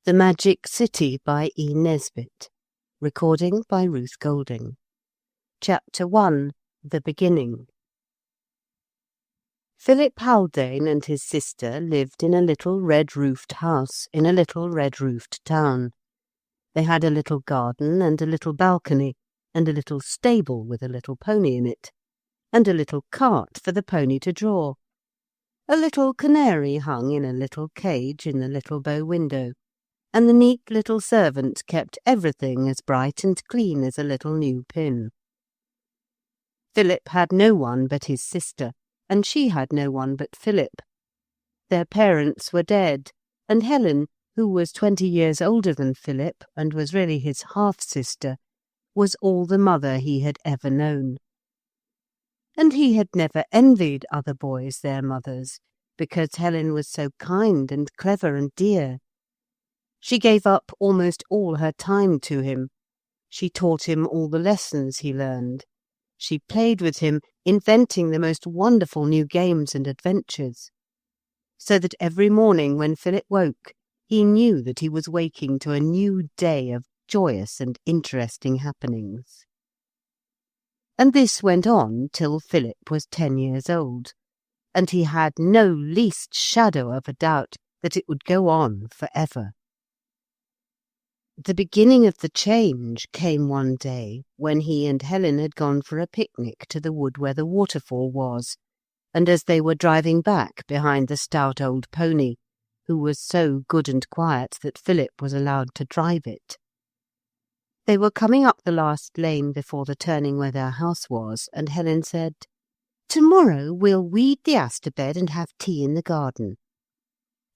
The Magic City by E. Nesbit. Recording by Ruth Golding. Chapter 1. The Beginning. Philip Haldane and his sister lived in a little red-roofed house in a little red-roofed town. They had a little garden and a little balcony, and a little stable with a little pony in it, and a little cart for the pony to draw. A little canary hung in a little cage in the little bow window, and the neat little servant kept everything as bright and clean as a little new pin. Philip had no one but his sister, and she had no one but Philip. Their parents were dead, and Helen, who was 20 years older than Philip and was really his half-sister, was all the mother he had ever known. And he had never envied other boys their mothers, because Helen was so kind and clever and dear. She gave up almost all her time to him. She taught him all the lessons he learned. She played with him, inventing the most wonderful new games and adventures. So that every morning when Philip woke, he knew that he was waking to a new day of joyous and interesting happenings. And this went on till Philip was 10 years old, and he had no least shadow of a doubt that it would go on forever. The beginning of the change came one day when he and Helen had gone for a picnic to the wood where the waterfall was, and as they were driving back behind the stout old pony, who was so good and quiet that Philip was allowed to drive it. They were coming up the last lane before the turning where their house was, and Helen said, "Tomorrow we'll weed the aster bed and have tea in the garden."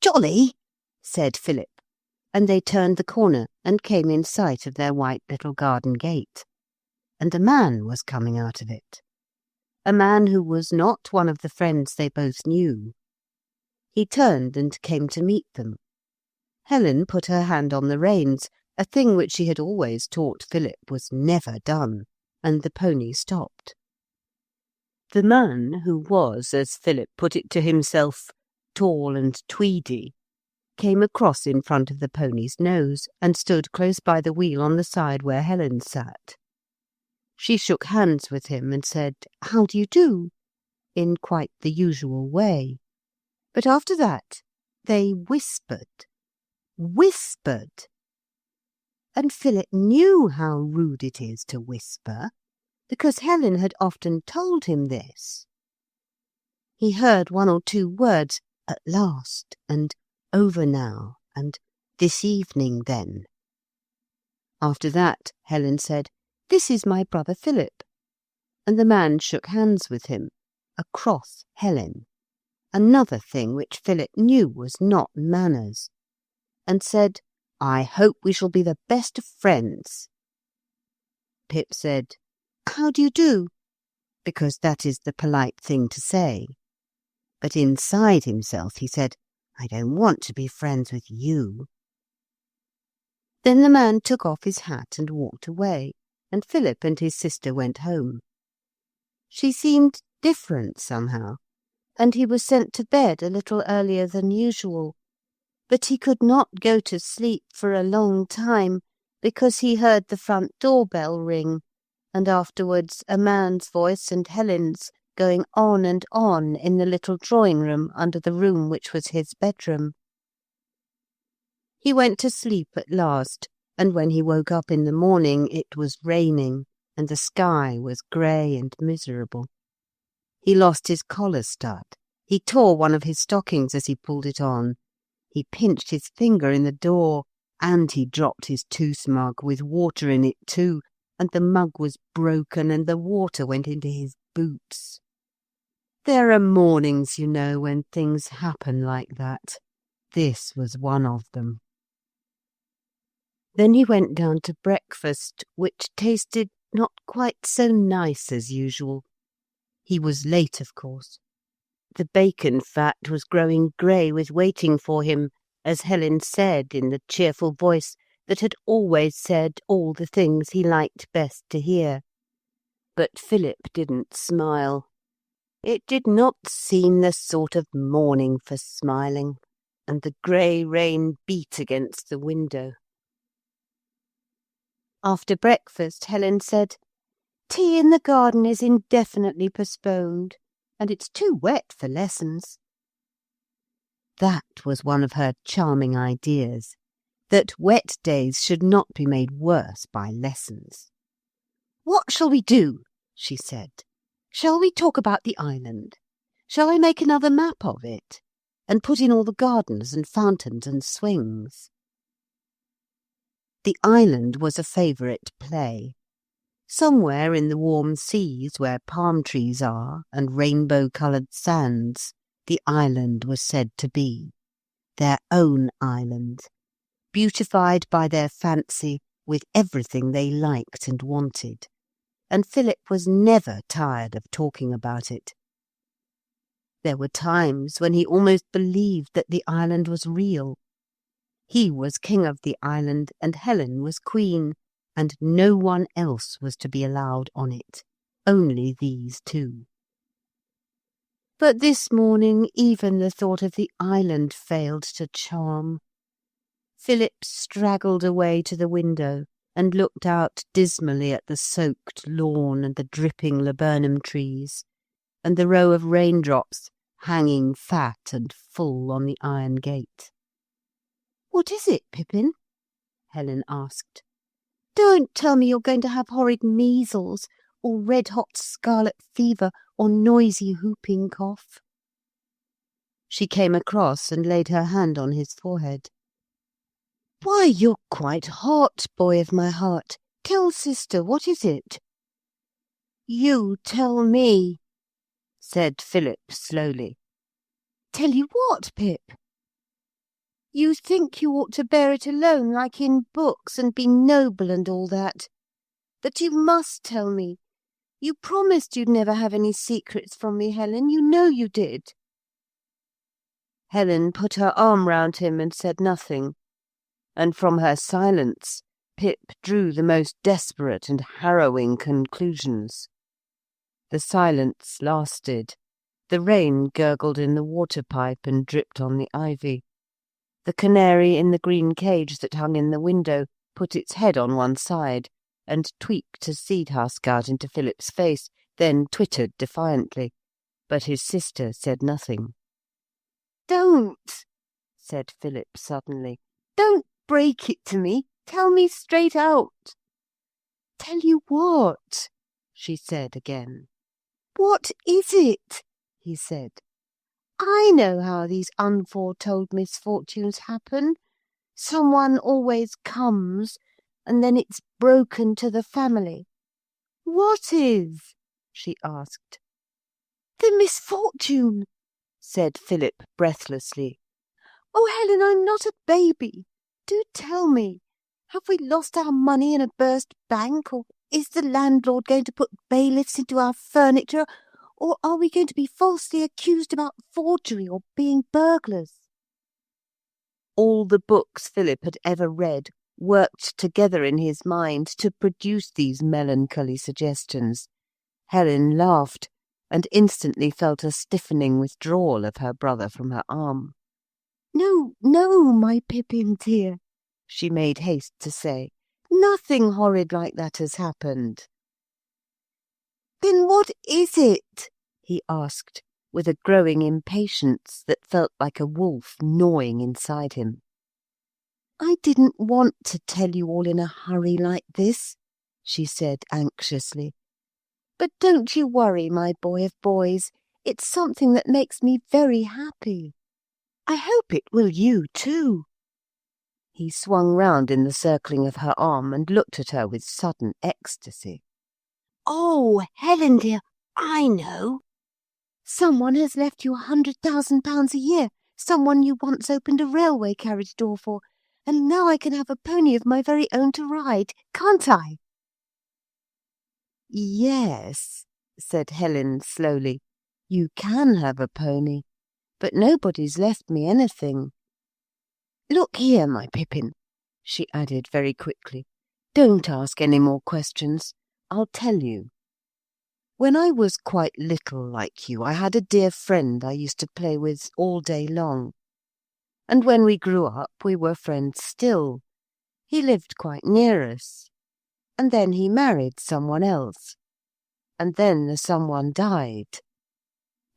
"Jolly," said Philip. And they turned the corner and came in sight of their white little garden gate. And a man was coming out of it. A man who was not one of the friends they both knew. He turned and came to meet them. Helen put her hand on the reins, a thing which she had always taught Philip was never done, and the pony stopped. The man, who was, as Philip put it to himself, tall and tweedy, came across in front of the pony's nose and stood close by the wheel on the side where Helen sat. She shook hands with him and said, "How do you do?" in quite the usual way. But after that they whispered. And Philip knew how rude it is to whisper, because Helen had often told him this. He heard one or two words, "at last," and "over now," and "this evening then." After that, Helen said, "This is my brother Philip," and the man shook hands with him, across Helen, another thing which Philip knew was not manners, and said, "I hope we shall be the best of friends." Pip said, "How do you do?" because that is the polite thing to say. But inside himself he said, "I don't want to be friends with you." Then the man took off his hat and walked away, and Philip and his sister went home. She seemed different somehow, and he was sent to bed a little earlier than usual. But he could not go to sleep for a long time, because he heard the front door bell ring, and afterwards a man's voice and Helen's going on and on in the little drawing-room under the room which was his bedroom. He went to sleep at last, and when he woke up in the morning it was raining, and the sky was grey and miserable. He lost his collar stud. He tore one of his stockings as he pulled it on. He pinched his finger in the door, and he dropped his tooth mug with water in it too, and the mug was broken and the water went into his boots. There are mornings, you know, when things happen like that. This was one of them. Then he went down to breakfast, which tasted not quite so nice as usual. He was late, of course. The bacon fat was growing grey with waiting for him, as Helen said in the cheerful voice that had always said all the things he liked best to hear. But Philip didn't smile. It did not seem the sort of morning for smiling. and the grey rain beat against the window. After breakfast, Helen said, "Tea in the garden is indefinitely postponed, and it's too wet for lessons." That was one of her charming ideas, that wet days should not be made worse by lessons. "What shall we do?" she said. "Shall we talk about the island? Shall I make another map of it, and put in all the gardens and fountains and swings?" The island was a favourite play. Somewhere in the warm seas where palm trees are and rainbow-coloured sands, the island was said to be, their own island, beautified by their fancy with everything they liked and wanted, and Philip was never tired of talking about it. There were times when he almost believed that the island was real. He was king of the island and Helen was queen, and no one else was to be allowed on it, only these two. But this morning even the thought of the island failed to charm. Philip straggled away to the window and looked out dismally at the soaked lawn and the dripping laburnum trees, and the row of raindrops hanging fat and full on the iron gate. "What is it, Pippin?" Helen asked. "Don't tell me you're going to have horrid measles, or red-hot scarlet fever, or noisy whooping cough." She came across and laid her hand on his forehead. "Why, you're quite hot, boy of my heart. Tell sister, what is it?" "You tell me," said Philip slowly. "Tell you what, Pip?" "You think you ought to bear it alone, like in books, and be noble and all that. But you must tell me. You promised you'd never have any secrets from me, Helen. You know you did." Helen put her arm round him and said nothing, and from her silence Pip drew the most desperate and harrowing conclusions. The silence lasted. The rain gurgled in the water-pipe and dripped on the ivy. The canary in the green cage that hung in the window put its head on one side and tweaked a seed husk out into Philip's face, then twittered defiantly. But his sister said nothing. "Don't," said Philip suddenly. "Don't break it to me. Tell me straight out." "Tell you what?" she said again. "What is it?" he said. "I know how these unforetold misfortunes happen. Someone always comes, and then it's broken to the family." "What is?" she asked. "The misfortune," said Philip breathlessly. "Oh, Helen, I'm not a baby. Do tell me. Have we lost our money in a burst bank, or is the landlord going to put bailiffs into our furniture, or are we going to be falsely accused about forgery or being burglars?" All the books Philip had ever read worked together in his mind to produce these melancholy suggestions. Helen laughed, and instantly felt a stiffening withdrawal of her brother from her arm. "No, no, my Pippin dear," she made haste to say. "Nothing horrid like that has happened." "Then what is it?" he asked, with a growing impatience that felt like a wolf gnawing inside him. "I didn't want to tell you all in a hurry like this," she said anxiously. "But don't you worry, my boy of boys. It's something that makes me very happy. I hope it will you too." He swung round in the circling of her arm and looked at her with sudden ecstasy. "Oh, Helen dear, I know. Someone has left you £100,000 a year, someone you once opened a railway carriage door for, and now I can have a pony of my very own to ride, can't I?" "Yes," said Helen slowly, "you can have a pony, but nobody's left me anything. Look here, my Pippin," she added very quickly, "don't ask any more questions. I'll tell you. When I was quite little like you, I had a dear friend I used to play with all day long. and when we grew up we were friends still. He lived quite near us, and then he married someone else, and then the someone died.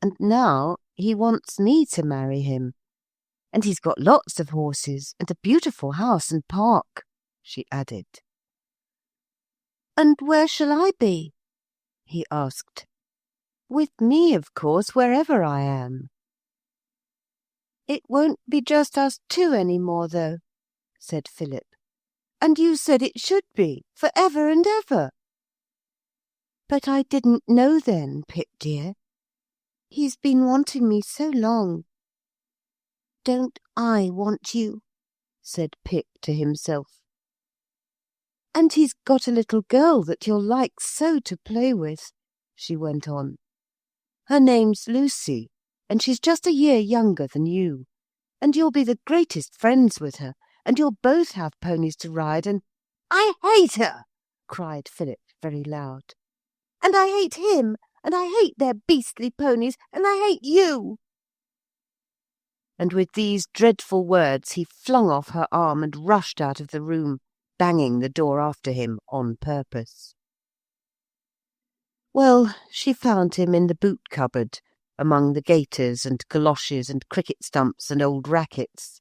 And now he wants me to marry him, and he's got lots of horses and a beautiful house and park," she added. "And where shall I be?" he asked. "With me, of course, wherever I am." "It won't be just us two any more, though," said Philip. "And you said it should be, for ever and ever." "But I didn't know then, Pip dear. He's been wanting me so long." "Don't I want you?" said Pip to himself. "And he's got a little girl that you'll like so to play with," she went on. "Her name's Lucy, and she's just a year younger than you, and you'll be the greatest friends with her, and you'll both have ponies to ride, and—" "I hate her!" cried Philip very loud. "And I hate him, and I hate their beastly ponies, and I hate you!" And with these dreadful words he flung off her arm and rushed out of the room, banging the door after him on purpose. Well, she found him in the boot cupboard, among the gaiters and galoshes and cricket stumps and old rackets,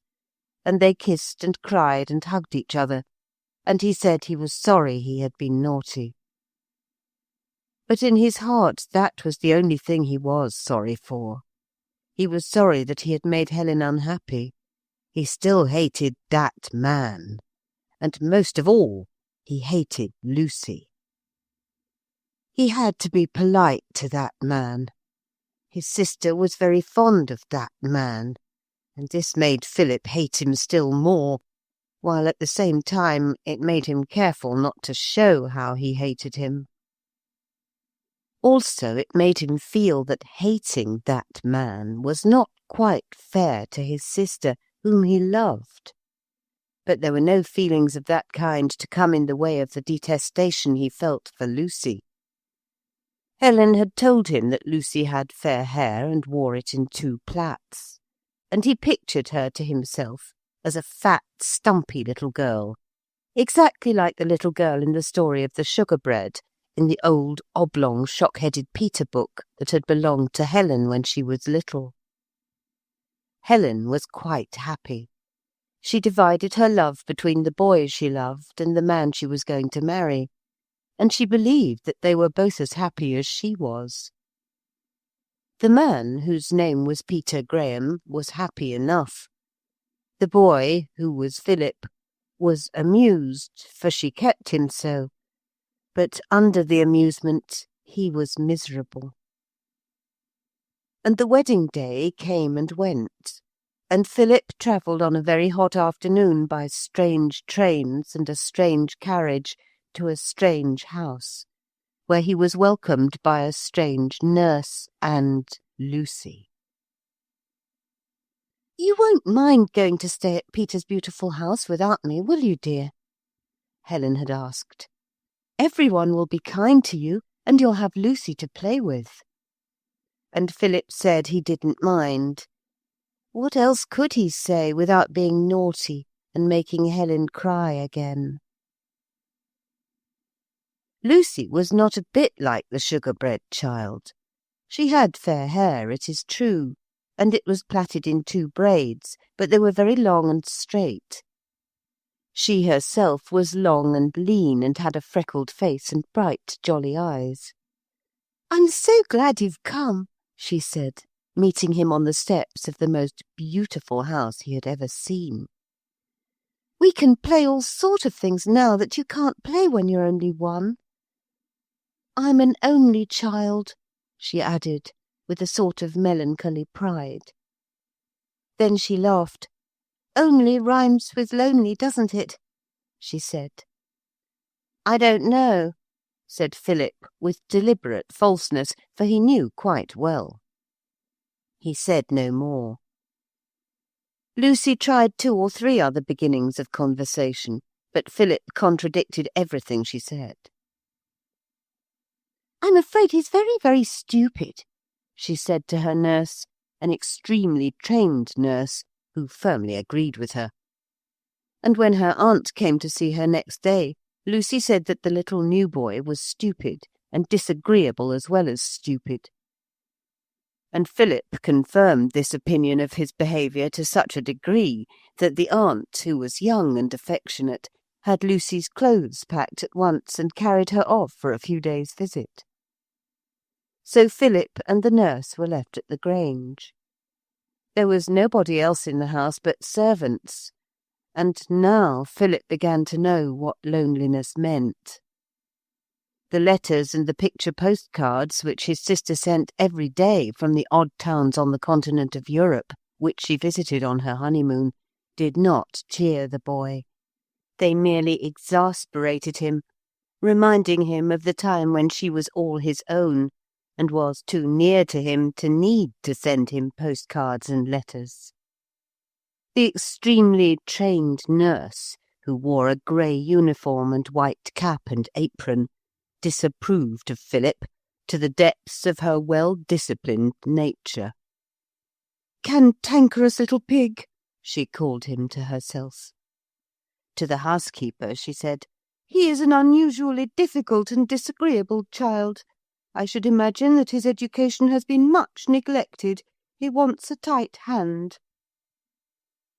and they kissed and cried and hugged each other, and he said he was sorry he had been naughty. But in his heart that was the only thing he was sorry for. He was sorry that he had made Helen unhappy. He still hated that man, and most of all he hated Lucy. He had to be polite to that man. His sister was very fond of that man, and this made Philip hate him still more, while at the same time it made him careful not to show how he hated him. Also it made him feel that hating that man was not quite fair to his sister, whom he loved. But there were no feelings of that kind to come in the way of the detestation he felt for Lucy. Helen had told him that Lucy had fair hair and wore it in 2 plaits, and he pictured her to himself as a fat, stumpy little girl, exactly like the little girl in the story of the sugar bread in the old oblong shock-headed Peter book that had belonged to Helen when she was little. Helen was quite happy. She divided her love between the boy she loved and the man she was going to marry, and she believed that they were both as happy as she was. The man, whose name was Peter Graham, was happy enough. The boy, who was Philip, was amused, for she kept him so, but under the amusement he was miserable. And the wedding day came and went, and Philip travelled on a very hot afternoon by strange trains and a strange carriage to a strange house, where he was welcomed by a strange nurse and Lucy. "You won't mind going to stay at Peter's beautiful house without me, will you, dear?" Helen had asked. "Everyone will be kind to you, and you'll have Lucy to play with." And Philip said he didn't mind. What else could he say without being naughty and making Helen cry again? Lucy was not a bit like the sugar-bread child. She had fair hair, it is true, and it was plaited in 2 braids, but they were very long and straight. She herself was long and lean and had a freckled face and bright, jolly eyes. "I'm so glad you've come," she said, meeting him on the steps of the most beautiful house he had ever seen. "We can play all sort of things now that you can't play when you're only 1. I'm an only child," she added, with a sort of melancholy pride. Then she laughed. "Only rhymes with lonely, doesn't it?" she said. "I don't know," said Philip, with deliberate falseness, for he knew quite well. He said no more. Lucy tried 2 or 3 other beginnings of conversation, but Philip contradicted everything she said. "I'm afraid he's very, very stupid," she said to her nurse, an extremely trained nurse, who firmly agreed with her. And when her aunt came to see her next day, Lucy said that the little new boy was stupid, and disagreeable as well as stupid. And Philip confirmed this opinion of his behaviour to such a degree that the aunt, who was young and affectionate, had Lucy's clothes packed at once and carried her off for a few days' visit. So Philip and the nurse were left at the Grange. There was nobody else in the house but servants, and now Philip began to know what loneliness meant. The letters and the picture postcards which his sister sent every day from the odd towns on the continent of Europe, which she visited on her honeymoon, did not cheer the boy. They merely exasperated him, reminding him of the time when she was all his own, and was too near to him to need to send him postcards and letters. The extremely trained nurse, who wore a grey uniform and white cap and apron, disapproved of Philip to the depths of her well-disciplined nature. "Cantankerous little pig," she called him to herself. To the housekeeper she said, "He is an unusually difficult and disagreeable child. I should imagine that his education has been much neglected. He wants a tight hand."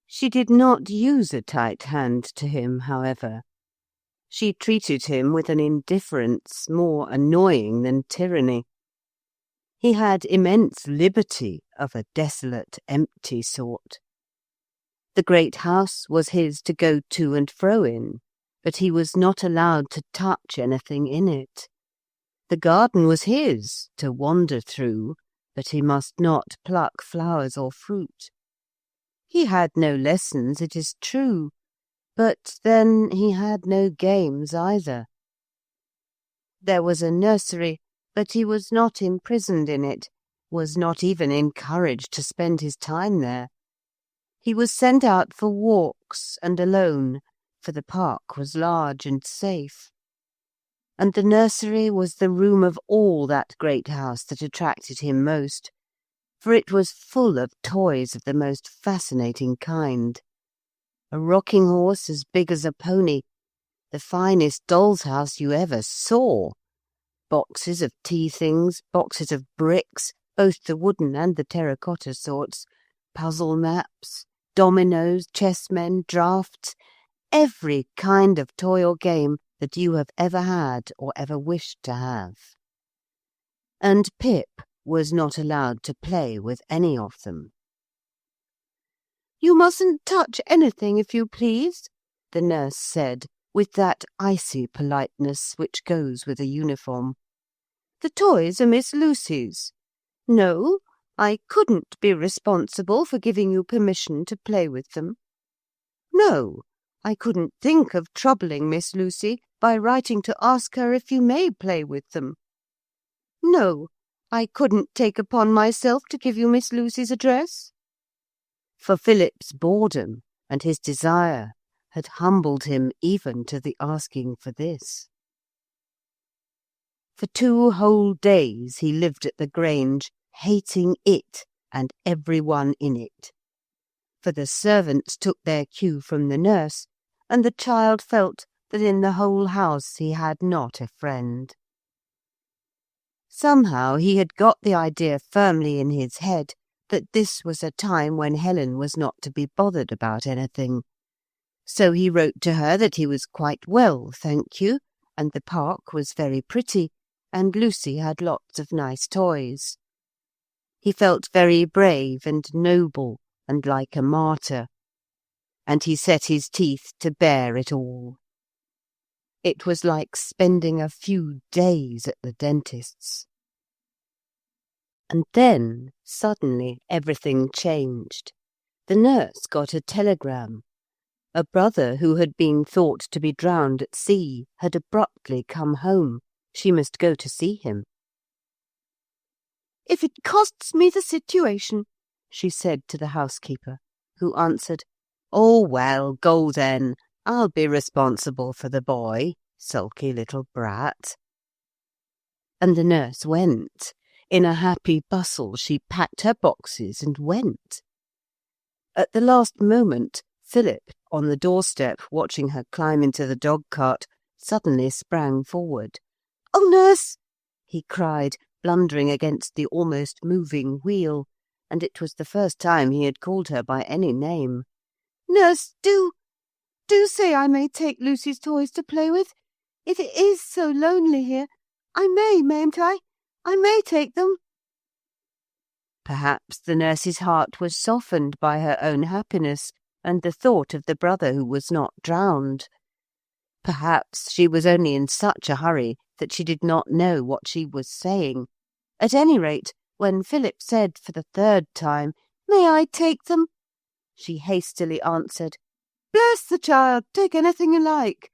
She did not use a tight hand to him, however. She treated him with an indifference more annoying than tyranny. He had immense liberty of a desolate, empty sort. The great house was his to go to and fro in, but he was not allowed to touch anything in it. The garden was his to wander through, but he must not pluck flowers or fruit. He had no lessons, it is true, but then he had no games either. There was a nursery, but he was not imprisoned in it, was not even encouraged to spend his time there. He was sent out for walks and alone, for the park was large and safe. And the nursery was the room of all that great house that attracted him most, for it was full of toys of the most fascinating kind. A rocking horse as big as a pony, the finest doll's house you ever saw, boxes of tea things, boxes of bricks, both the wooden and the terracotta sorts, puzzle maps, dominoes, chessmen, draughts, every kind of toy or game that you have ever had or ever wished to have. And Pip was not allowed to play with any of them. "You mustn't touch anything, if you please," the nurse said, with that icy politeness which goes with a uniform. "The toys are Miss Lucy's. No, I couldn't be responsible for giving you permission to play with them. No, I couldn't think of troubling Miss Lucy by writing to ask her if you may play with them. No, I couldn't take upon myself to give you Miss Lucy's address." For Philip's boredom and his desire had humbled him even to the asking for this. For 2 whole days he lived at the Grange, hating it and everyone in it. For the servants took their cue from the nurse, and the child felt that in the whole house he had not a friend. Somehow he had got the idea firmly in his head that this was a time when Helen was not to be bothered about anything. So he wrote to her that he was quite well, thank you, and the park was very pretty, and Lucy had lots of nice toys. He felt very brave and noble and like a martyr, and he set his teeth to bear it all. It was like spending a few days at the dentist's. And then, suddenly, everything changed. The nurse got a telegram. A brother who had been thought to be drowned at sea had abruptly come home. She must go to see him. "If it costs me the situation," she said to the housekeeper, who answered, "Oh, well, go then. I'll be responsible for the boy, sulky little brat." And the nurse went. In a happy bustle she packed her boxes and went. At the last moment, Philip, on the doorstep watching her climb into the dog-cart, suddenly sprang forward. "Oh, nurse!" he cried, blundering against the almost moving wheel, and it was the first time he had called her by any name. "Nurse, do say I may take Lucy's toys to play with. If it is so lonely here, I mayn't I? I may take them." Perhaps the nurse's heart was softened by her own happiness and the thought of the brother who was not drowned. Perhaps she was only in such a hurry that she did not know what she was saying. At any rate, when Philip said for the third time, "May I take them?" she hastily answered, "Bless the child, take anything you like.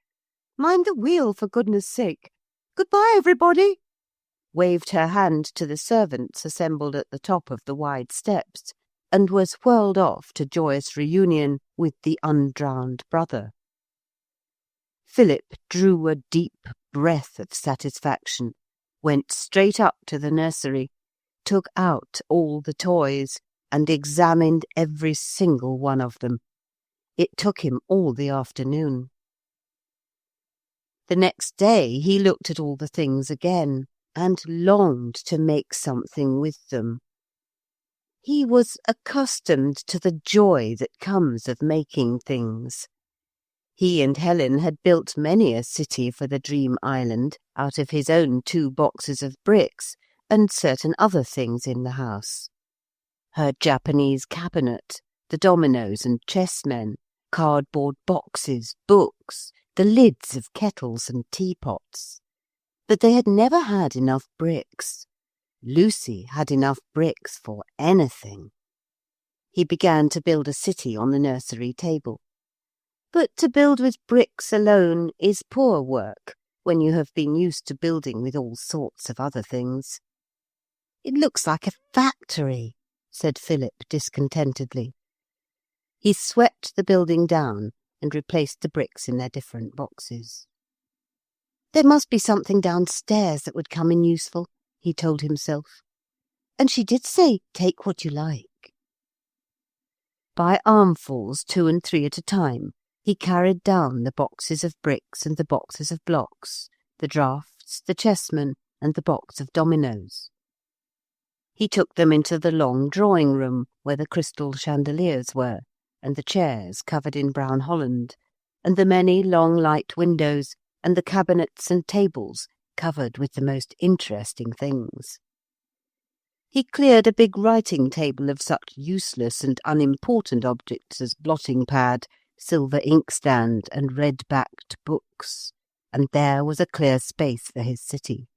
Mind the wheel, for goodness sake. Goodbye, everybody," waved her hand to the servants assembled at the top of the wide steps, and was whirled off to joyous reunion with the undrowned brother. Philip drew a deep breath of satisfaction, went straight up to the nursery, took out all the toys, and examined every single one of them. It took him all the afternoon. The next day he looked at all the things again, and longed to make something with them. He was accustomed to the joy that comes of making things. He and Helen had built many a city for the dream island out of his own 2 boxes of bricks and certain other things in the house. Her Japanese cabinet, the dominoes and chessmen, cardboard boxes, books, the lids of kettles and teapots. But they had never had enough bricks. Lucy had enough bricks for anything. He began to build a city on the nursery table. But to build with bricks alone is poor work when you have been used to building with all sorts of other things. "It looks like a factory," said Philip discontentedly. He swept the building down and replaced the bricks in their different boxes. "There must be something downstairs that would come in useful," he told himself. And she did say, "Take what you like." By armfuls, 2 and 3 at a time, he carried down the boxes of bricks and the boxes of blocks, the draughts, the chessmen, and the box of dominoes. He took them into the long drawing-room where the crystal chandeliers were, and the chairs covered in brown holland, and the many long light windows, and the cabinets and tables covered with the most interesting things. He cleared a big writing table of such useless and unimportant objects as blotting pad, silver inkstand, and red-backed books, and there was a clear space for his city.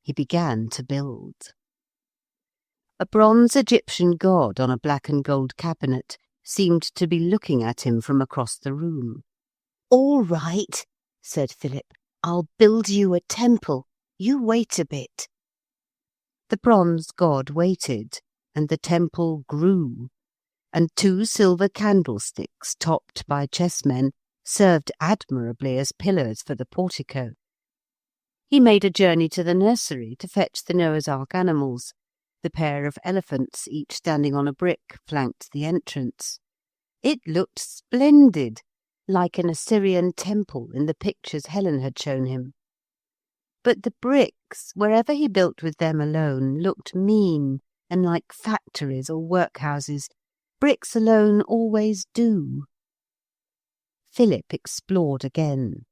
He began to build. A bronze Egyptian god on a black and gold cabinet seemed to be looking at him from across the room. "All right," said Philip, "I'll build you a temple. You wait a bit." The bronze god waited, and the temple grew, and 2 silver candlesticks topped by chessmen served admirably as pillars for the portico. He made a journey to the nursery to fetch the Noah's Ark animals. The pair of elephants, each standing on a brick, flanked the entrance. It looked splendid, like an Assyrian temple in the pictures Helen had shown him. But the bricks, wherever he built with them alone, looked mean and like factories or workhouses. Bricks alone always do. Philip explored again.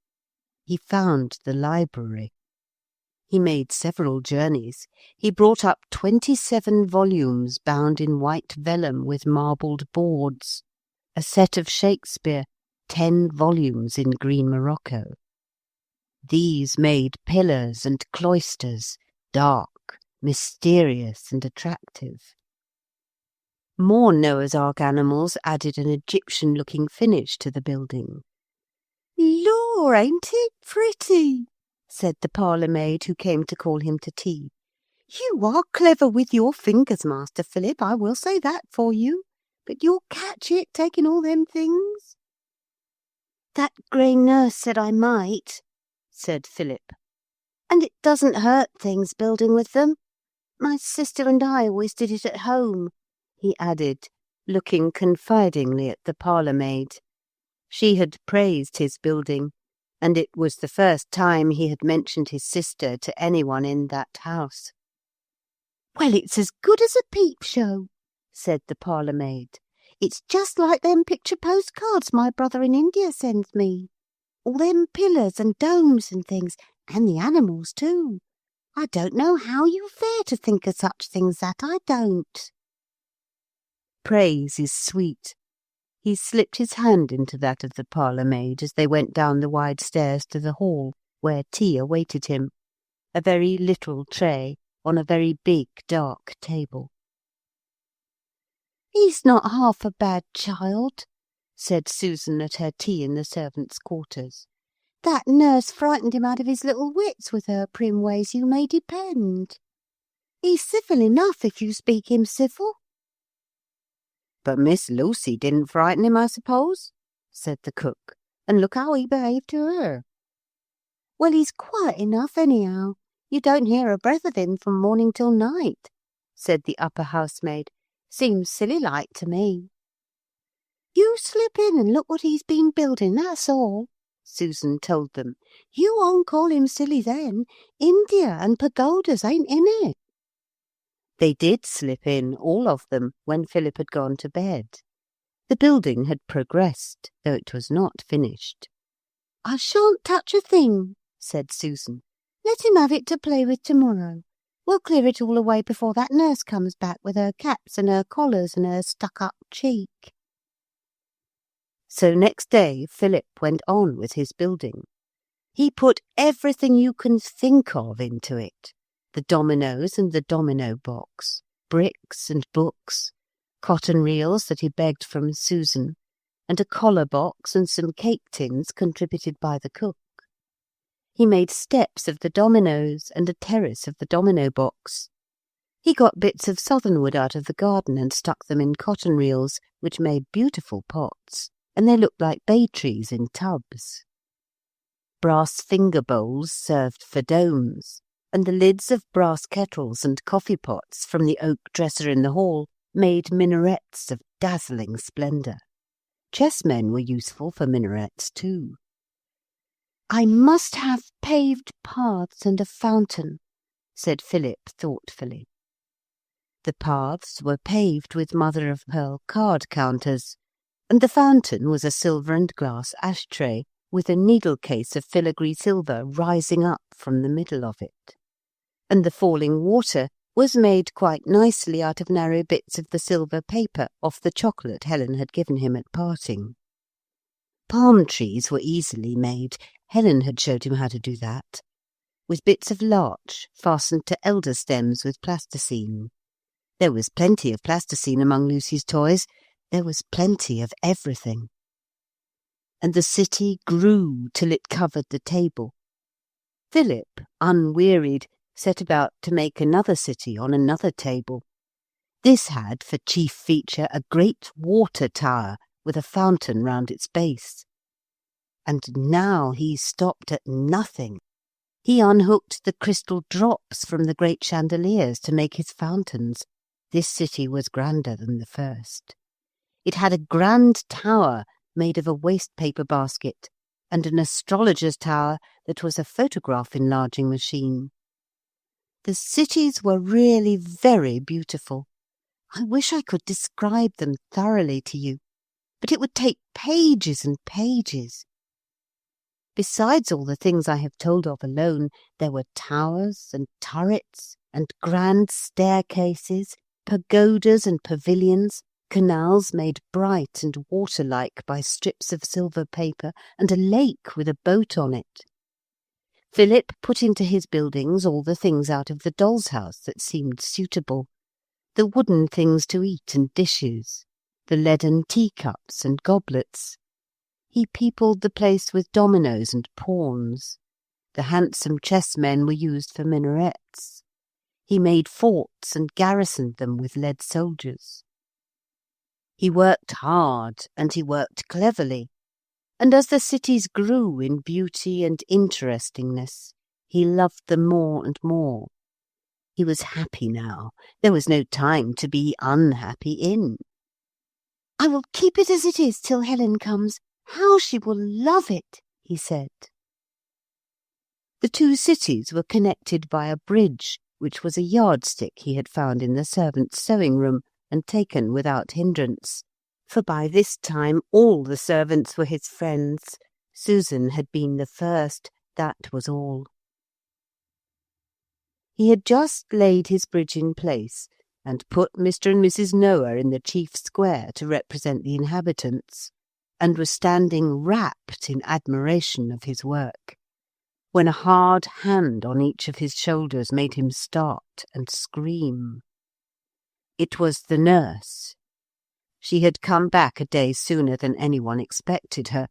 He found the library. He made several journeys. He brought up 27 volumes bound in white vellum with marbled boards, a set of Shakespeare, 10 volumes in green morocco. These made pillars and cloisters, dark, mysterious, and attractive. More Noah's Ark animals added an Egyptian-looking finish to the building. "Lor, ain't it pretty?" said the parlour-maid who came to call him to tea. "You are clever with your fingers, Master Philip, I will say that for you. But you'll catch it, taking all them things." "That grey nurse said I might," said Philip. "And it doesn't hurt things building with them. My sister and I always did it at home," he added, looking confidingly at the parlour-maid. She had praised his building, and it was the first time he had mentioned his sister to anyone in that house. "Well, it's as good as a peep show," said the parlour-maid. "It's just like them picture postcards my brother in India sends me. All them pillars and domes and things, and the animals too. I don't know how you fare to think of such things, that I don't." Praise is sweet. He slipped his hand into that of the parlour-maid as they went down the wide stairs to the hall, where tea awaited him, a very little tray on a very big dark table. "He's not half a bad child," said Susan at her tea in the servants' quarters. "That nurse frightened him out of his little wits with her prim ways, you may depend. He's civil enough if you speak him civil." "But Miss Lucy didn't frighten him, I suppose?" said the cook. "And look how he behaved to her." "Well, he's quiet enough anyhow. You don't hear a breath of him from morning till night," said the upper housemaid. "Seems silly-like to me." "You slip in and look what he's been building, that's all," Susan told them. "You won't call him silly then. India and pagodas ain't in it." They did slip in, all of them, when Philip had gone to bed. The building had progressed, though it was not finished. "I shan't touch a thing," said Susan. "Let him have it to play with tomorrow. We'll clear it all away before that nurse comes back with her caps and her collars and her stuck-up cheek." So next day Philip went on with his building. He put everything you can think of into it. The dominoes and the domino box, bricks and books, cotton reels that he begged from Susan, and a collar box and some cake tins contributed by the cook. He made steps of the dominoes and a terrace of the domino box. He got bits of southernwood out of the garden and stuck them in cotton reels, which made beautiful pots, and they looked like bay trees in tubs. Brass finger bowls served for domes, and the lids of brass kettles and coffee pots from the oak dresser in the hall made minarets of dazzling splendour. Chessmen were useful for minarets too. "I must have paved paths and a fountain," said Philip thoughtfully. The paths were paved with mother-of-pearl card counters, and the fountain was a silver and glass ashtray with a needle case of filigree silver rising up from the middle of it. And the falling water was made quite nicely out of narrow bits of the silver paper off the chocolate Helen had given him at parting. Palm trees were easily made. Helen had showed him how to do that, with bits of larch fastened to elder stems with plasticine. There was plenty of plasticine among Lucy's toys. There was plenty of everything. And the city grew till it covered the table. Philip, unwearied, set about to make another city on another table. This had for chief feature a great water tower with a fountain round its base. And now he stopped at nothing. He unhooked the crystal drops from the great chandeliers to make his fountains. This city was grander than the first. It had a grand tower made of a waste-paper basket, and an astrologer's tower that was a photograph enlarging machine. The cities were really very beautiful. I wish I could describe them thoroughly to you, but it would take pages and pages. Besides all the things I have told of alone, there were towers and turrets and grand staircases, pagodas and pavilions, canals made bright and water-like by strips of silver paper, and a lake with a boat on it. Philip put into his buildings all the things out of the doll's house that seemed suitable, the wooden things to eat and dishes, the leaden teacups and goblets. He peopled the place with dominoes and pawns. The handsome chessmen were used for minarets. He made forts and garrisoned them with lead soldiers. He worked hard and he worked cleverly, and as the cities grew in beauty and interestingness, he loved them more and more. He was happy now. There was no time to be unhappy in. I will keep it as it is till Helen comes. How she will love it, he said. The two cities were connected by a bridge, which was a yardstick he had found in the servants' sewing room and taken without hindrance, for by this time all the servants were his friends. Susan had been the first, that was all. He had just laid his bridge in place, and put Mr. and Mrs. Noah in the chief square to represent the inhabitants, and was standing rapt in admiration of his work, when a hard hand on each of his shoulders made him start and scream. It was the nurse. She had come back a day sooner than anyone expected her.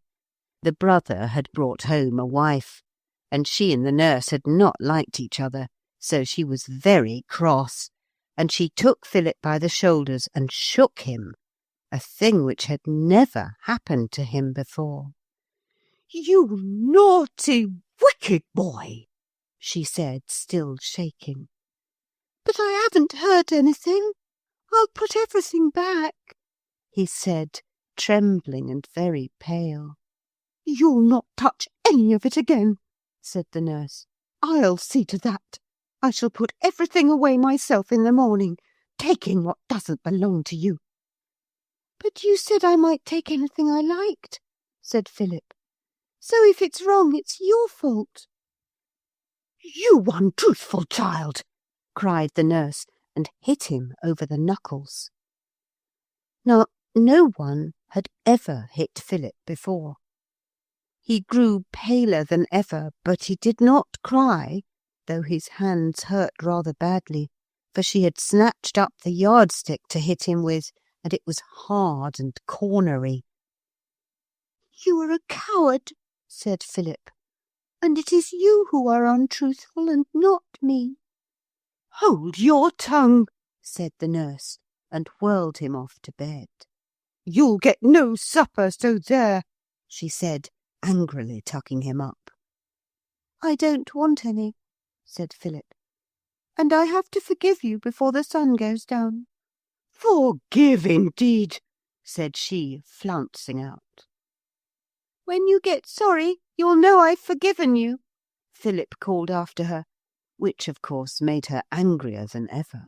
The brother had brought home a wife, and she and the nurse had not liked each other, so she was very cross, and she took Philip by the shoulders and shook him, a thing which had never happened to him before. "You naughty, wicked boy," she said, still shaking. "But I haven't hurt anything. I'll put everything back," he said, trembling and very pale. "You'll not touch any of it again," said the nurse. "I'll see to that. I shall put everything away myself in the morning, taking what doesn't belong to you." "But you said I might take anything I liked," said Philip. "So if it's wrong, it's your fault." "You untruthful child!" cried the nurse, and hit him over the knuckles. Now, no one had ever hit Philip before. He grew paler than ever, but he did not cry, though his hands hurt rather badly, for she had snatched up the yardstick to hit him with, and it was hard and cornery. "You are a coward," said Philip, "and it is you who are untruthful and not me." "Hold your tongue," said the nurse, and whirled him off to bed. "You'll get no supper, so there," she said, angrily tucking him up. "I don't want any," said Philip, "and I have to forgive you before the sun goes down." "Forgive, indeed," said she, flouncing out. "When you get sorry, you'll know I've forgiven you," Philip called after her, which of course made her angrier than ever.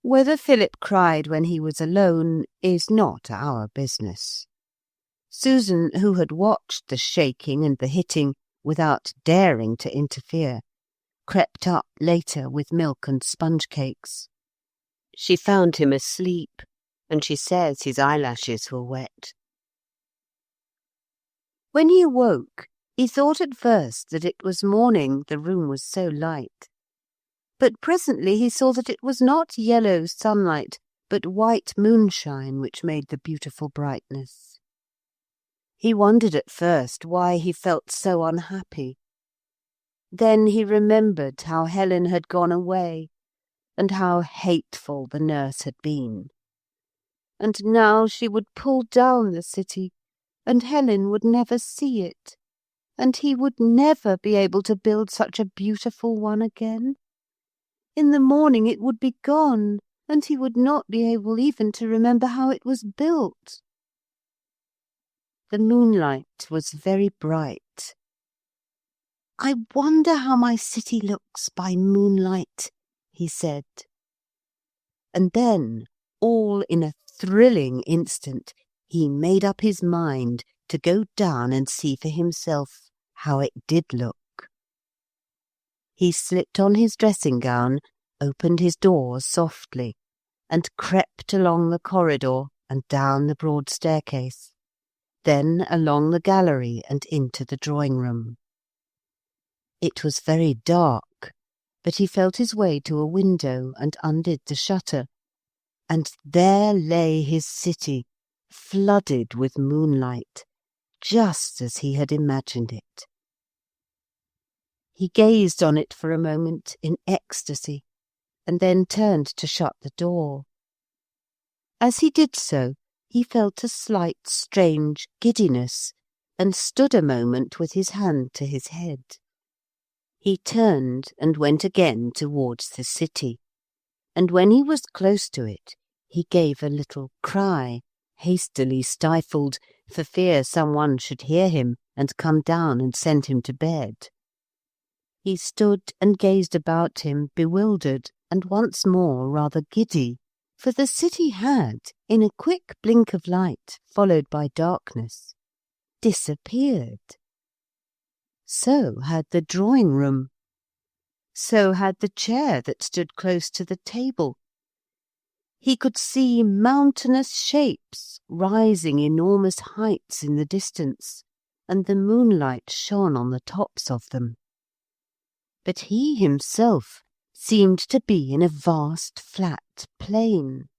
Whether Philip cried when he was alone is not our business. Susan, who had watched the shaking and the hitting without daring to interfere, crept up later with milk and sponge cakes. She found him asleep, and she says his eyelashes were wet. When he awoke, he thought at first that it was morning, the room was so light. But presently he saw that it was not yellow sunlight, but white moonshine which made the beautiful brightness. He wondered at first why he felt so unhappy. Then he remembered how Helen had gone away, and how hateful the nurse had been. And now she would pull down the city, and Helen would never see it, and he would never be able to build such a beautiful one again. In the morning it would be gone, and he would not be able even to remember how it was built. The moonlight was very bright. "I wonder how my city looks by moonlight," he said. And then, all in a thrilling instant, he made up his mind to go down and see for himself how it did look. He slipped on his dressing gown, opened his door softly, and crept along the corridor and down the broad staircase, then along the gallery and into the drawing-room. It was very dark, but he felt his way to a window and undid the shutter, and there lay his city, flooded with moonlight, just as he had imagined it. He gazed on it for a moment in ecstasy, and then turned to shut the door. As he did so, he felt a slight strange giddiness, and stood a moment with his hand to his head. He turned and went again towards the city, and when he was close to it, He gave a little cry, hastily stifled, for fear someone should hear him and come down and send him to bed. He stood and gazed about him, bewildered and once more rather giddy, for the city had, in a quick blink of light, followed by darkness, disappeared. So had the drawing-room. So had the chair that stood close to the table. He could see mountainous shapes rising enormous heights in the distance, and the moonlight shone on the tops of them. But he himself seemed to be in a vast flat plain.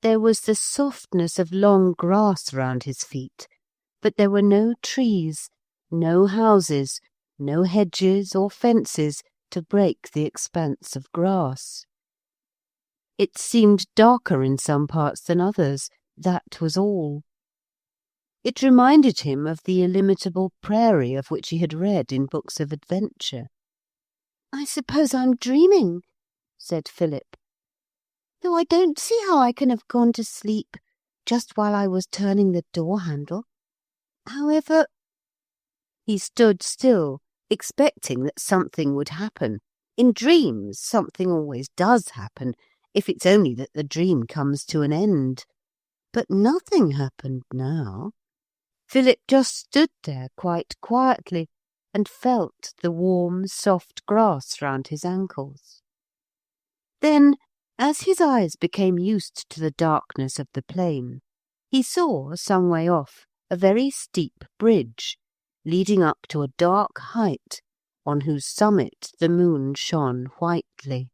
There was the softness of long grass round his feet, but there were no trees, no houses, no hedges or fences to break the expanse of grass. It seemed darker in some parts than others, that was all. It reminded him of the illimitable prairie of which he had read in books of adventure. "I suppose I'm dreaming," said Philip, "though I don't see how I can have gone to sleep just while I was turning the door handle. However—" He stood still, expecting that something would happen. In dreams something always does happen, if it's only that the dream comes to an end. But nothing happened now. Philip just stood there quite quietly and felt the warm, soft grass round his ankles. Then, as his eyes became used to the darkness of the plain, he saw, some way off, a very steep bridge, leading up to a dark height, on whose summit the moon shone whitely.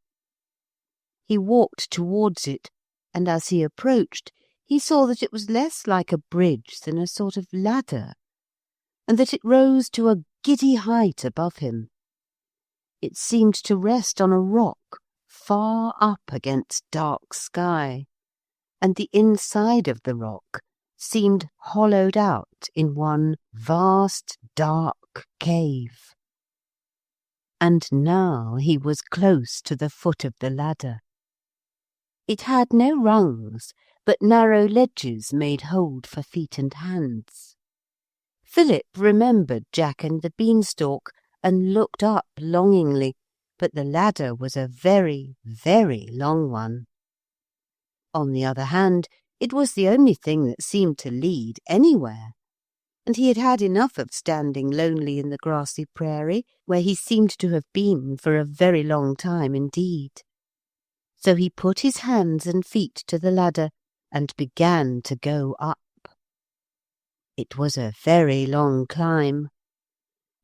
He walked towards it, and as he approached, he saw that it was less like a bridge than a sort of ladder, and that it rose to a giddy height above him. It seemed to rest on a rock far up against dark sky, and the inside of the rock seemed hollowed out in one vast dark cave. And now he was close to the foot of the ladder. It had no rungs, but narrow ledges made hold for feet and hands. Philip remembered Jack and the Beanstalk, and looked up longingly, but the ladder was a very, very long one. On the other hand, it was the only thing that seemed to lead anywhere, and he had had enough of standing lonely in the grassy prairie, where he seemed to have been for a very long time indeed. So he put his hands and feet to the ladder and began to go up. It was a very long climb.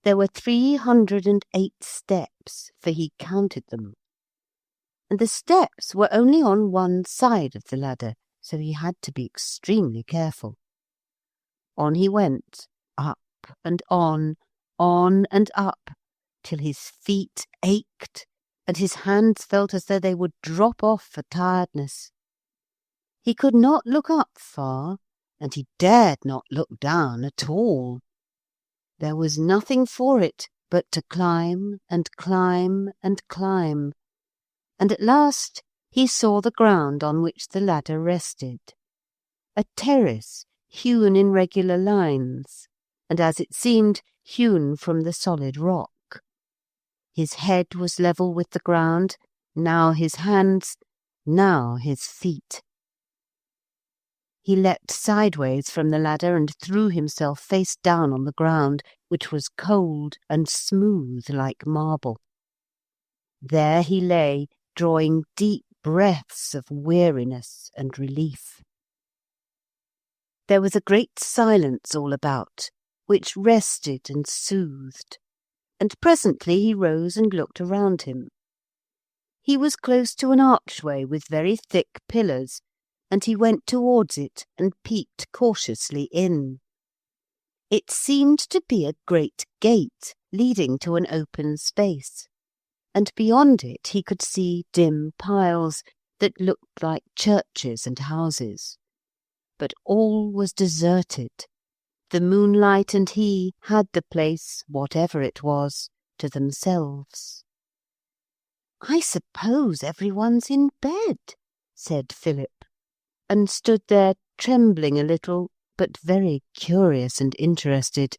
There were 308 steps, for he counted them. And the steps were only on one side of the ladder, so he had to be extremely careful. On he went, up and on and up, till his feet ached, and his hands felt as though they would drop off for tiredness. He could not look up far, and he dared not look down at all. There was nothing for it but to climb and climb and climb, and at last he saw the ground on which the ladder rested, a terrace hewn in regular lines, and as it seemed hewn from the solid rock. His head was level with the ground, now his hands, now his feet. He leapt sideways from the ladder and threw himself face down on the ground, which was cold and smooth like marble. There he lay, drawing deep breaths of weariness and relief. There was a great silence all about, which rested and soothed, and presently he rose and looked around him. He was close to an archway with very thick pillars, and he went towards it and peeped cautiously in. It seemed to be a great gate leading to an open space, and beyond it he could see dim piles that looked like churches and houses. But all was deserted. The moonlight and he had the place, whatever it was, to themselves. "I suppose everyone's in bed," said Philip. and stood there trembling a little, but very curious and interested,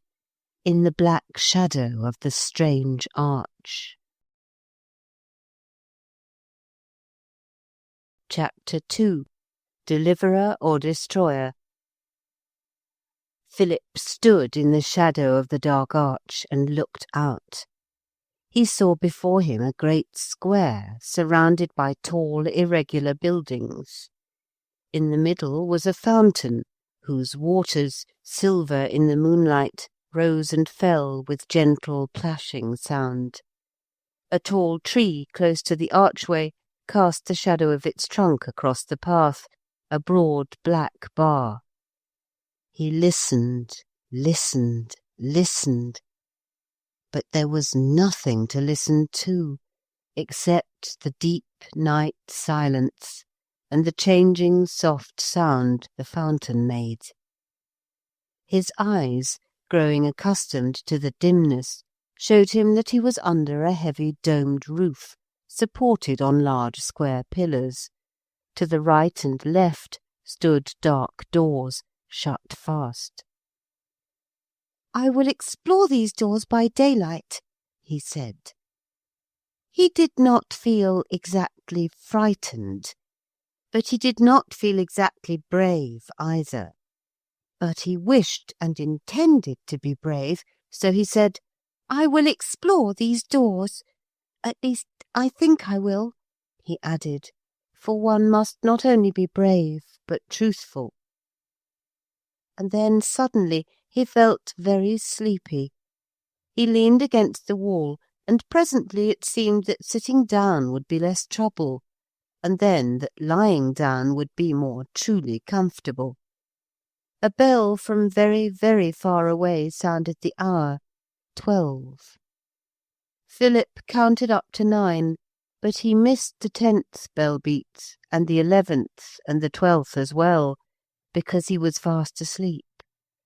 in the black shadow of the strange arch. Chapter 2. Deliverer or Destroyer. Philip stood in the shadow of the dark arch and looked out. He saw before him a great square surrounded by tall, irregular buildings. In the middle was a fountain, whose waters, silver in the moonlight, rose and fell with gentle plashing sound. A tall tree close to the archway cast the shadow of its trunk across the path, a broad black bar. He listened, listened, listened, but there was nothing to listen to, except the deep night silence and the changing soft sound the fountain made. His eyes, growing accustomed to the dimness, showed him that he was under a heavy domed roof, supported on large square pillars. To the right and left stood dark doors, shut fast. "I will explore these doors by daylight," he said. He did not feel exactly frightened, but he did not feel exactly brave either. But he wished and intended to be brave, so he said, "I will explore these doors. At least, I think I will," he added, for one must not only be brave, but truthful. And then suddenly he felt very sleepy. He leaned against the wall, and presently it seemed that sitting down would be less trouble, and then that lying down would be more truly comfortable. A bell from very, very far away sounded the hour, 12. Philip counted up to 9, but he missed the 10th bell beat, and the 11th, and the 12th as well, because he was fast asleep,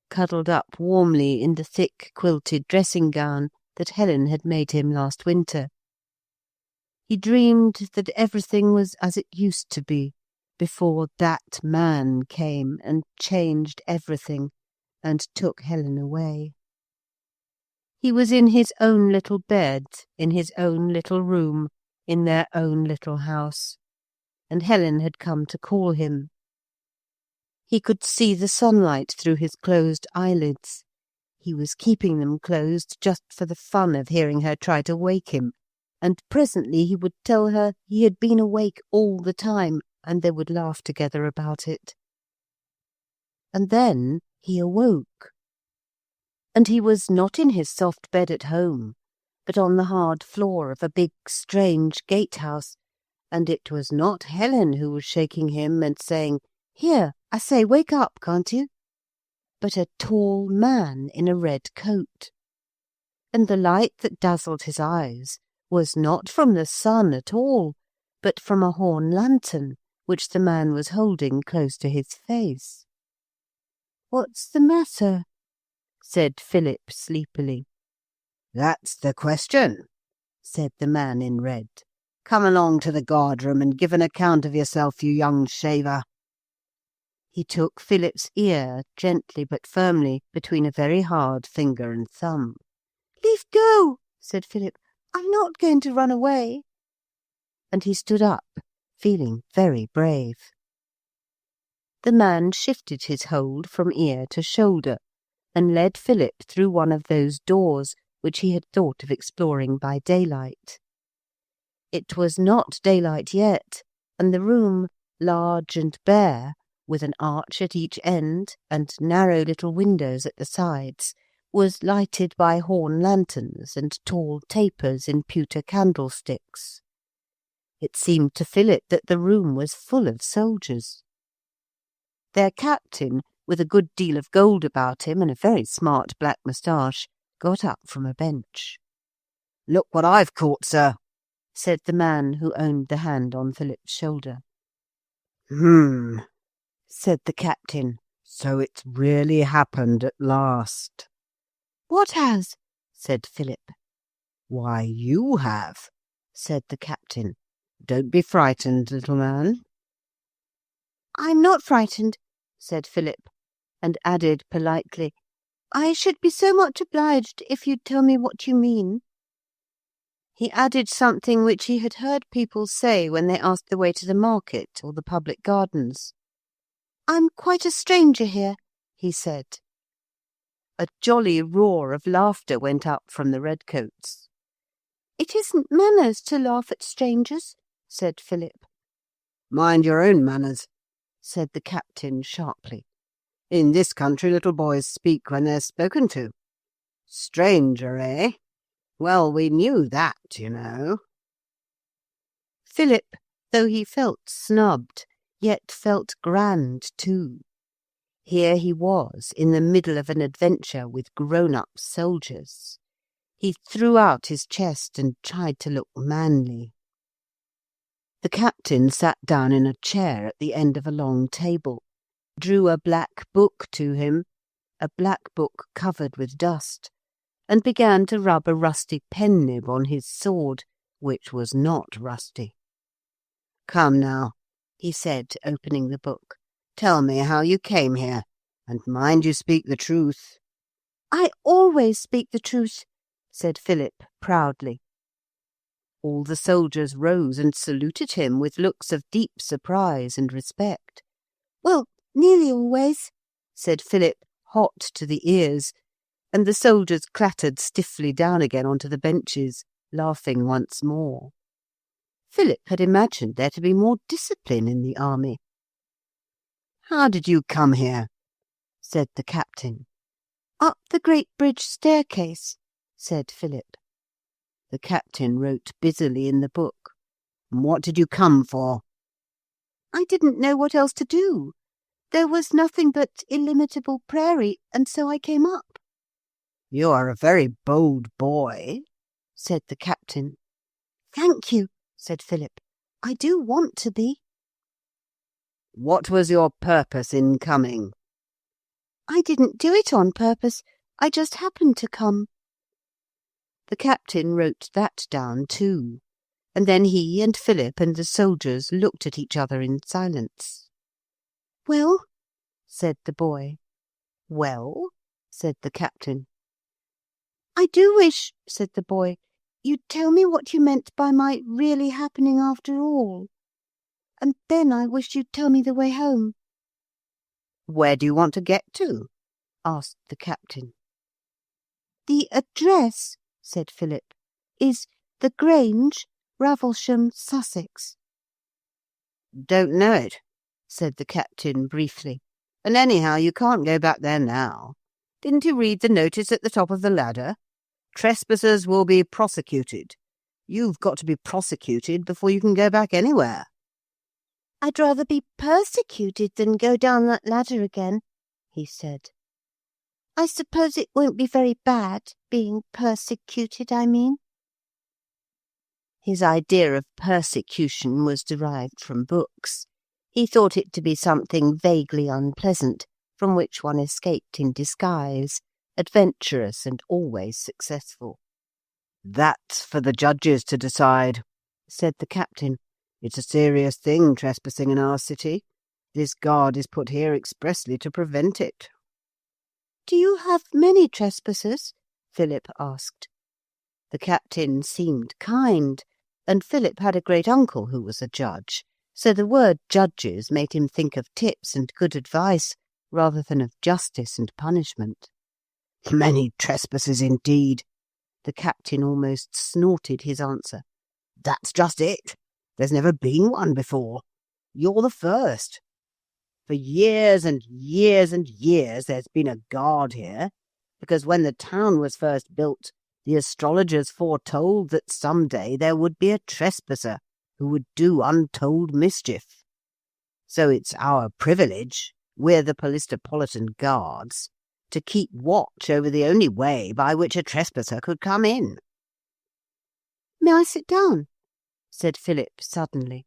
cuddled up warmly in the thick quilted dressing-gown that Helen had made him last winter. He dreamed that everything was as it used to be, before that man came and changed everything and took Helen away. He was in his own little bed, in his own little room, in their own little house, and Helen had come to call him. He could see the sunlight through his closed eyelids. He was keeping them closed just for the fun of hearing her try to wake him, and presently he would tell her he had been awake all the time, and they would laugh together about it. And then he awoke. And he was not in his soft bed at home, but on the hard floor of a big, strange gatehouse, and it was not Helen who was shaking him and saying, "Here, I say, wake up, can't you?" but a tall man in a red coat. And the light that dazzled his eyes was not from the sun at all, but from a horn lantern, which the man was holding close to his face. "What's the matter?" said Philip sleepily. "That's the question," said the man in red. "Come along to the guard-room and give an account of yourself, you young shaver." He took Philip's ear, gently but firmly, between a very hard finger and thumb. "Leave go," said Philip. "I'm not going to run away." And he stood up, feeling very brave. The man shifted his hold from ear to shoulder, and led Philip through one of those doors which he had thought of exploring by daylight. It was not daylight yet, and the room, large and bare, with an arch at each end and narrow little windows at the sides, was lighted by horn lanterns and tall tapers in pewter candlesticks. It seemed to Philip that the room was full of soldiers. Their captain, with a good deal of gold about him and a very smart black moustache, got up from a bench. "Look what I've caught, sir," said the man who owned the hand on Philip's shoulder. Said the captain. "So it's really happened at last." "What has?" said Philip. "Why, you have," said the captain. "Don't be frightened, little man." "I'm not frightened," said Philip, and added politely, "I should be so much obliged if you'd tell me what you mean." He added something which he had heard people say when they asked the way to the market or the public gardens. "I'm quite a stranger here," he said. A jolly roar of laughter went up from the redcoats. "It isn't manners to laugh at strangers," said Philip. "Mind your own manners," said the captain sharply. "In this country little boys speak when they're spoken to. Stranger, eh? Well, we knew that, you know." Philip, though he felt snubbed, yet felt grand too. Here he was, in the middle of an adventure with grown-up soldiers. He threw out his chest and tried to look manly. The captain sat down in a chair at the end of a long table, drew a black book to him, a black book covered with dust, and began to rub a rusty pen nib on his sword, which was not rusty. "Come now," he said, opening the book. "Tell me how you came here, and mind you speak the truth." "I always speak the truth," said Philip proudly. All the soldiers rose and saluted him with looks of deep surprise and respect. "Well, nearly always," said Philip, hot to the ears, and the soldiers clattered stiffly down again onto the benches, laughing once more. Philip had imagined there to be more discipline in the army. "How did you come here?" said the captain. "Up the great bridge staircase," said Philip. The captain wrote busily in the book. "What did you come for?" "I didn't know what else to do. There was nothing but illimitable prairie, and so I came up." "You are a very bold boy," said the captain. "Thank you," said Philip. "I do want to be." "What was your purpose in coming?" "I didn't do it on purpose. I just happened to come." The captain wrote that down too, and then he and Philip and the soldiers looked at each other in silence. "Well?" said the boy. "Well?" said the captain. "I do wish," said the boy, "you'd tell me what you meant by my really happening after all. And then I wish you'd tell me the way home." "Where do you want to get to?" asked the captain. "The address," said Philip, "is The Grange, Ravelsham, Sussex." "Don't know it," said the captain briefly. "And anyhow, you can't go back there now. Didn't you read the notice at the top of the ladder? Trespassers will be prosecuted. You've got to be prosecuted before you can go back anywhere." "I'd rather be persecuted than go down that ladder again," he said. "I suppose it won't be very bad, being persecuted, I mean." His idea of persecution was derived from books. He thought it to be something vaguely unpleasant, from which one escaped in disguise, adventurous and always successful. "That's for the judges to decide," said the captain. "It's a serious thing, trespassing in our city. This guard is put here expressly to prevent it." "Do you have many trespassers?" Philip asked. The captain seemed kind, and Philip had a great-uncle who was a judge, so the word judges made him think of tips and good advice rather than of justice and punishment. "Many trespassers indeed." The captain almost snorted his answer. "That's just it. There's never been one before. You're the first. For years and years and years there's been a guard here, because when the town was first built, the astrologers foretold that some day there would be a trespasser who would do untold mischief. So it's our privilege, we're the Polistopolitan Guards, to keep watch over the only way by which a trespasser could come in." "May I sit down?" said Philip suddenly,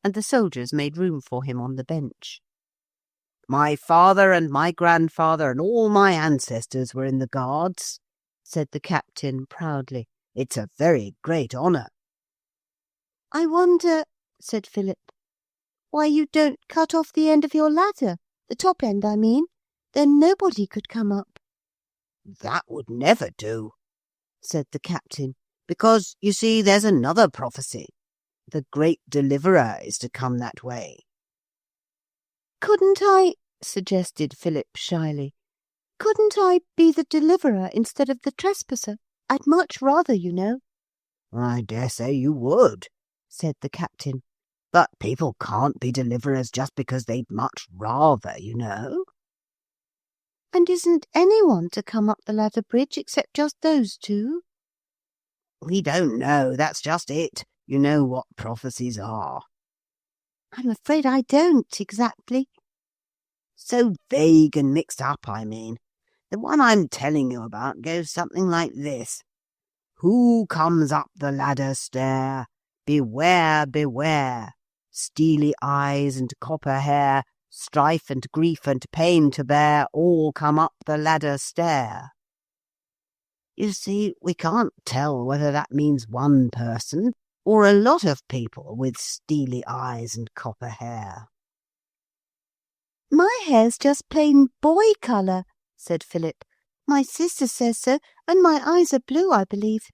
and the soldiers made room for him on the bench. "My father and my grandfather and all my ancestors were in the Guards," said the captain proudly. "It's a very great honour." "I wonder," said Philip, Why you don't cut off the end of your ladder, the top end, I mean. Then nobody could come up." "That would never do," said the captain, "because, you see, there's another prophecy. The great deliverer is to come that way." "Couldn't I," suggested Philip shyly, "couldn't I be the deliverer instead of the trespasser? I'd much rather, you know." "I dare say you would," said the captain, "but people can't be deliverers just because they'd much rather, you know." "And isn't anyone to come up the ladder bridge except just those two?" "We don't know, that's just it. You know what prophecies are." "I'm afraid I don't, exactly." "So vague and mixed up, I mean. The one I'm telling you about goes something like this. Who comes up the ladder stair? Beware, beware. Steely eyes and copper hair, strife and grief and pain to bear, all come up the ladder stair. You see, we can't tell whether that means one person or a lot of people with steely eyes and copper hair. "My hair's just plain boy colour," said Philip. "My sister says so, and my eyes are blue, I believe."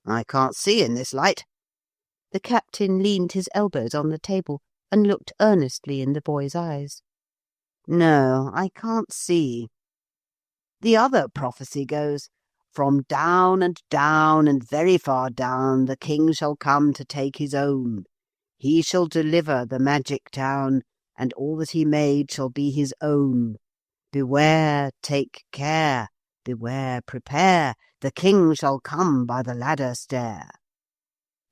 "I can't see in this light." The captain leaned his elbows on the table and looked earnestly in the boy's eyes. "No, I can't see. The other prophecy goes, from down and very far down, the king shall come to take his own. He shall deliver the magic town, and all that he made shall be his own. Beware, take care, beware, prepare, the king shall come by the ladder stair."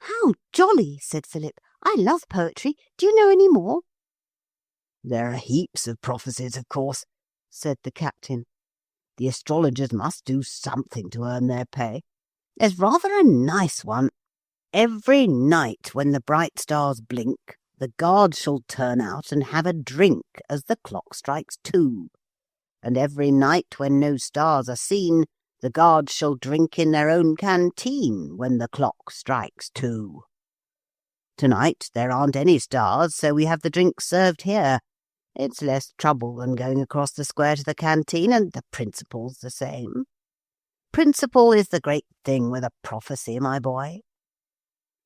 "How jolly," said Philip. "I love poetry. Do you know any more?" "There are heaps of prophecies, of course," said the captain. "The astrologers must do something to earn their pay. There's rather a nice one. Every night when the bright stars blink, the guards shall turn out and have a drink as the clock strikes 2. And every night when no stars are seen, the guards shall drink in their own canteen when the clock strikes 2. Tonight there aren't any stars, so we have the drink served here. It's less trouble than going across the square to the canteen, and the principle's the same. Principle is the great thing with a prophecy, my boy."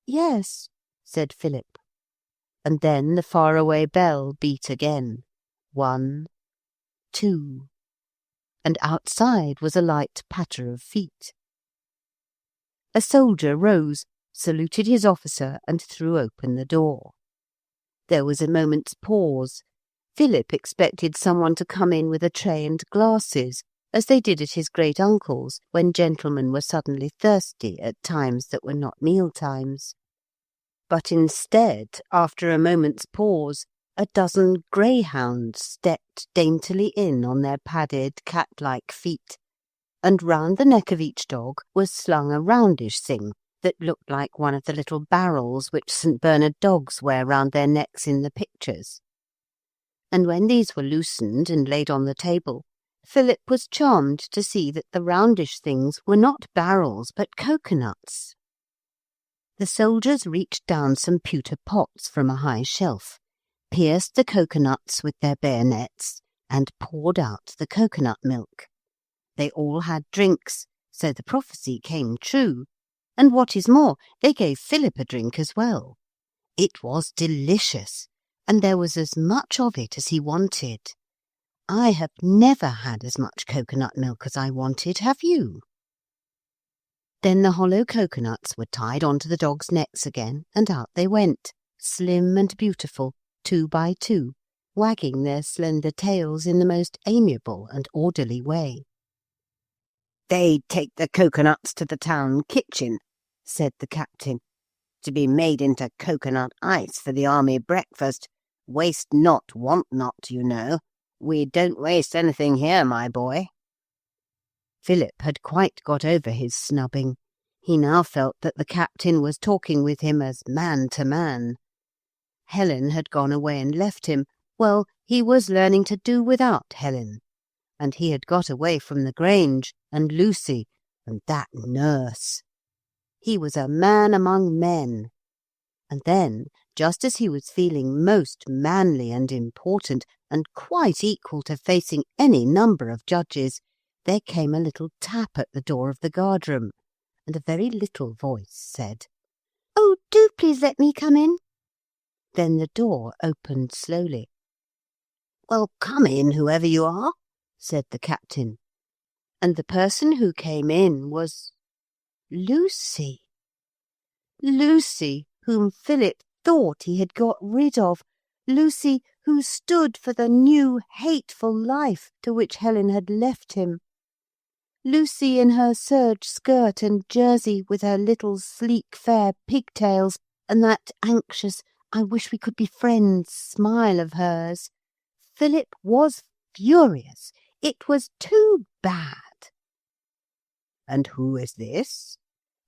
"Yes," said Philip. And then the faraway bell beat again. 1, 2, and outside was a light patter of feet. A soldier rose, saluted his officer, and threw open the door. There was a moment's pause. Philip expected someone to come in with a tray and glasses, as they did at his great-uncle's when gentlemen were suddenly thirsty at times that were not meal-times. But instead, after a moment's pause, a dozen greyhounds stepped daintily in on their padded, cat-like feet, and round the neck of each dog was slung a roundish thing that looked like one of the little barrels which St. Bernard dogs wear round their necks in the pictures. And when these were loosened and laid on the table, Philip was charmed to see that the roundish things were not barrels but coconuts. The soldiers reached down some pewter pots from a high shelf, pierced the coconuts with their bayonets, and poured out the coconut milk. They all had drinks, so the prophecy came true, and what is more, they gave Philip a drink as well. It was delicious, and there was as much of it as he wanted. I have never had as much coconut milk as I wanted, have you? Then the hollow coconuts were tied onto the dogs' necks again, and out they went, slim and beautiful, 2 by 2, wagging their slender tails in the most amiable and orderly way. "They take the coconuts to the town kitchen," said the captain, "to be made into coconut ice for the army breakfast. Waste not, want not, you know. We don't waste anything here, my boy." Philip had quite got over his snubbing. He now felt that the captain was talking with him as man to man. Helen had gone away and left him. Well, he was learning to do without Helen. And he had got away from the Grange, and Lucy, and that nurse. He was a man among men. And then just as he was feeling most manly and important and quite equal to facing any number of judges, there came a little tap at the door of the guardroom, and a very little voice said, "Oh, do please let me come in." Then the door opened slowly. "Well, come in, whoever you are," said the captain. And the person who came in was Lucy. Lucy, whom Philip thought he had got rid of. Lucy, who stood for the new hateful life to which Helen had left him. Lucy in her serge skirt and jersey, with her little sleek fair pigtails, and that anxious "I wish we could be friends" smile of hers. Philip was furious. It was too bad. "And who is this?"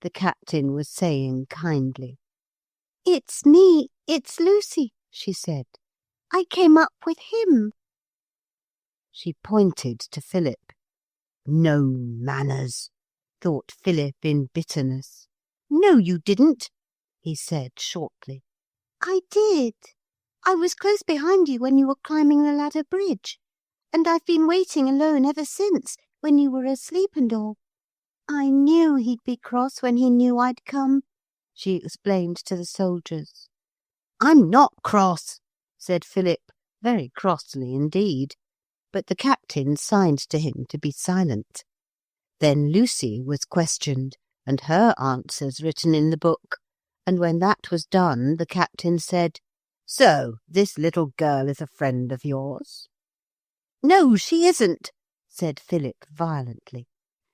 the captain was saying kindly. "It's me, it's Lucy," she said. "I came up with him." She pointed to Philip. "No manners," thought Philip in bitterness. "No, you didn't," he said shortly. "I did. I was close behind you when you were climbing the ladder bridge, and I've been waiting alone ever since, when you were asleep and all. I knew he'd be cross when he knew I'd come," she explained to the soldiers. "I'm not cross," said Philip, very crossly indeed. But the captain signed to him to be silent. Then Lucy was questioned, and her answers written in the book, and when that was done, the captain said, "So, this little girl is a friend of yours?" "No, she isn't," said Philip violently.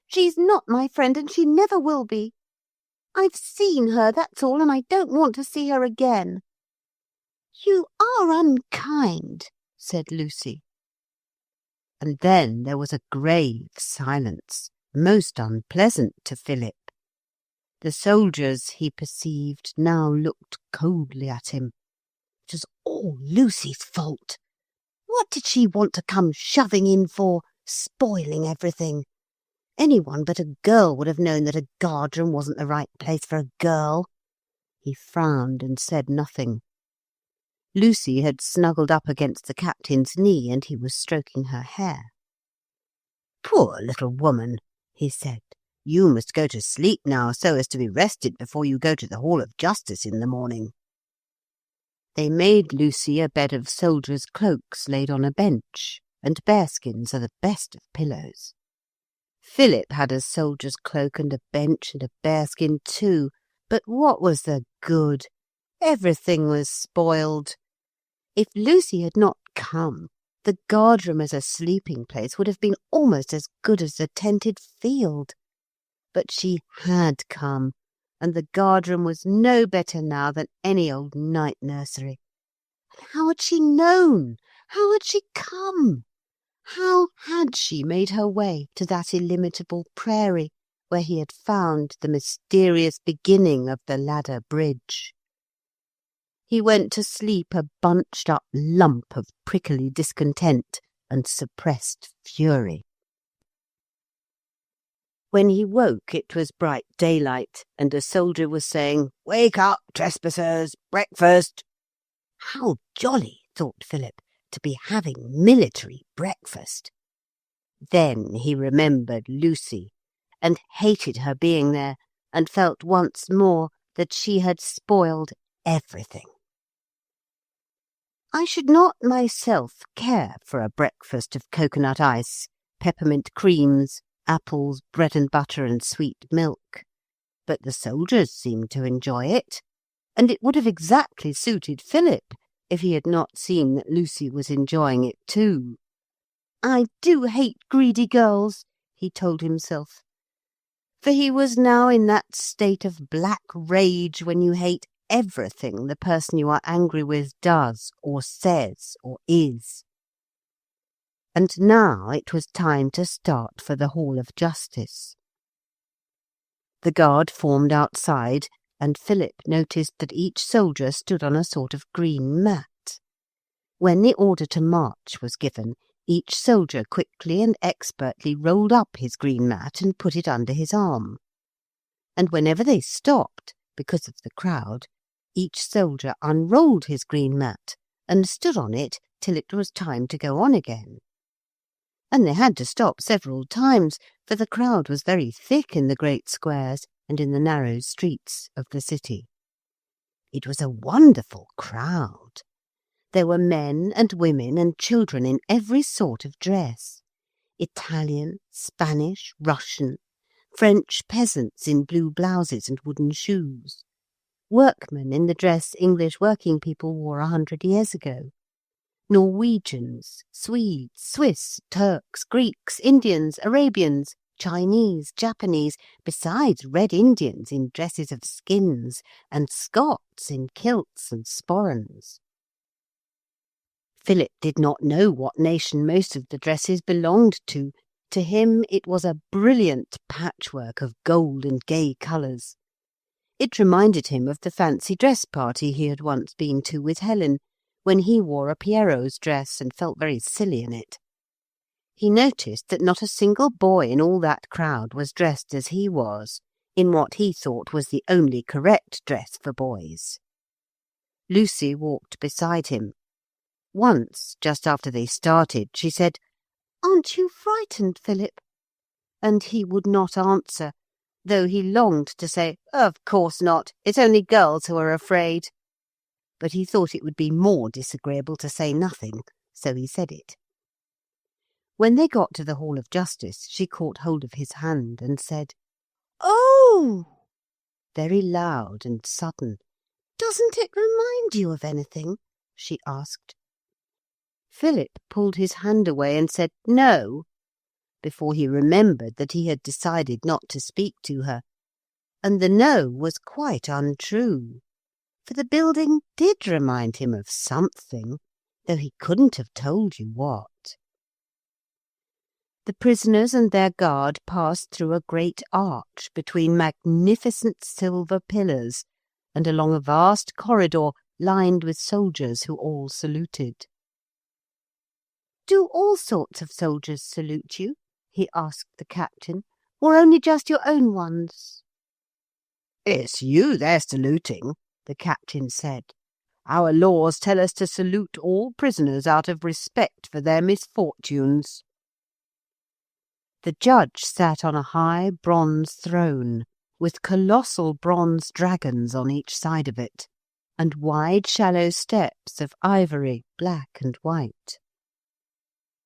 "She's not my friend, and she never will be. I've seen her, that's all, and I don't want to see her again." "You are unkind," said Lucy. And then there was a grave silence, most unpleasant to Philip. The soldiers, he perceived, now looked coldly at him. It was all Lucy's fault. What did she want to come shoving in for, spoiling everything? Anyone but a girl would have known that a guardroom wasn't the right place for a girl. He frowned and said nothing. Lucy had snuggled up against the captain's knee, and he was stroking her hair. "Poor little woman," he said. "You must go to sleep now, so as to be rested before you go to the Hall of Justice in the morning." They made Lucy a bed of soldiers' cloaks laid on a bench, and bearskins are the best of pillows. Philip had a soldier's cloak and a bench and a bearskin too, but what was the good? Everything was spoiled. If Lucy had not come, the guardroom as a sleeping place would have been almost as good as a tented field. But she had come, and the guardroom was no better now than any old night nursery. And how had she known? How had she come? How had she made her way to that illimitable prairie where he had found the mysterious beginning of the ladder bridge? He went to sleep a bunched-up lump of prickly discontent and suppressed fury. When he woke, it was bright daylight, and a soldier was saying, "Wake up, trespassers, breakfast." How jolly, thought Philip, to be having military breakfast. Then he remembered Lucy, and hated her being there, and felt once more that she had spoiled everything. I should not myself care for a breakfast of coconut ice, peppermint creams, apples, bread and butter, and sweet milk. But the soldiers seemed to enjoy it, and it would have exactly suited Philip if he had not seen that Lucy was enjoying it too. "I do hate greedy girls," he told himself. For he was now in that state of black rage when you hate everything the person you are angry with does, or says, or is. And now it was time to start for the Hall of Justice. The guard formed outside, and Philip noticed that each soldier stood on a sort of green mat. When the order to march was given, each soldier quickly and expertly rolled up his green mat and put it under his arm. And whenever they stopped, because of the crowd, Each soldier unrolled his green mat and stood on it till it was time to go on again. And they had to stop several times, for the crowd was very thick in the great squares and in the narrow streets of the city. It was a wonderful crowd. There were men and women and children in every sort of dress. Italian, Spanish, Russian, French peasants in blue blouses and wooden shoes. Workmen in the dress English working people wore 100 years ago. Norwegians, Swedes, Swiss, Turks, Greeks, Indians, Arabians, Chinese, Japanese, besides Red Indians in dresses of skins, and Scots in kilts and sporrans. Philip did not know what nation most of the dresses belonged to. To him it was a brilliant patchwork of gold and gay colours. It reminded him of the fancy dress party he had once been to with Helen, when he wore a Pierrot's dress and felt very silly in it. He noticed that not a single boy in all that crowd was dressed as he was, in what he thought was the only correct dress for boys. Lucy walked beside him. Once, just after they started, she said, "Aren't you frightened, Philip?" And he would not answer, though he longed to say, "Of course not. It's only girls who are afraid." But he thought it would be more disagreeable to say nothing, so he said it. When they got to the Hall of Justice, she caught hold of his hand and said, "Oh!" very loud and sudden. "Doesn't it remind you of anything?" she asked. Philip pulled his hand away and said, "No," before he remembered that he had decided not to speak to her. And the no was quite untrue, for the building did remind him of something, though he couldn't have told you what. The prisoners and their guard passed through a great arch between magnificent silver pillars and along a vast corridor lined with soldiers who all saluted. "Do all sorts of soldiers salute you?" he asked the captain, "or only just your own ones?" "It's you they're saluting," the captain said. "Our laws tell us to salute all prisoners out of respect for their misfortunes." The judge sat on a high bronze throne, with colossal bronze dragons on each side of it, and wide shallow steps of ivory, black and white.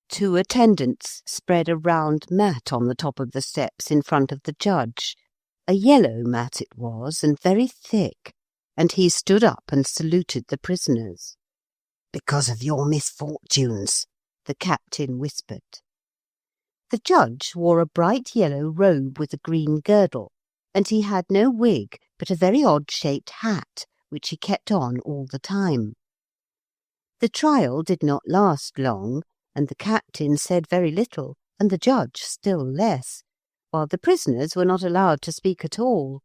2 attendants spread a round mat on the top of the steps in front of the judge. A yellow mat it was, and very thick, and he stood up and saluted the prisoners. "Because of your misfortunes," the captain whispered. The judge wore a bright yellow robe with a green girdle, and he had no wig, but a very odd-shaped hat, which he kept on all the time. The trial did not last long, and the captain said very little, and the judge still less, while the prisoners were not allowed to speak at all.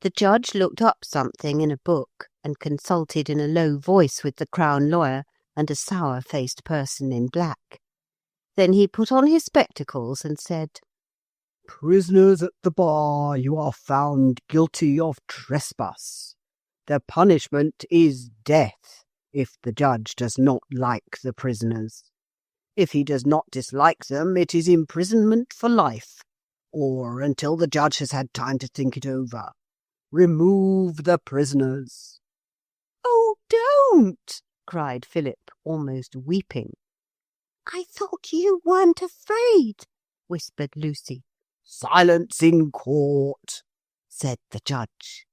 The judge looked up something in a book and consulted in a low voice with the Crown lawyer and a sour-faced person in black. Then he put on his spectacles and said, "Prisoners at the bar, you are found guilty of trespass. The punishment is death, if the judge does not like the prisoners. If he does not dislike them, it is imprisonment for life, or until the judge has had time to think it over. Remove the prisoners." "Oh, don't!" cried Philip, almost weeping. "I thought you weren't afraid," whispered Lucy. "Silence in court," said the judge.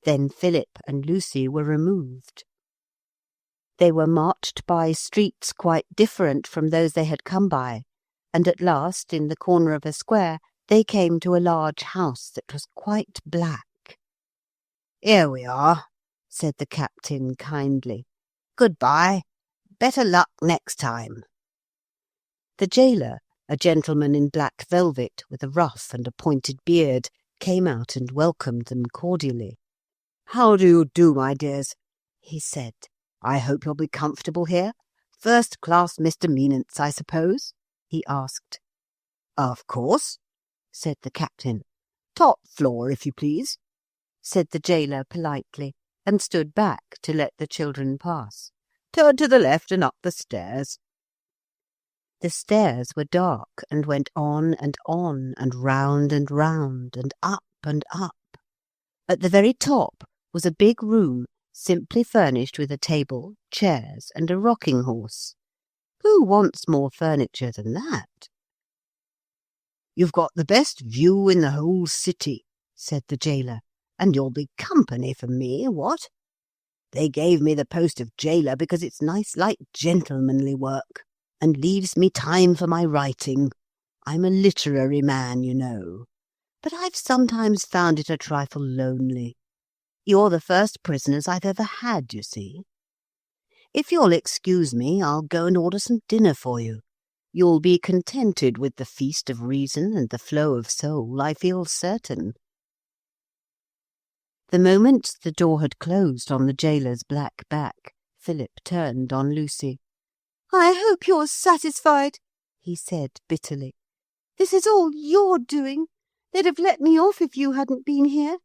Then Philip and Lucy were removed. They were marched by streets quite different from those they had come by, and at last, in the corner of a square, they came to a large house that was quite black. "Here we are," said the captain kindly. "Goodbye. Better luck next time." The jailer, a gentleman in black velvet with a ruff and a pointed beard, came out and welcomed them cordially. "How do you do, my dears?" he said. "I hope you'll be comfortable here. First-class misdemeanants, I suppose?" he asked. "Of course," said the captain. "Top floor, if you please," said the jailer politely, and stood back to let the children pass. "Turn to the left and up the stairs." The stairs were dark and went on and round and round and up and up. At the very top was a big room, simply furnished with a table, chairs, and a rocking horse. Who wants more furniture than that? "You've got the best view in the whole city," said the jailer, "and you'll be company for me, what? They gave me the post of jailer because it's nice, light, gentlemanly work, and leaves me time for my writing. I'm a literary man, you know, but I've sometimes found it a trifle lonely. You're the first prisoners I've ever had, you see. If you'll excuse me, I'll go and order some dinner for you. You'll be contented with the feast of reason and the flow of soul, I feel certain." The moment the door had closed on the jailer's black back, Philip turned on Lucy. "I hope you're satisfied," he said bitterly. "This is all your doing. They'd have let me off if you hadn't been here.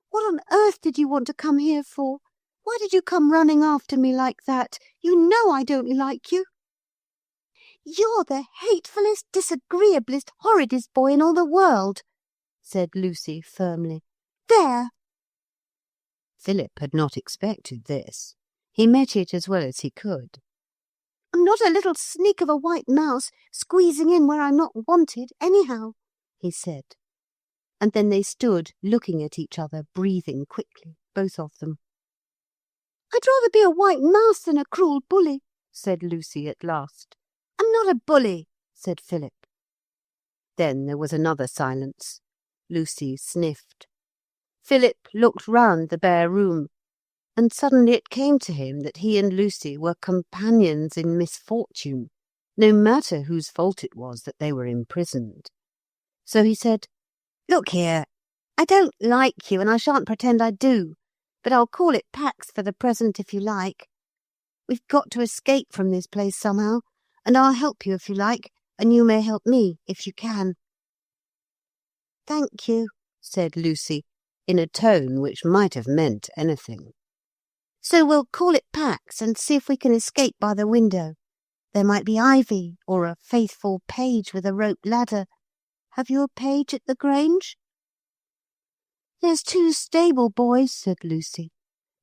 What on earth did you want to come here for? Why did you come running after me like that? You know I don't like you." "You're the hatefullest, disagreeablest, horridest boy in all the world," said Lucy firmly. "There!" Philip had not expected this. He met it as well as he could. "I'm not a little sneak of a white mouse squeezing in where I'm not wanted, anyhow," he said. And then they stood looking at each other, breathing quickly, both of them. "I'd rather be a white mouse than a cruel bully," said Lucy at last. "I'm not a bully," said Philip. Then there was another silence. Lucy sniffed. Philip looked round the bare room, and suddenly it came to him that he and Lucy were companions in misfortune, no matter whose fault it was that they were imprisoned. So he said, "Look here, I don't like you, and I shan't pretend I do, but I'll call it Pax for the present if you like. We've got to escape from this place somehow, and I'll help you if you like, and you may help me if you can." "Thank you," said Lucy, in a tone which might have meant anything. "So we'll call it Pax, and see if we can escape by the window. There might be ivy, or a faithful page with a rope ladder. Have you a page at the Grange?" "There's 2 stable boys," said Lucy,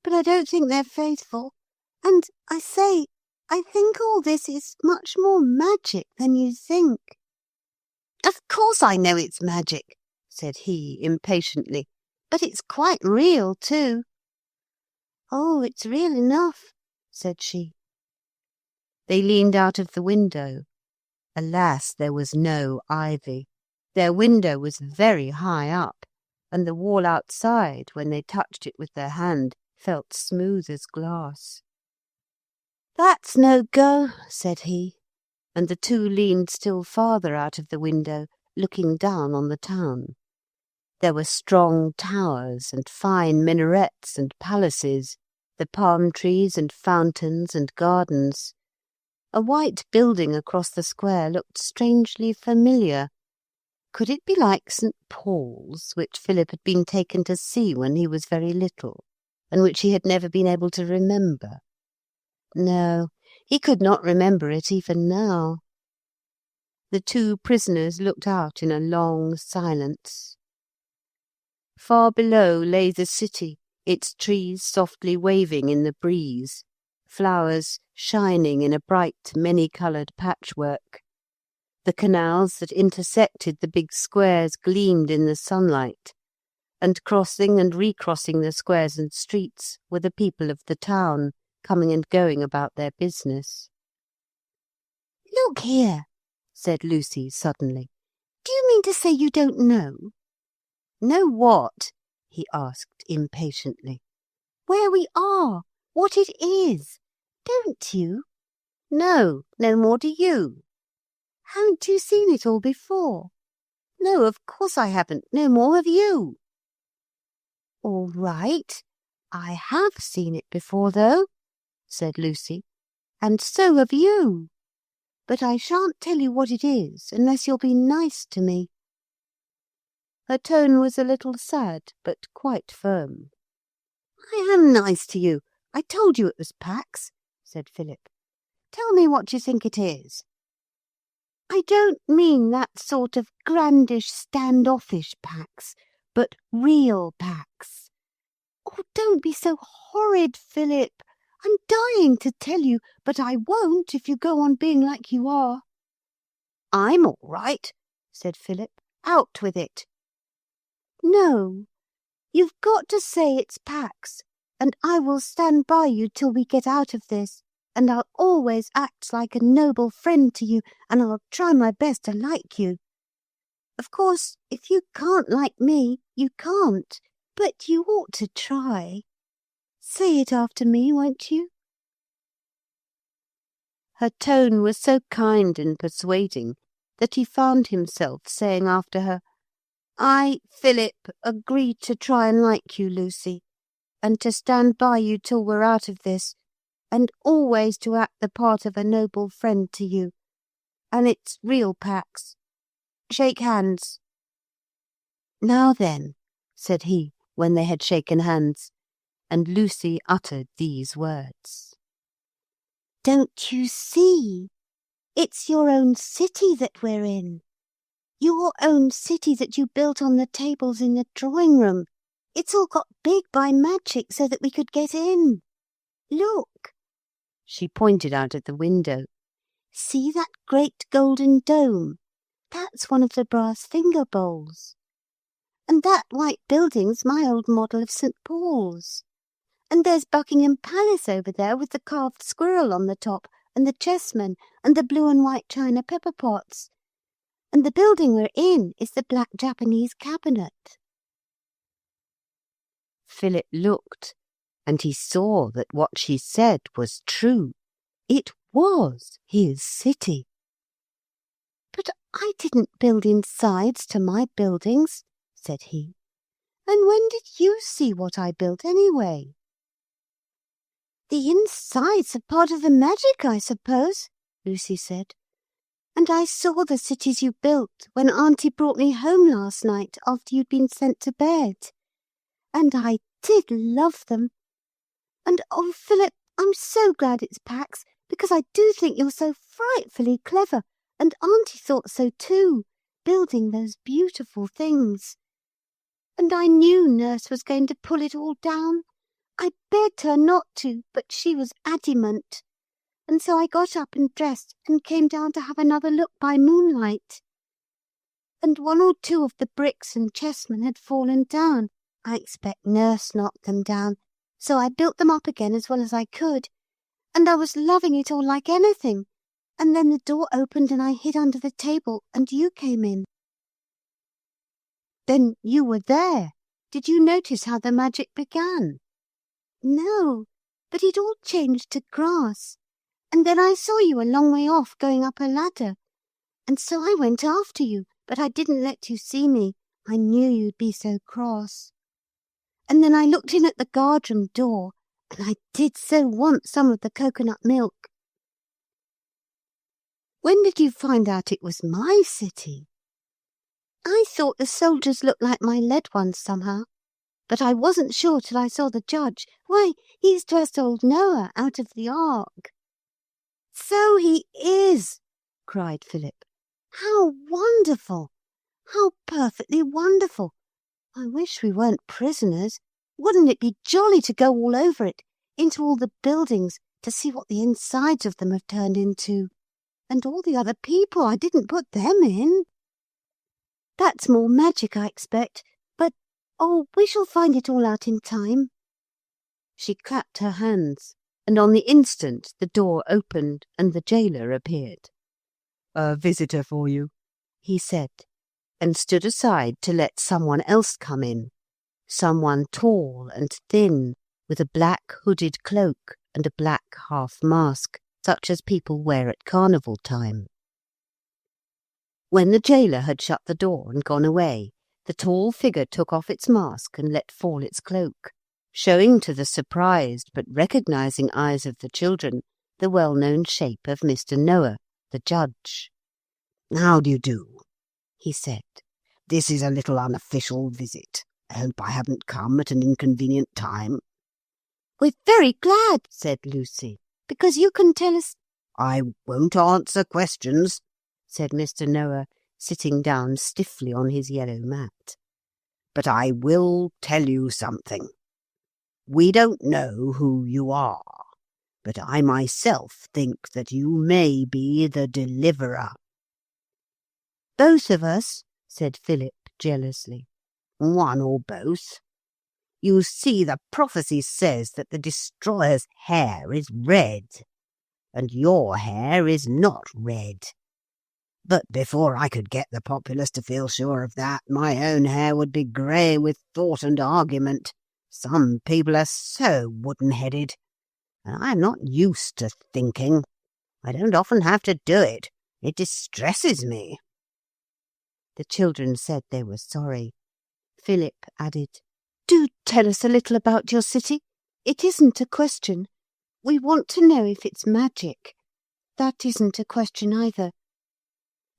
"but I don't think they're faithful. And, I say, I think all this is much more magic than you think." "Of course I know it's magic," said he impatiently, "but it's quite real too." "Oh, it's real enough," said she. They leaned out of the window. Alas, there was no ivy. Their window was very high up, and the wall outside, when they touched it with their hand, felt smooth as glass. "That's no go," said he, and the 2 leaned still farther out of the window, looking down on the town. There were strong towers and fine minarets and palaces, the palm trees and fountains and gardens. A white building across the square looked strangely familiar. Could it be like St. Paul's, which Philip had been taken to see when he was very little, and which he had never been able to remember? No, he could not remember it even now. The 2 prisoners looked out in a long silence. Far below lay the city, its trees softly waving in the breeze, flowers shining in a bright, many-coloured patchwork. The canals that intersected the big squares gleamed in the sunlight, and crossing and recrossing the squares and streets were the people of the town, coming and going about their business. "Look here," said Lucy suddenly. "Do you mean to say you don't know?" "Know what?" he asked impatiently. "Where we are, what it is. Don't you?" "No, no more do you." "Haven't you seen it all before?" "No, of course I haven't. No more have you." "All right. I have seen it before, though," said Lucy, "and so have you. But I shan't tell you what it is unless you'll be nice to me." Her tone was a little sad, but quite firm. I am nice to you. I told you it was Pax, said Philip. Tell me what you think it is. I don't mean that sort of grandish, standoffish Pax, but real Pax. Oh, don't be so horrid, Philip. I'm dying to tell you, but I won't if you go on being like you are. I'm all right, said Philip. Out with it. No, you've got to say it's Pax, and I will stand by you till we get out of this, and I'll always act like a noble friend to you, and I'll try my best to like you. Of course, if you can't like me, you can't, but you ought to try. Say it after me, won't you? Her tone was so kind and persuading that he found himself saying after her, I, Philip, agree to try and like you, Lucy, and to stand by you till we're out of this, and always to act the part of a noble friend to you. And it's real, Pax. Shake hands. Now then, said he, when they had shaken hands, and Lucy uttered these words. Don't you see? It's your own city that we're in. Your own city that you built on the tables in the drawing room. It's all got big by magic so that we could get in. Look. She pointed out at the window. See that great golden dome? That's one of the brass finger bowls. And that white building's my old model of St. Paul's. And there's Buckingham Palace over there with the carved squirrel on the top, and the chessmen, and the blue and white china pepper pots. And the building we're in is the black Japanese cabinet. Philip looked, and he saw that what she said was true. It was his city. But I didn't build insides to my buildings, said he. And when did you see what I built anyway? The insides are part of the magic, I suppose, Lucy said. And I saw the cities you built when Auntie brought me home last night after you'd been sent to bed. And I did love them. And oh, Philip, I'm so glad it's Pax, because I do think you're so frightfully clever, and Auntie thought so too, building those beautiful things. And I knew Nurse was going to pull it all down. I begged her not to, but she was adamant. And so I got up and dressed and came down to have another look by moonlight. And one or two of the bricks and chessmen had fallen down. I expect Nurse knocked them down, so I built them up again as well as I could. And I was loving it all like anything. And then the door opened and I hid under the table and you came in. Then you were there. Did you notice how the magic began? No, but it all changed to grass. And then I saw you a long way off going up a ladder. And so I went after you, but I didn't let you see me. I knew you'd be so cross. And then I looked in at the guardroom door, and I did so want some of the coconut milk. When did you find out it was my city? I thought the soldiers looked like my lead ones somehow, but I wasn't sure till I saw the judge. Why, he's dressed old Noah out of the ark. So he is, cried Philip. How wonderful! How perfectly wonderful! I wish we weren't prisoners. Wouldn't it be jolly to go all over it, into all the buildings, to see what the insides of them have turned into? And all the other people, I didn't put them in. That's more magic, I expect, but, oh, we shall find it all out in time. She clapped her hands, and on the instant the door opened and the jailer appeared. A visitor for you, he said, and stood aside to let someone else come in, someone tall and thin, with a black hooded cloak and a black half-mask, such as people wear at carnival time. When the jailer had shut the door and gone away, the tall figure took off its mask and let fall its cloak, showing to the surprised but recognizing eyes of the children the well-known shape of Mr. Noah, the judge. How do you do? He said. This is a little unofficial visit. I hope I haven't come at an inconvenient time. "We're very glad," said Lucy, "because you can tell us—" "I won't answer questions," said Mr. Noah, sitting down stiffly on his yellow mat. "But I will tell you something. We don't know who you are, but I myself think that you may be the deliverer." "Both of us?" said Philip jealously. "One or both. You see, the prophecy says that the destroyer's hair is red, and your hair is not red. But before I could get the populace to feel sure of that, my own hair would be grey with thought and argument. Some people are so wooden-headed, and I am not used to thinking. I don't often have to do it. It distresses me." The children said they were sorry. Philip added, "Do tell us a little about your city. It isn't a question. We want to know if it's magic. That isn't a question either."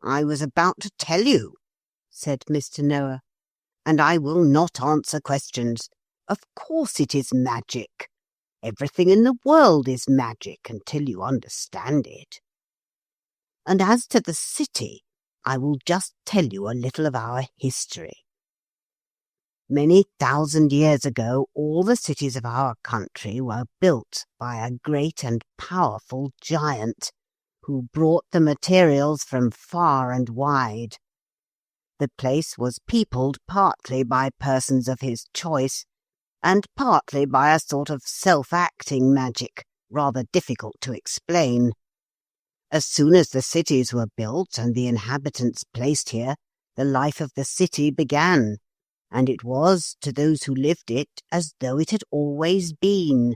"I was about to tell you," said Mr. Noah, "and I will not answer questions. Of course it is magic. Everything in the world is magic until you understand it. And as to the city, I will just tell you a little of our history. Many thousand years ago, all the cities of our country were built by a great and powerful giant who brought the materials from far and wide. The place was peopled partly by persons of his choice, and partly by a sort of self-acting magic, rather difficult to explain. As soon as the cities were built and the inhabitants placed here, the life of the city began, and it was, to those who lived it, as though it had always been.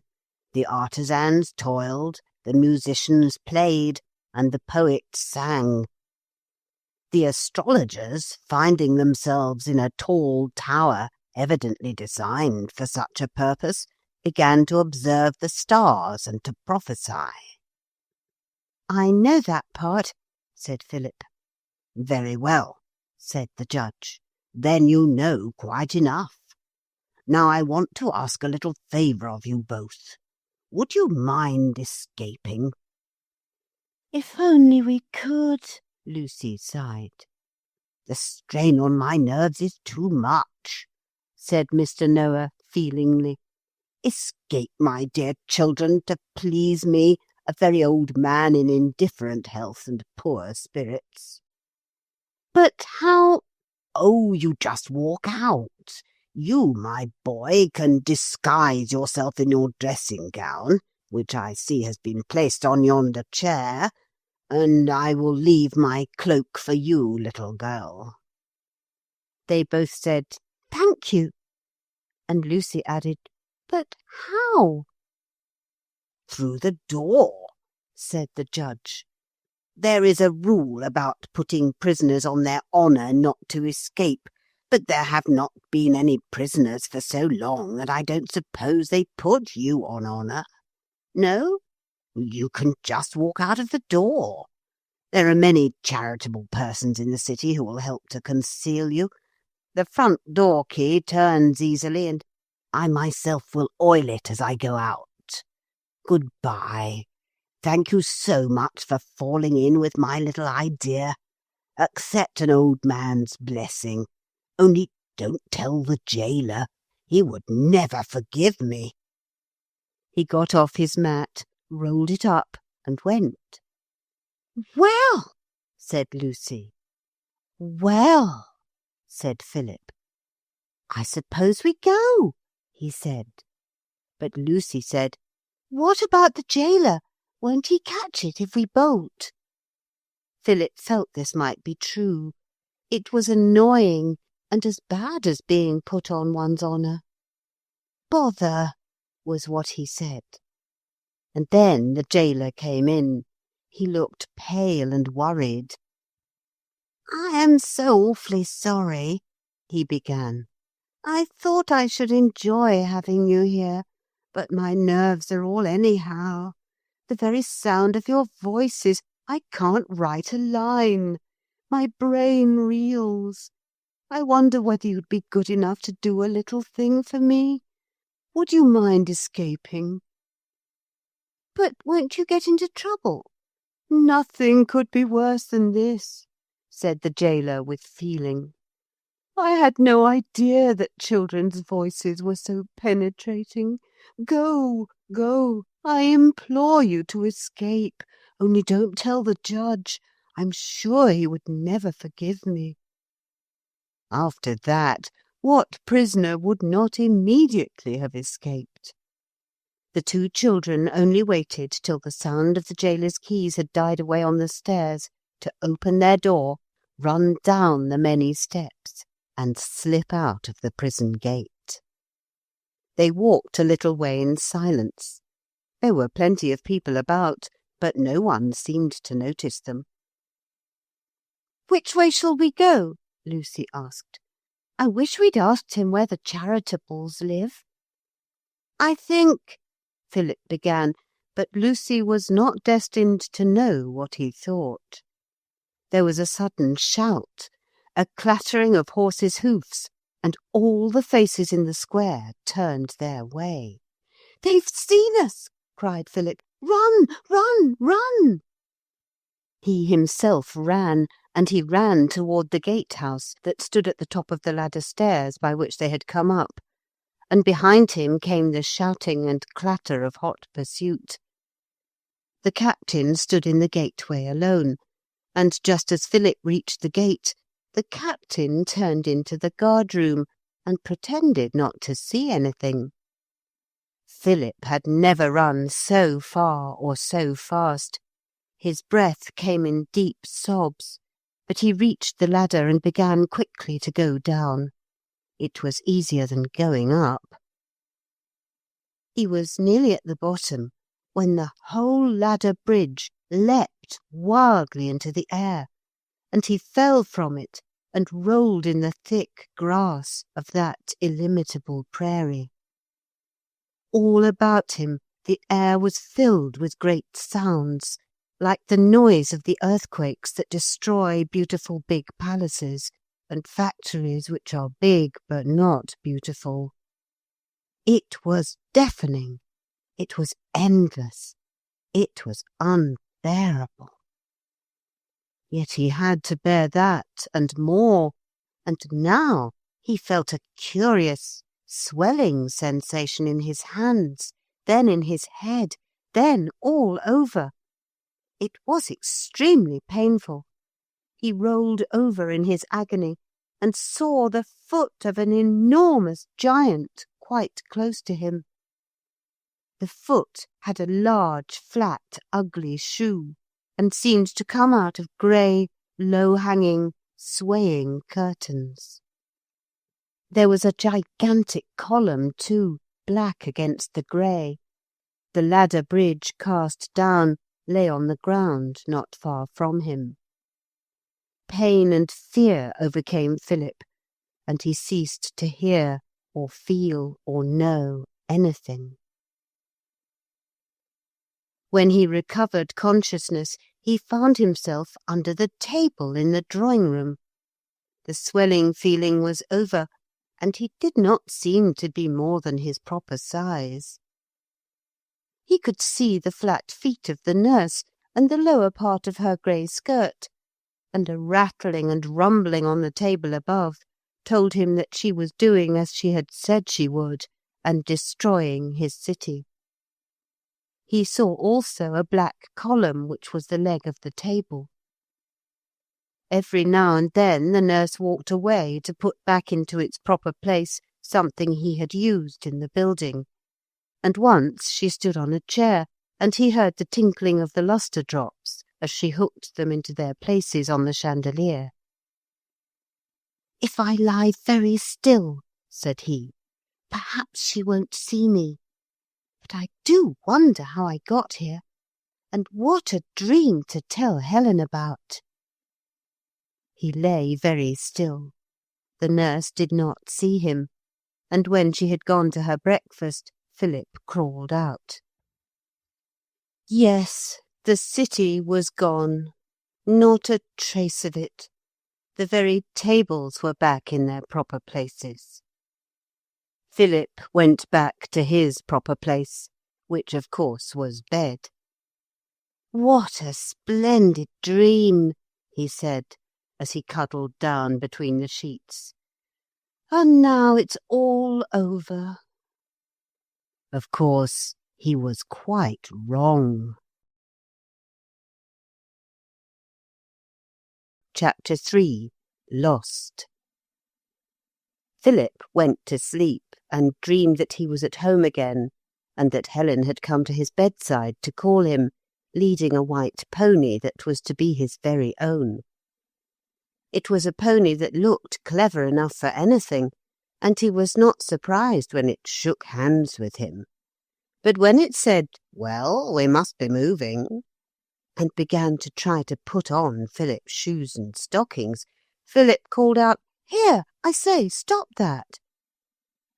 The artisans toiled, the musicians played, and the poets sang. The astrologers, finding themselves in a tall tower, evidently designed for such a purpose, began to observe the stars and to prophesy." "I know that part," said Philip. "Very well," said the judge. "Then you know quite enough. Now I want to ask a little favour of you both. Would you mind escaping?" "If only we could," Lucy sighed. "The strain on my nerves is too much," said Mr. Noah feelingly. "Escape, my dear children, to please me, a very old man in indifferent health and poor spirits." "But how—" "Oh, you just walk out. You, my boy, can disguise yourself in your dressing gown, which I see has been placed on yonder chair, and I will leave my cloak for you, little girl." They both said, "Thank you," and Lucy added, "But how?" "Through the door," said the judge. "There is a rule about putting prisoners on their honour not to escape, but there have not been any prisoners for so long that I don't suppose they put you on honour. No? You can just walk out of the door. There are many charitable persons in the city who will help to conceal you. The front door key turns easily, and I myself will oil it as I go out. Goodbye. Thank you so much for falling in with my little idea. Accept an old man's blessing. Only don't tell the jailer. He would never forgive me." He got off his mat, rolled it up, and went. "Well," said Lucy. "Well," said Philip. "I suppose we go," he said. But Lucy said, "What about the jailer? Won't he catch it if we bolt?" Philip felt this might be true. It was annoying, and as bad as being put on one's honour. "Bother," was what he said. And then the jailer came in. He looked pale and worried. "I am so awfully sorry," he began. "I thought I should enjoy having you here, but my nerves are all anyhow. The very sound of your voices, I can't write a line. My brain reels. I wonder whether you'd be good enough to do a little thing for me. Would you mind escaping?" "But won't you get into trouble?" "Nothing could be worse than this," said the jailer with feeling. "I had no idea that children's voices were so penetrating. Go, go, I implore you to escape. Only don't tell the judge. I'm sure he would never forgive me." After that, what prisoner would not immediately have escaped? The two children only waited till the sound of the jailer's keys had died away on the stairs to open their door, run down the many steps, and slip out of the prison gate. They walked a little way in silence. There were plenty of people about, but no one seemed to notice them. "Which way shall we go?" Lucy asked. "I wish we'd asked him where the Charitables live." "I think," Philip began, but Lucy was not destined to know what he thought. There was a sudden shout, a clattering of horses' hoofs, and all the faces in the square turned their way. "They've seen us!" cried Philip. "Run, run, run!" He himself ran, and he ran toward the gatehouse that stood at the top of the ladder stairs by which they had come up, and behind him came the shouting and clatter of hot pursuit. The captain stood in the gateway alone, and just as Philip reached the gate, the captain turned into the guard-room and pretended not to see anything. Philip had never run so far or so fast. His breath came in deep sobs, but he reached the ladder and began quickly to go down. It was easier than going up. He was nearly at the bottom when the whole ladder bridge leapt wildly into the air, and he fell from it and rolled in the thick grass of that illimitable prairie. All about him the air was filled with great sounds, like the noise of the earthquakes that destroy beautiful big palaces and factories which are big but not beautiful. It was deafening. It was endless. It was unbearable. Yet he had to bear that and more, and now he felt a curious, swelling sensation in his hands, then in his head, then all over. It was extremely painful. He rolled over in his agony and saw the foot of an enormous giant quite close to him. The foot had a large, flat, ugly shoe, and seemed to come out of grey, low-hanging, swaying curtains. There was a gigantic column, too, black against the grey. The ladder bridge, cast down, lay on the ground not far from him. Pain and fear overcame Philip, and he ceased to hear or feel or know anything. When he recovered consciousness, he found himself under the table in the drawing-room. The swelling feeling was over, and he did not seem to be more than his proper size. He could see the flat feet of the nurse and the lower part of her grey skirt, and a rattling and rumbling on the table above told him that she was doing as she had said she would, and destroying his city. He saw also a black column which was the leg of the table. Every now and then the nurse walked away to put back into its proper place something he had used in the building, and once she stood on a chair, and he heard the tinkling of the lustre drops as she hooked them into their places on the chandelier. "If I lie very still," said he, "perhaps she won't see me. But I do wonder how I got here, and what a dream to tell Helen about." He lay very still. The nurse did not see him, and when she had gone to her breakfast, Philip crawled out. Yes, the city was gone. Not a trace of it. The very tables were back in their proper places. Philip went back to his proper place, which of course was bed. "What a splendid dream," he said, as he cuddled down between the sheets. "And now it's all over." Of course, he was quite wrong. Chapter 3. Lost. Philip went to sleep and dreamed that he was at home again, and that Helen had come to his bedside to call him, leading a white pony that was to be his very own. It was a pony that looked clever enough for anything, and he was not surprised when it shook hands with him. But when it said, "Well, we must be moving," and began to try to put on Philip's shoes and stockings, Philip called out, "Here, I say, stop that!"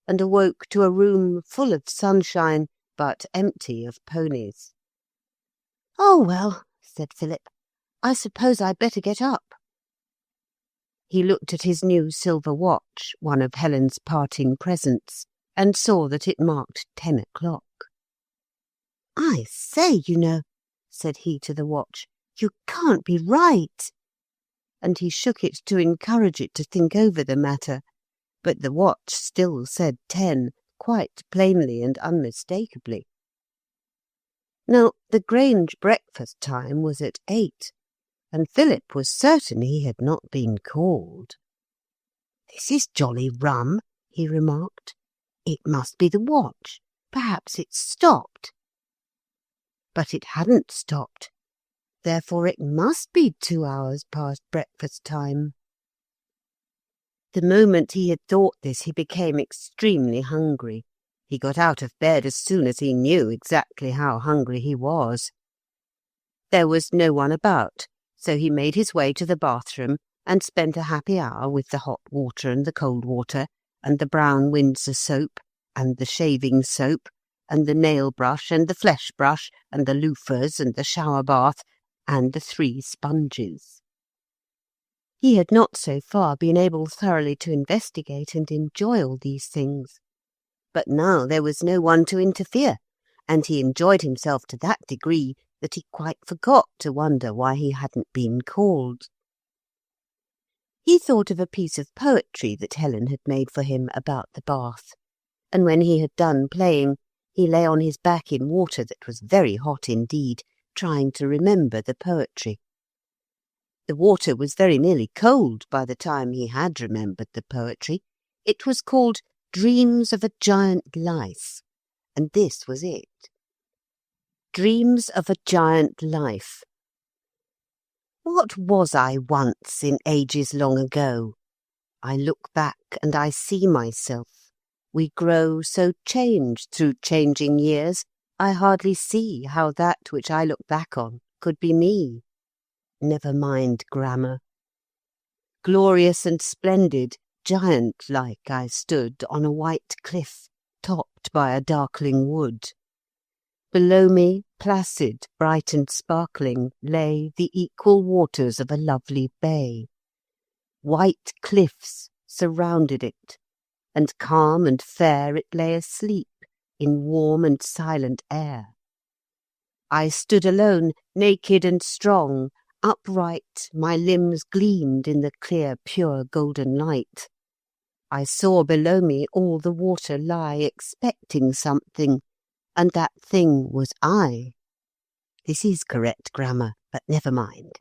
and awoke to a room full of sunshine, but empty of ponies. "Oh, well," said Philip, "I suppose I'd better get up." He looked at his new silver watch, one of Helen's parting presents, and saw that it marked 10 o'clock. "I say, you know," said he to the watch, "you can't be right." And he shook it to encourage it to think over the matter, but the watch still said 10, quite plainly and unmistakably. Now, the Grange breakfast time was at 8, and Philip was certain he had not been called. "This is jolly rum," he remarked. "It must be the watch. Perhaps it's stopped." But it hadn't stopped. Therefore it must be 2 hours past breakfast time. The moment he had thought this, he became extremely hungry. He got out of bed as soon as he knew exactly how hungry he was. There was no one about, so he made his way to the bathroom and spent a happy hour with the hot water and the cold water, and the brown Windsor soap, and the shaving soap, and the nail brush, and the flesh brush, and the loofahs, and the shower bath, and the 3 sponges. He had not so far been able thoroughly to investigate and enjoy all these things. But now there was no one to interfere, and he enjoyed himself to that degree that he quite forgot to wonder why he hadn't been called. He thought of a piece of poetry that Helen had made for him about the bath, and when he had done playing, he lay on his back in water that was very hot indeed, trying to remember the poetry. The water was very nearly cold by the time he had remembered the poetry. It was called Dreams of a Giant Life, and this was it. Dreams of a Giant Life. What was I once in ages long ago? I look back and I see myself. We grow so changed through changing years, I hardly see how that which I look back on could be me. Never mind grammar. Glorious and splendid, giant-like I stood on a white cliff, topped by a darkling wood. Below me, placid, bright and sparkling, lay the equal waters of a lovely bay. White cliffs surrounded it, and calm and fair it lay asleep in warm and silent air. I stood alone, naked and strong, upright, my limbs gleamed in the clear, pure, golden light. I saw below me all the water lie, expecting something, and that thing was I. This is correct grammar, but never mind.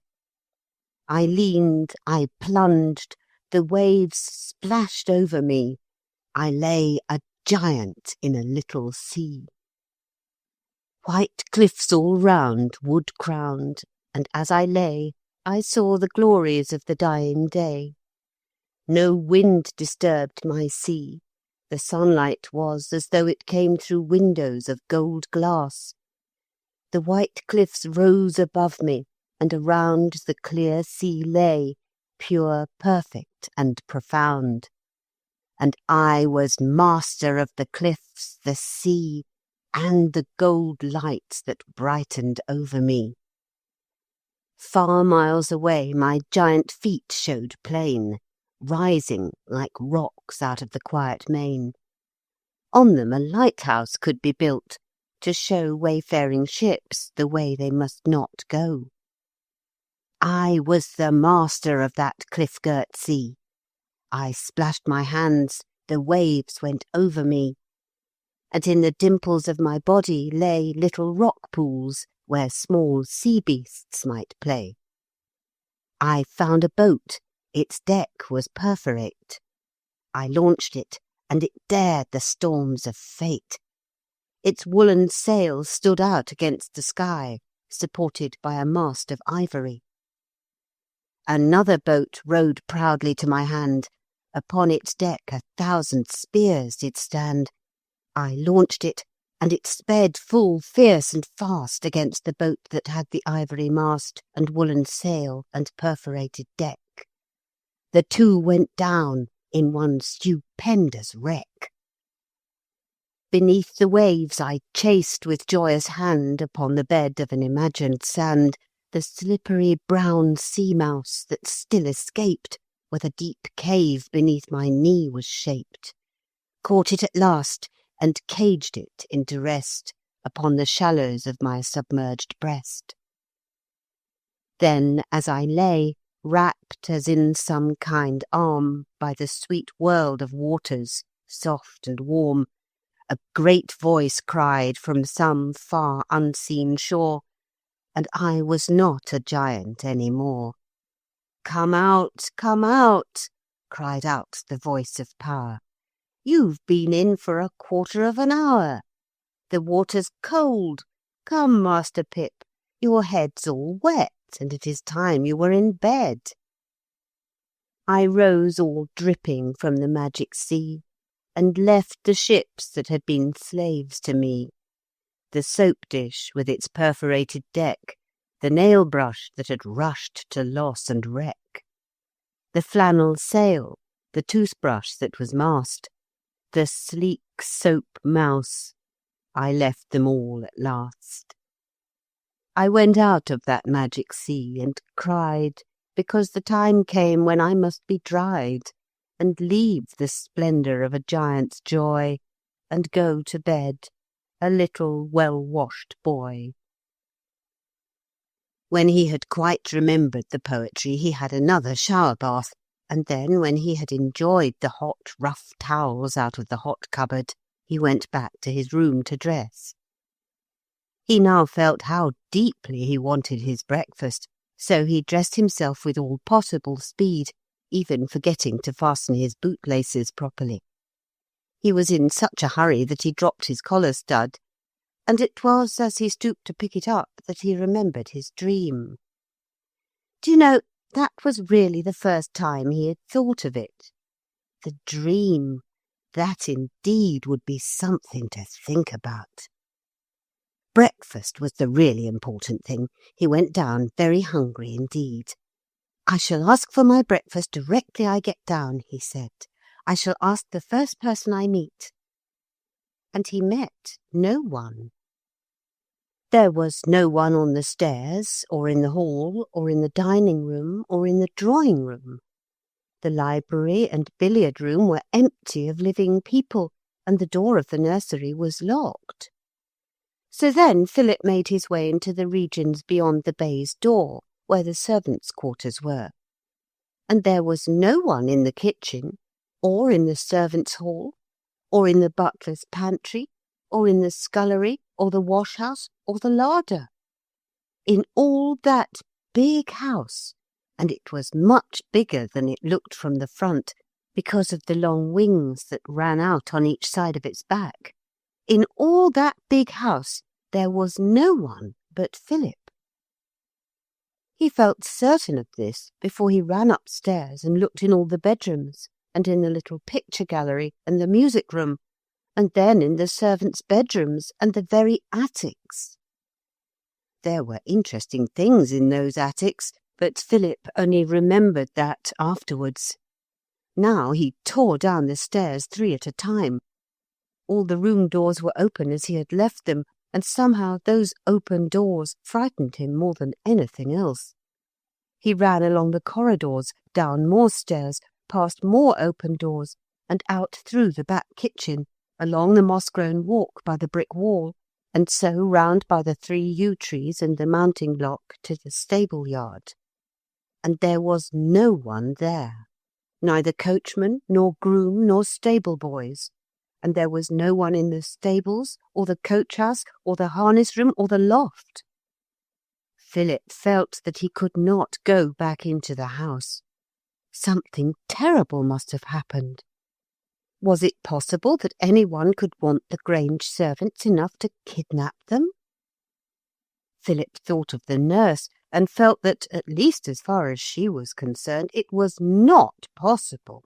I leaned, I plunged, the waves splashed over me. I lay a giant in a little sea. White cliffs all round, wood-crowned, and as I lay, I saw the glories of the dying day. No wind disturbed my sea. The sunlight was as though it came through windows of gold glass. The white cliffs rose above me, and around the clear sea lay, pure, perfect, and profound. And I was master of the cliffs, the sea, and the gold lights that brightened over me. Far miles away my giant feet showed plain, rising like rocks out of the quiet main. On them a lighthouse could be built to show wayfaring ships the way they must not go. I was the master of that cliff-girt sea. I splashed my hands, the waves went over me, and in the dimples of my body lay little rock pools where small sea beasts might play. I found a boat, its deck was perforate. I launched it, and it dared the storms of fate. Its woolen sails stood out against the sky, supported by a mast of ivory. Another boat rode proudly to my hand. Upon its deck 1,000 spears did stand. I launched it, and it sped full fierce and fast against the boat that had the ivory mast and woolen sail and perforated deck. The two went down in one stupendous wreck. Beneath the waves I chased with joyous hand upon the bed of an imagined sand the slippery brown sea mouse that still escaped where the deep cave beneath my knee was shaped, caught it at last and caged it into rest upon the shallows of my submerged breast. Then as I lay, wrapped as in some kind arm by the sweet world of waters, soft and warm, a great voice cried from some far unseen shore, and I was not a giant any more. Come out, cried out the voice of power. You've been in for a quarter of an hour. The water's cold. Come, Master Pip, your head's all wet, and it is time you were in bed. I rose all dripping from the magic sea, and left the ships that had been slaves to me, the soap dish with its perforated deck, the nail brush that had rushed to loss and wreck, the flannel sail, the toothbrush that was mast, the sleek soap mouse, I left them all at last. I went out of that magic sea and cried, because the time came when I must be dried, and leave the splendour of a giant's joy, and go to bed, a little well-washed boy. When he had quite remembered the poetry, he had another shower bath, and then, when he had enjoyed the hot, rough towels out of the hot cupboard, he went back to his room to dress. He now felt how deeply he wanted his breakfast, so he dressed himself with all possible speed, even forgetting to fasten his bootlaces properly. He was in such a hurry that he dropped his collar stud, and it was as he stooped to pick it up that he remembered his dream. Do you know, that was really the first time he had thought of it. The dream, that indeed would be something to think about. Breakfast was the really important thing. He went down very hungry indeed. I shall ask for my breakfast directly I get down, he said. I shall ask the first person I meet. And he met no one. There was no one on the stairs, or in the hall, or in the dining room, or in the drawing room. The library and billiard room were empty of living people, and the door of the nursery was locked. So then Philip made his way into the regions beyond the baize door, where the servants' quarters were. And there was no one in the kitchen, or in the servants' hall, or in the butler's pantry, or in the scullery, or the wash-house, or the larder. In all that big house, and it was much bigger than it looked from the front, because of the long wings that ran out on each side of its back, in all that big house there was no one but Philip. He felt certain of this before he ran upstairs and looked in all the bedrooms, and in the little picture gallery and the music room, and then in the servants' bedrooms and the very attics. There were interesting things in those attics, but Philip only remembered that afterwards. Now he tore down the stairs 3 at a time. All the room doors were open as he had left them, and somehow those open doors frightened him more than anything else. He ran along the corridors, down more stairs, past more open doors, and out through the back kitchen, along the moss-grown walk by the brick wall, and so round by the 3 yew trees and the mounting block to the stable yard. And there was no one there, neither coachman nor groom nor stable boys, and there was no one in the stables or the coach-house or the harness-room or the loft. Philip felt that he could not go back into the house. Something terrible must have happened. Was it possible that anyone could want the Grange servants enough to kidnap them? Philip thought of the nurse and felt that, at least as far as she was concerned, it was not possible.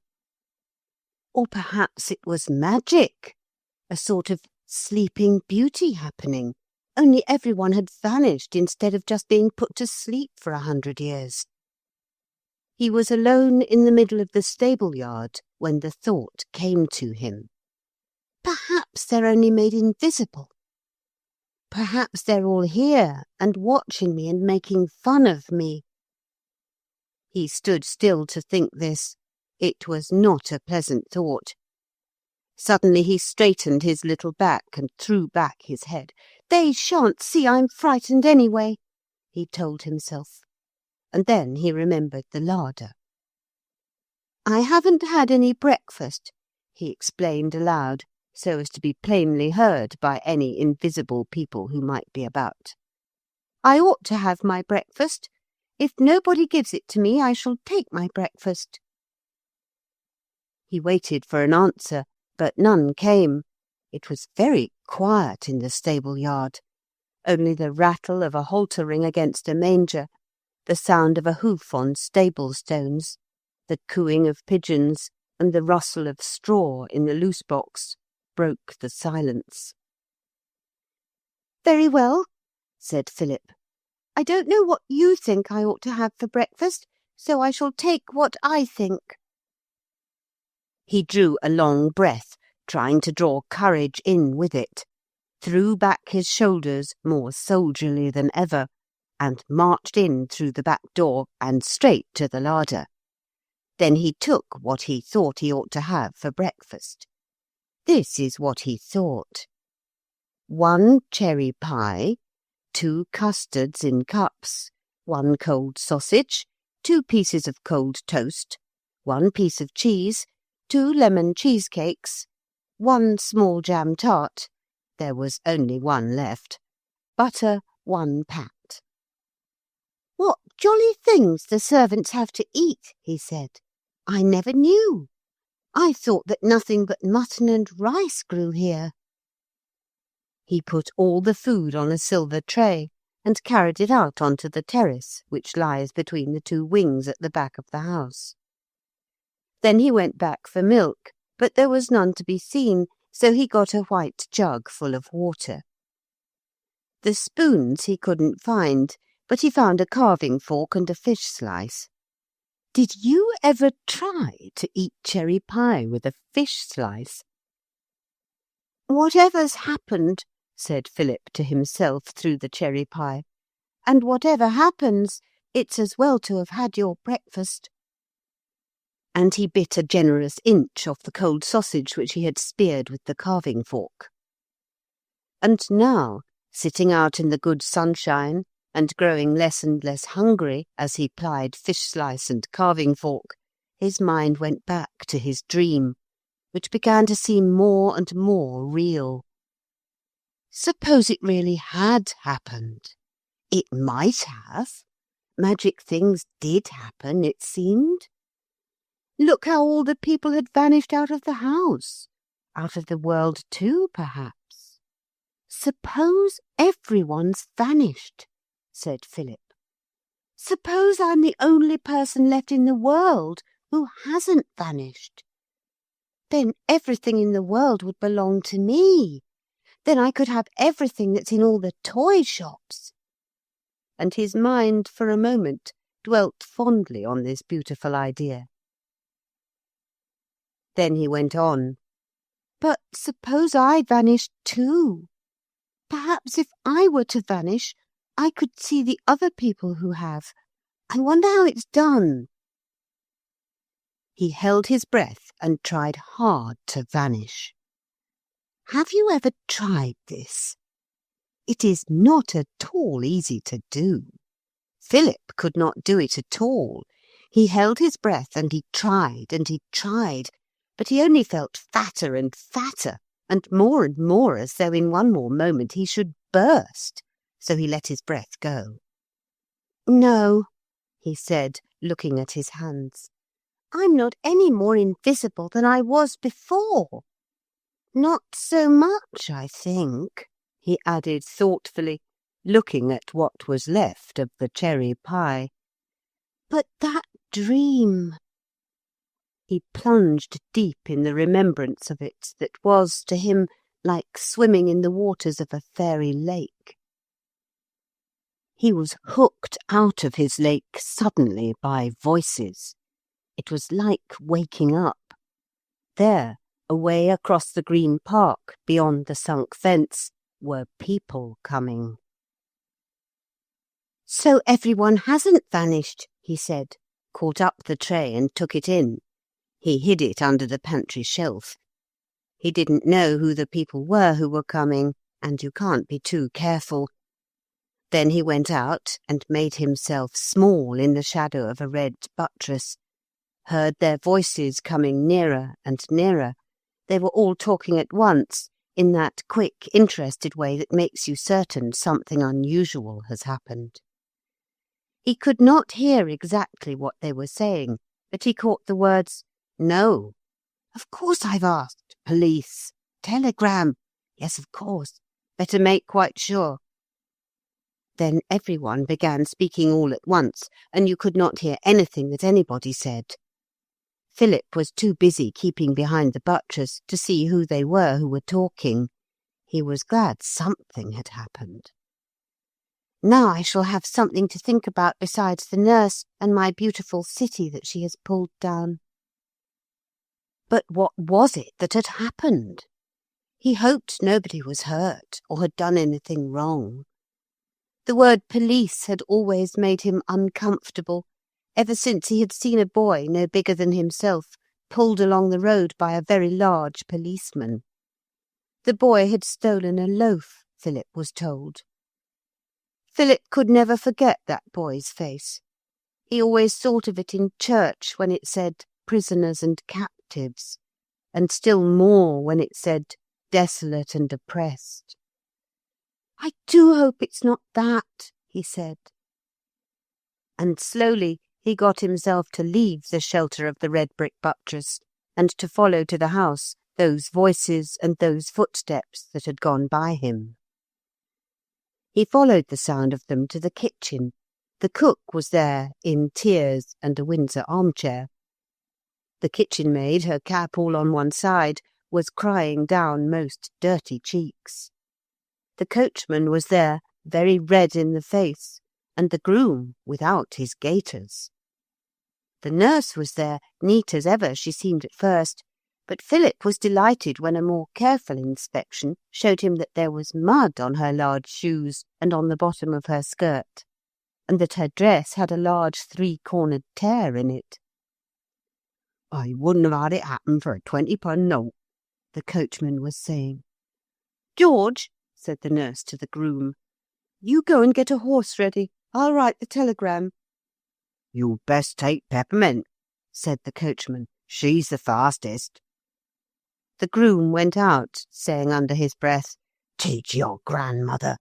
Or perhaps it was magic, a sort of sleeping beauty happening, only everyone had vanished instead of just being put to sleep for 100 years. He was alone in the middle of the stable yard when the thought came to him. Perhaps they're only made invisible. Perhaps they're all here and watching me and making fun of me. He stood still to think this. It was not a pleasant thought. Suddenly he straightened his little back and threw back his head. "They shan't see I'm frightened anyway," he told himself. And then he remembered the larder. "I haven't had any breakfast," he explained aloud, so as to be plainly heard by any invisible people who might be about. "I ought to have my breakfast. If nobody gives it to me, I shall take my breakfast." He waited for an answer, but none came. It was very quiet in the stable yard. Only the rattle of a halter ring against a manger, the sound of a hoof on stable stones, the cooing of pigeons, and the rustle of straw in the loose box broke the silence. "Very well," said Philip. "I don't know what you think I ought to have for breakfast, so I shall take what I think." He drew a long breath, trying to draw courage in with it, threw back his shoulders more soldierly than ever, and marched in through the back door and straight to the larder. Then he took what he thought he ought to have for breakfast. This is what he thought: 1 cherry pie, 2 custards in cups, 1 cold sausage, 2 pieces of cold toast, 1 piece of cheese, 2 lemon cheesecakes, 1 small jam tart, there was only 1 left, butter 1 pat. "What jolly things the servants have to eat," he said. "I never knew. I thought that nothing but mutton and rice grew here." He put all the food on a silver tray and carried it out onto the terrace which lies between the 2 wings at the back of the house. Then he went back for milk, but there was none to be seen, so he got a white jug full of water. The spoons he couldn't find, but he found a carving fork and a fish slice. Did you ever try to eat cherry pie with a fish slice? "Whatever's happened," said Philip to himself through the cherry pie, "and whatever happens, it's as well to have had your breakfast." And he bit a generous inch off the cold sausage which he had speared with the carving fork. And now, sitting out in the good sunshine, and growing less and less hungry as he plied fish slice and carving fork, his mind went back to his dream, which began to seem more and more real. Suppose it really had happened? It might have. Magic things did happen, it seemed. Look how all the people had vanished out of the house, out of the world too, perhaps. Suppose everyone's vanished, said Philip. Suppose I'm the only person left in the world who hasn't vanished. Then everything in the world would belong to me. Then I could have everything that's in all the toy shops. And his mind for a moment dwelt fondly on this beautiful idea. Then he went on. But suppose I vanished too? Perhaps if I were to vanish, I could see the other people who have. I wonder how it's done. He held his breath and tried hard to vanish. Have you ever tried this? It is not at all easy to do. Philip could not do it at all. He held his breath and he tried, but he only felt fatter and fatter, and more as though in one more moment he should burst, so he let his breath go. "No," he said, looking at his hands. "I'm not any more invisible than I was before. Not so much, I think," he added thoughtfully, looking at what was left of the cherry pie. "But that dream—" He plunged deep in the remembrance of it that was to him like swimming in the waters of a fairy lake. He was hooked out of his lake suddenly by voices. It was like waking up. There, away across the green park, beyond the sunk fence, were people coming. "So everyone hasn't vanished," he said, caught up the tray and took it in. He hid it under the pantry shelf. He didn't know who the people were who were coming, and you can't be too careful. Then he went out and made himself small in the shadow of a red buttress, heard their voices coming nearer and nearer. They were all talking at once, in that quick, interested way that makes you certain something unusual has happened. He could not hear exactly what they were saying, but he caught the words, "No. Of course I've asked. Police. Telegram. Yes, of course. Better make quite sure." Then everyone began speaking all at once, and you could not hear anything that anybody said. Philip was too busy keeping behind the buttress to see who they were who were talking. He was glad something had happened. "Now I shall have something to think about besides the nurse and my beautiful city that she has pulled down." But what was it that had happened? He hoped nobody was hurt or had done anything wrong. The word police had always made him uncomfortable, ever since he had seen a boy no bigger than himself pulled along the road by a very large policeman. The boy had stolen a loaf, Philip was told. Philip could never forget that boy's face. He always thought of it in church when it said prisoners and captives, and still more when it said desolate and oppressed. "I do hope it's not that," he said. And slowly he got himself to leave the shelter of the red brick buttress and to follow to the house those voices and those footsteps that had gone by him. He followed the sound of them to the kitchen. The cook was there in tears and a Windsor armchair. The kitchen maid, her cap all on one side, was crying down most dirty cheeks. The coachman was there, very red in the face, and the groom without his gaiters. The nurse was there, neat as ever she seemed at first, but Philip was delighted when a more careful inspection showed him that there was mud on her large shoes and on the bottom of her skirt, and that her dress had a large three-cornered tear in it. "I wouldn't have had it happen for a 20-pound note," the coachman was saying. "George," said the nurse to the groom, "you go and get a horse ready. I'll write the telegram." "You'd best take Peppermint," said the coachman. "She's the fastest." The groom went out, saying under his breath, "Teach your grandmother,"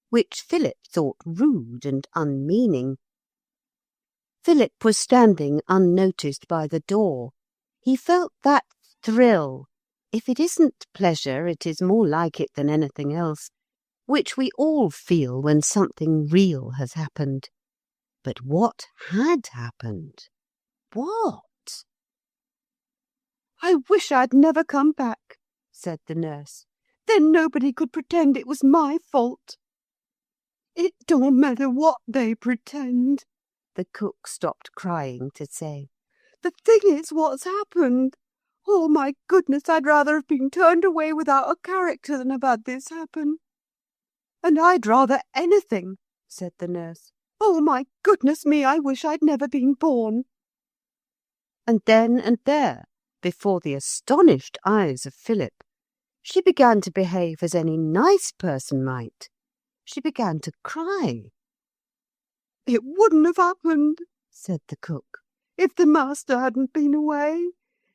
which Philip thought rude and unmeaning. Philip was standing unnoticed by the door. He felt that thrill, if it isn't pleasure, it is more like it than anything else, which we all feel when something real has happened. But what had happened? What? "I wish I'd never come back," said the nurse. "Then nobody could pretend it was my fault." "It don't matter what they pretend," the cook stopped crying to say. "The thing is what's happened. Oh, my goodness, I'd rather have been turned away without a character than have had this happen." "And I'd rather anything," said the nurse. "Oh, my goodness me, I wish I'd never been born." And then and there, before the astonished eyes of Philip, She began to behave as any nice person might. She began to cry. "It wouldn't have happened," said the cook, "if the master hadn't been away.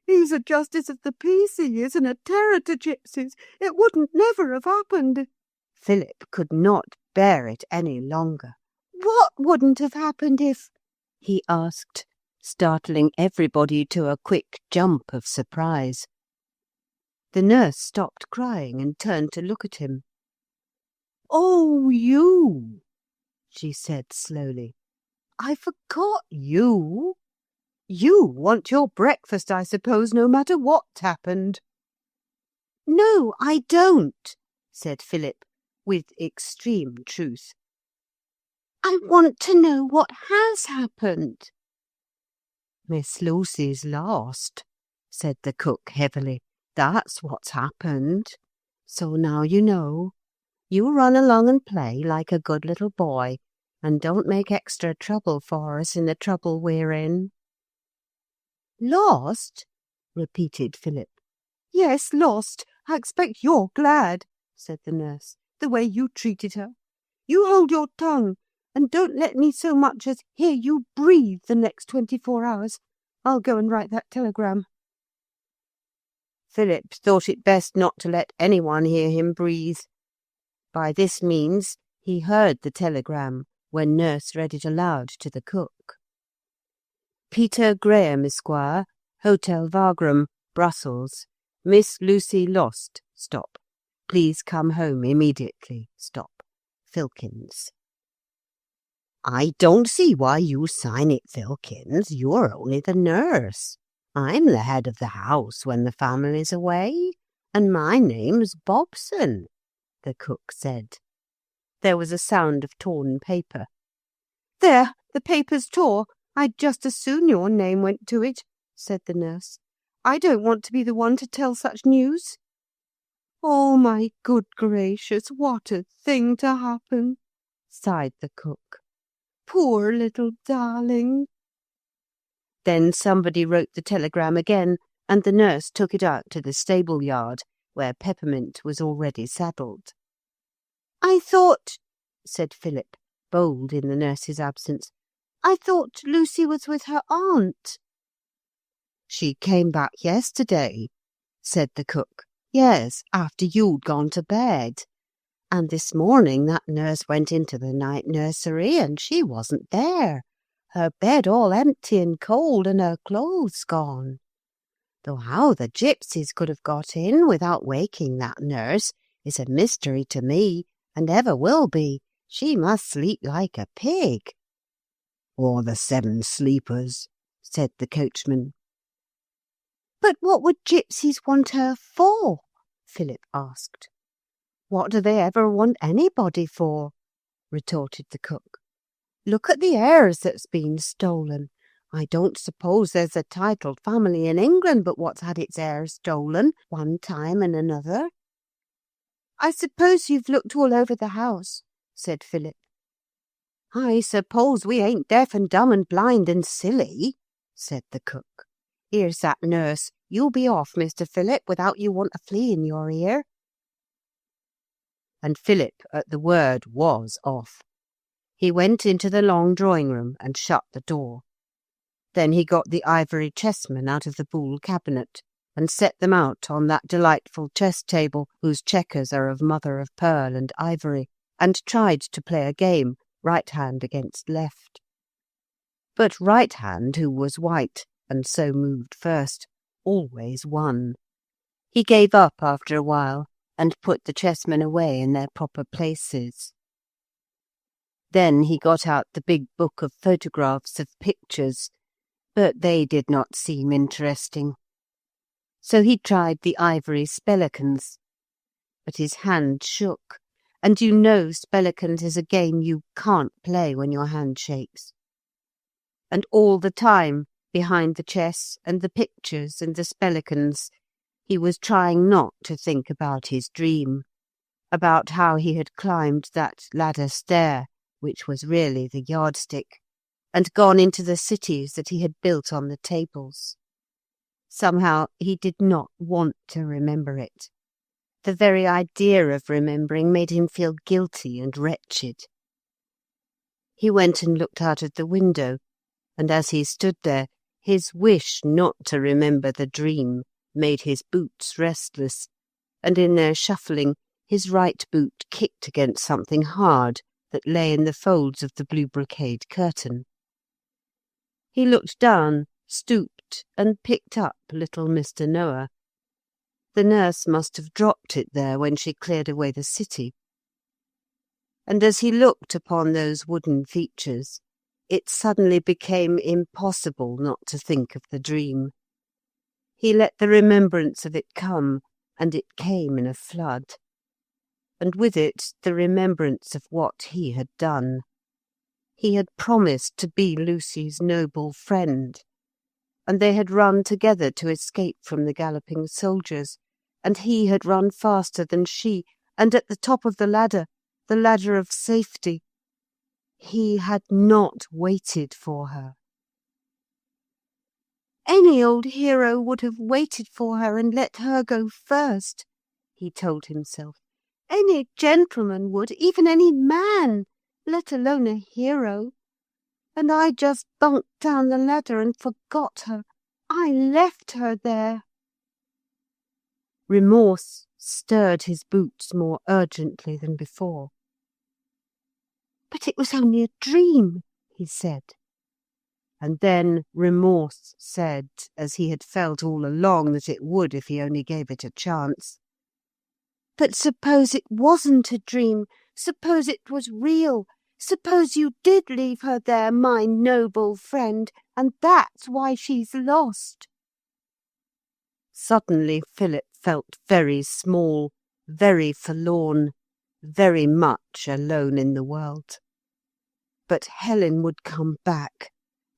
He's a justice of the peace, he is, and a terror to gipsies. It wouldn't never have happened." Philip could not bear it any longer. "What wouldn't have happened if—" he asked, startling everybody to a quick jump of surprise. The nurse stopped crying and turned to look at him. "Oh, you," she said slowly. "I forgot you. You want your breakfast, I suppose, no matter what happened." "No, I don't," said Philip, with extreme truth. "I want to know what has happened." "Miss Lucy's lost," said the cook heavily. "That's what's happened. So now you know. You run along and play like a good little boy, and don't make extra trouble for us in the trouble we're in." "Lost?" repeated Philip. "Yes, lost. I expect you're glad," said the nurse, "the way you treated her. You hold your tongue, and don't let me so much as hear you breathe the next 24 hours. I'll go and write that telegram." Philip thought it best not to let anyone hear him breathe. By this means he heard the telegram when nurse read it aloud to the cook. "Peter Graham, Esquire, Hotel Wagram, Brussels. Miss Lucy lost. Stop. Please come home immediately. Stop. Filkins." "I don't see why you sign it, Filkins. You're only the nurse. I'm the head of the house when the family's away, and my name's Bobson," the cook said. There was a sound of torn paper. "There, the paper's tore. I'd just as soon your name went to it," said the nurse. "I don't want to be the one to tell such news." "Oh, my good gracious, what a thing to happen," sighed the cook. "Poor little darling." Then somebody wrote the telegram again, and the nurse took it out to the stable yard, where Peppermint was already saddled. "I thought," said Philip, bold in the nurse's absence, "I thought Lucy was with her aunt." "She came back yesterday," said the cook. "Yes, after you'd gone to bed. And this morning that nurse went into the night nursery, and she wasn't there. Her bed all empty and cold, and her clothes gone. Though how the gipsies could have got in without waking that nurse is a mystery to me, and ever will be. She must sleep like a pig." "Or the 7 sleepers," said the coachman. "But what would gipsies want her for?" Philip asked. "What do they ever want anybody for?" retorted the cook. "Look at the heirs that's been stolen. I don't suppose there's a titled family in England but what's had its heirs stolen one time and another." "I suppose you've looked all over the house," said Philip. "I suppose we ain't deaf and dumb and blind and silly," said the cook. "Here's that nurse. You'll be off, Mr. Philip, without you want a flea in your ear." And Philip, at the word, was off. He went into the long drawing-room and shut the door. Then he got the ivory chessmen out of the Boule cabinet and set them out on that delightful chess-table whose checkers are of mother-of-pearl and ivory, and tried to play a game, right hand against left. But right hand, who was white, and so moved first, always won. He gave up after a while, and put the chessmen away in their proper places. Then he got out the big book of photographs of pictures, but they did not seem interesting. So he tried the ivory spellicans, but his hand shook, and you know spellicans is a game you can't play when your hand shakes. And all the time, behind the chess and the pictures and the spellicans, he was trying not to think about his dream, about how he had climbed that ladder stair, which was really the yardstick, and gone into the cities that he had built on the tables. Somehow he did not want to remember it. The very idea of remembering made him feel guilty and wretched. He went and looked out of the window, and as he stood there, his wish not to remember the dream made his boots restless, and in their shuffling his right boot kicked against something hard that lay in the folds of the blue brocade curtain. He looked down, stooped, and picked up little Mr. Noah. The nurse must have dropped it there when she cleared away the city. And as he looked upon those wooden features, it suddenly became impossible not to think of the dream. He let the remembrance of it come, and it came in a flood. And with it the remembrance of what he had done. He had promised to be Lucy's noble friend, and they had run together to escape from the galloping soldiers, and he had run faster than she, and at the top of the ladder of safety, he had not waited for her. Any old hero would have waited for her and let her go first, he told himself. Any gentleman would, even any man, let alone a hero. And I just bunked down the ladder and forgot her. I left her there. Remorse stirred his boots more urgently than before. But it was only a dream, he said. And then remorse said, as he had felt all along that it would if he only gave it a chance, "But suppose it wasn't a dream? Suppose it was real? Suppose you did leave her there, my noble friend, and that's why she's lost?" Suddenly Philip felt very small, very forlorn, very much alone in the world. But Helen would come back.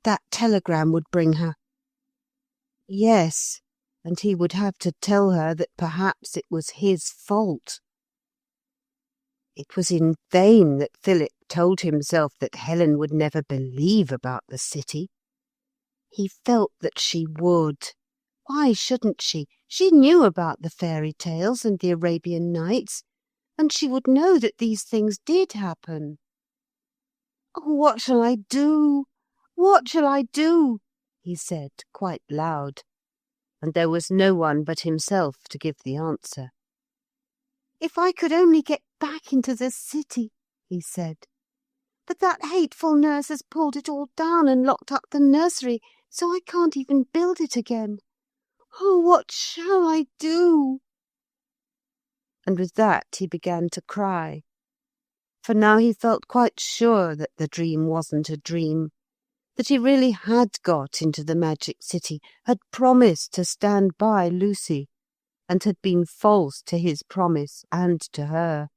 That telegram would bring her. Yes, and he would have to tell her that perhaps it was his fault. It was in vain that Philip told himself that Helen would never believe about the city. He felt that she would. Why shouldn't she? She knew about the fairy tales and the Arabian Nights, and she would know that these things did happen. "Oh, what shall I do? What shall I do?" he said quite loud, and there was no one but himself to give the answer. "If I could only get back into the city," he said. "But that hateful nurse has pulled it all down and locked up the nursery, so I can't even build it again. Oh, what shall I do?" And with that he began to cry. For now he felt quite sure that the dream wasn't a dream, that he really had got into the magic city, had promised to stand by Lucy, and had been false to his promise and to her.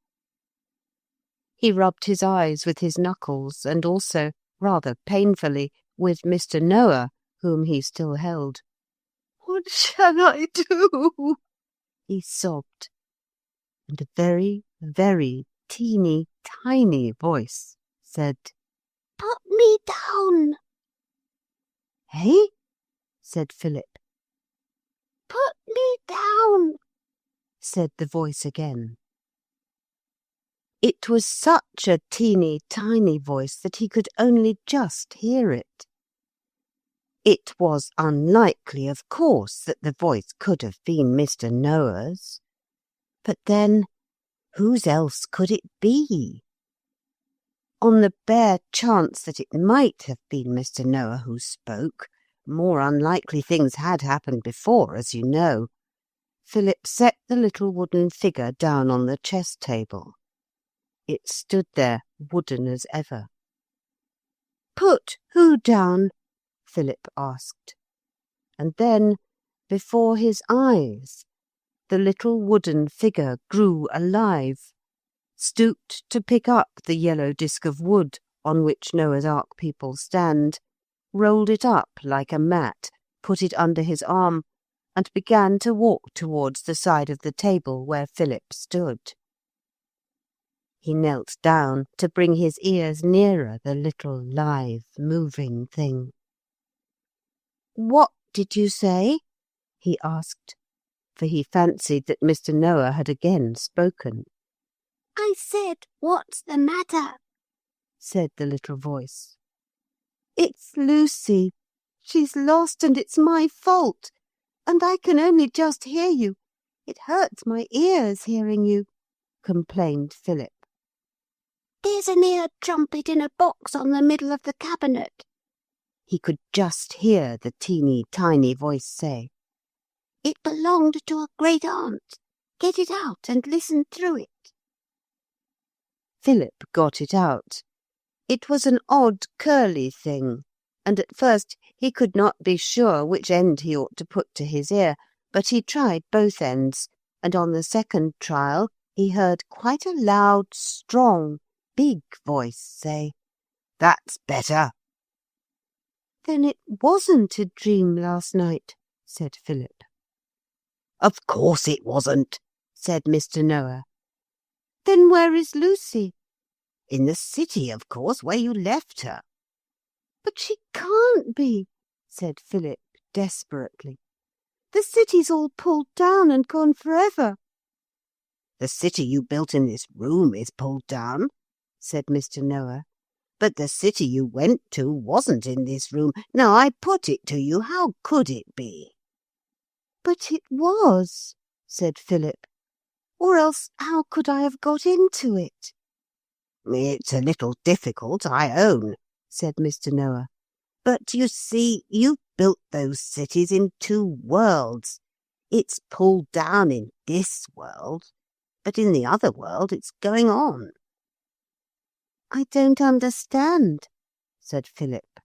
He rubbed his eyes with his knuckles, and also, rather painfully, with Mr. Noah, whom he still held. "What shall I do?" he sobbed, and a very, very teeny, tiny voice said, "Put me down." "Eh?" said Philip. "Put me down," said the voice again. It was such a teeny, tiny voice that he could only just hear it. It was unlikely, of course, that the voice could have been Mr. Noah's. But then, whose else could it be? On the bare chance that it might have been Mr. Noah who spoke, more unlikely things had happened before, as you know, Philip set the little wooden figure down on the chess table. It stood there, wooden as ever. "Put who down?" Philip asked. And then, before his eyes, the little wooden figure grew alive, stooped to pick up the yellow disc of wood on which Noah's Ark people stand, rolled it up like a mat, put it under his arm, and began to walk towards the side of the table where Philip stood. He knelt down to bring his ears nearer the little live, moving thing. "What did you say?" he asked. for he fancied that Mr. Noah had again spoken. "I said, what's the matter?" said the little voice. "It's Lucy. She's lost, and it's my fault. And I can only just hear you. It hurts my ears hearing you," complained Philip. "There's an ear trumpet in a box on the middle of the cabinet," he could just hear the teeny tiny voice say. "It belonged to a great aunt. Get it out and listen through it." Philip got it out. It was an odd curly thing, and at first he could not be sure which end he ought to put to his ear, but he tried both ends, and on the second trial he heard quite a loud, strong, big voice say, "That's better." "Then it wasn't a dream last night," said Philip. "Of course it wasn't," said Mr. Noah. "Then where is Lucy?" "In the city, of course, where you left her." "But she can't be," said Philip desperately. "The city's all pulled down and gone forever." "The city you built in this room is pulled down," said Mr. Noah. "But the city you went to wasn't in this room. Now I put it to you, how could it be?" "But it was," said Philip. "Or else how could I have got into it?" "It's a little difficult, I own," said Mr. Noah. "But you see, you built those cities in two worlds. It's pulled down in this world, but in the other world it's going on." "I don't understand," said Philip.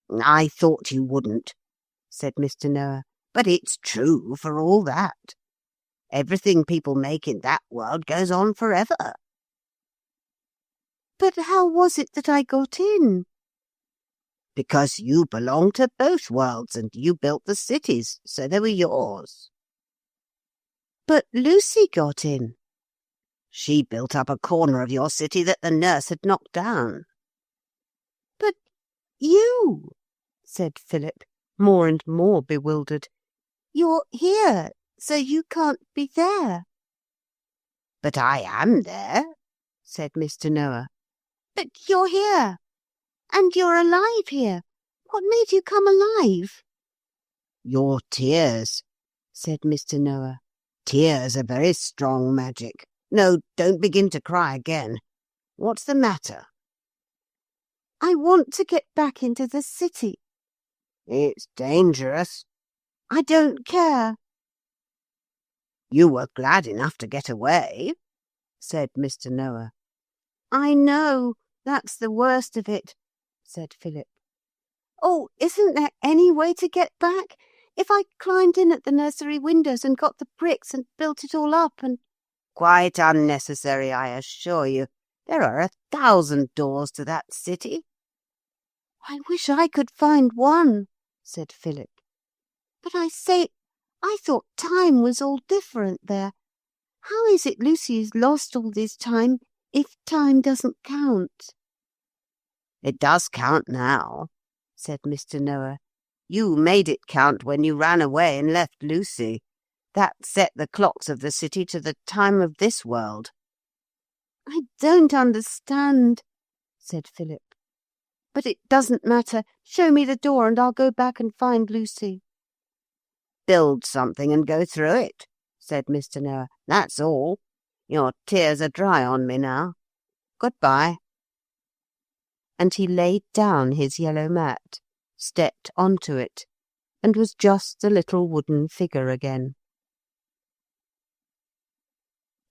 "I thought you wouldn't," said Mr. Noah, "but it's true for all that. Everything people make in that world goes on forever." "But how was it that I got in?" "Because you belong to both worlds, and you built the cities, so they were yours." "But Lucy got in." "She built up a corner of your city that the nurse had knocked down." "But you," said Philip, more and more bewildered. "You're here, so you can't be there." "But I am there," said Mr. Noah. "But you're here, and you're alive here. What made you come alive?" "Your tears," said Mr. Noah. "Tears are very strong magic. No, don't begin to cry again. What's the matter?" "I want to get back into the city." "It's dangerous." "I don't care." "You were glad enough to get away," said Mr. Noah. "I know. That's the worst of it," said Philip. "Oh, isn't there any way to get back? If I climbed in at the nursery windows and got the bricks and built it all up and—" "Quite unnecessary, I assure you. There are 1,000 doors to that city." "I wish I could find one," said Philip. "But I say, I thought time was all different there. How is it Lucy is lost all this time if time doesn't count?" "It does count now," said Mr. Noah. "You made it count when you ran away and left Lucy. That set the clocks of the city to the time of this world." "I don't understand," said Philip. "But it doesn't matter. Show me the door and I'll go back and find Lucy." "Build something and go through it," said Mr. Noah. "That's all. Your tears are dry on me now. Goodbye." And he laid down his yellow mat, stepped onto it, and was just the little wooden figure again.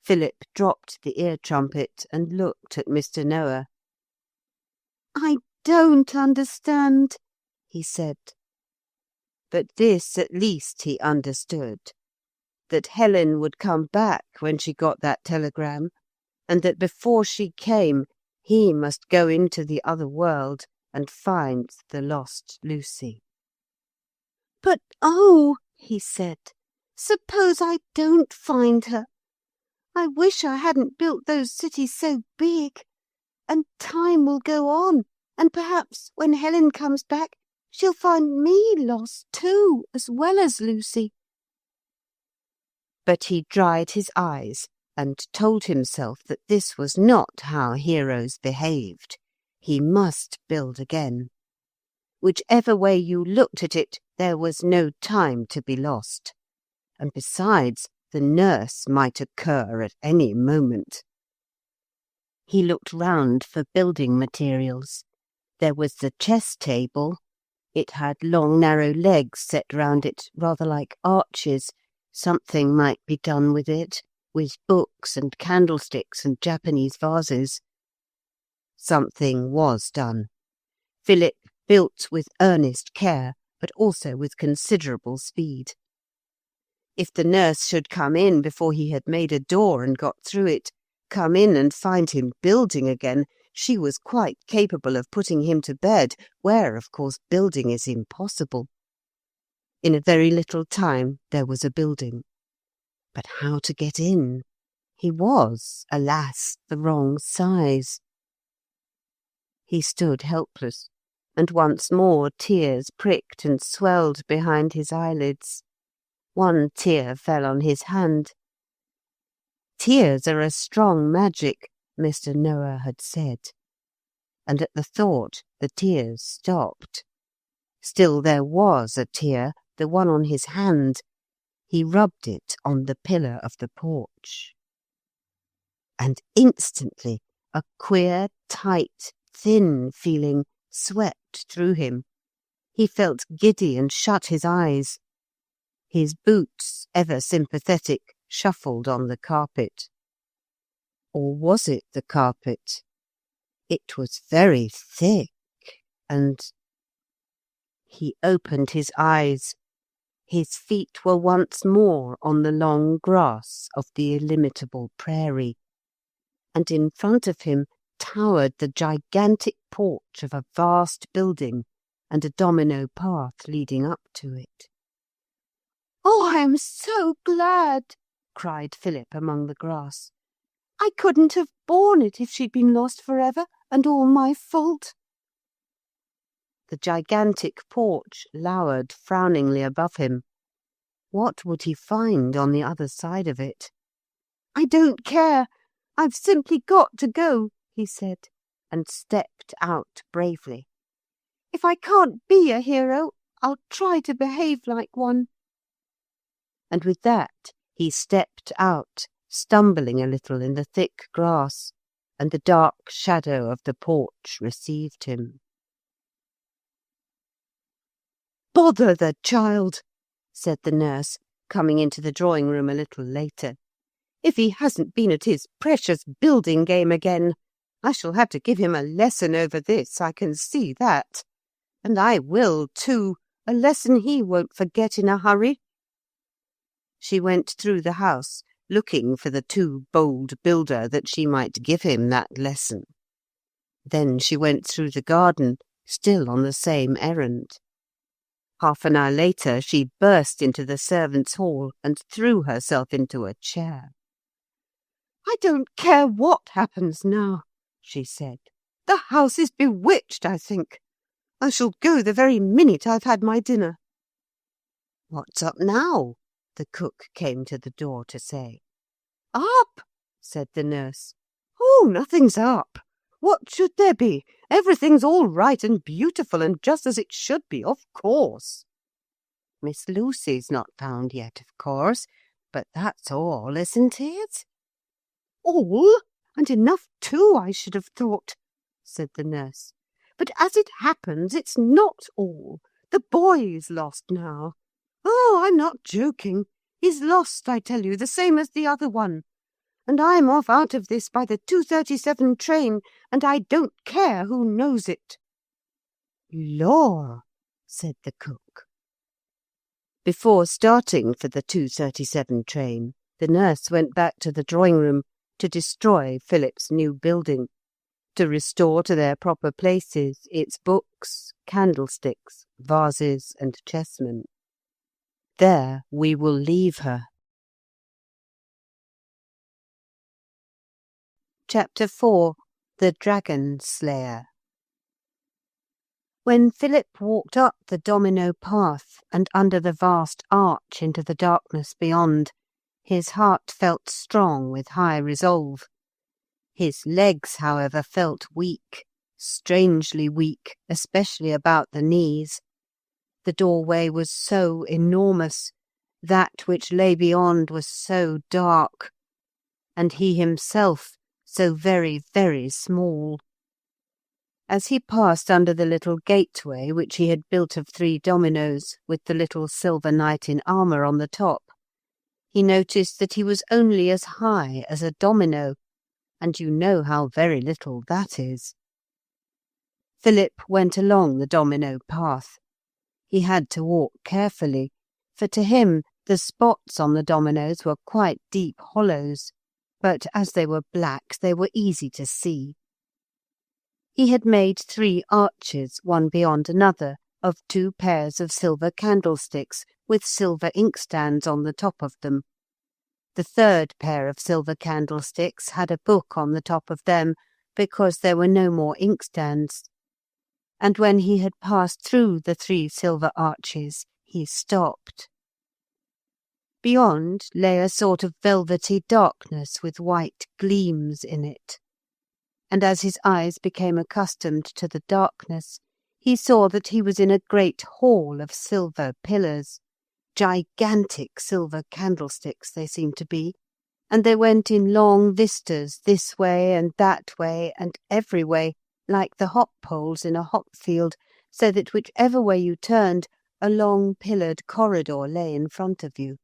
Philip dropped the ear trumpet and looked at Mr. Noah. "I don't understand," he said. But this at least he understood, that Helen would come back when she got that telegram, and that before she came he must go into the other world and find the lost Lucy. "But oh," he said, "suppose I don't find her? I wish I hadn't built those cities so big. And time will go on, and perhaps when Helen comes back she'll find me lost too, as well as Lucy." But he dried his eyes and told himself that this was not how heroes behaved. He must build again. Whichever way you looked at it, there was no time to be lost. And besides, the nurse might occur at any moment. He looked round for building materials. There was the chess table. It had long narrow legs set round it, rather like arches. Something might be done with it, with books and candlesticks and Japanese vases. Something was done. Philip built with earnest care, but also with considerable speed. If the nurse should come in before he had made a door and got through it, come in and find him building again, she was quite capable of putting him to bed, where, of course, building is impossible. In a very little time there was a building. But how to get in? He was, alas, the wrong size. He stood helpless, and once more tears pricked and swelled behind his eyelids. One tear fell on his hand. Tears are a strong magic, Mr. Noah had said. And at the thought, the tears stopped. Still there was a tear, the one on his hand. He rubbed it on the pillar of the porch. And instantly a queer, tight, thin feeling swept through him. He felt giddy and shut his eyes. His boots, ever sympathetic, shuffled on the carpet. Or was it the carpet? It was very thick, and... He opened his eyes. His feet were once more on the long grass of the illimitable prairie, and in front of him towered the gigantic porch of a vast building and a domino path leading up to it. "Oh, I am so glad!" cried Philip among the grass. "I couldn't have borne it if she'd been lost forever, and all my fault." The gigantic porch lowered frowningly above him. What would he find on the other side of it? "I don't care. I've simply got to go," he said, and stepped out bravely. "If I can't be a hero, I'll try to behave like one." And with that he stepped out, stumbling a little in the thick grass, and the dark shadow of the porch received him. "Bother the child," said the nurse, coming into the drawing-room a little later. "If he hasn't been at his precious building game again, I shall have to give him a lesson over this, I can see that. And I will, too, a lesson he won't forget in a hurry." She went through the house, looking for the too bold builder that she might give him that lesson. Then she went through the garden, still on the same errand. Half an hour later she burst into the servants' hall and threw herself into a chair. "I don't care what happens now," she said. "The house is bewitched, I think. I shall go the very minute I've had my dinner." "What's up now?" the cook came to the door to say. "Up?" said the nurse. "Oh, nothing's up. What should there be? Everything's all right and beautiful and just as it should be, of course." "Miss Lucy's not found yet, of course, but that's all, isn't it?" "All? And enough too, I should have thought," said the nurse. "But as it happens, it's not all. The boy's lost now. Oh, I'm not joking. He's lost, I tell you, the same as the other one. And I'm off out of this by the 2:37 train, and I don't care who knows it." "Lor!" said the cook. Before starting for the 2:37 train, the nurse went back to the drawing-room to destroy Philip's new building, to restore to their proper places its books, candlesticks, vases, and chessmen. There we will leave her. Chapter 4. The Dragon Slayer. When Philip walked up the domino path and under the vast arch into the darkness beyond, His heart felt strong with high resolve. His legs, however, felt weak, strangely weak, especially about the knees. The doorway was so enormous, that which lay beyond was so dark, and he himself so very, very small. As he passed under the little gateway which he had built of 3 dominoes, with the little silver knight in armour on the top, he noticed that he was only as high as a domino, and you know how very little that is. Philip went along the domino path. He had to walk carefully, for to him the spots on the dominoes were quite deep hollows, but as they were black they were easy to see. He had made 3 arches, one beyond another, of 2 pairs of silver candlesticks with silver inkstands on the top of them. The 3rd pair of silver candlesticks had a book on the top of them, because there were no more inkstands. And when he had passed through the 3 silver arches, he stopped. Beyond lay a sort of velvety darkness with white gleams in it. And as his eyes became accustomed to the darkness, he saw that he was in a great hall of silver pillars. Gigantic silver candlesticks they seemed to be, and they went in long vistas this way and that way and every way, like the hop poles in a hop field, so that whichever way you turned, a long pillared corridor lay in front of you.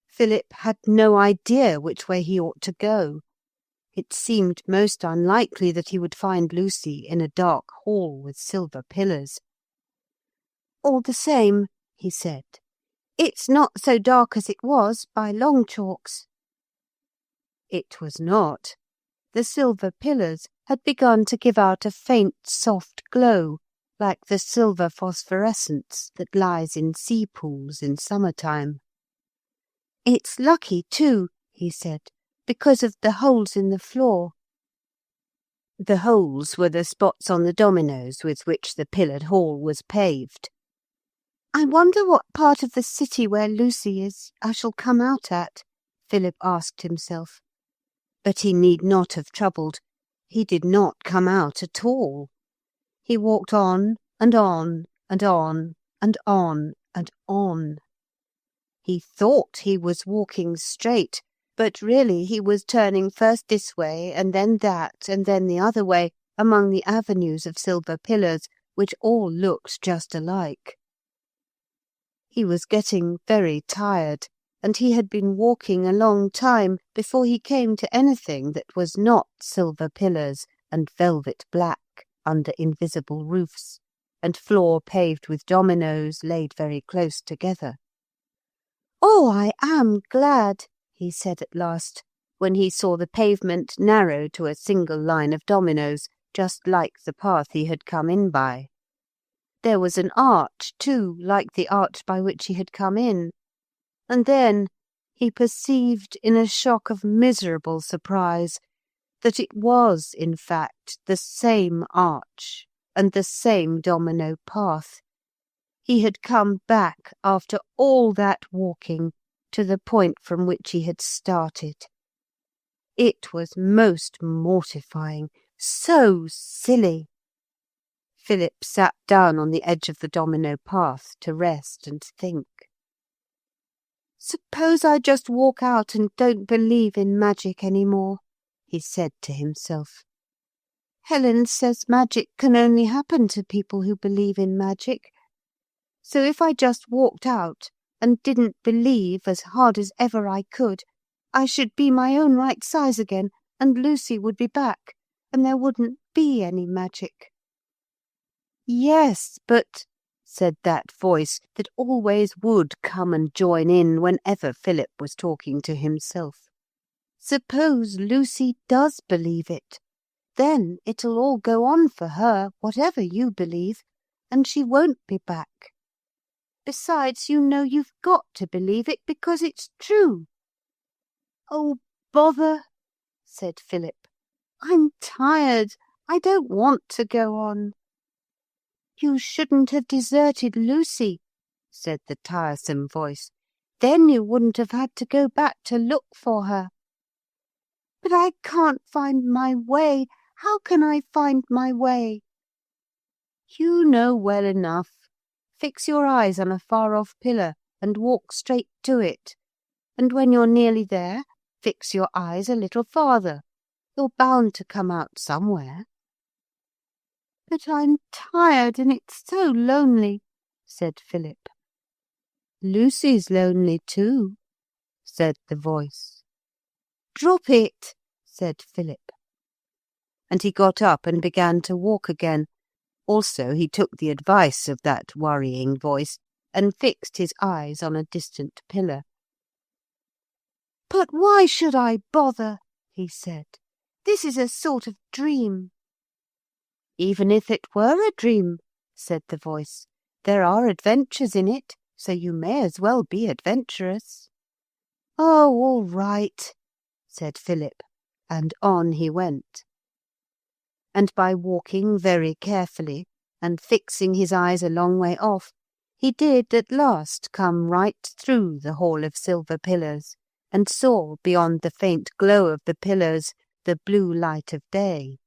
Philip had no idea which way he ought to go. It seemed most unlikely that he would find Lucy in a dark hall with silver pillars. "All the same," he said, "it's not so dark as it was, by long chalks." It was not. The silver pillars had begun to give out a faint soft glow, like the silver phosphorescence that lies in sea pools in summer-time. "It's lucky, too," he said, "because of the holes in the floor." The holes were the spots on the dominoes with which the pillared hall was paved. "I wonder what part of the city where Lucy is I shall come out at," Philip asked himself. But he need not have troubled. He did not come out at all. He walked on and on and on and on and on. He thought he was walking straight, but really he was turning first this way and then that and then the other way among the avenues of silver pillars, which all looked just alike. He was getting very tired, and he had been walking a long time before he came to anything that was not silver pillars and velvet black under invisible roofs, and floor paved with dominoes laid very close together. "Oh, I am glad," he said at last, when he saw the pavement narrow to a single line of dominoes, just like the path he had come in by. There was an arch, too, like the arch by which he had come in. And then he perceived in a shock of miserable surprise that it was, in fact, the same arch and the same domino path. He had come back, after all that walking, to the point from which he had started. It was most mortifying, so silly. Philip sat down on the edge of the domino path to rest and think. "Suppose I just walk out and don't believe in magic any more," he said to himself. "Helen says magic can only happen to people who believe in magic. So if I just walked out and didn't believe as hard as ever I could, I should be my own right size again, and Lucy would be back, and there wouldn't be any magic." "Yes, but," said that voice that always would come and join in whenever Philip was talking to himself, "suppose Lucy does believe it. Then it'll all go on for her, whatever you believe, and she won't be back. Besides, you know you've got to believe it because it's true." "Oh, bother," said Philip. "I'm tired. I don't want to go on." "You shouldn't have deserted Lucy," said the tiresome voice. then you wouldn't have had to go back to look for her. But I can't find my way. How can I find my way? You know well enough. Fix your eyes on a far-off pillar and walk straight to it. And when you're nearly there, fix your eyes a little farther. You're bound to come out somewhere. But I'm tired and it's so lonely, said Philip. Lucy's lonely too, said the voice. Drop it, said Philip. And he got up and began to walk again. Also he took the advice of that worrying voice and fixed his eyes on a distant pillar. But why should I bother? He said. This is a sort of dream. Even if it were a dream, said the voice, there are adventures in it, so you may as well be adventurous. Oh, all right, said Philip, and on he went. And by walking very carefully and fixing his eyes a long way off, he did at last come right through the hall of silver pillars, and saw beyond the faint glow of the pillars the blue light of day.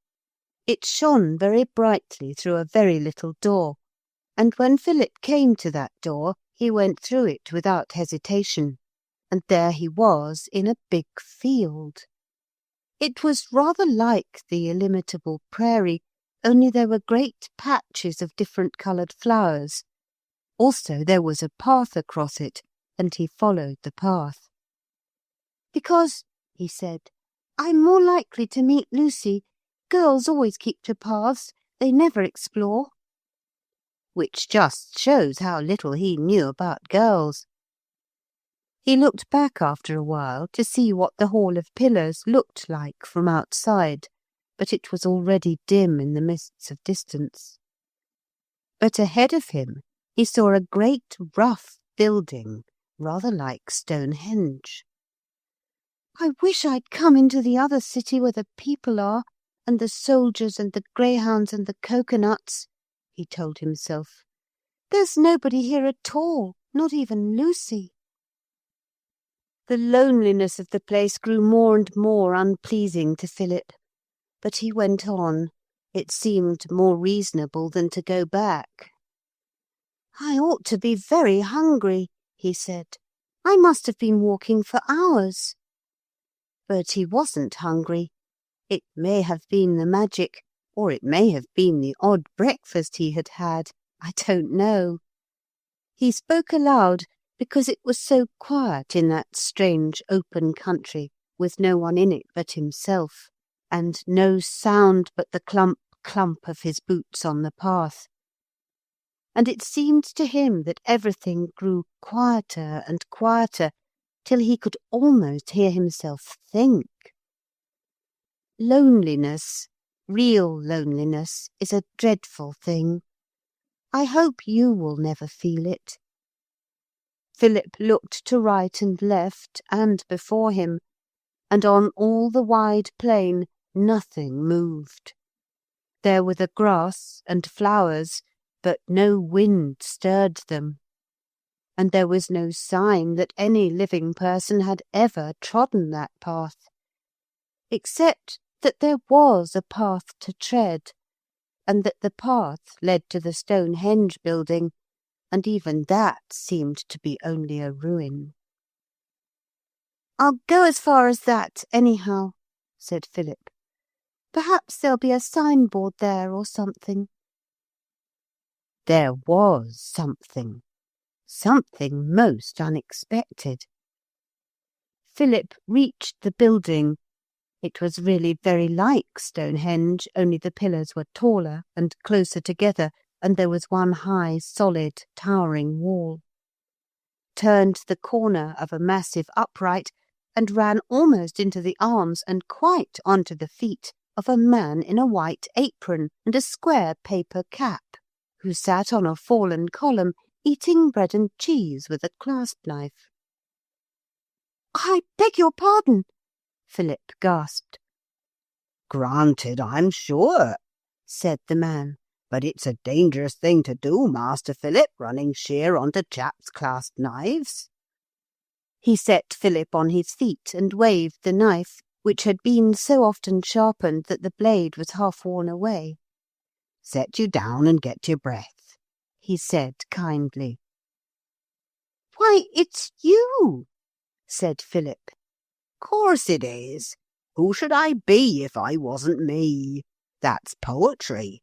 It shone very brightly through a very little door, and when Philip came to that door, he went through it without hesitation, and there he was in a big field. It was rather like the illimitable prairie, only there were great patches of different-coloured flowers. Also there was a path across it, and he followed the path. Because, he said, I'm more likely to meet Lucy. Girls always keep to paths, they never explore. Which just shows how little he knew about girls. He looked back after a while to see what the hall of pillars looked like from outside, but it was already dim in the mists of distance. But ahead of him he saw a great rough building, rather like Stonehenge. I wish I'd come into the other city where the people are, and the soldiers and the greyhounds and the coconuts, he told himself. There's nobody here at all, not even Lucy. The loneliness of the place grew more and more unpleasing to Philip, but he went on. It seemed more reasonable than to go back. I ought to be very hungry, he said. I must have been walking for hours. But he wasn't hungry. It may have been the magic, or it may have been the odd breakfast he had had. I don't know. He spoke aloud because it was so quiet in that strange open country, with no one in it but himself, and no sound but the clump, clump of his boots on the path. And it seemed to him that everything grew quieter and quieter, till he could almost hear himself think. Loneliness, real loneliness, is a dreadful thing. I hope you will never feel it. Philip looked to right and left and before him, and on all the wide plain nothing moved. There were the grass and flowers, but no wind stirred them. And there was no sign that any living person had ever trodden that path, except that there was a path to tread, and that the path led to the Stonehenge building, and even that seemed to be only a ruin. I'll go as far as that, anyhow, said Philip. Perhaps there'll be a signboard there or something. There was something most unexpected. Philip reached the building. It was really very like Stonehenge, only the pillars were taller and closer together, and there was one high, solid, towering wall. Turned the corner of a massive upright, and ran almost into the arms and quite onto the feet of a man in a white apron and a square paper cap, who sat on a fallen column, eating bread and cheese with a clasp-knife. I beg your pardon, Philip gasped. Granted, I'm sure, said the man, but it's a dangerous thing to do, Master Philip, running sheer onto chaps' clasp-knives. He set Philip on his feet and waved the knife, which had been so often sharpened that the blade was half worn away. "Set you down and get your breath," he said kindly. "Why, it's you," said Philip. "Course it is. Who should I be if I wasn't me? That's poetry."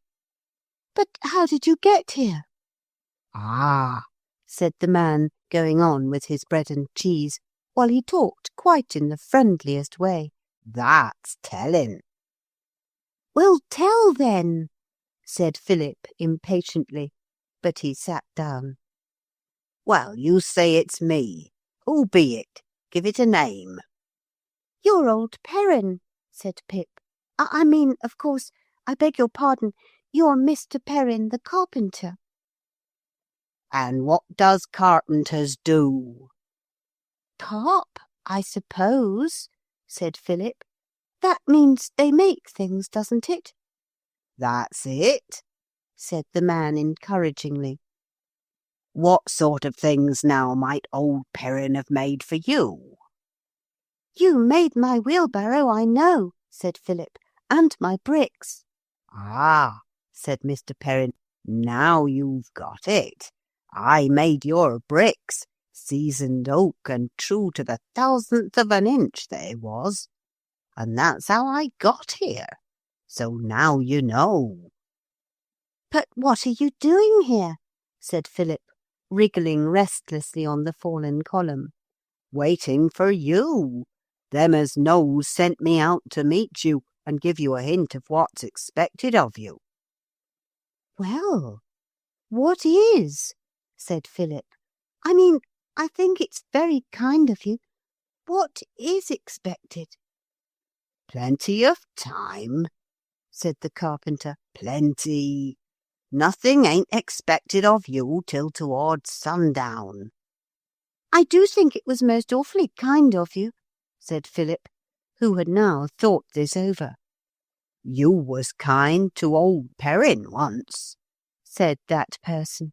"But how did you get here?" "Ah," said the man, going on with his bread and cheese, while he talked quite in the friendliest way. "That's telling." "Well, tell then," said Philip impatiently, but he sat down. "Well, you say it's me. Who be it? Give it a name." "You're old Perrin," said Pip. I mean, of course, I beg your pardon, you're Mr. Perrin the carpenter." "And what does carpenters do?" "Carp, I suppose," said Philip. "That means they make things, doesn't it?" "That's it," said the man encouragingly. "What sort of things now might old Perrin have made for you?" "You made my wheelbarrow, I know," said Philip, "and my bricks." "Ah," said Mr. Perrin, "now you've got it. I made your bricks, seasoned oak and true to the 1,000th of an inch they was. And that's how I got here. So now you know." "But what are you doing here?" said Philip, wriggling restlessly on the fallen column. "Waiting for you. Them as knows sent me out to meet you and give you a hint of what's expected of you." "Well, what is?" said Philip. "I mean, I think it's very kind of you. What is expected?" "Plenty of time," said the carpenter. "Plenty. Nothing ain't expected of you till towards sundown." "I do think it was most awfully kind of you," said Philip, who had now thought this over. "You was kind to old Perrin once," said that person.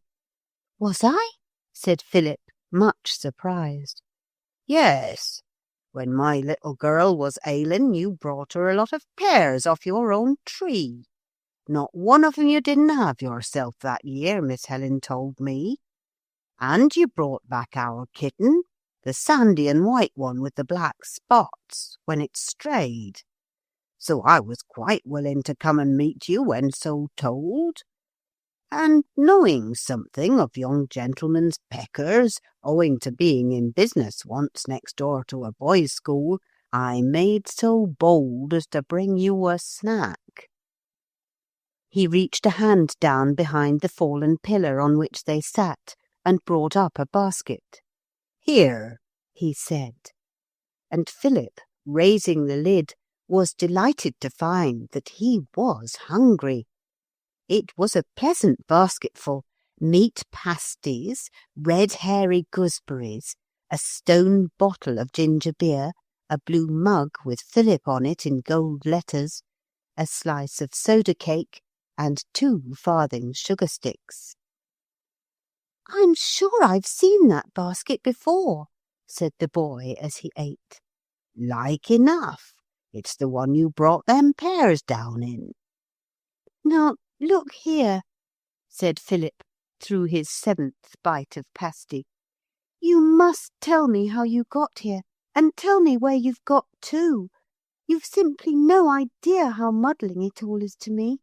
"Was I?" said Philip, much surprised. "Yes. When my little girl was ailing, you brought her a lot of pears off your own tree. Not one of 'em you didn't have yourself that year, Miss Helen told me. And you brought back our kitten, the sandy and white one with the black spots, when it strayed. So I was quite willing to come and meet you when so told. And knowing something of young gentlemen's peckers, owing to being in business once next door to a boys' school, I made so bold as to bring you a snack." He reached a hand down behind the fallen pillar on which they sat, and brought up a basket. "Here," he said. And Philip, raising the lid, was delighted to find that he was hungry. It was a pleasant basketful: meat pasties, red hairy gooseberries, a stone bottle of ginger beer, a blue mug with Philip on it in gold letters, a slice of soda cake, and 2 farthing sugar sticks. "I'm sure I've seen that basket before," said the boy as he ate. "Like enough. It's the one you brought them pears down in." "Now, look here," said Philip, through his 7th bite of pasty. "You must tell me how you got here, and tell me where you've got to. You've simply no idea how muddling it all is to me.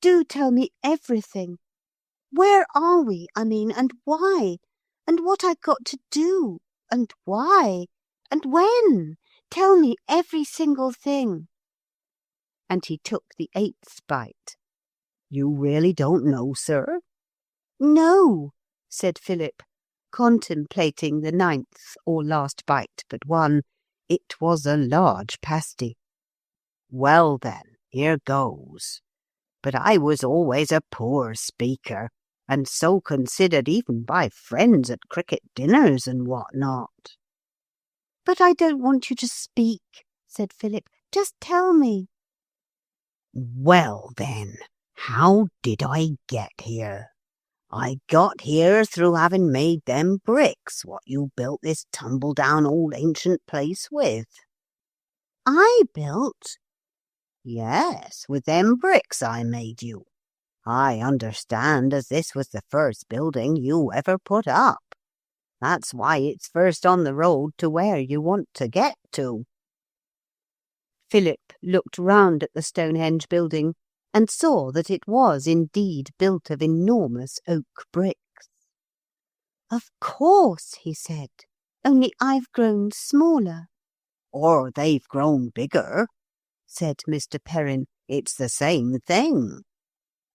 Do tell me everything. Where are we, I mean, and why? And what I've got to do, and why? And when? Tell me every single thing." And he took the 8th bite. "You really don't know, sir?" "No," said Philip, contemplating the 9th or last bite but one. It was a large pasty. "Well then, here goes. But I was always a poor speaker, and so considered even by friends at cricket dinners and what not." "But I don't want you to speak," said Philip. "Just tell me." "Well then, how did I get here? I got here through having made them bricks what you built this tumble-down old ancient place with. I built? Yes, with them bricks I made you. I understand as this was the first building you ever put up. That's why it's first on the road to where you want to get to. Philip looked round at the Stonehenge building and saw that it was indeed built of enormous oak bricks. Of course, he said, only I've grown smaller. Or they've grown bigger, said Mr. Perrin. It's the same thing.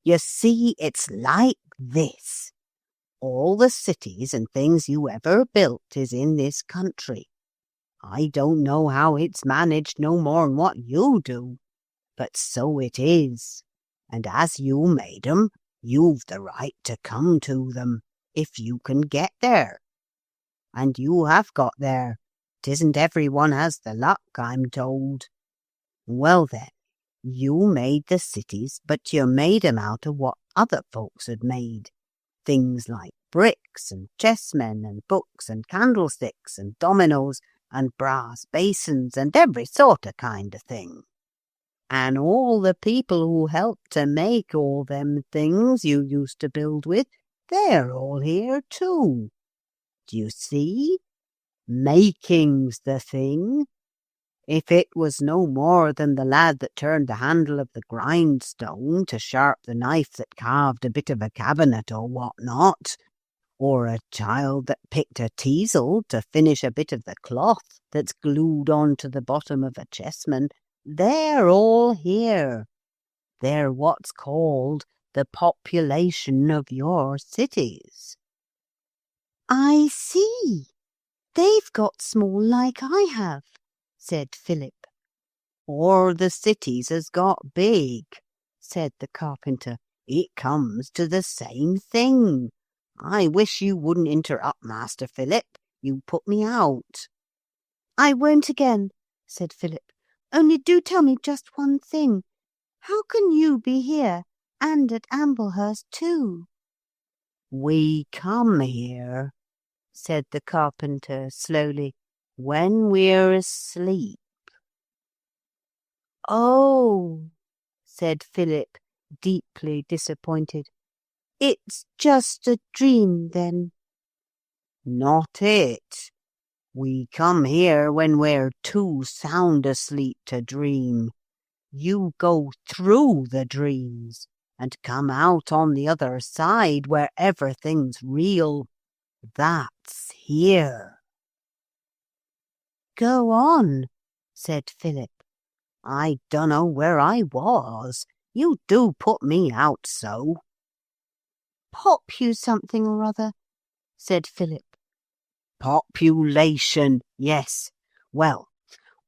You see, it's like this. All the cities and things you ever built is in this country. I don't know how it's managed no more'n what you do, but so it is. And as you made 'em, you've the right to come to them, if you can get there. And you have got there. 'Tisn't everyone has the luck, I'm told. Well then, you made the cities, but you made 'em out of what other folks had made. Things like bricks and chessmen and books and candlesticks and dominoes and brass basins and every sort of kind of thing. And all the people who helped to make all them things you used to build with, they're all here too. Do you see? Making's the thing. If it was no more than the lad that turned the handle of the grindstone to sharp the knife that carved a bit of a cabinet or what not, or a child that picked a teasel to finish a bit of the cloth that's glued on to the bottom of a chessman, they're all here. They're what's called the population of your cities. I see. They've got small like I have, said Philip. Or the cities has got big, said the carpenter. It comes to the same thing. I wish you wouldn't interrupt, Master Philip. You put me out. I won't again, said Philip. Only do tell me just one thing. How can you be here and at Amblehurst too? We come here, said the carpenter slowly, when we're asleep. Oh, said Philip, deeply disappointed. It's just a dream, then? Not it. We come here when we're too sound asleep to dream. You go through the dreams and come out on the other side where everything's real. That's here. Go on, said Philip. I dunno where I was. You do put me out so. Pop you something or other, said Philip. Population, yes. Well,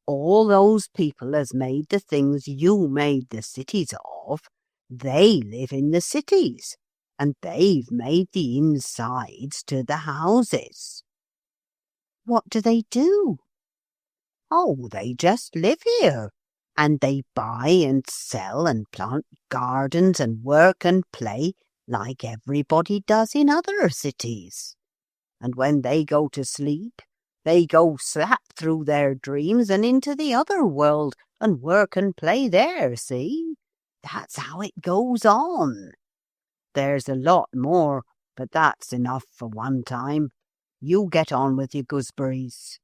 all those people as made the things you made the cities of, they live in the cities, and they've made the insides to the houses. What do they do? Oh, they just live here, and they buy and sell and plant gardens and work and play like everybody does in other cities. And when they go to sleep, they go slap through their dreams and into the other world and work and play there, see? That's how it goes on. There's a lot more, but that's enough for one time. You get on with your gooseberries.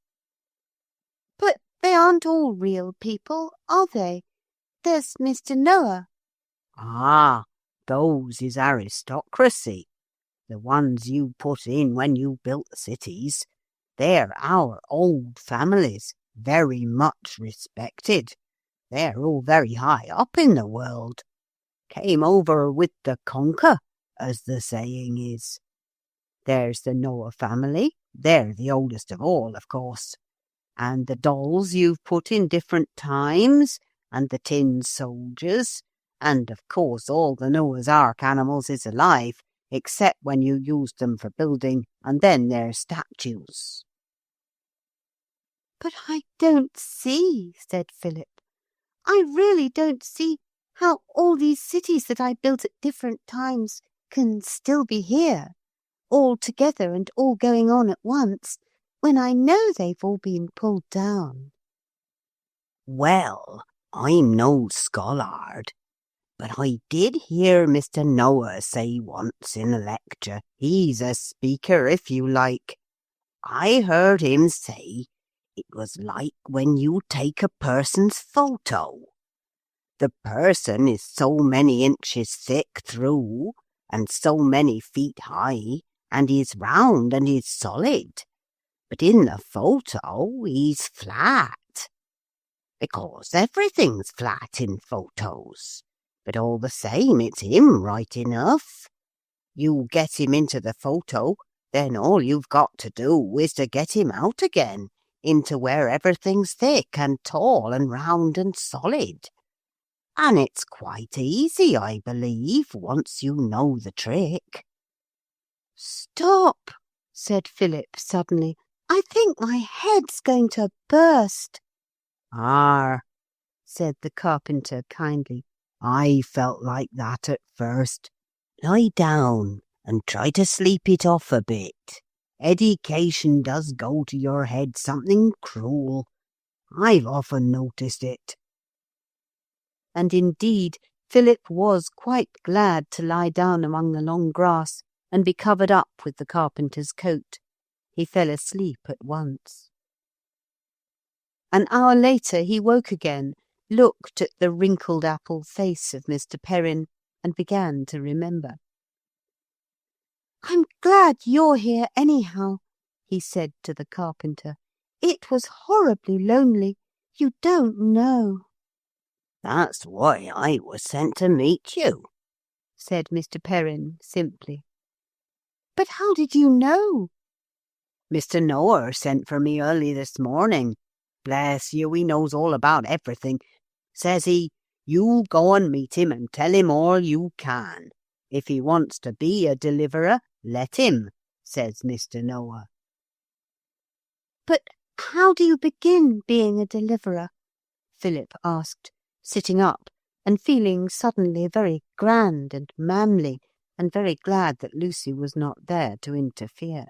But they aren't all real people, are they? There's Mr. Noah. Ah, those is aristocracy. The ones you put in when you built the cities. They're our old families, very much respected. They're all very high up in the world. Came over with the conquer, as the saying is. There's the Noah family. They're the oldest of all, of course. And the dolls you've put in different times, and the tin soldiers, and of course all the Noah's Ark animals is alive, except when you used them for building, and then they're statues. But I don't see, said Philip. I really don't see how all these cities that I built at different times can still be here, all together and all going on at once, when I know they've all been pulled down? Well, I'm no scholard, but I did hear Mr. Noah say once in a lecture, he's a speaker if you like, I heard him say it was like when you take a person's photo. The person is so many inches thick through, and so many feet high, and he's round and he's solid. But in the photo, he's flat. Because everything's flat in photos. But all the same, it's him right enough. You get him into the photo, then all you've got to do is to get him out again, into where everything's thick and tall and round and solid. And it's quite easy, I believe, once you know the trick. Stop, said Philip suddenly. I think my head's going to burst. Ah, said the carpenter kindly. I felt like that at first. Lie down and try to sleep it off a bit. Education does go to your head something cruel. I've often noticed it. And indeed, Philip was quite glad to lie down among the long grass and be covered up with the carpenter's coat. He fell asleep at once. An hour later he woke again, looked at the wrinkled apple face of Mr. Perrin, and began to remember. I'm glad you're here anyhow, he said to the carpenter. It was horribly lonely. You don't know. That's why I was sent to meet you, said Mr. Perrin simply. But how did you know? Mr. Noah sent for me early this morning. Bless you, he knows all about everything. Says he, you go and meet him and tell him all you can. If he wants to be a deliverer, let him, says Mr. Noah. But how do you begin being a deliverer? Philip asked, sitting up and feeling suddenly very grand and manly, and very glad that Lucy was not there to interfere.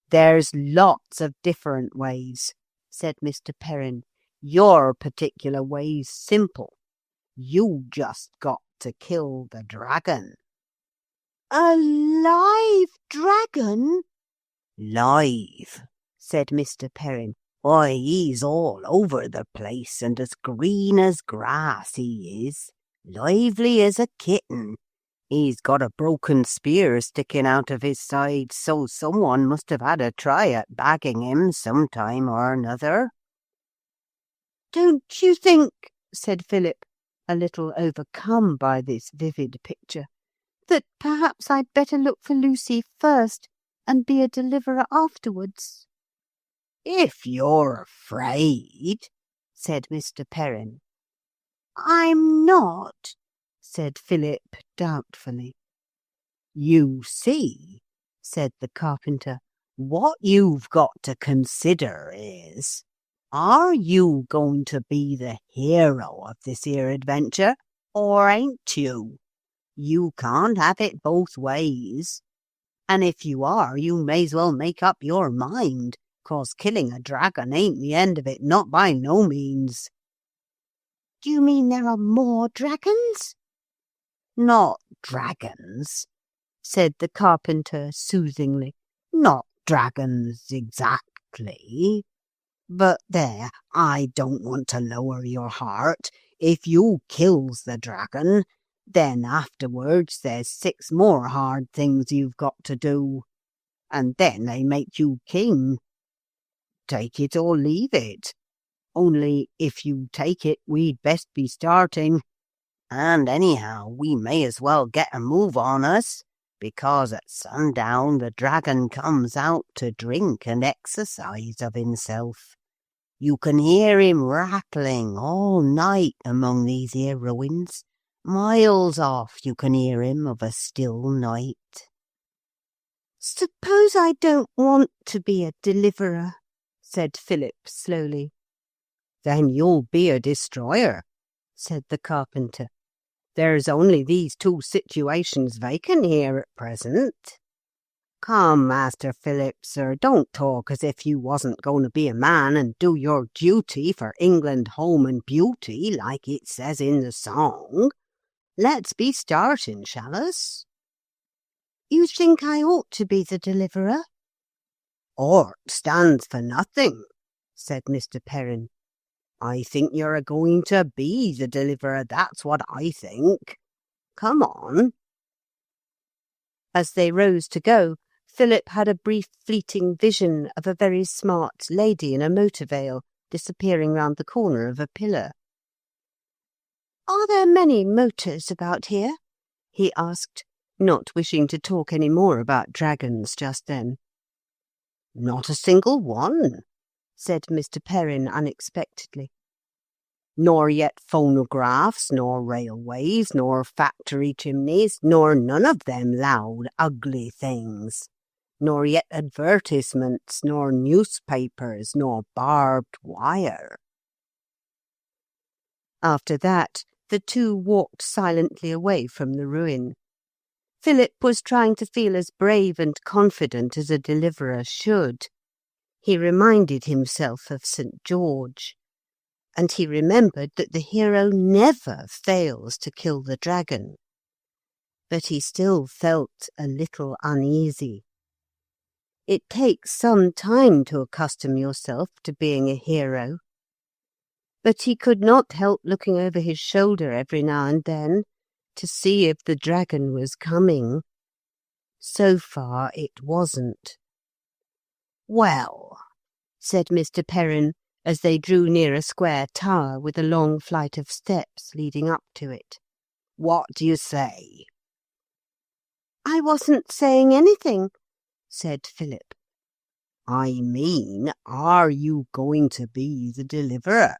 There's lots of different ways, said Mr. Perrin. Your particular way's simple. You just got to kill the dragon. A live dragon? Live, said Mr. Perrin. Why, he's all over the place and as green as grass he is, lively as a kitten. He's got a broken spear sticking out of his side, so someone must have had a try at bagging him some time or another. Don't you think, said Philip, a little overcome by this vivid picture, that perhaps I'd better look for Lucy first and be a deliverer afterwards? If you're afraid, said Mr. Perrin. I'm not, said Philip doubtfully. You see, said the carpenter, what you've got to consider is, are you going to be the hero of this here adventure, or ain't you? You can't have it both ways. And if you are, you may's well make up your mind, 'cause killing a dragon ain't the end of it, not by no means. Do you mean there are more dragons? Not dragons, said the carpenter soothingly. Not dragons exactly. But there, I don't want to lower your heart. If you kills the dragon, then afterwards there's 6 more hard things you've got to do. And then they make you king. Take it or leave it. Only if you take it, we'd best be starting. And anyhow, we may as well get a move on us, because at sundown the dragon comes out to drink and exercise of himself. You can hear him rattling all night among these here ruins. Miles off you can hear him of a still night. Suppose I don't want to be a deliverer, said Philip slowly. Then you'll be a destroyer, said the carpenter. There's only these 2 situations vacant here at present. Come, Master Philip, sir, don't talk as if you wasn't going to be a man and do your duty for England, home and beauty, like it says in the song. Let's be starting, shall us? You think I ought to be the deliverer? "Ort stands for nothing," said Mr. Perrin. "I think you're a-going to be the deliverer, that's what I think. Come on." As they rose to go, Philip had a brief fleeting vision of a very smart lady in a motor veil disappearing round the corner of a pillar. "Are there many motors about here?" he asked, not wishing to talk any more about dragons just then. "Not a single one," said Mr. Perrin unexpectedly. "Nor yet phonographs, nor railways, nor factory chimneys, nor none of them loud, ugly things. Nor yet advertisements, nor newspapers, nor barbed wire." After that, the 2 walked silently away from the ruin. Philip was trying to feel as brave and confident as a deliverer should. He reminded himself of St. George, and he remembered that the hero never fails to kill the dragon. But he still felt a little uneasy. It takes some time to accustom yourself to being a hero. But he could not help looking over his shoulder every now and then to see if the dragon was coming. So far it wasn't. "Well," said Mr. Perrin, as they drew near a square tower with a long flight of steps leading up to it. "What do you say?" "I wasn't saying anything," said Philip. "I mean, are you going to be the deliverer?"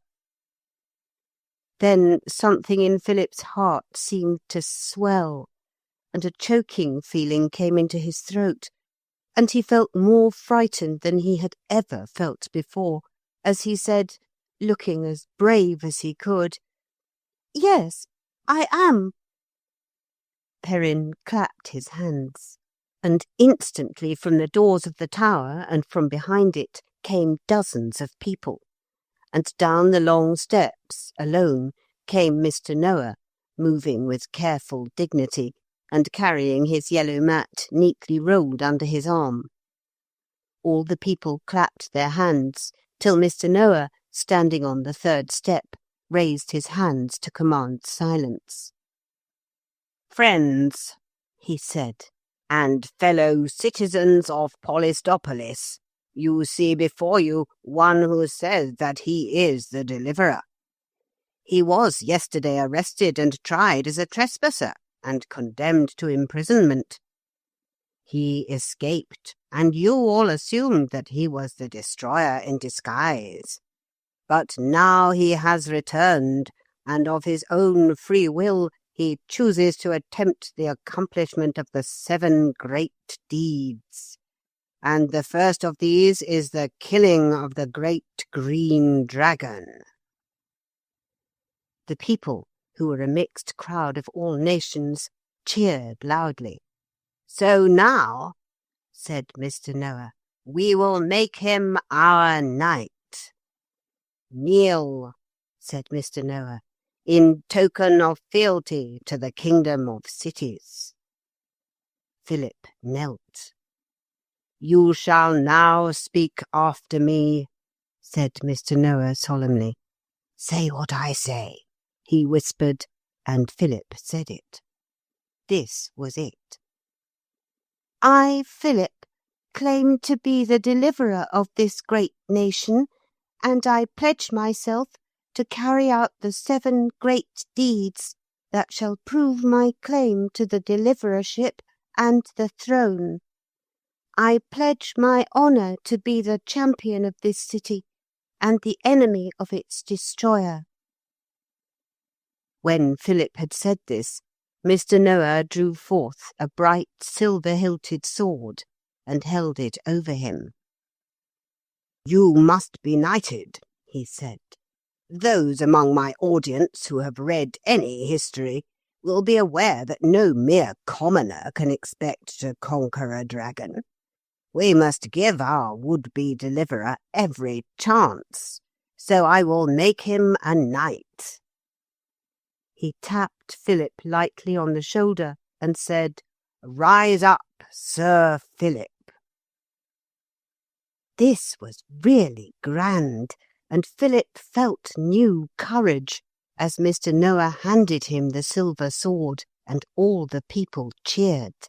Then something in Philip's heart seemed to swell, and a choking feeling came into his throat, and he felt more frightened than he had ever felt before, as he said, looking as brave as he could, "Yes, I am." Perrin clapped his hands, and instantly from the doors of the tower and from behind it came dozens of people, and down the long steps, alone, came Mr. Noah, moving with careful dignity, and carrying his yellow mat neatly rolled under his arm. All the people clapped their hands, till Mr. Noah, standing on the 3rd step, raised his hands to command silence. "Friends," he said, "and fellow citizens of Polistopolis, you see before you one who says that he is the deliverer. He was yesterday arrested and tried as a trespasser, and condemned to imprisonment. He escaped, and you all assumed that he was the destroyer in disguise. But now he has returned, and of his own free will he chooses to attempt the accomplishment of the 7 great deeds. And the first of these is the killing of the great green dragon." The people, who were a mixed crowd of all nations, cheered loudly. "So now," said Mr. Noah, "we will make him our knight." "Kneel," said Mr. Noah, "in token of fealty to the kingdom of cities." Philip knelt. "You shall now speak after me," said Mr. Noah solemnly. "Say what I say," he whispered, and Philip said it. This was it. "I, Philip, claim to be the deliverer of this great nation, and I pledge myself to carry out the 7 great deeds that shall prove my claim to the deliverership and the throne. I pledge my honour to be the champion of this city and the enemy of its destroyer." When Philip had said this, Mr. Noah drew forth a bright silver-hilted sword and held it over him. "You must be knighted," he said. "Those among my audience who have read any history will be aware that no mere commoner can expect to conquer a dragon. We must give our would-be deliverer every chance, so I will make him a knight." He tapped Philip lightly on the shoulder and said, "Rise up, Sir Philip." This was really grand, and Philip felt new courage as Mr. Noah handed him the silver sword, and all the people cheered.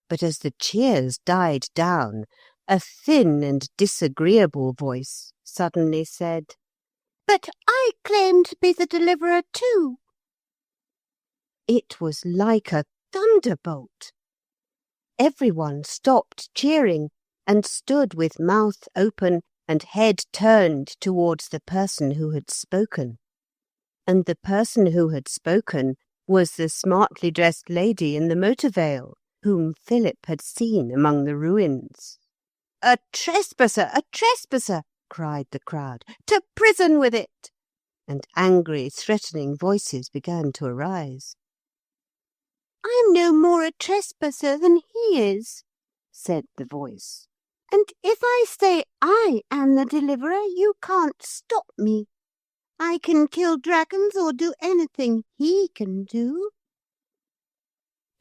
But as the cheers died down, a thin and disagreeable voice suddenly said, "But I claim to be the deliverer too." It was like a thunderbolt. Everyone stopped cheering and stood with mouth open and head turned towards the person who had spoken. And the person who had spoken was the smartly dressed lady in the motor veil, whom Philip had seen among the ruins. "A trespasser! A trespasser!" cried the crowd. "To prison with it!" And angry, threatening voices began to arise. "I am no more a trespasser than he is," said the voice. "And if I say I am the deliverer, you can't stop me. I can kill dragons or do anything he can do."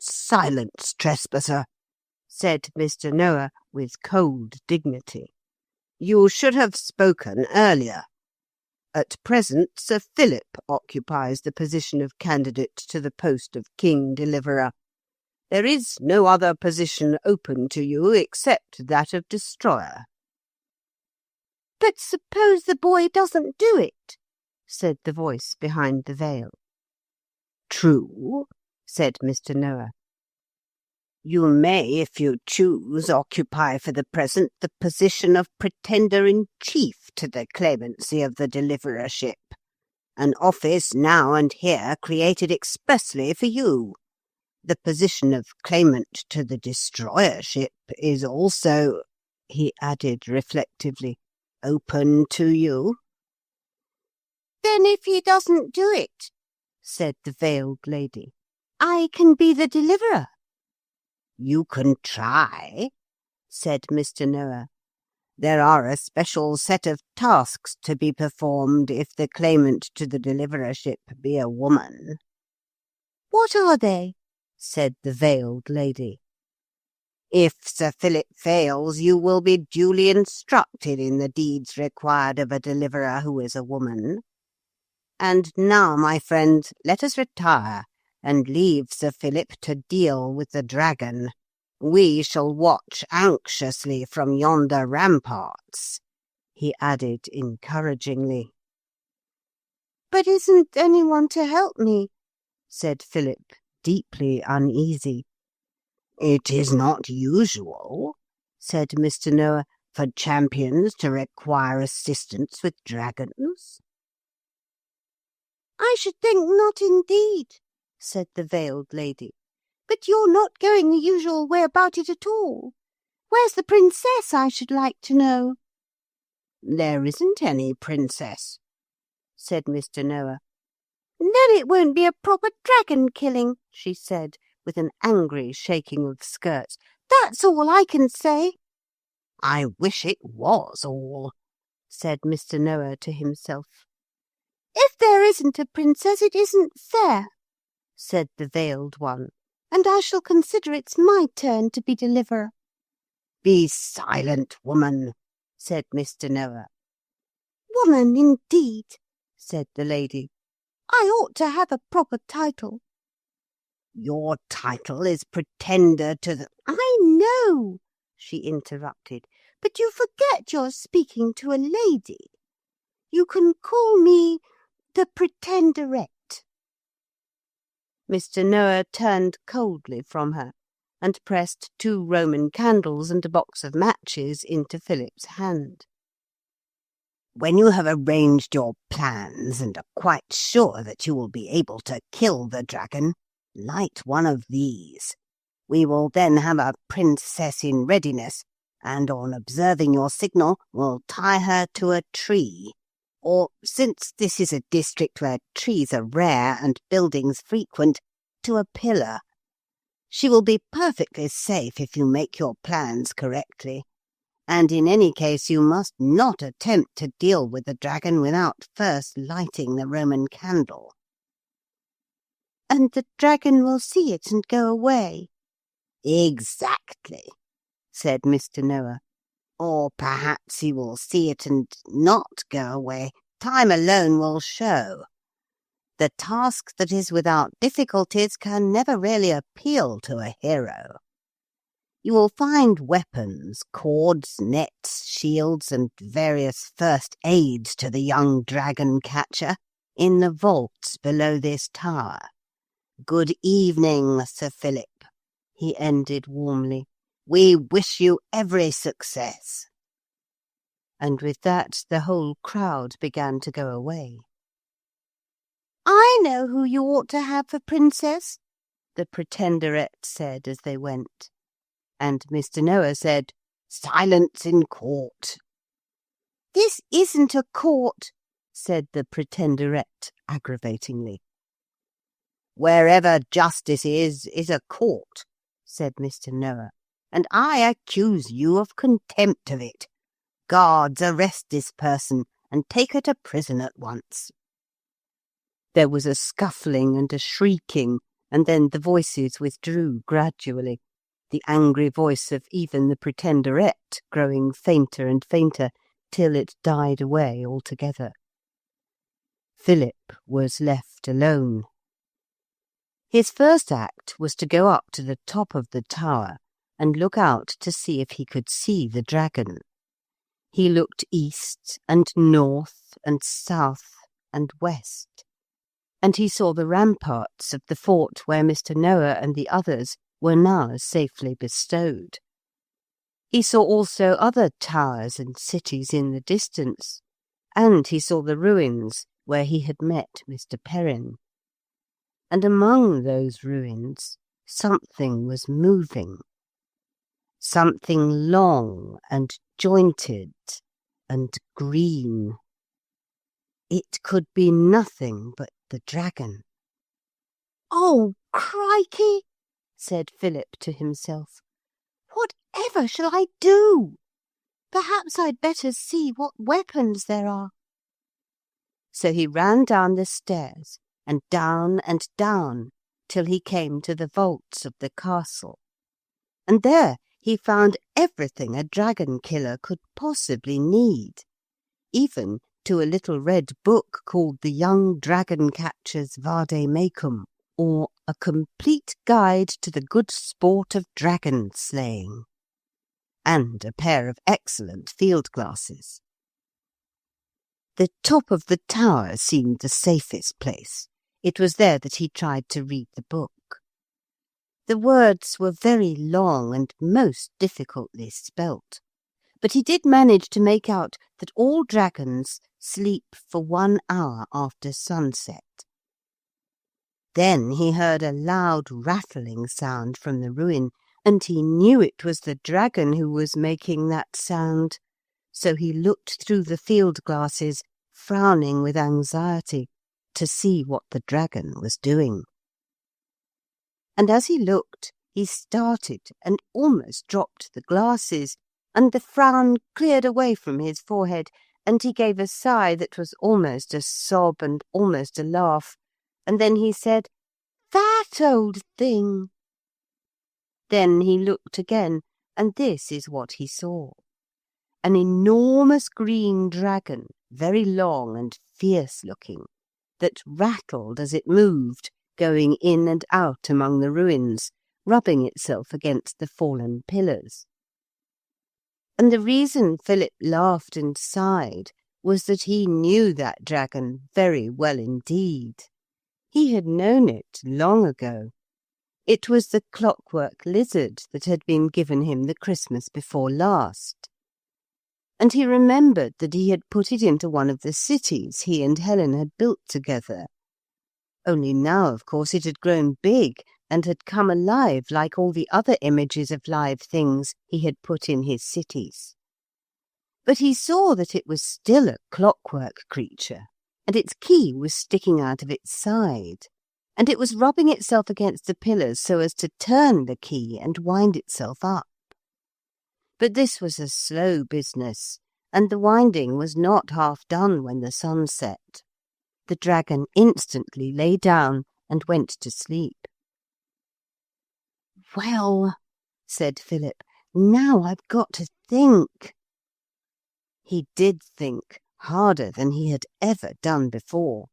"Silence, trespasser," said Mr. Noah with cold dignity. "You should have spoken earlier. At present, Sir Philip occupies the position of candidate to the post of King Deliverer. There is no other position open to you except that of Destroyer." "But suppose the boy doesn't do it?" said the voice behind the veil. "True," said Mr. Noah. "You may, if you choose, occupy for the present the position of Pretender-in-Chief to the claimancy of the Deliverership, an office now and here created expressly for you. The position of claimant to the Destroyership is also," he added reflectively, "open to you." "Then if he doesn't do it," said the veiled lady, "I can be the deliverer." "You can try," said Mr. Noah. "There are a special set of tasks to be performed if the claimant to the deliverership be a woman." "What are they?" said the veiled lady. "If Sir Philip fails, you will be duly instructed in the deeds required of a deliverer who is a woman. And now, my friend, let us retire and leave Sir Philip to deal with the dragon. We shall watch anxiously from yonder ramparts," he added encouragingly. "But isn't anyone to help me?" said Philip, deeply uneasy. "It is not usual," said Mr. Noah, "for champions to require assistance with dragons." "I should think not indeed," said the veiled lady. "But you're not going the usual way about it at all. Where's the princess, I should like to know?" "There isn't any princess," said Mr. Noah. "Then it won't be a proper dragon killing," she said, with an angry shaking of skirts. "That's all I can say." "I wish it was all," said Mr. Noah to himself. "If there isn't a princess, it isn't fair," said the veiled one, "and I shall consider it's my turn to be deliverer." "Be silent, woman," said Mr. Noah. "Woman, indeed," said the lady. "I ought to have a proper title." "Your title is Pretender to the—" "I know," she interrupted, "but you forget you're speaking to a lady. You can call me the Pretenderette." Mr. Noah turned coldly from her and pressed 2 Roman candles and a box of matches into Philip's hand. "When you have arranged your plans and are quite sure that you will be able to kill the dragon, light one of these. We will then have a princess in readiness, and on observing your signal will tie her to a tree. or, since this is a district where trees are rare and buildings frequent, to a pillar. She will be perfectly safe if you make your plans correctly. And in any case you must not attempt to deal with the dragon without first lighting the Roman candle." "And the dragon will see it and go away?" "Exactly," said Mr. Noah. "Or perhaps he will see it and not go away. Time alone will show. The task that is without difficulties can never really appeal to a hero. You will find weapons, cords, nets, shields, and various first aids to the young dragon catcher in the vaults below this tower. Good evening, Sir Philip," he ended warmly. "We wish you every success." And with that the whole crowd began to go away. "I know who you ought to have for princess," the Pretenderette said as they went. And Mr. Noah said, "Silence in court." "This isn't a court," said the Pretenderette aggravatingly. "Wherever justice is a court," said Mr. Noah, "and I accuse you of contempt of it. Guards, arrest this person and take her to prison at once." There was a scuffling and a shrieking, and then the voices withdrew gradually, the angry voice of even the Pretenderette growing fainter and fainter till it died away altogether. Philip was left alone. His first act was to go up to the top of the tower and look out to see if he could see the dragon. He looked east and north and south and west, and he saw the ramparts of the fort where Mr. Noah and the others were now safely bestowed. He saw also other towers and cities in the distance, and he saw the ruins where he had met Mr. Perrin. And among those ruins something was moving. Something long and jointed and green. It could be nothing but the dragon. "Oh, crikey!" said Philip to himself. "Whatever shall I do? Perhaps I'd better see what weapons there are." So he ran down the stairs and down till he came to the vaults of the castle. And there he found everything a dragon killer could possibly need, even to a little red book called The Young Dragon Catcher's Vade Mecum, or A Complete Guide to the Good Sport of Dragon Slaying, and a pair of excellent field glasses. The top of the tower seemed the safest place. It was there that he tried to read the book. The words were very long and most difficultly spelt, but he did manage to make out that all dragons sleep for 1 hour after sunset. Then he heard a loud rattling sound from the ruin, and he knew it was the dragon who was making that sound. So he looked through the field glasses, frowning with anxiety, to see what the dragon was doing. And as he looked, he started and almost dropped the glasses, and the frown cleared away from his forehead, and he gave a sigh that was almost a sob and almost a laugh, and then he said, "That old thing!" Then he looked again, and this is what he saw. An enormous green dragon, very long and fierce-looking, that rattled as it moved, going in and out among the ruins, rubbing itself against the fallen pillars. And the reason Philip laughed and sighed was that he knew that dragon very well indeed. He had known it long ago. It was the clockwork lizard that had been given him the Christmas before last. And he remembered that he had put it into one of the cities he and Helen had built together. Only now, of course, it had grown big and had come alive like all the other images of live things he had put in his cities. But he saw that it was still a clockwork creature, and its key was sticking out of its side, and it was rubbing itself against the pillars so as to turn the key and wind itself up. But this was a slow business, and the winding was not half done when the sun set. The dragon instantly lay down and went to sleep. "Well," said Philip, "now I've got to think." He did think, harder than he had ever done before.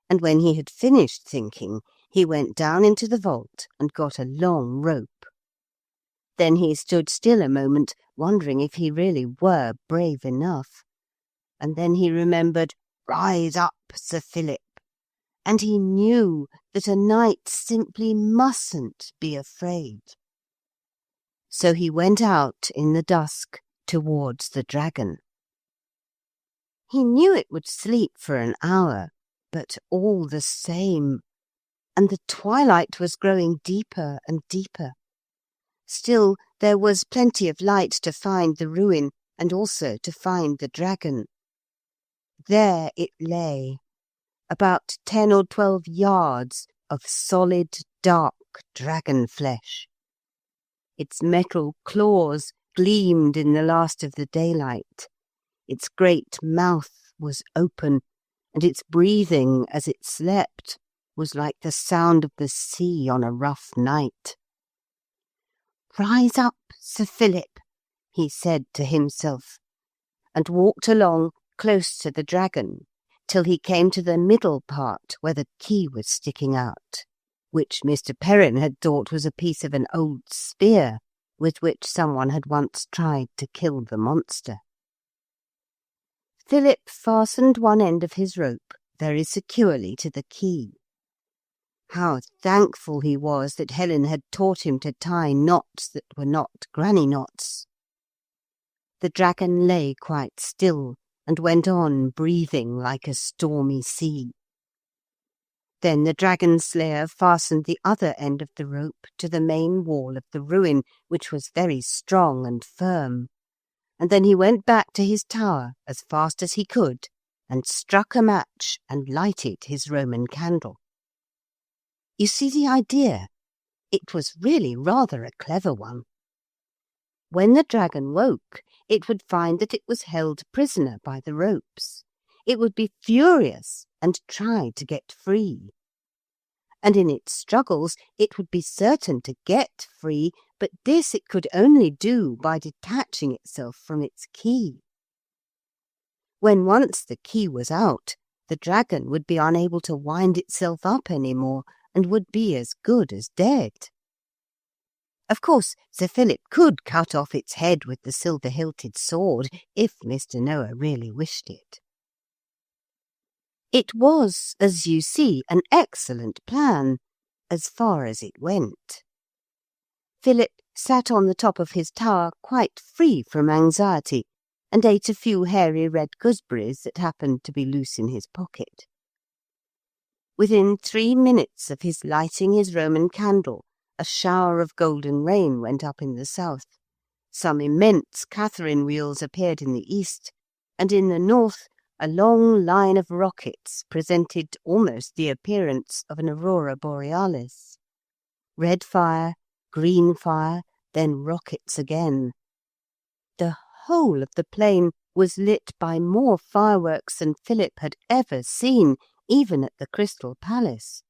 And when he had finished thinking, he went down into the vault and got a long rope. Then he stood still a moment, wondering if he really were brave enough. And then he remembered, "Rise up, Sir Philip," and he knew that a knight simply mustn't be afraid. So he went out in the dusk towards the dragon. He knew it would sleep for an hour, but all the same, and the twilight was growing deeper and deeper. Still, there was plenty of light to find the ruin, and also to find the dragon. There it lay, about 10 or 12 yards of solid, dark dragon flesh. Its metal claws gleamed in the last of the daylight. Its great mouth was open, and its breathing as it slept was like the sound of the sea on a rough night. "Rise up, Sir Philip," he said to himself, and walked along close to the dragon till he came to the middle part where the key was sticking out, which Mr. Perrin had thought was a piece of an old spear with which someone had once tried to kill the monster. Philip fastened one end of his rope very securely to the key. How thankful he was that Helen had taught him to tie knots that were not granny knots. The dragon lay quite still and went on breathing like a stormy sea. Then the dragon slayer fastened the other end of the rope to the main wall of the ruin, which was very strong and firm. And then he went back to his tower as fast as he could, and struck a match and lighted his Roman candle. You see the idea? It was really rather a clever one. When the dragon woke, it would find that it was held prisoner by the ropes. It would be furious and try to get free. And in its struggles, it would be certain to get free, but this it could only do by detaching itself from its key. When once the key was out, the dragon would be unable to wind itself up any more, and would be as good as dead. Of course, Sir Philip could cut off its head with the silver-hilted sword, if Mr. Noah really wished it. It was, as you see, an excellent plan, as far as it went. Philip sat on the top of his tower quite free from anxiety, and ate a few hairy red gooseberries that happened to be loose in his pocket. Within 3 minutes of his lighting his Roman candle, a shower of golden rain went up in the south. Some immense Catherine wheels appeared in the east, and in the north a long line of rockets presented almost the appearance of an aurora borealis. Red fire, green fire, then rockets again. The whole of the plain was lit by more fireworks than Philip had ever seen, even at the Crystal Palace.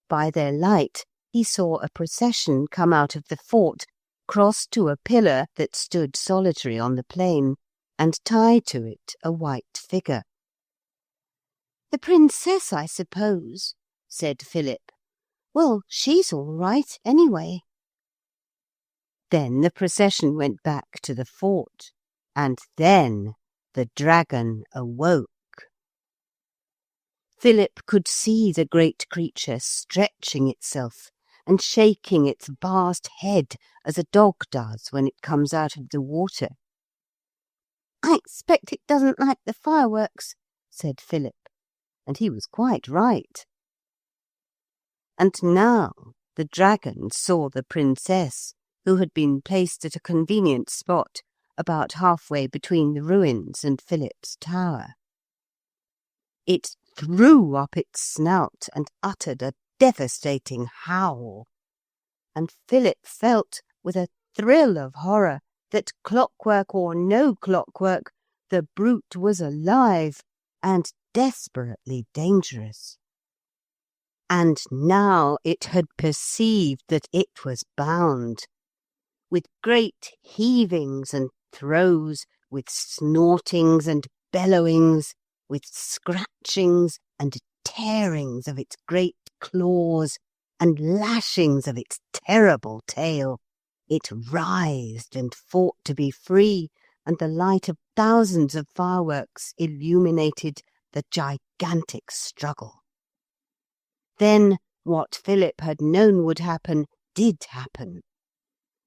By their light he saw a procession come out of the fort, cross to a pillar that stood solitary on the plain, and tie to it a white figure. "The princess, I suppose," said Philip. "Well, she's all right, anyway." Then the procession went back to the fort, and then the dragon awoke. Philip could see the great creature stretching itself and shaking its vast head as a dog does when it comes out of the water. "I expect it doesn't like the fireworks," said Philip, and he was quite right. And now the dragon saw the princess, who had been placed at a convenient spot, about halfway between the ruins and Philip's tower. It threw up its snout and uttered a devastating howl, and Philip felt, with a thrill of horror, that clockwork or no clockwork, the brute was alive and desperately dangerous. And now it had perceived that it was bound. With great heavings and throws, with snortings and bellowings, with scratchings and tearings of its great claws and lashings of its terrible tail, it writhed and fought to be free, and the light of thousands of fireworks illuminated the gigantic struggle. Then what Philip had known would happen did happen.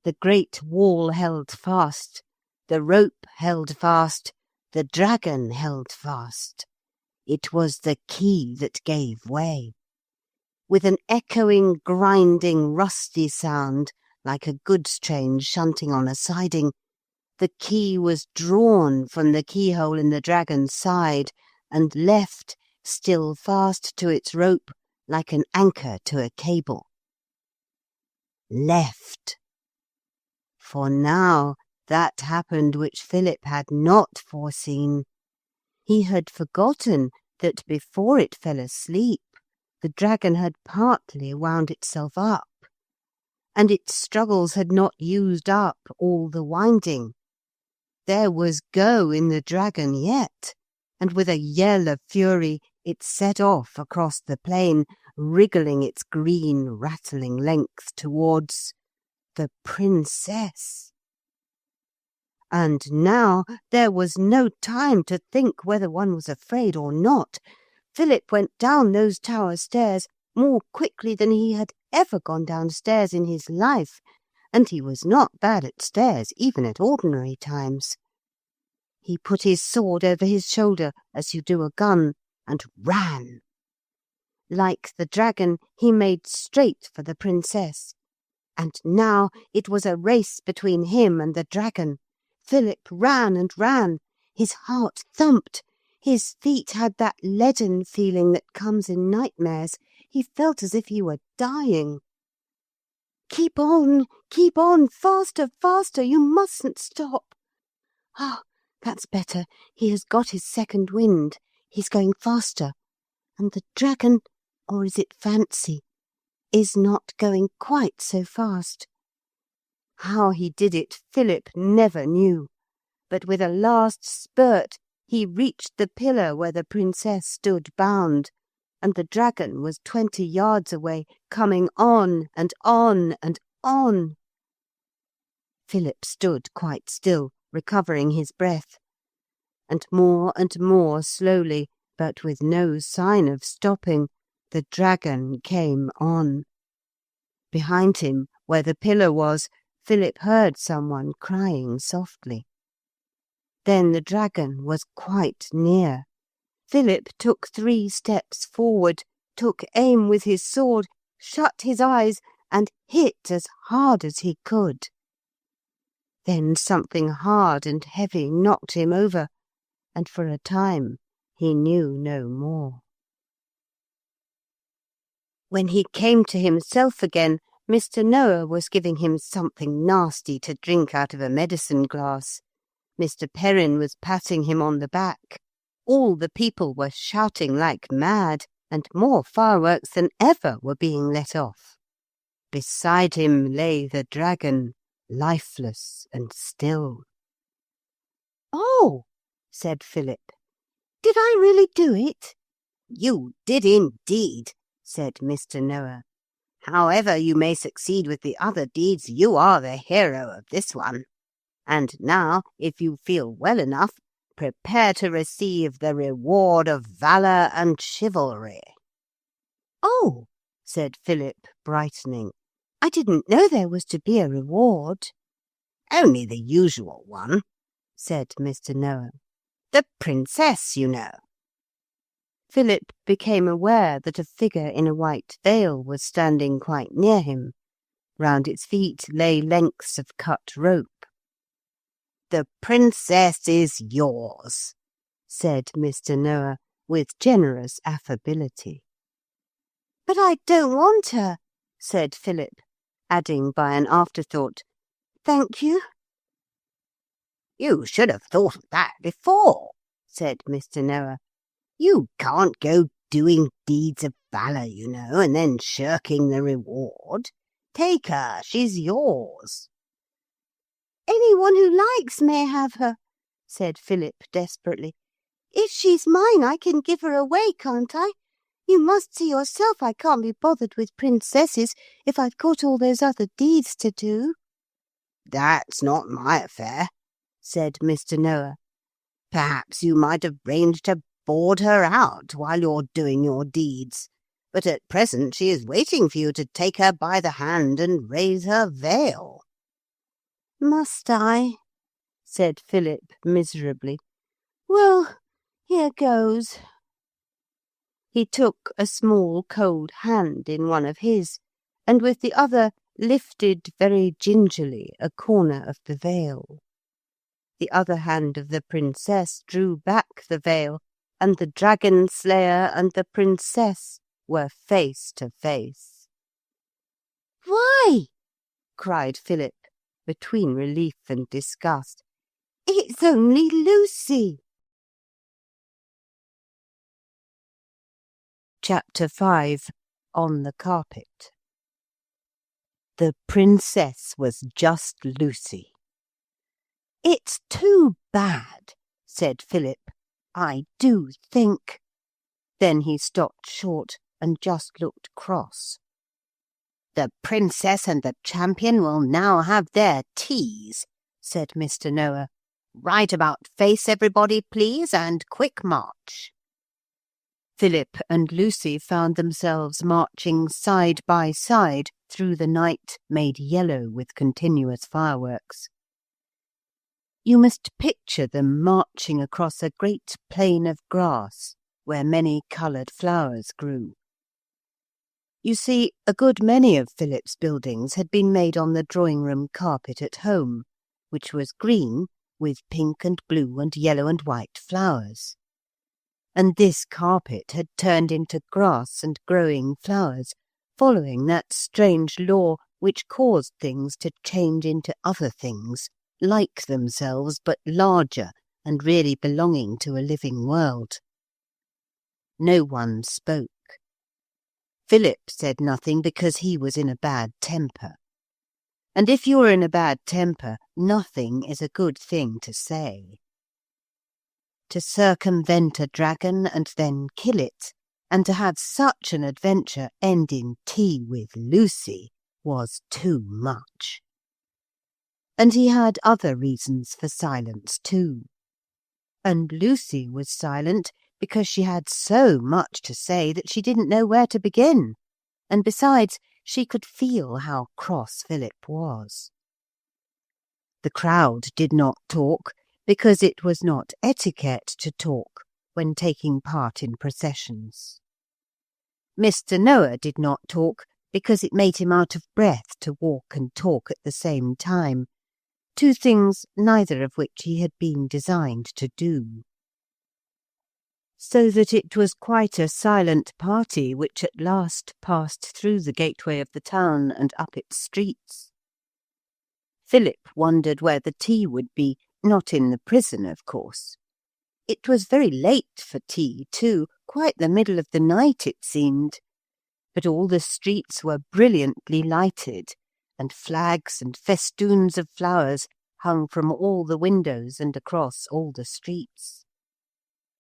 The great wall held fast, the rope held fast, the dragon held fast. It was the key that gave way. With an echoing, grinding, rusty sound, like a goods train shunting on a siding, the key was drawn from the keyhole in the dragon's side and left, still fast to its rope, like an anchor to a cable. Left. For now that happened which Philip had not foreseen. He had forgotten that before it fell asleep, the dragon had partly wound itself up, and its struggles had not used up all the winding. There was go in the dragon yet, and with a yell of fury it set off across the plain, wriggling its green, rattling length towards the princess. And now there was no time to think whether one was afraid or not. Philip went down those tower stairs more quickly than he had ever gone downstairs in his life, and he was not bad at stairs even at ordinary times. He put his sword over his shoulder as you do a gun, and ran. Like the dragon, he made straight for the princess. And now it was a race between him and the dragon. Philip ran and ran. His heart thumped. His feet had that leaden feeling that comes in nightmares. He felt as if he were dying. Keep on, faster, faster, you mustn't stop. Ah, that's better. He has got his second wind. He's going faster. And the dragon, or is it fancy, is not going quite so fast. How he did it, Philip never knew. But with a last spurt, he reached the pillar where the princess stood bound, and the dragon was 20 yards away, coming on and on and on. Philip stood quite still, recovering his breath, and more slowly, but with no sign of stopping, the dragon came on. Behind him, where the pillar was, Philip heard someone crying softly. Then the dragon was quite near. Philip took 3 steps forward, took aim with his sword, shut his eyes, and hit as hard as he could. Then something hard and heavy knocked him over, and for a time he knew no more. When he came to himself again, Mr. Noah was giving him something nasty to drink out of a medicine glass. Mr. Perrin was patting him on the back. All the people were shouting like mad, and more fireworks than ever were being let off. Beside him lay the dragon, lifeless and still. "Oh," said Philip, "did I really do it?" "You did indeed," said Mr. Noah. "However you may succeed with the other deeds, you are the hero of this one. And now, if you feel well enough, prepare to receive the reward of valour and chivalry." "Oh," said Philip, brightening, "I didn't know there was to be a reward." "Only the usual one," said Mr. Noah. "The princess, you know." Philip became aware that a figure in a white veil was standing quite near him. Round its feet lay lengths of cut rope. The princess is yours," said Mr. Noah with generous affability. "But I don't want her," said Philip, adding by an afterthought, "Thank you." "You should have thought of that before," said Mr. Noah. "You can't go doing deeds of valour, you know, and then shirking the reward. Take her, she's yours." "Anyone who likes may have her," said Philip desperately. "If she's mine, I can give her away, can't I? You must see yourself I can't be bothered with princesses if I've got all those other deeds to do." "That's not my affair," said Mr. Noah. "Perhaps you might arrange to board her out while you're doing your deeds, but at present she is waiting for you to take her by the hand and raise her veil." "Must I?" said Philip miserably. "Well, here goes." He took a small cold hand in one of his, and with the other lifted very gingerly a corner of the veil. The other hand of the princess drew back the veil, and the dragon slayer and the princess were face to face. "Why?" cried Philip, between relief and disgust. "It's only Lucy." Chapter 5. On the Carpet. The princess was just Lucy. "It's too bad," said Philip. "I do think—" Then he stopped short and just looked cross. "The princess and the champion will now have their teas," said Mr. Noah. "Right about face, everybody, please, and quick march." Philip and Lucy found themselves marching side by side through the night made yellow with continuous fireworks. You must picture them marching across a great plain of grass where many coloured flowers grew. You see, a good many of Philip's buildings had been made on the drawing-room carpet at home, which was green with pink and blue and yellow and white flowers. And this carpet had turned into grass and growing flowers, following that strange law which caused things to change into other things, like themselves but larger and really belonging to a living world. No one spoke. Philip said nothing because he was in a bad temper. And if you're in a bad temper, nothing is a good thing to say. To circumvent a dragon and then kill it, and to have such an adventure end in tea with Lucy, was too much. And he had other reasons for silence too. And Lucy was silent because she had so much to say that she didn't know where to begin, and besides, she could feel how cross Philip was. The crowd did not talk, because it was not etiquette to talk when taking part in processions. Mr. Noah did not talk, because it made him out of breath to walk and talk at the same time, two things neither of which he had been designed to do. So that it was quite a silent party which at last passed through the gateway of the town and up its streets. Philip wondered where the tea would be, not in the prison, of course. It was very late for tea, too, quite the middle of the night, it seemed. But all the streets were brilliantly lighted, and flags and festoons of flowers hung from all the windows and across all the streets.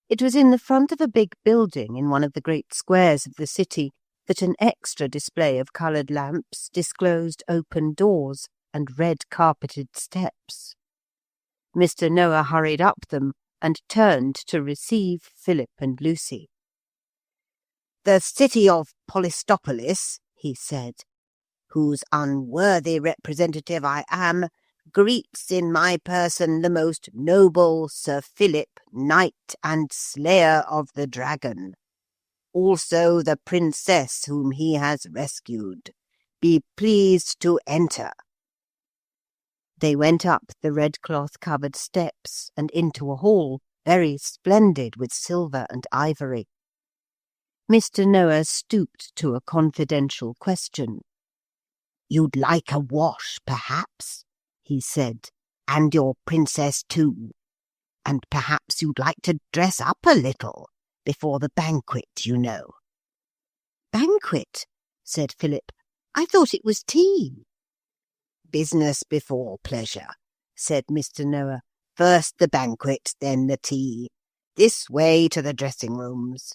It was in the front of a big building in one of the great squares of the city that an extra display of coloured lamps disclosed open doors and red-carpeted steps. Mr. Noah hurried up them and turned to receive Philip and Lucy. "The city of Polystopolis," he said, "whose unworthy representative I am, greets in my person the most noble Sir Philip, knight and slayer of the dragon. Also the princess whom he has rescued. Be pleased to enter." They went up the red cloth-covered steps and into a hall, very splendid with silver and ivory. Mr. Noah stooped to a confidential question. "You'd like a wash, perhaps," he said, "and your princess too. And perhaps you'd like to dress up a little before the banquet, you know." "Banquet?" said Philip. "I thought it was tea." "Business before pleasure," said Mr. Noah. "First the banquet, then the tea. This way to the dressing-rooms."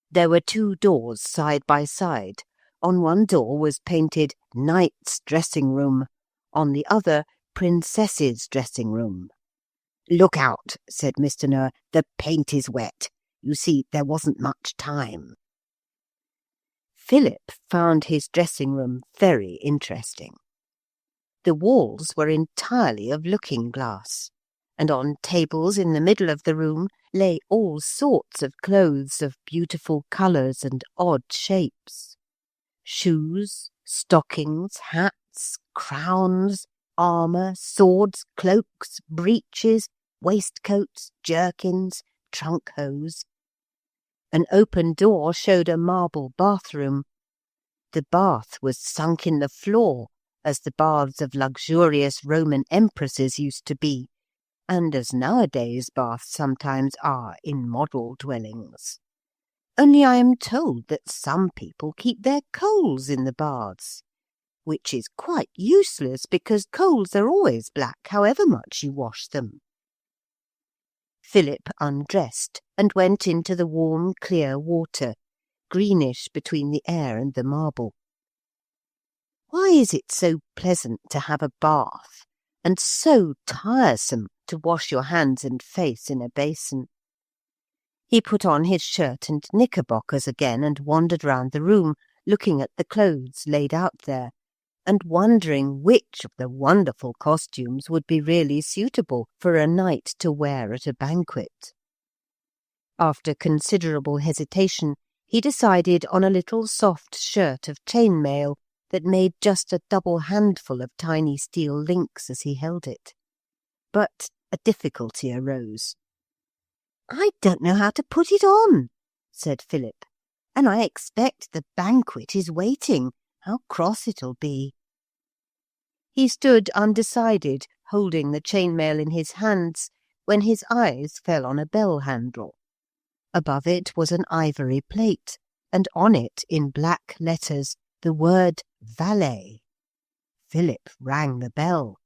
There were 2 doors side by side. On one door was painted Knight's Dressing Room, on the other Princess's Dressing Room. "Look out," said Mr. Noah. "The paint is wet. You see, there wasn't much time." Philip found his dressing room very interesting. The walls were entirely of looking-glass, and on tables in the middle of the room lay all sorts of clothes of beautiful colours and odd shapes. Shoes, stockings, hats, crowns, armour, swords, cloaks, breeches, waistcoats, jerkins, trunk-hose. An open door showed a marble bathroom. The bath was sunk in the floor, as the baths of luxurious Roman empresses used to be, and as nowadays baths sometimes are in model dwellings. Only I am told that some people keep their coals in the baths, which is quite useless because coals are always black however much you wash them. Philip undressed and went into the warm, clear water, greenish between the air and the marble. Why is it so pleasant to have a bath, and so tiresome to wash your hands and face in a basin? He put on his shirt and knickerbockers again and wandered round the room, looking at the clothes laid out there, and wondering which of the wonderful costumes would be really suitable for a knight to wear at a banquet. After considerable hesitation, he decided on a little soft shirt of chain-mail that made just a double handful of tiny steel links as he held it. But a difficulty arose. "I don't know how to put it on," said Philip, "and I expect the banquet is waiting. How cross it'll be." He stood undecided, holding the chain-mail in his hands, when his eyes fell on a bell-handle. Above it was an ivory plate, and on it, in black letters, the word valet. Philip rang the bell.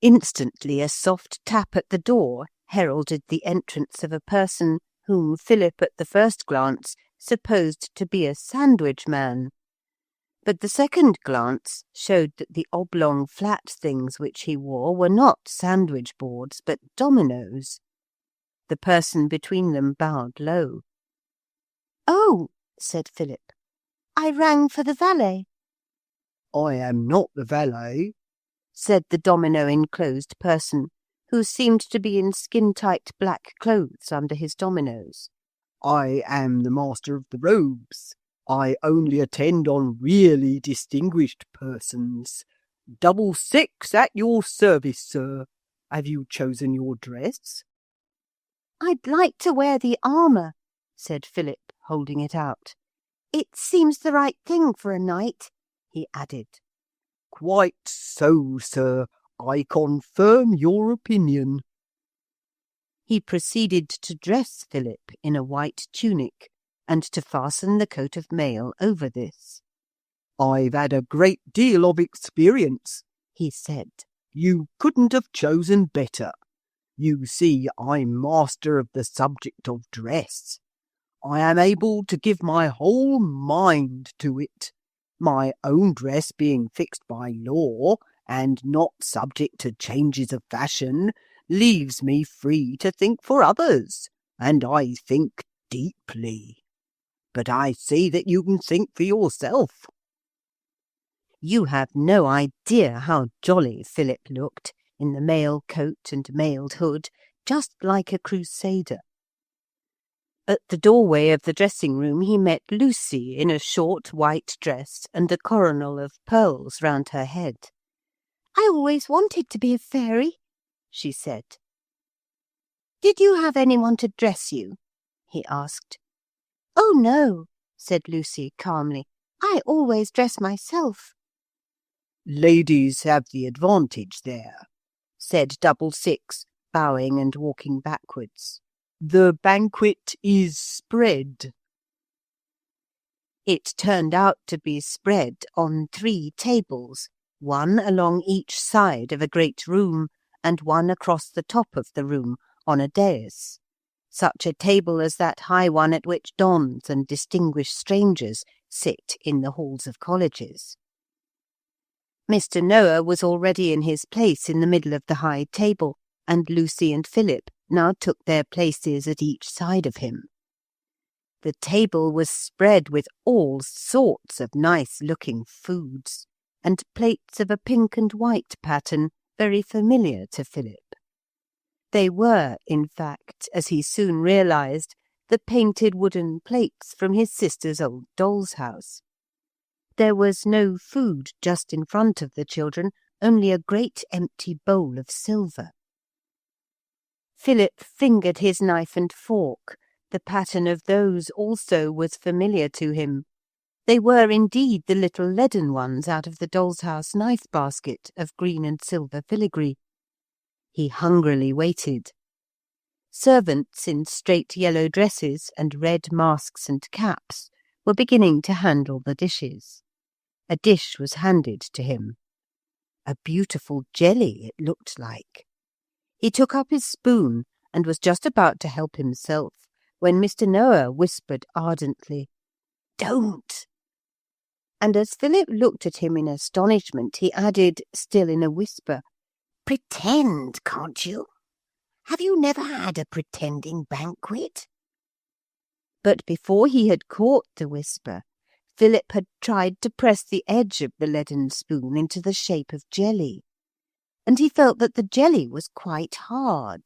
Instantly a soft tap at the door heralded the entrance of a person whom Philip at the first glance supposed to be a sandwich man. But the second glance showed that the oblong flat things which he wore were not sandwich boards, but dominoes. The person between them bowed low. "Oh," said Philip, "I rang for the valet." "I am not the valet," said the domino-enclosed person, who seemed to be in skin-tight black clothes under his dominoes. "I am the master of the robes. I only attend on really distinguished persons. 6 at your service, sir. Have you chosen your dress?" "I'd like to wear the armour," said Philip, holding it out. "It seems the right thing for a knight," he added. "Quite so, sir. I confirm your opinion." He proceeded to dress Philip in a white tunic, and to fasten the coat of mail over this. "I've had a great deal of experience," he said. "You couldn't have chosen better. You see, I'm master of the subject of dress. I am able to give my whole mind to it. My own dress being fixed by law, and not subject to changes of fashion, leaves me free to think for others, and I think deeply. But I see that you can think for yourself." You have no idea how jolly Philip looked, in the mail coat and mailed hood, just like a crusader. At the doorway of the dressing-room he met Lucy in a short white dress and a coronal of pearls round her head. I always wanted to be a fairy, she said. Did you have anyone to dress you? He asked. Oh, no, said Lucy calmly. I always dress myself. Ladies have the advantage there, said Double Six, bowing and walking backwards. The banquet is spread. It turned out to be spread on 3 tables, one along each side of a great room, and one across the top of the room on a dais, such a table as that high one at which dons and distinguished strangers sit in the halls of colleges. Mr. Noah was already in his place in the middle of the high table, and Lucy and Philip now took their places at each side of him. The table was spread with all sorts of nice-looking foods, and plates of a pink and white pattern very familiar to Philip. They were, in fact, as he soon realized, the painted wooden plates from his sister's old doll's house. There was no food just in front of the children, only a great empty bowl of silver. Philip fingered his knife and fork. The pattern of those also was familiar to him. They were indeed the little leaden ones out of the doll's house knife basket of green and silver filigree. He hungrily waited. Servants in straight yellow dresses and red masks and caps were beginning to handle the dishes. A dish was handed to him. A beautiful jelly it looked like. He took up his spoon and was just about to help himself when Mr. Noah whispered ardently, "Don't!" And as Philip looked at him in astonishment, he added, still in a whisper, "Pretend, can't you? Have you never had a pretending banquet?" But before he had caught the whisper, Philip had tried to press the edge of the leaden spoon into the shape of jelly, and he felt that the jelly was quite hard.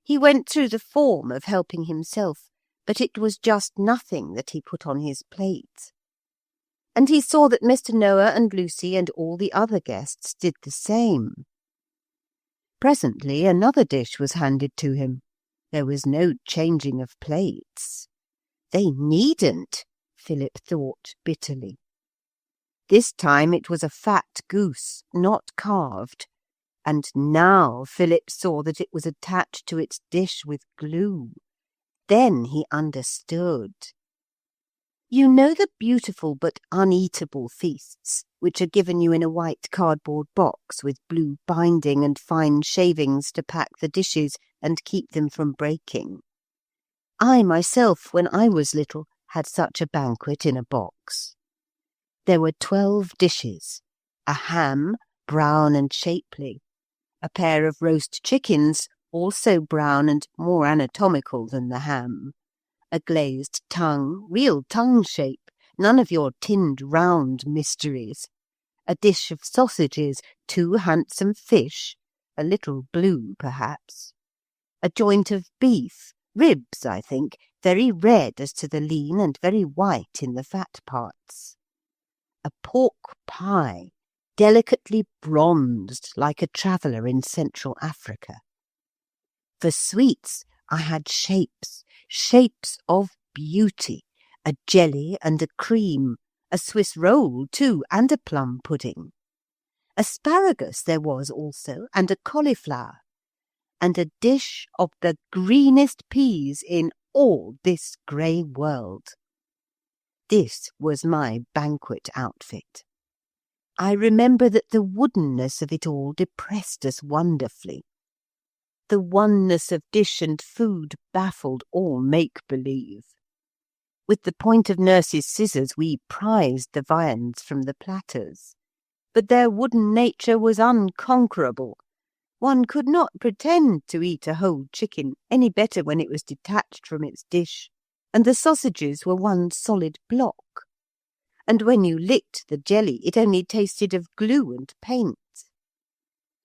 He went through the form of helping himself, but it was just nothing that he put on his plate. And he saw that Mr. Noah and Lucy and all the other guests did the same. Presently another dish was handed to him. There was no changing of plates. They needn't, Philip thought bitterly. This time it was a fat goose, not carved, and now Philip saw that it was attached to its dish with glue. Then he understood. You know the beautiful but uneatable feasts, which are given you in a white cardboard box with blue binding and fine shavings to pack the dishes and keep them from breaking? I myself, when I was little, had such a banquet in a box. There were 12 dishes, a ham, brown and shapely, a pair of roast chickens, also brown and more anatomical than the ham, a glazed tongue, real tongue shape, none of your tinned round mysteries, a dish of sausages, 2 handsome fish, a little blue perhaps, a joint of beef, ribs, I think, very red as to the lean and very white in the fat parts, a pork pie, delicately bronzed like a traveller in Central Africa. For sweets I had shapes of beauty, a jelly and a cream, a Swiss roll too, and a plum pudding. Asparagus there was also, and a cauliflower, and a dish of the greenest peas in all this grey world. This was my banquet outfit. I remember that the woodenness of it all depressed us wonderfully. The oneness of dish and food baffled all make-believe. With the point of nurse's scissors we prized the viands from the platters, but their wooden nature was unconquerable. One could not pretend to eat a whole chicken any better when it was detached from its dish, and the sausages were one solid block. And when you licked the jelly, it only tasted of glue and paint.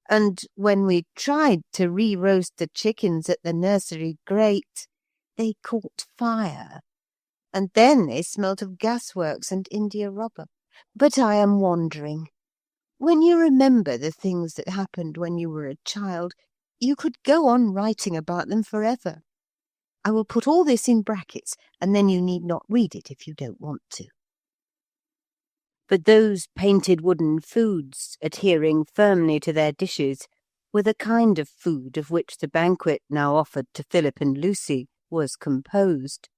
And when we tried to re-roast the chickens at the nursery grate, they caught fire, and then they smelt of gasworks and india rubber. But I am wandering. When you remember the things that happened when you were a child, you could go on writing about them forever. I will put all this in brackets, and then you need not read it if you don't want to. But those painted wooden foods, adhering firmly to their dishes, were the kind of food of which the banquet now offered to Philip and Lucy was composed.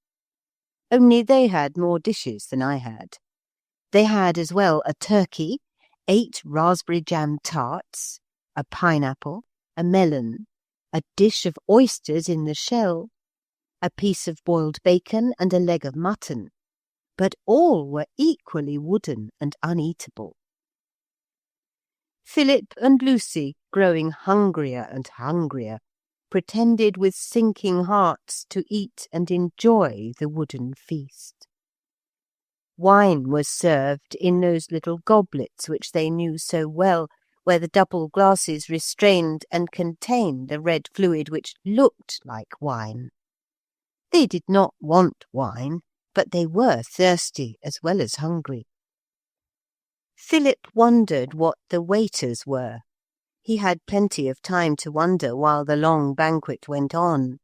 Only they had more dishes than I had. They had as well a turkey, 8 raspberry jam tarts, a pineapple, a melon, a dish of oysters in the shell, a piece of boiled bacon and a leg of mutton, but all were equally wooden and uneatable. Philip and Lucy, growing hungrier and hungrier, pretended with sinking hearts to eat and enjoy the wooden feast. Wine was served in those little goblets which they knew so well, where the double glasses restrained and contained a red fluid which looked like wine. They did not want wine, but they were thirsty as well as hungry. Philip wondered what the waiters were. He had plenty of time to wonder while the long banquet went on.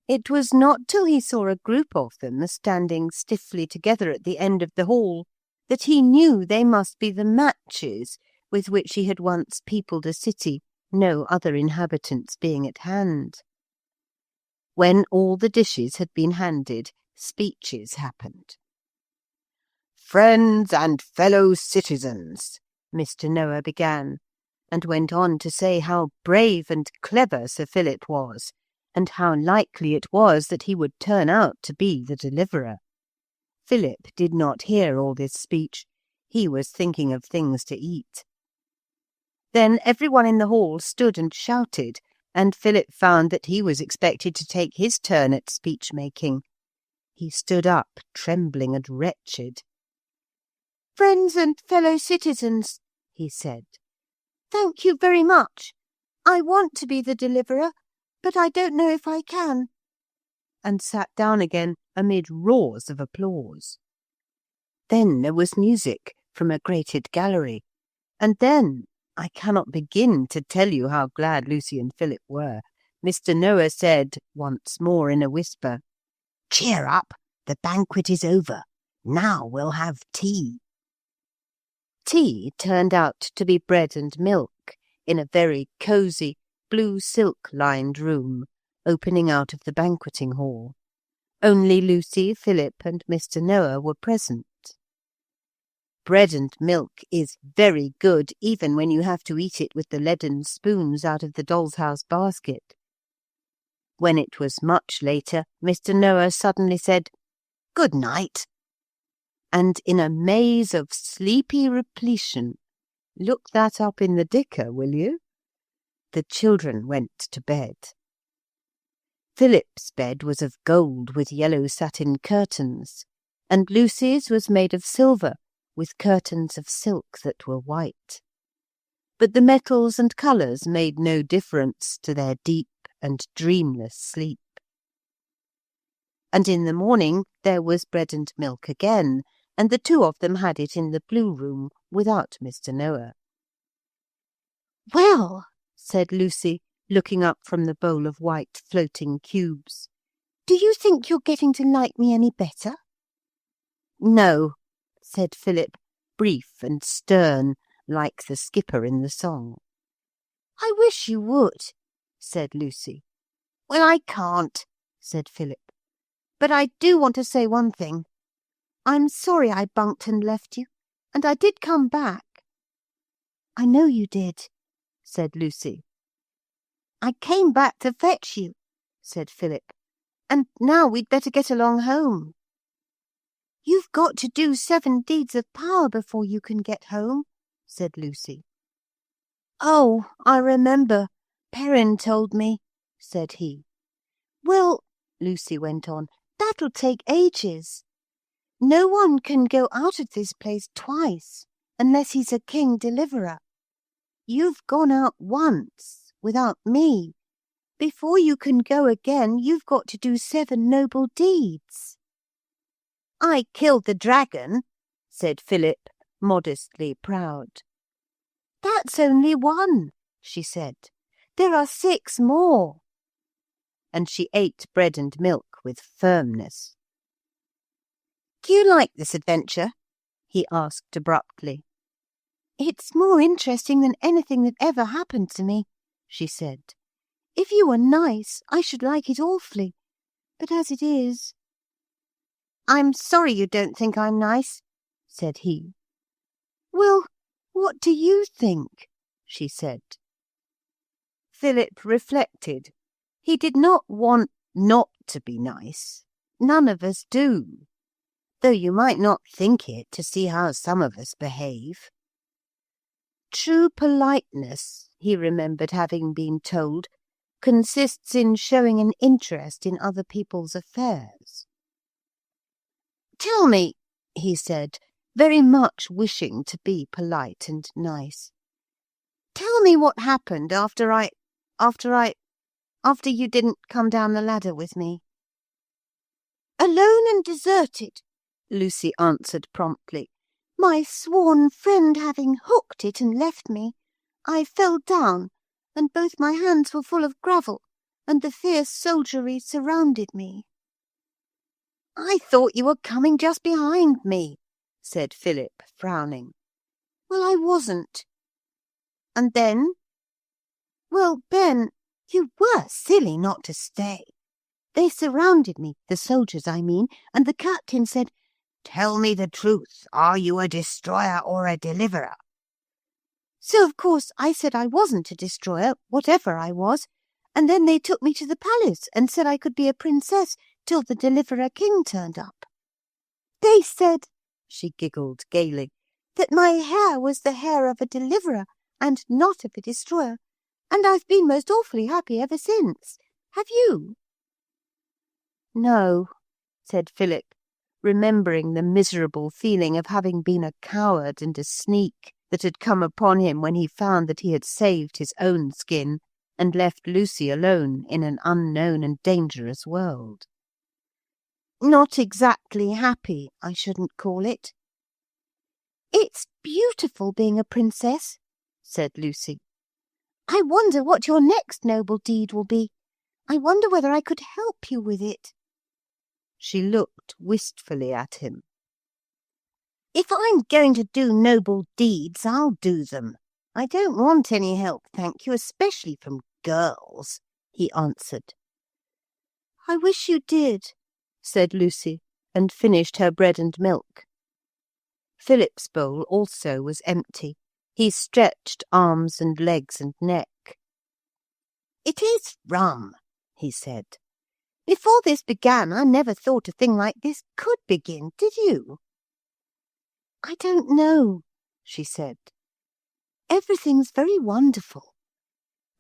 It was not till he saw a group of them standing stiffly together at the end of the hall that he knew they must be the matches with which he had once peopled a city, no other inhabitants being at hand. When all the dishes had been handed, speeches happened. "Friends and fellow citizens," Mr. Noah began, and went on to say how brave and clever Sir Philip was, and how likely it was that he would turn out to be the deliverer. Philip did not hear all this speech. He was thinking of things to eat. Then everyone in the hall stood and shouted, and Philip found that he was expected to take his turn at speech-making. He stood up, trembling and wretched. "Friends and fellow citizens," he said, "thank you very much. I want to be the deliverer, but I don't know if I can," and sat down again amid roars of applause. Then there was music from a grated gallery, and then, I cannot begin to tell you how glad Lucy and Philip were, Mr. Noah said, once more in a whisper, "Cheer up, the banquet is over. Now we'll have tea." Tea turned out to be bread and milk in a very cosy, blue silk-lined room opening out of the banqueting hall. Only Lucy, Philip, and Mr. Noah were present. Bread and milk is very good even when you have to eat it with the leaden spoons out of the doll's house basket. When it was much later, Mr. Noah suddenly said, "Good night," and in a maze of sleepy repletion, look that up in the dicker, will you? The children went to bed. Philip's bed was of gold with yellow satin curtains, and Lucy's was made of silver with curtains of silk that were white. But the metals and colours made no difference to their deep and dreamless sleep. And in the morning there was bread and milk again, and the two of them had it in the blue room without Mr. Noah. "Well," said Lucy, looking up from the bowl of white floating cubes, "do you think you're getting to like me any better?" "No," said Philip, brief and stern, like the skipper in the song. "I wish you would," said Lucy. "Well, I can't," said Philip. "But I do want to say one thing. I'm sorry I bunked and left you, and I did come back." "I know you did," said Lucy. "I came back to fetch you," said Philip, "and now we'd better get along home." "You've got to do 7 deeds of power before you can get home," said Lucy. "Oh, I remember. Perrin told me," said he. "Well," Lucy went on, "that'll take ages. No one can go out of this place twice unless he's a king deliverer. You've gone out once without me. Before you can go again, you've got to do 7 noble deeds." "I killed the dragon," said Philip, modestly proud. "That's only one," she said. "There are 6 more." And she ate bread and milk with firmness. "Do you like this adventure?" he asked abruptly. "It's more interesting than anything that ever happened to me," she said. "If you were nice, I should like it awfully. But as it is—" "I'm sorry you don't think I'm nice," said he. "Well, what do you think?" she said. Philip reflected. He did not want not to be nice. None of us do, though you might not think it to see how some of us behave. True politeness, he remembered having been told, consists in showing an interest in other people's affairs. "Tell me," he said, very much wishing to be polite and nice. "Tell me what happened after you didn't come down the ladder with me." "Alone and deserted," Lucy answered promptly. "My sworn friend having hooked it and left me, I fell down, and both my hands were full of gravel, and the fierce soldiery surrounded me." "I thought you were coming just behind me," said Philip, frowning. "Well, I wasn't." "And then?" "Well, Ben, you were silly not to stay. They surrounded me, the soldiers, I mean, and the captain said, 'Tell me the truth. Are you a destroyer or a deliverer?' So, of course, I said I wasn't a destroyer, whatever I was, and then they took me to the palace and said I could be a princess till the Deliverer King turned up. They said," she giggled gaily, "that my hair was the hair of a deliverer and not of a destroyer, and I've been most awfully happy ever since. Have you?" "No," said Philip, remembering the miserable feeling of having been a coward and a sneak that had come upon him when he found that he had saved his own skin and left Lucy alone in an unknown and dangerous world. "Not exactly happy, I shouldn't call it." "It's beautiful being a princess," said Lucy. "I wonder what your next noble deed will be. I wonder whether I could help you with it." She looked wistfully at him. "If I'm going to do noble deeds, I'll do them. I don't want any help, thank you, especially from girls," he answered. "I wish you did," said Lucy, and finished her bread and milk. Philip's bowl also was empty. He stretched arms and legs and neck. "It is rum," he said. "Before this began, I never thought a thing like this could begin, did you?" "I don't know," she said. "Everything's very wonderful.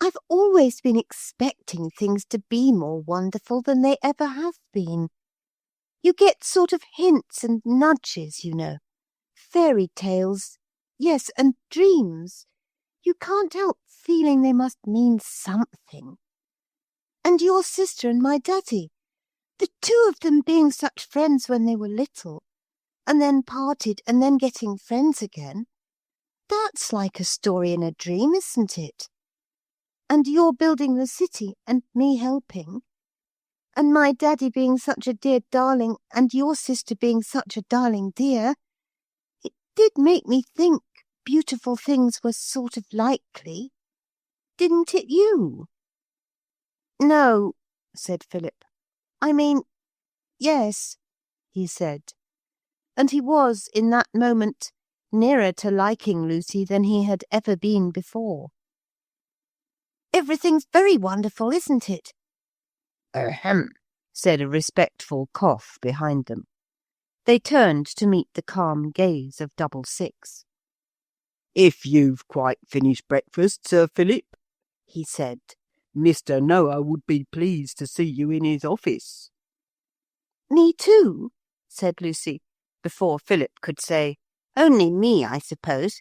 I've always been expecting things to be more wonderful than they ever have been. You get sort of hints and nudges, you know. Fairy tales, yes, and dreams. You can't help feeling they must mean something. And your sister and my daddy, the two of them being such friends when they were little, and then parted and then getting friends again. That's like a story in a dream, isn't it? And you're building the city and me helping. And my daddy being such a dear darling and your sister being such a darling dear. It did make me think beautiful things were sort of likely. Didn't it you?" "No," said Philip. "I mean, yes," he said. And he was, in that moment, nearer to liking Lucy than he had ever been before. "Everything's very wonderful, isn't it?" "Ahem," said a respectful cough behind them. They turned to meet the calm gaze of Double Six. "If you've quite finished breakfast, Sir Philip," he said, "Mr. Noah would be pleased to see you in his office." "Me too," said Lucy, before Philip could say, "Only me, I suppose."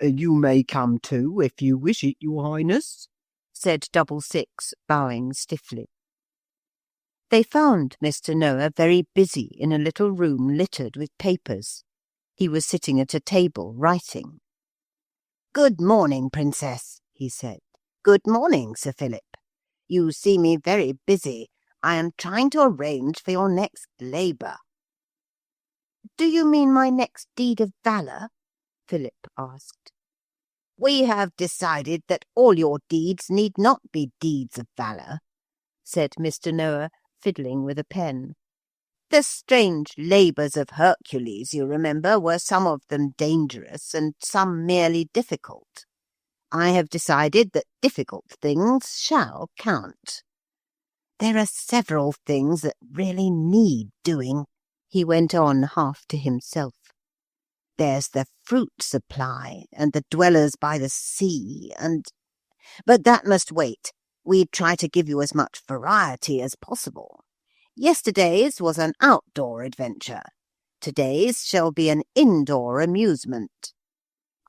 "You may come too, if you wish it, your highness," said Double Six, bowing stiffly. They found Mr. Noah very busy in a little room littered with papers. He was sitting at a table writing. "Good morning, Princess," he said. "Good morning, Sir Philip. You see me very busy. I am trying to arrange for your next labour." "Do you mean my next deed of valour?" Philip asked. "We have decided that all your deeds need not be deeds of valour," said Mr. Noah, fiddling with a pen. "The strange labours of Hercules, you remember, were some of them dangerous and some merely difficult. I have decided that difficult things shall count. There are several things that really need doing," he went on half to himself. "There's the fruit supply, and the dwellers by the sea, but that must wait. We try to give you as much variety as possible. Yesterday's was an outdoor adventure. Today's shall be an indoor amusement.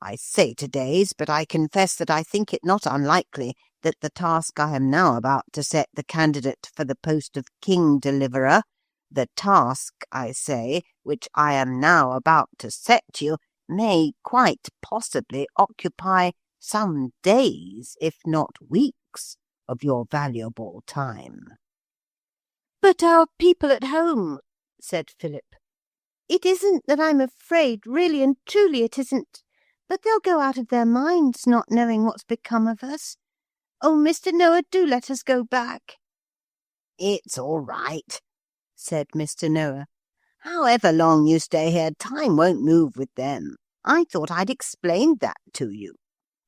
I say today's, but I confess that I think it not unlikely that the task I am now about to set the candidate for the post of King Deliverer, the task, I say, which I am now about to set you, may quite possibly occupy some days, if not weeks, of your valuable time." "But our people at home," said Philip. "It isn't that I'm afraid, really and truly it isn't. But they'll go out of their minds not knowing what's become of us. Oh, Mr. Noah, do let us go back." "It's all right," said Mr. Noah. "However long you stay here, time won't move with them. I thought I'd explained that to you."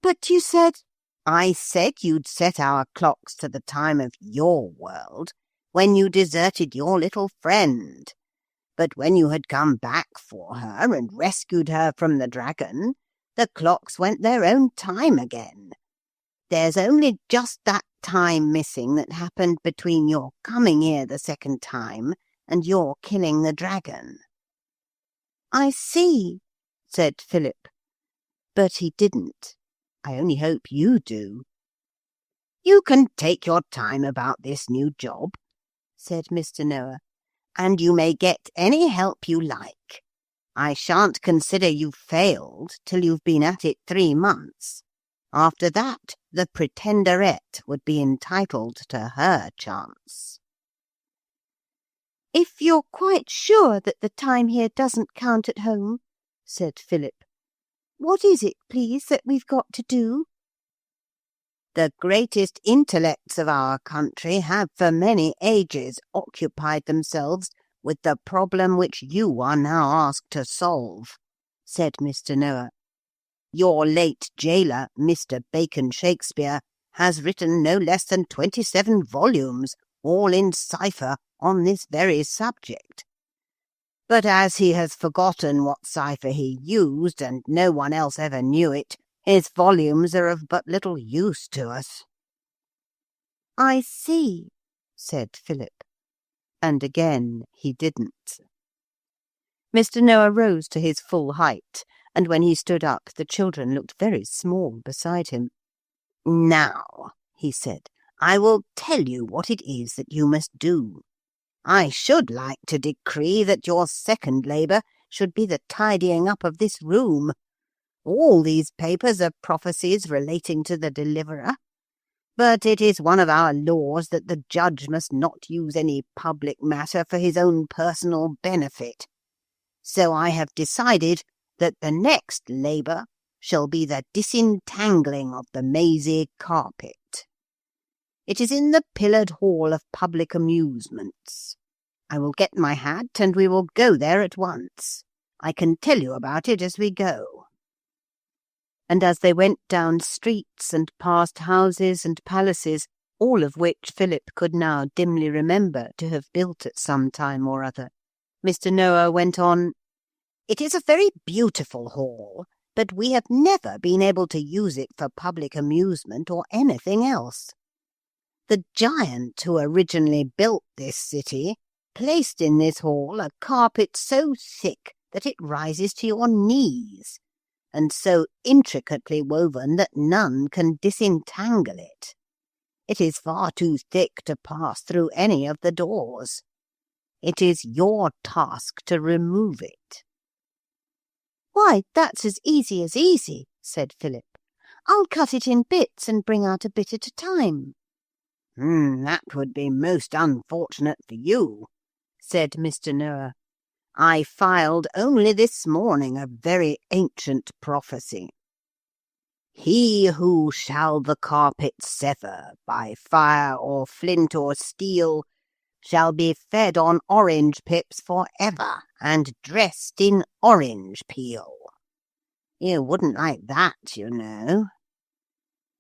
"But you said—" "I said you'd set our clocks to the time of your world, when you deserted your little friend. But when you had come back for her and rescued her from the dragon, the clocks went their own time again. There's only just that time missing that happened between your coming here the second time and your killing the dragon." "I see," said Philip. But he didn't. I only hope you do. "You can take your time about this new job," said Mr. Noah, "and you may get any help you like. I shan't consider you failed till you've been at it 3 months. After that, the Pretenderette would be entitled to her chance." "If you're quite sure that the time here doesn't count at home," said Philip, "what is it, please, that we've got to do?" "The greatest intellects of our country have for many ages occupied themselves with the problem which you are now asked to solve," said Mr. Noah. "Your late jailer, Mr. Bacon Shakespeare, has written no less than 27 volumes, all in cipher, on this very subject. But as he has forgotten what cipher he used, and no one else ever knew it, his volumes are of but little use to us." "I see," said Philip. And again he didn't. Mr. Noah rose to his full height, and when he stood up the children looked very small beside him. "Now," he said, "I will tell you what it is that you must do. I should like to decree that your second labour should be the tidying up of this room. All these papers are prophecies relating to the Deliverer. But it is one of our laws that the judge must not use any public matter for his own personal benefit. So I have decided that the next labour shall be the disentangling of the mazy carpet. It is in the pillared hall of public amusements. I will get my hat and we will go there at once. I can tell you about it as we go." And as they went down streets and past houses and palaces, all of which Philip could now dimly remember to have built at some time or other, Mr. Noah went on, "It is a very beautiful hall, but we have never been able to use it for public amusement or anything else. The giant who originally built this city placed in this hall a carpet so thick that it rises to your knees, and so intricately woven that none can disentangle it. It is far too thick to pass through any of the doors. It is your task to remove it." "Why, that's as easy," said Philip. I'll cut it in bits and bring out a bit at a time." That would be most unfortunate for you," said Mr. Noah. "I filed only this morning a very ancient prophecy. He who shall the carpet sever by fire or flint or steel shall be fed on orange pips for ever and dressed in orange peel. You wouldn't like that, you know."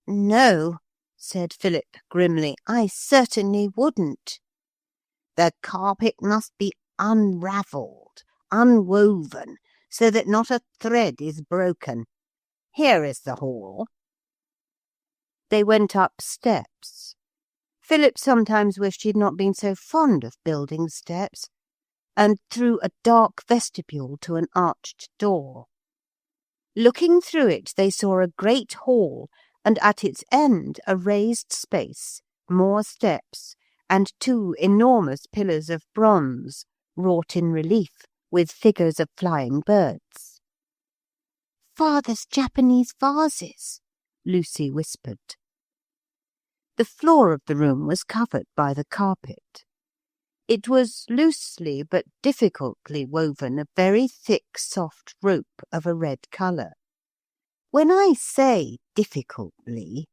"No," said Philip grimly, "I certainly wouldn't." "The carpet must be unravelled, unwoven, so that not a thread is broken. Here is the hall." They went up steps. Philip sometimes wished he had not been so fond of building steps, and through a dark vestibule to an arched door. Looking through it, they saw a great hall, and at its end a raised space, more steps, and 2 enormous pillars of bronze, wrought in relief with figures of flying birds. "Father's Japanese vases," Lucy whispered. The floor of the room was covered by the carpet. It was loosely but difficultly woven of very thick soft rope of a red colour. When I say difficultly,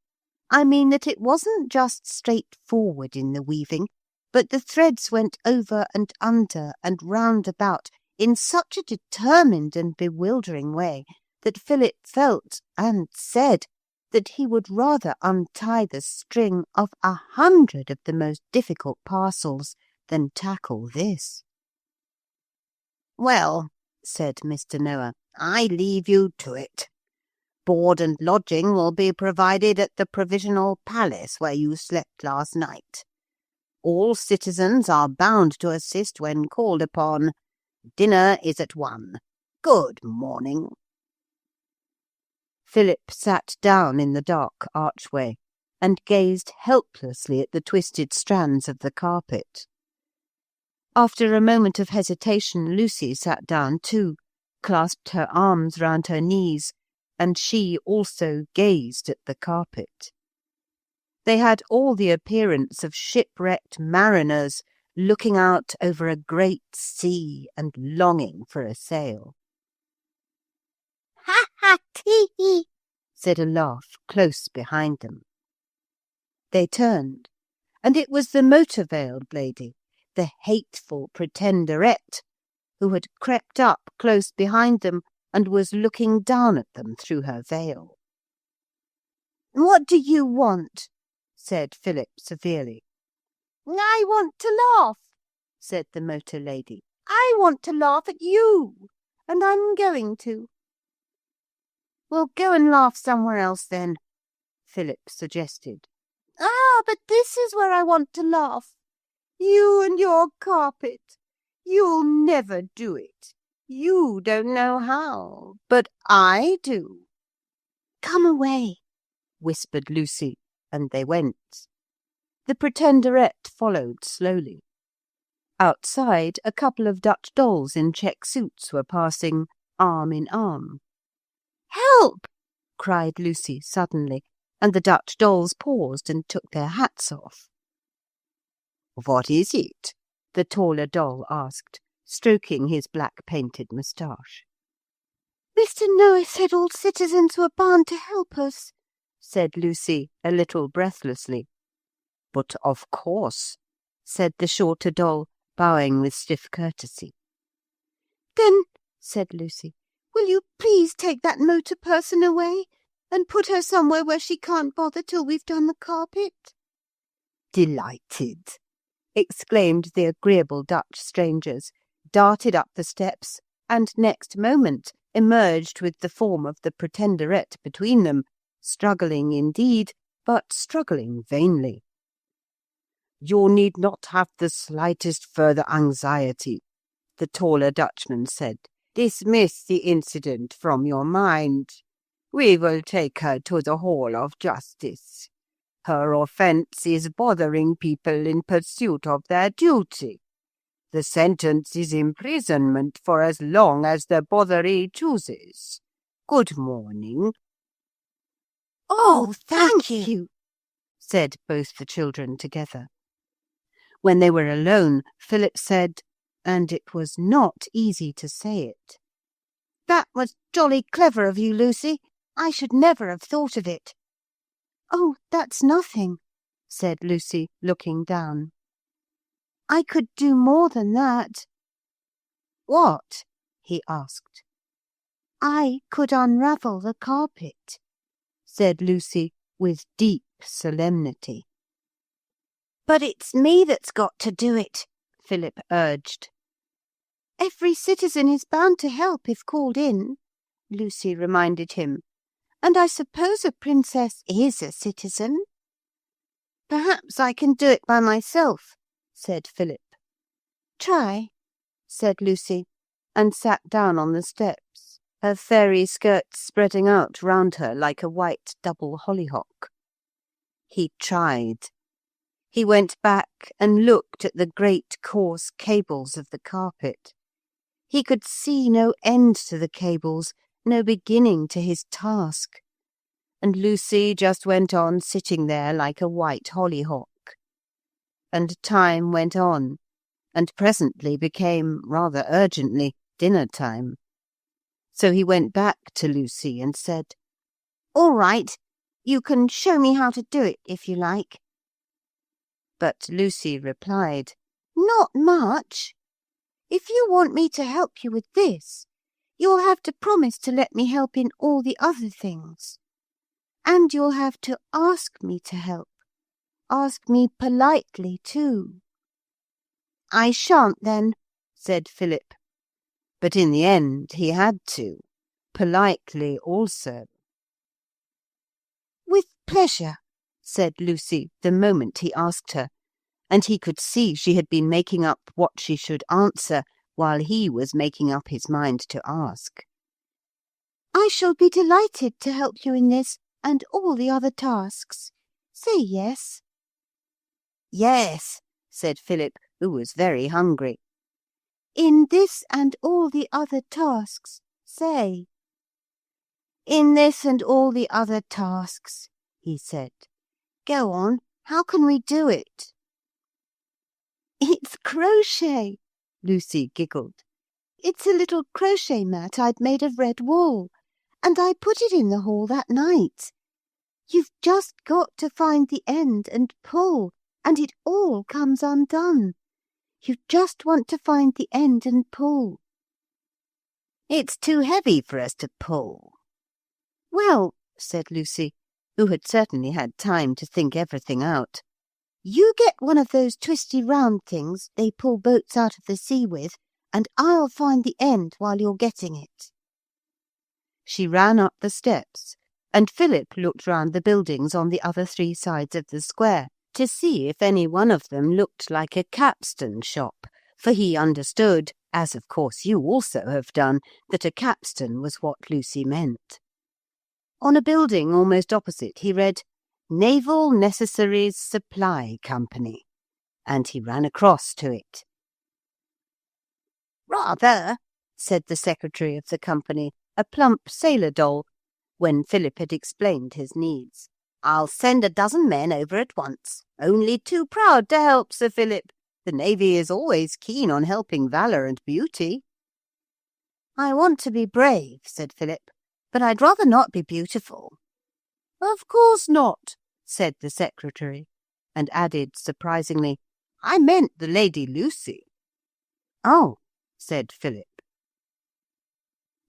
I mean that it wasn't just straightforward in the weaving, but the threads went over and under and round about in such a determined and bewildering way that Philip felt and said that he would rather untie the string of 100 of the most difficult parcels than tackle this. "Well," said Mr. Noah, "I leave you to it. Board and lodging will be provided at the Provisional Palace where you slept last night. All citizens are bound to assist when called upon. Dinner is at 1. Good morning." Philip sat down in the dark archway and gazed helplessly at the twisted strands of the carpet. After a moment of hesitation, Lucy sat down too, clasped her arms round her knees, and she also gazed at the carpet. They had all the appearance of shipwrecked mariners looking out over a great sea and longing for a sail. "Ha ha tee!" said a laugh close behind them. They turned, and it was the motor-veiled lady, the hateful Pretenderette, who had crept up close behind them and was looking down at them through her veil. "What do you want?" said Philip severely. "I want to laugh," said the motor lady. "I want to laugh at you, and I'm going to." "Well, go and laugh somewhere else then," Philip suggested. "Ah, but this is where I want to laugh. You and your carpet. You'll never do it. You don't know how, but I do." "Come away," whispered Lucy, and they went. The Pretenderette followed slowly. Outside, a couple of Dutch dolls in check suits were passing, arm in arm. "Help!" cried Lucy suddenly, and the Dutch dolls paused and took their hats off. "What is it?" the taller doll asked, stroking his black-painted moustache. "Mr. Noah said all citizens were bound to help us," said Lucy, a little breathlessly. "But of course," said the shorter doll, bowing with stiff courtesy. "Then," said Lucy, "will you please take that motor person away and put her somewhere where she can't bother till we've done the carpet?" "Delighted," exclaimed the agreeable Dutch strangers, darted up the steps, and next moment emerged with the form of the Pretenderette between them, struggling indeed, but struggling vainly. "You need not have the slightest further anxiety," the taller Dutchman said. "Dismiss the incident from your mind. We will take her to the Hall of Justice. Her offence is bothering people in pursuit of their duty. The sentence is imprisonment for as long as the botheree chooses. Good morning." Oh, thank you, said both the children together. When they were alone, Philip said, and it was not easy to say it, "That was jolly clever of you, Lucy. I should never have thought of it." "Oh, that's nothing," said Lucy, looking down. "I could do more than that." "What?" he asked. "I could unravel the carpet," said Lucy with deep solemnity. "But it's me that's got to do it," Philip urged. "Every citizen is bound to help if called in," Lucy reminded him. "And I suppose a princess is a citizen." "Perhaps I can do it by myself," said Philip. "Try," said Lucy, and sat down on the steps, her fairy skirts spreading out round her like a white double hollyhock. He tried. He went back and looked at the great coarse cables of the carpet. He could see no end to the cables, no beginning to his task. And Lucy just went on sitting there like a white hollyhock. And time went on, and presently became, rather urgently, dinner time. So he went back to Lucy and said, "All right, you can show me how to do it, if you like." But Lucy replied, "Not much. If you want me to help you with this, you'll have to promise to let me help in all the other things. And you'll have to ask me to help. Ask me politely, too." "I shan't, then," said Philip. But in the end he had to, politely also. "With pleasure," said Lucy the moment he asked her, and he could see she had been making up what she should answer while he was making up his mind to ask. "I shall be delighted to help you in this and all the other tasks. Say yes." "Yes," said Philip, who was very hungry. "In this and all the other tasks, say." "In this and all the other tasks," he said. "Go on, how can we do it?" "It's crochet," Lucy giggled. "It's a little crochet mat I'd made of red wool, and I put it in the hall that night. You've just got to find the end and pull, and it all comes undone. You just want to find the end and pull." "It's too heavy for us to pull." "Well," said Lucy, who had certainly had time to think everything out, "you get one of those twisty round things they pull boats out of the sea with, and I'll find the end while you're getting it." She ran up the steps, and Philip looked round the buildings on the other 3 sides of the square to see if any one of them looked like a capstan shop, for he understood, as of course you also have done, that a capstan was what Lucy meant. On a building almost opposite he read, "Naval Necessaries Supply Company," and he ran across to it. "Rather," said the secretary of the company, a plump sailor doll, when Philip had explained his needs. "I'll send a dozen men over at once. Only too proud to help, Sir Philip. The Navy is always keen on helping valour and beauty." "I want to be brave," said Philip, "but I'd rather not be beautiful." "Of course not," said the secretary, and added surprisingly, "I meant the Lady Lucy." "Oh," said Philip.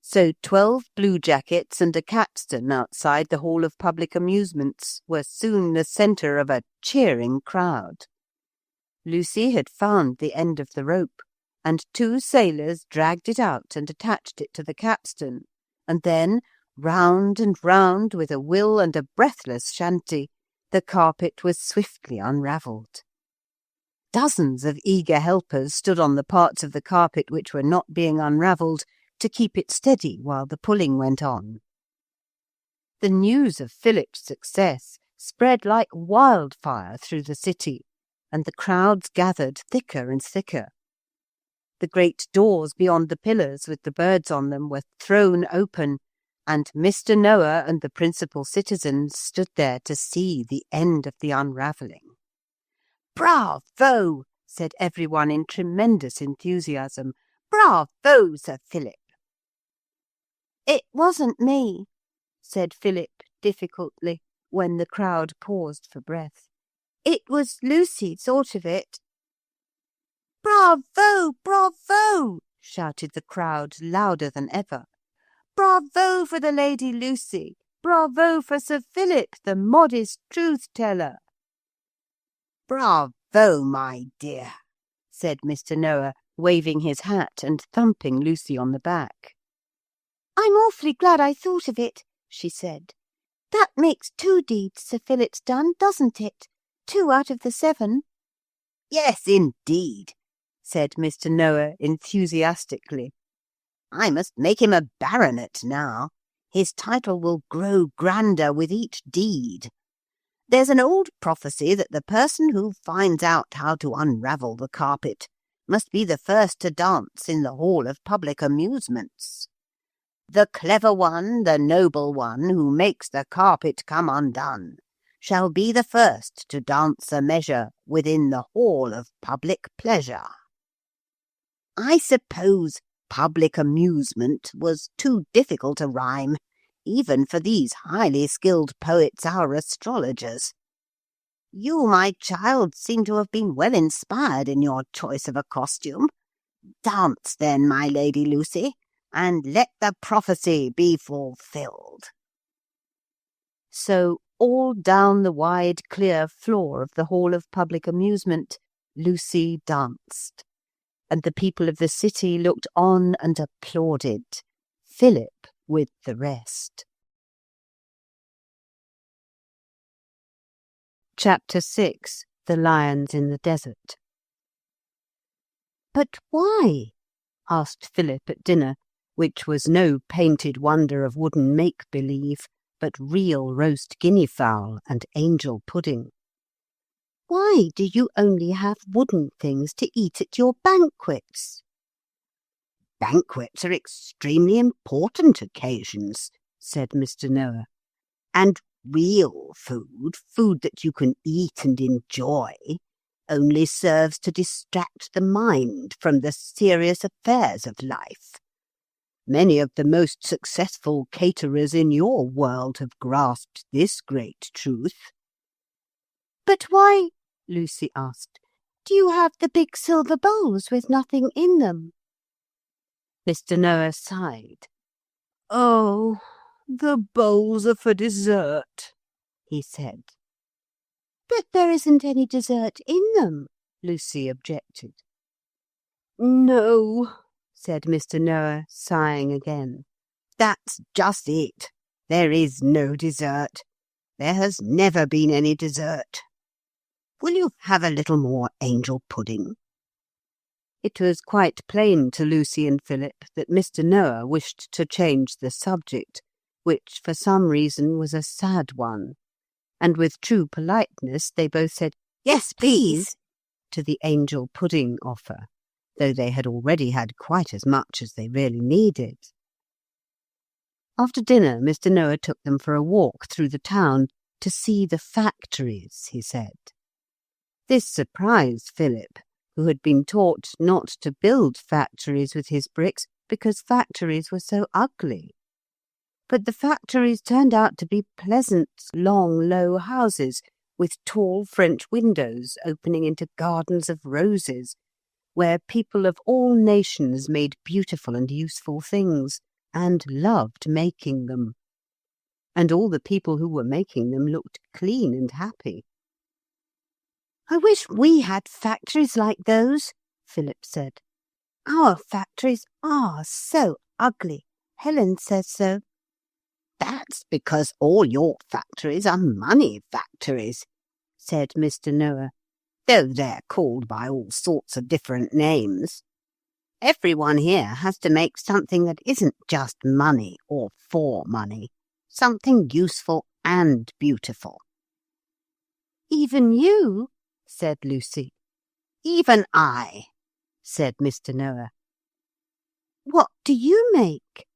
So 12 bluejackets and a capstan outside the Hall of Public Amusements were soon the centre of a cheering crowd. Lucy had found the end of the rope, and 2 sailors dragged it out and attached it to the capstan, and then, round and round with a will and a breathless chanty, the carpet was swiftly unravelled. Dozens of eager helpers stood on the parts of the carpet which were not being unravelled to keep it steady while the pulling went on. The news of Philip's success spread like wildfire through the city, and the crowds gathered thicker and thicker. The great doors beyond the pillars with the birds on them were thrown open, and Mr. Noah and the principal citizens stood there to see the end of the unravelling. "Bravo!" said everyone in tremendous enthusiasm. "Bravo, Sir Philip!" "It wasn't me," said Philip difficultly, when the crowd paused for breath. "It was Lucy thought of it." "Bravo! Bravo!" shouted the crowd louder than ever. "Bravo for the Lady Lucy! Bravo for Sir Philip, the modest truth-teller!" "Bravo, my dear," said Mr. Noah, waving his hat and thumping Lucy on the back. "I'm awfully glad I thought of it," she said. "That makes 2 deeds Sir Philip's done, doesn't it? 2 out of the 7. "Yes, indeed," said Mr. Noah enthusiastically. "I must make him a baronet now. His title will grow grander with each deed. There's an old prophecy that the person who finds out how to unravel the carpet must be the first to dance in the hall of public amusements. The clever one, the noble one, who makes the carpet come undone, shall be the first to dance a measure within the hall of public pleasure. I suppose public amusement was too difficult a rhyme, even for these highly skilled poets, our astrologers. You, my child, seem to have been well inspired in your choice of a costume. Dance then, my Lady Lucy, and let the prophecy be fulfilled." So all down the wide, clear floor of the Hall of Public Amusement, Lucy danced, and the people of the city looked on and applauded, Philip with the rest. Chapter 6. The Lions in the Desert. "But why?" asked Philip at dinner, which was no painted wonder of wooden make-believe, but real roast guinea-fowl and angel pudding. "Why do you only have wooden things to eat at your banquets?" "Banquets are extremely important occasions," said Mr. Noah, "and real food that you can eat and enjoy, only serves to distract the mind from the serious affairs of life. Many of the most successful caterers in your world have grasped this great truth." "But why," Lucy asked, "do you have the big silver bowls with nothing in them?" Mr. Noah sighed. "Oh, the bowls are for dessert," he said. "But there isn't any dessert in them," Lucy objected. "No," said Mr. Noah, sighing again. "That's just it. There is no dessert. There has never been any dessert. Will you have a little more angel pudding?" It was quite plain to Lucy and Philip that Mr. Noah wished to change the subject, which for some reason was a sad one, and with true politeness they both said, "Yes, please," to the angel pudding offer, though they had already had quite as much as they really needed. After dinner, Mr. Noah took them for a walk through the town to see the factories, he said. This surprised Philip, who had been taught not to build factories with his bricks because factories were so ugly. But the factories turned out to be pleasant, long, low houses with tall French windows opening into gardens of roses, where people of all nations made beautiful and useful things, and loved making them. And all the people who were making them looked clean and happy. "I wish we had factories like those," Philip said. "Our factories are so ugly. Helen says so." "That's because all your factories are money factories," said Mr. Noah, "though they're called by all sorts of different names. Everyone here has to make something that isn't just money or for money, something useful and beautiful." "Even you?" said Lucy. "Even I," said Mr. Noah. "What do you make?"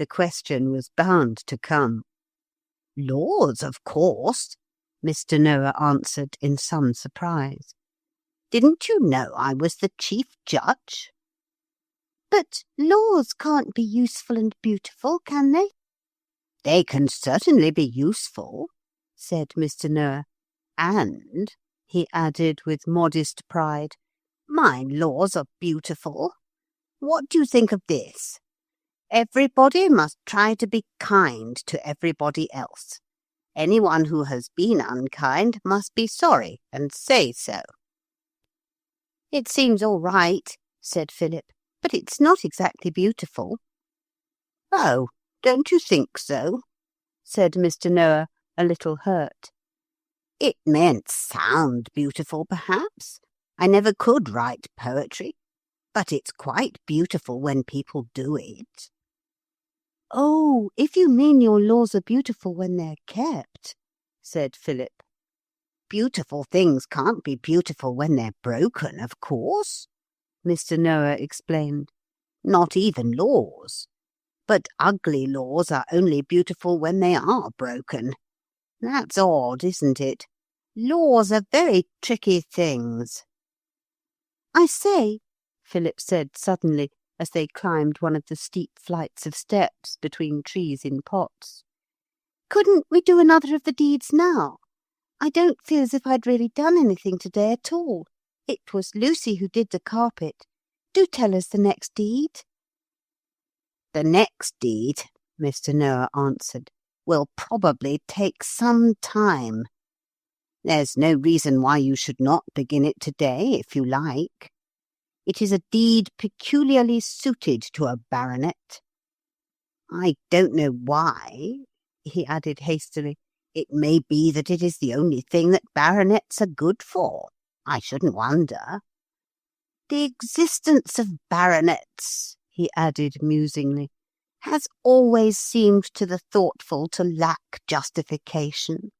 The question was bound to come. Laws, of course, Mr. Noah answered in some surprise. Didn't you know I was the chief judge? But laws can't be useful and beautiful, can they? They can certainly be useful, said Mr. Noah. and, he added with modest pride, my laws are beautiful. What do you think of this? Everybody must try to be kind to everybody else. Anyone who has been unkind must be sorry and say so. It seems all right, said Philip, but it's not exactly beautiful. Oh, don't you think so? Said Mr. Noah, a little hurt. It mayn't sound beautiful, perhaps. I never could write poetry, but it's quite beautiful when people do it. Oh, if you mean your laws are beautiful when they're kept, said Philip. Beautiful things can't be beautiful when they're broken, of course, Mr. Noah explained. Not even laws. But ugly laws are only beautiful when they are broken. That's odd, isn't it? Laws are very tricky things. I say, Philip said suddenly, as they climbed one of the steep flights of steps between trees in pots. Couldn't we do another of the deeds now? I don't feel as if I'd really done anything today at all. It was Lucy who did the carpet. Do tell us the next deed. The next deed, Mr. Noah answered, will probably take some time. There's no reason why you should not begin it today, if you like. It is a deed peculiarly suited to a baronet. I don't know why, he added hastily. It may be that it is the only thing that baronets are good for. I shouldn't wonder. The existence of baronets, he added musingly, has always seemed to the thoughtful to lack justification.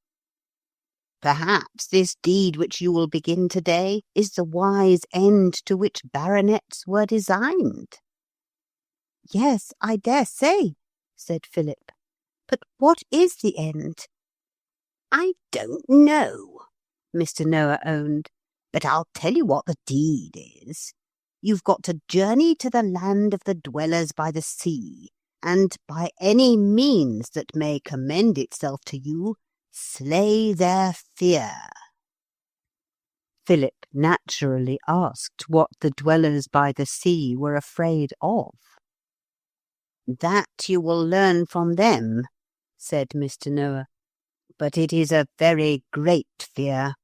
Perhaps this deed which you will begin today is the wise end to which baronets were designed. Yes, I dare say, said Philip. But what is the end? I don't know, Mr. Noah owned, but I'll tell you what the deed is. You've got to journey to the land of the dwellers by the sea, and by any means that may commend itself to you, slay their fear. Philip naturally asked what the dwellers by the sea were afraid of. That you will learn from them, said Mr. Noah, but it is a very great fear.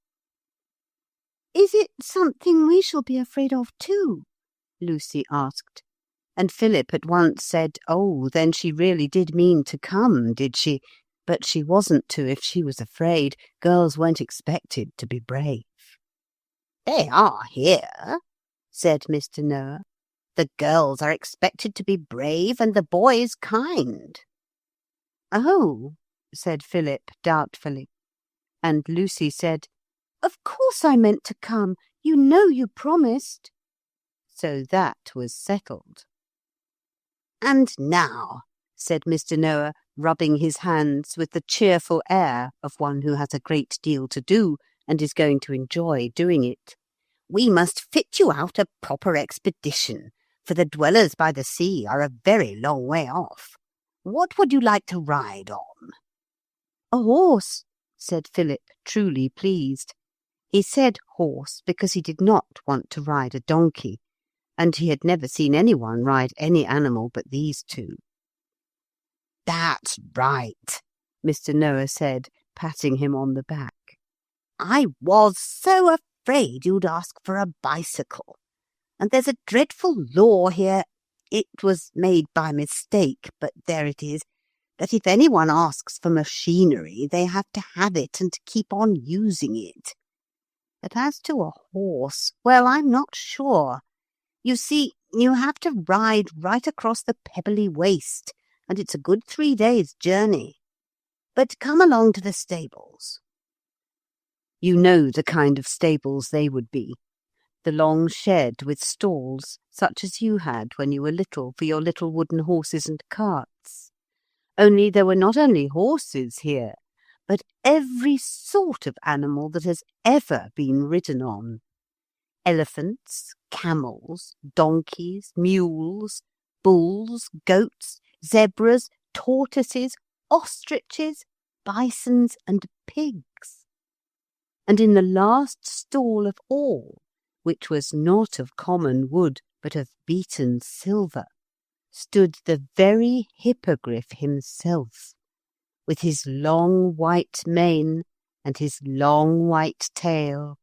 Is it something we shall be afraid of too? Lucy asked, and Philip at once said, oh, then she really did mean to come, did she? But she wasn't to if she was afraid. Girls weren't expected to be brave. They are here, said Mr. Noah. The girls are expected to be brave and the boys kind. Oh, said Philip doubtfully. And Lucy said, Of course I meant to come. You know you promised. So that was settled. And now, said Mr. Noah, rubbing his hands with the cheerful air of one who has a great deal to do and is going to enjoy doing it, we must fit you out a proper expedition, for the dwellers by the sea are a very long way off. What would you like to ride on? A horse, said Philip, truly pleased. He said horse because he did not want to ride a donkey, and he had never seen anyone ride any animal but these two. That's right, Mr. Noah said, patting him on the back. I was so afraid you'd ask for a bicycle. And there's a dreadful law here. It was made by mistake, but there it is, that if anyone asks for machinery, they have to have it and keep on using it. But as to a horse, well, I'm not sure. You see, you have to ride right across the pebbly waste, and it's a good 3 days' journey. But come along to the stables. You know the kind of stables they would be. The long shed with stalls, such as you had when you were little for your little wooden horses and carts. Only there were not only horses here, but every sort of animal that has ever been ridden on. Elephants, camels, donkeys, mules, bulls, goats, zebras, tortoises, ostriches, bisons, and pigs. And in the last stall of all, which was not of common wood, but of beaten silver, stood the very hippogriff himself, with his long white mane and his long white tail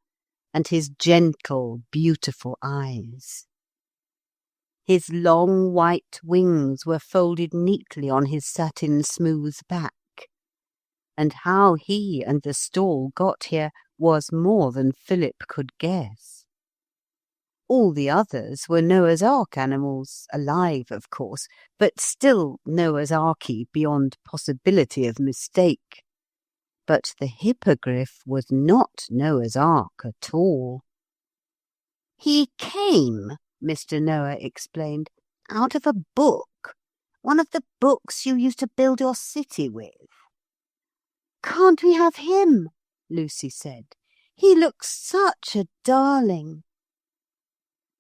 and his gentle, beautiful eyes. His long white wings were folded neatly on his satin-smooth back, and how he and the stall got here was more than Philip could guess. All the others were Noah's Ark animals, alive, of course, but still Noah's Arky beyond possibility of mistake. But the hippogriff was not Noah's Ark at all. "He came," Mr. Noah explained, "out of a book, one of the books you used to build your city with." "Can't we have him?" Lucy said. "He looks such a darling."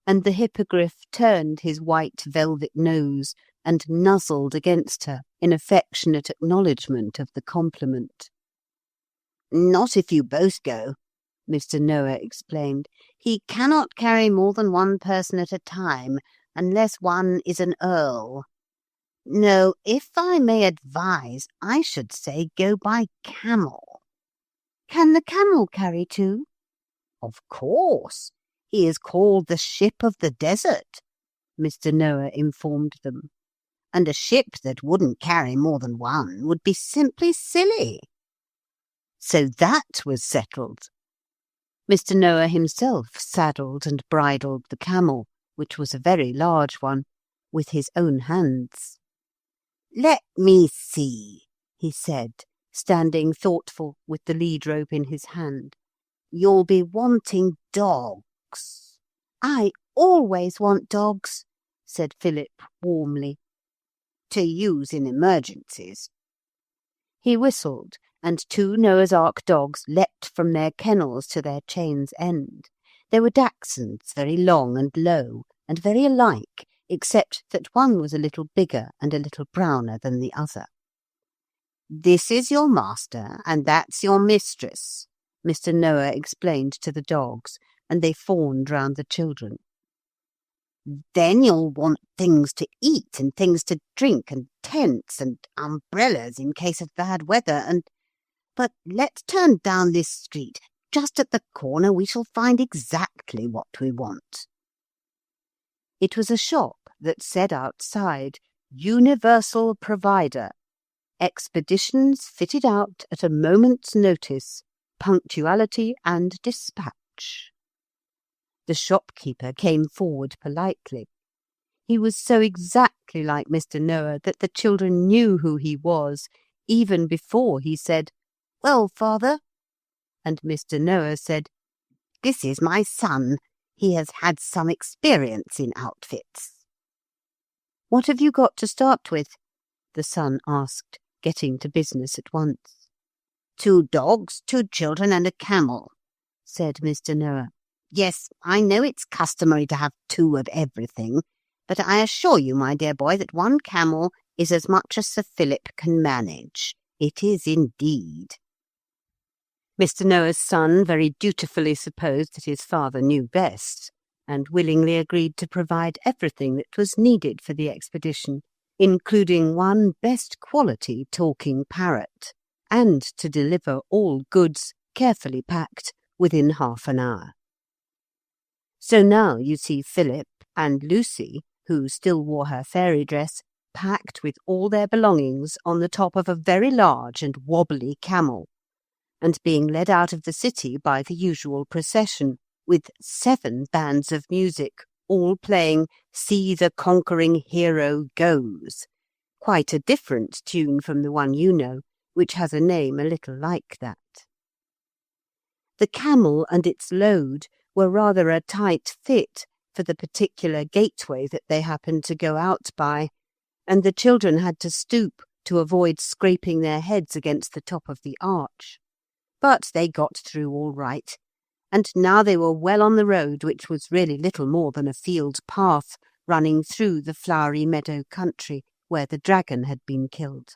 And the hippogriff turned his white velvet nose and nuzzled against her in affectionate acknowledgment of the compliment. "Not if you both go," Mr. Noah explained. "He cannot carry more than one person at a time, unless one is an earl. No, if I may advise, I should say go by camel." "Can the camel carry two?" "Of course. He is called the ship of the desert," Mr. Noah informed them. "And a ship that wouldn't carry more than one would be simply silly." So that was settled. Mr. Noah himself saddled and bridled the camel, which was a very large one, with his own hands. "Let me see," he said, standing thoughtful with the lead rope in his hand. "You'll be wanting dogs." "I always want dogs," said Philip warmly. "To use in emergencies." He whistled, and two Noah's Ark dogs leapt from their kennels to their chain's end. They were dachshunds, very long and low, and very alike, except that one was a little bigger and a little browner than the other. "This is your master, and that's your mistress," Mr. Noah explained to the dogs, and they fawned round the children. "Then you'll want things to eat and things to drink and tents and umbrellas in case of bad weather But let's turn down this street. Just at the corner we shall find exactly what we want." It was a shop that said outside, "Universal Provider. Expeditions fitted out at a moment's notice. Punctuality and dispatch." The shopkeeper came forward politely. He was so exactly like Mr. Noah that the children knew who he was, even before he said, "Well, father?" And Mr. Noah said, "This is my son. He has had some experience in outfits." "What have you got to start with?" the son asked, getting to business at once. "2 dogs, 2 children, and a camel," said Mr. Noah. "Yes, I know it's customary to have 2 of everything, but I assure you, my dear boy, that 1 camel is as much as Sir Philip can manage. It is indeed." Mr. Noah's son very dutifully supposed that his father knew best, and willingly agreed to provide everything that was needed for the expedition, including 1 best quality talking parrot, and to deliver all goods, carefully packed, within half an hour. So now you see Philip and Lucy, who still wore her fairy dress, packed with all their belongings on the top of a very large and wobbly camel, and being led out of the city by the usual procession, with 7 bands of music, all playing "See the Conquering Hero Goes," quite a different tune from the one you know, which has a name a little like that. The camel and its load were rather a tight fit for the particular gateway that they happened to go out by, and the children had to stoop to avoid scraping their heads against the top of the arch. But they got through all right, and now they were well on the road, which was really little more than a field path running through the flowery meadow country where the dragon had been killed.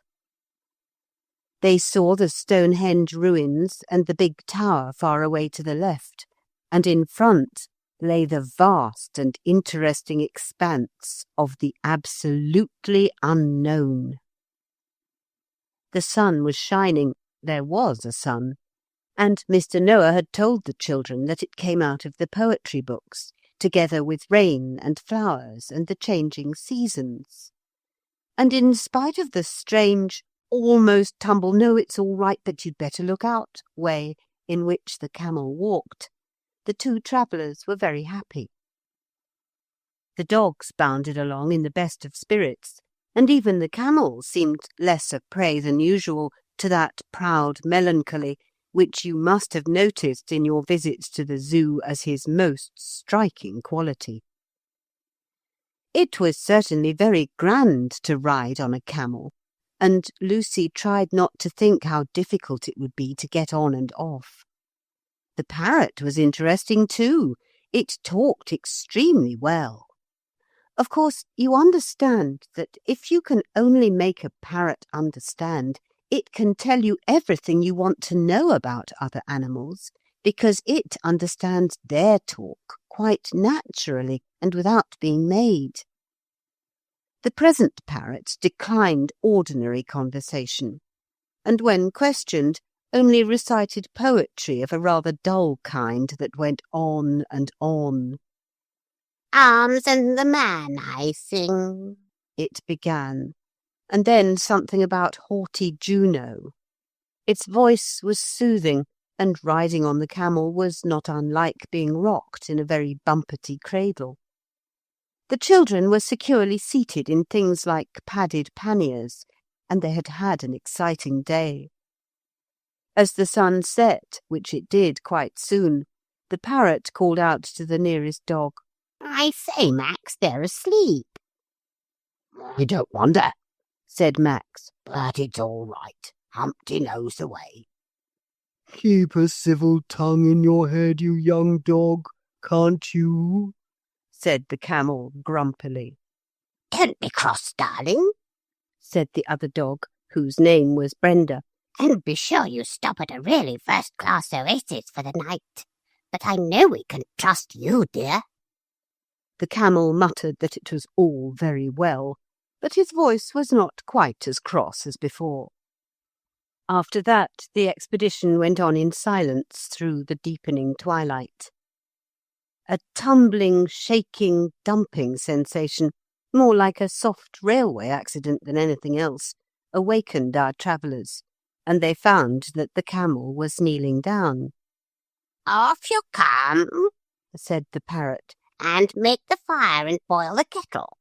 They saw the Stonehenge ruins and the big tower far away to the left, and in front lay the vast and interesting expanse of the absolutely unknown. The sun was shining. There was a sun. And Mr. Noah had told the children that it came out of the poetry books, together with rain and flowers and the changing seasons. And in spite of the strange, almost tumble, no, it's all right, but you'd better look out way in which the camel walked, the two travellers were very happy. The dogs bounded along in the best of spirits, and even the camel seemed less a prey than usual to that proud melancholy which you must have noticed in your visits to the zoo as his most striking quality. It was certainly very grand to ride on a camel, and Lucy tried not to think how difficult it would be to get on and off. The parrot was interesting too. It talked extremely well. Of course, you understand that if you can only make a parrot understand, it can tell you everything you want to know about other animals, because it understands their talk quite naturally and without being made. The present parrot declined ordinary conversation, and when questioned, only recited poetry of a rather dull kind that went on and on. "Arms and the man I sing," it began, and then something about haughty Juno. Its voice was soothing, and riding on the camel was not unlike being rocked in a very bumpety cradle. The children were securely seated in things like padded panniers, and they had had an exciting day. As the sun set, which it did quite soon, the parrot called out to the nearest dog, "I say, Max, they're asleep." "I don't wonder," said Max, "but it's all right. Humpty knows the way." "Keep a civil tongue in your head, you young dog, can't you?" said the camel grumpily. "Don't be cross, darling," said the other dog, whose name was Brenda. "And be sure you stop at a really first-class oasis for the night. But I know we can trust you, dear." The camel muttered that it was all very well, but his voice was not quite as cross as before. After that, the expedition went on in silence through the deepening twilight. A tumbling, shaking, dumping sensation, more like a soft railway accident than anything else, awakened our travellers, and they found that the camel was kneeling down. "Off you come," said the parrot, "and make the fire and boil the kettle."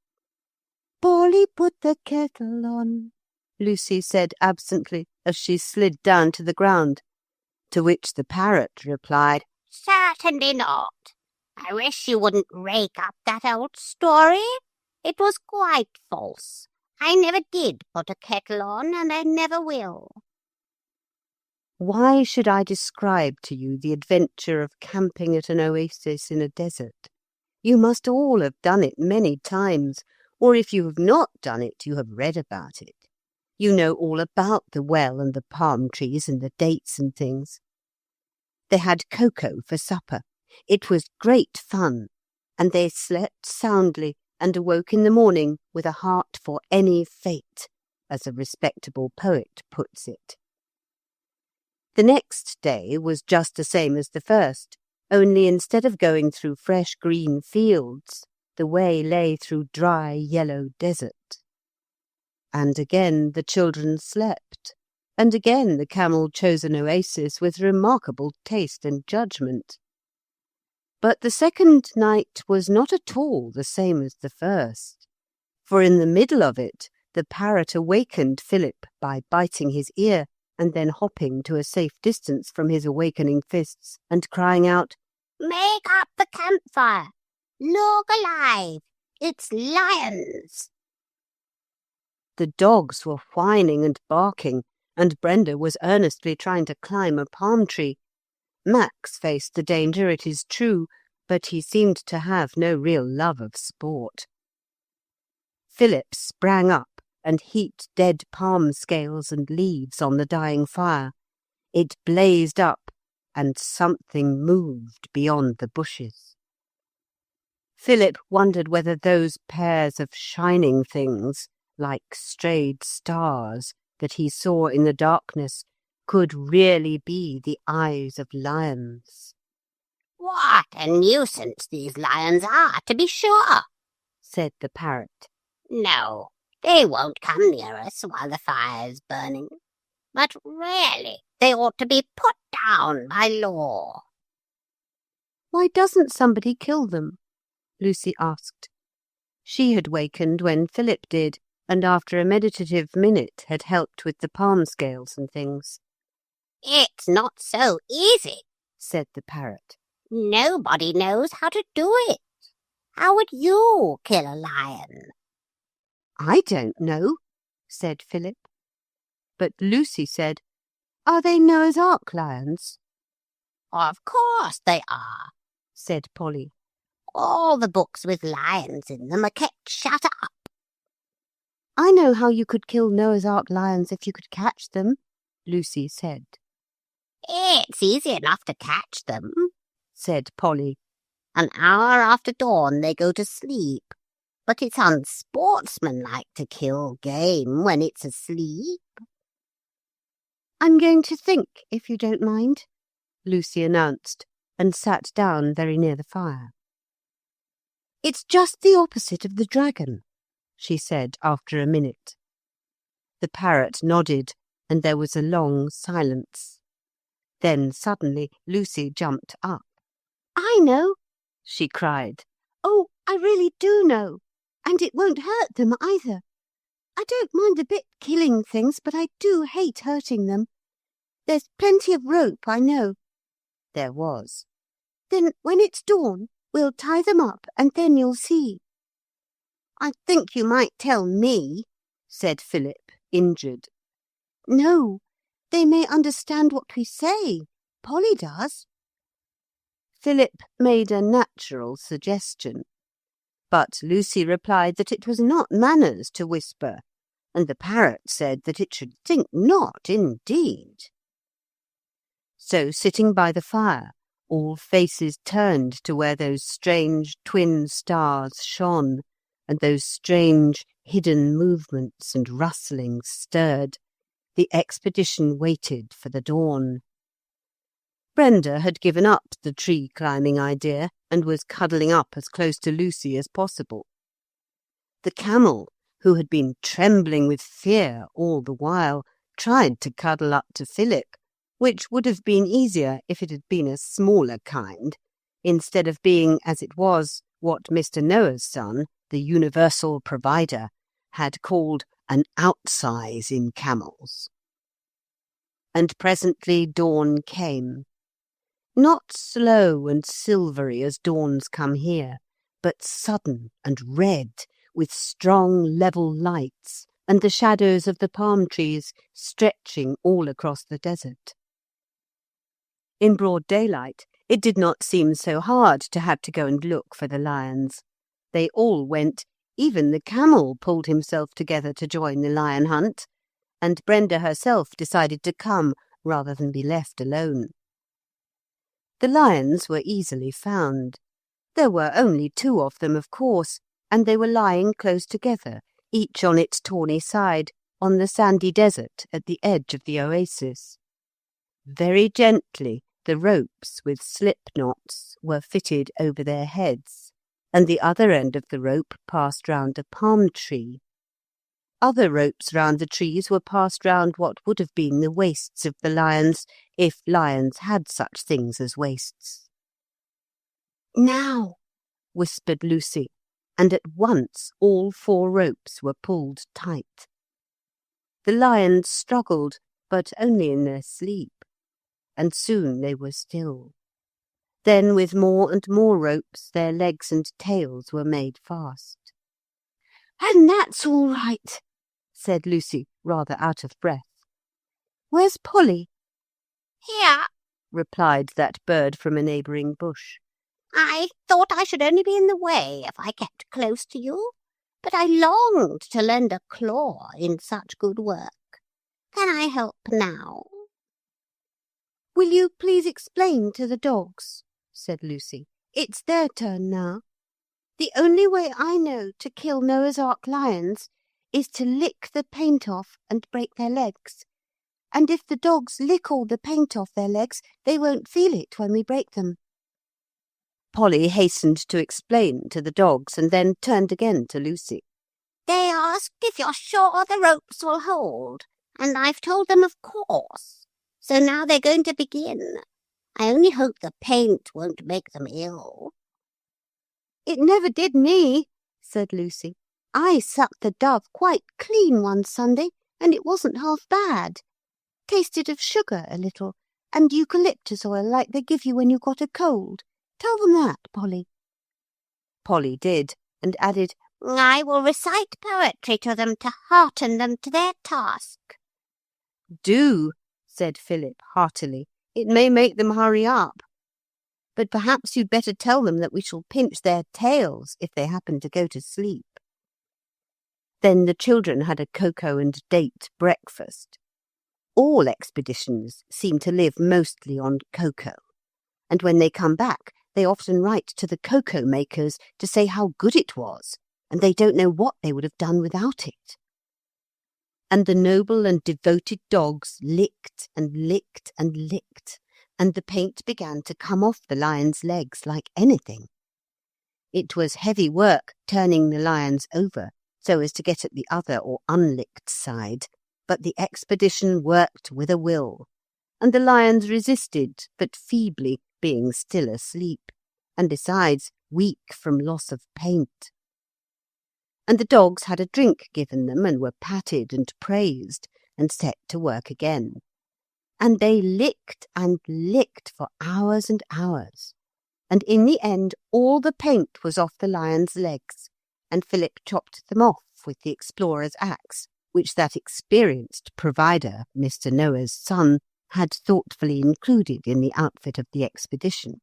"Polly, put the kettle on," Lucy said absently as she slid down to the ground, to which the parrot replied, "Certainly not. I wish you wouldn't rake up that old story. It was quite false. I never did put a kettle on, and I never will." Why should I describe to you the adventure of camping at an oasis in a desert? You must all have done it many times, or if you have not done it, you have read about it. You know all about the well and the palm trees and the dates and things. They had cocoa for supper. It was great fun, and they slept soundly and awoke in the morning with a heart for any fate, as a respectable poet puts it. The next day was just the same as the first, only instead of going through fresh green fields, the way lay through dry yellow desert. And again the children slept, and again the camel chose an oasis with remarkable taste and judgment. But the second night was not at all the same as the first, for in the middle of it the parrot awakened Philip by biting his ear and then hopping to a safe distance from his awakening fists and crying out, "Make up the campfire. Look alive. It's lions." The dogs were whining and barking, and Brenda was earnestly trying to climb a palm tree. Max faced the danger, it is true, but he seemed to have no real love of sport. Philip sprang up and heaped dead palm scales and leaves on the dying fire. It blazed up, and something moved beyond the bushes. Philip wondered whether those pairs of shining things, like strayed stars, that he saw in the darkness could really be the eyes of lions. "What a nuisance these lions are, to be sure," said the parrot. "No, they won't come near us while the fire's burning. But really, they ought to be put down by law." "Why doesn't somebody kill them?" Lucy asked. She had wakened when Philip did, and after a meditative minute had helped with the palm scales and things. "It's not so easy," said the parrot. "Nobody knows how to do it. How would you kill a lion?" "I don't know," said Philip. But Lucy said, "Are they Noah's Ark lions?" "Of course they are," said Polly. "All the books with lions in them are kept shut up." "I know how you could kill Noah's Ark lions if you could catch them," Lucy said. "It's easy enough to catch them," said Polly. "An hour after dawn they go to sleep, but it's unsportsmanlike to kill game when it's asleep." "I'm going to think, if you don't mind," Lucy announced, and sat down very near the fire. "It's just the opposite of the dragon," she said after a minute. The parrot nodded, and there was a long silence. Then suddenly Lucy jumped up. "I know," she cried. "Oh, I really do know. And it won't hurt them either. I don't mind a bit killing things, but I do hate hurting them. There's plenty of rope, I know." There was. "Then when it's dawn, we'll tie them up, and then you'll see." "I think you might tell me," said Philip, injured. "No, they may understand what we say. Polly does." Philip made a natural suggestion, but Lucy replied that it was not manners to whisper, and the parrot said that it should think not, indeed. So, sitting by the fire, all faces turned to where those strange twin stars shone, and those strange hidden movements and rustlings stirred. The expedition waited for the dawn. Brenda had given up the tree-climbing idea and was cuddling up as close to Lucy as possible. The camel, who had been trembling with fear all the while, tried to cuddle up to Philip, which would have been easier if it had been a smaller kind, instead of being, as it was, what Mr. Noah's son, the universal provider, had called an outsize in camels. And presently dawn came. Not slow and silvery as dawns come here, but sudden and red, with strong level lights, and the shadows of the palm trees stretching all across the desert. In broad daylight, it did not seem so hard to have to go and look for the lions. They all went, even the camel pulled himself together to join the lion hunt, and Brenda herself decided to come rather than be left alone. The lions were easily found. There were only 2 of them, of course, and they were lying close together, each on its tawny side, on the sandy desert at the edge of the oasis. Very gently, the ropes with slip knots were fitted over their heads, and the other end of the rope passed round a palm tree. Other ropes round the trees were passed round what would have been the waists of the lions, if lions had such things as waists. "Now," whispered Lucy, and at once all 4 ropes were pulled tight. The lions struggled, but only in their sleep, and soon they were still. Then with more and more ropes their legs and tails were made fast. "And that's all right," said Lucy, rather out of breath. Where's Polly? Here, replied that bird from a neighbouring bush. I thought I should only be in the way if I kept close to you, but I longed to lend a claw in such good work. Can I help now? Will you please explain to the dogs, said Lucy. It's their turn now. The only way I know to kill Noah's Ark lions is to lick the paint off and break their legs. And if the dogs lick all the paint off their legs, they won't feel it when we break them. Polly hastened to explain to the dogs and then turned again to Lucy. They asked if you're sure the ropes will hold, and I've told them of course. So now they're going to begin. I only hope the paint won't make them ill. It never did me, said Lucy. I sucked the dove quite clean one Sunday, and it wasn't half bad. Tasted of sugar a little, and eucalyptus oil like they give you when you got a cold. Tell them that, Polly. Polly did, and added, I will recite poetry to them to hearten them to their task. Do, said Philip heartily. It may make them hurry up. But perhaps you'd better tell them that we shall pinch their tails if they happen to go to sleep. Then the children had a cocoa and date breakfast. All expeditions seem to live mostly on cocoa, and when they come back, they often write to the cocoa makers to say how good it was, and they don't know what they would have done without it. And the noble and devoted dogs licked and licked and licked, and the paint began to come off the lion's legs like anything. It was heavy work turning the lions over so as to get at the other or unlicked side, but the expedition worked with a will, and the lions resisted but feebly, being still asleep, and besides weak from loss of paint. And the dogs had a drink given them and were patted and praised and set to work again. And they licked and licked for hours and hours, and in the end all the paint was off the lion's legs, and Philip chopped them off with the explorer's axe, which that experienced provider, Mr. Noah's son, had thoughtfully included in the outfit of the expedition.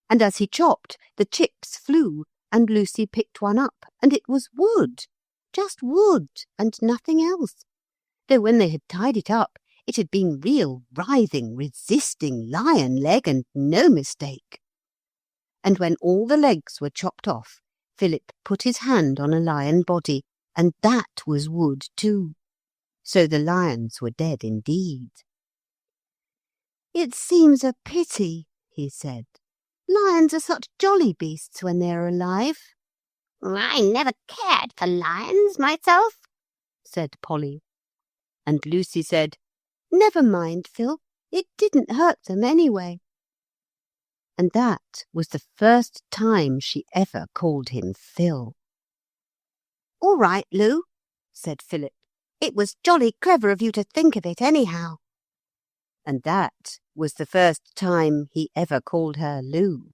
And as he chopped, the chips flew, and Lucy picked one up, and it was wood, just wood, and nothing else, though when they had tied it up, it had been real writhing, resisting lion leg, and no mistake. And when all the legs were chopped off, Philip put his hand on a lion body, and that was wood too. So the lions were dead indeed. It seems a pity, he said. Lions are such jolly beasts when they are alive. I never cared for lions myself, said Polly. And Lucy said, Never mind, Phil. It didn't hurt them anyway. And that was the first time she ever called him Phil. All right, Lou, said Philip. It was jolly clever of you to think of it anyhow. And that was the first time he ever called her Lou.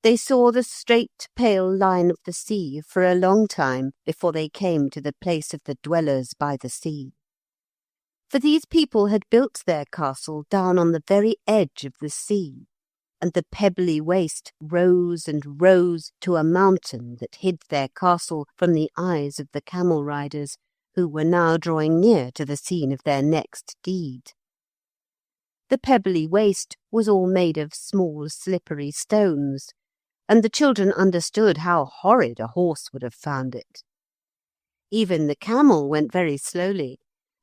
They saw the straight, pale line of the sea for a long time before they came to the place of the dwellers by the sea. For these people had built their castle down on the very edge of the sea, and the pebbly waste rose and rose to a mountain that hid their castle from the eyes of the camel riders, who were now drawing near to the scene of their next deed. The pebbly waste was all made of small slippery stones, and the children understood how horrid a horse would have found it. Even the camel went very slowly,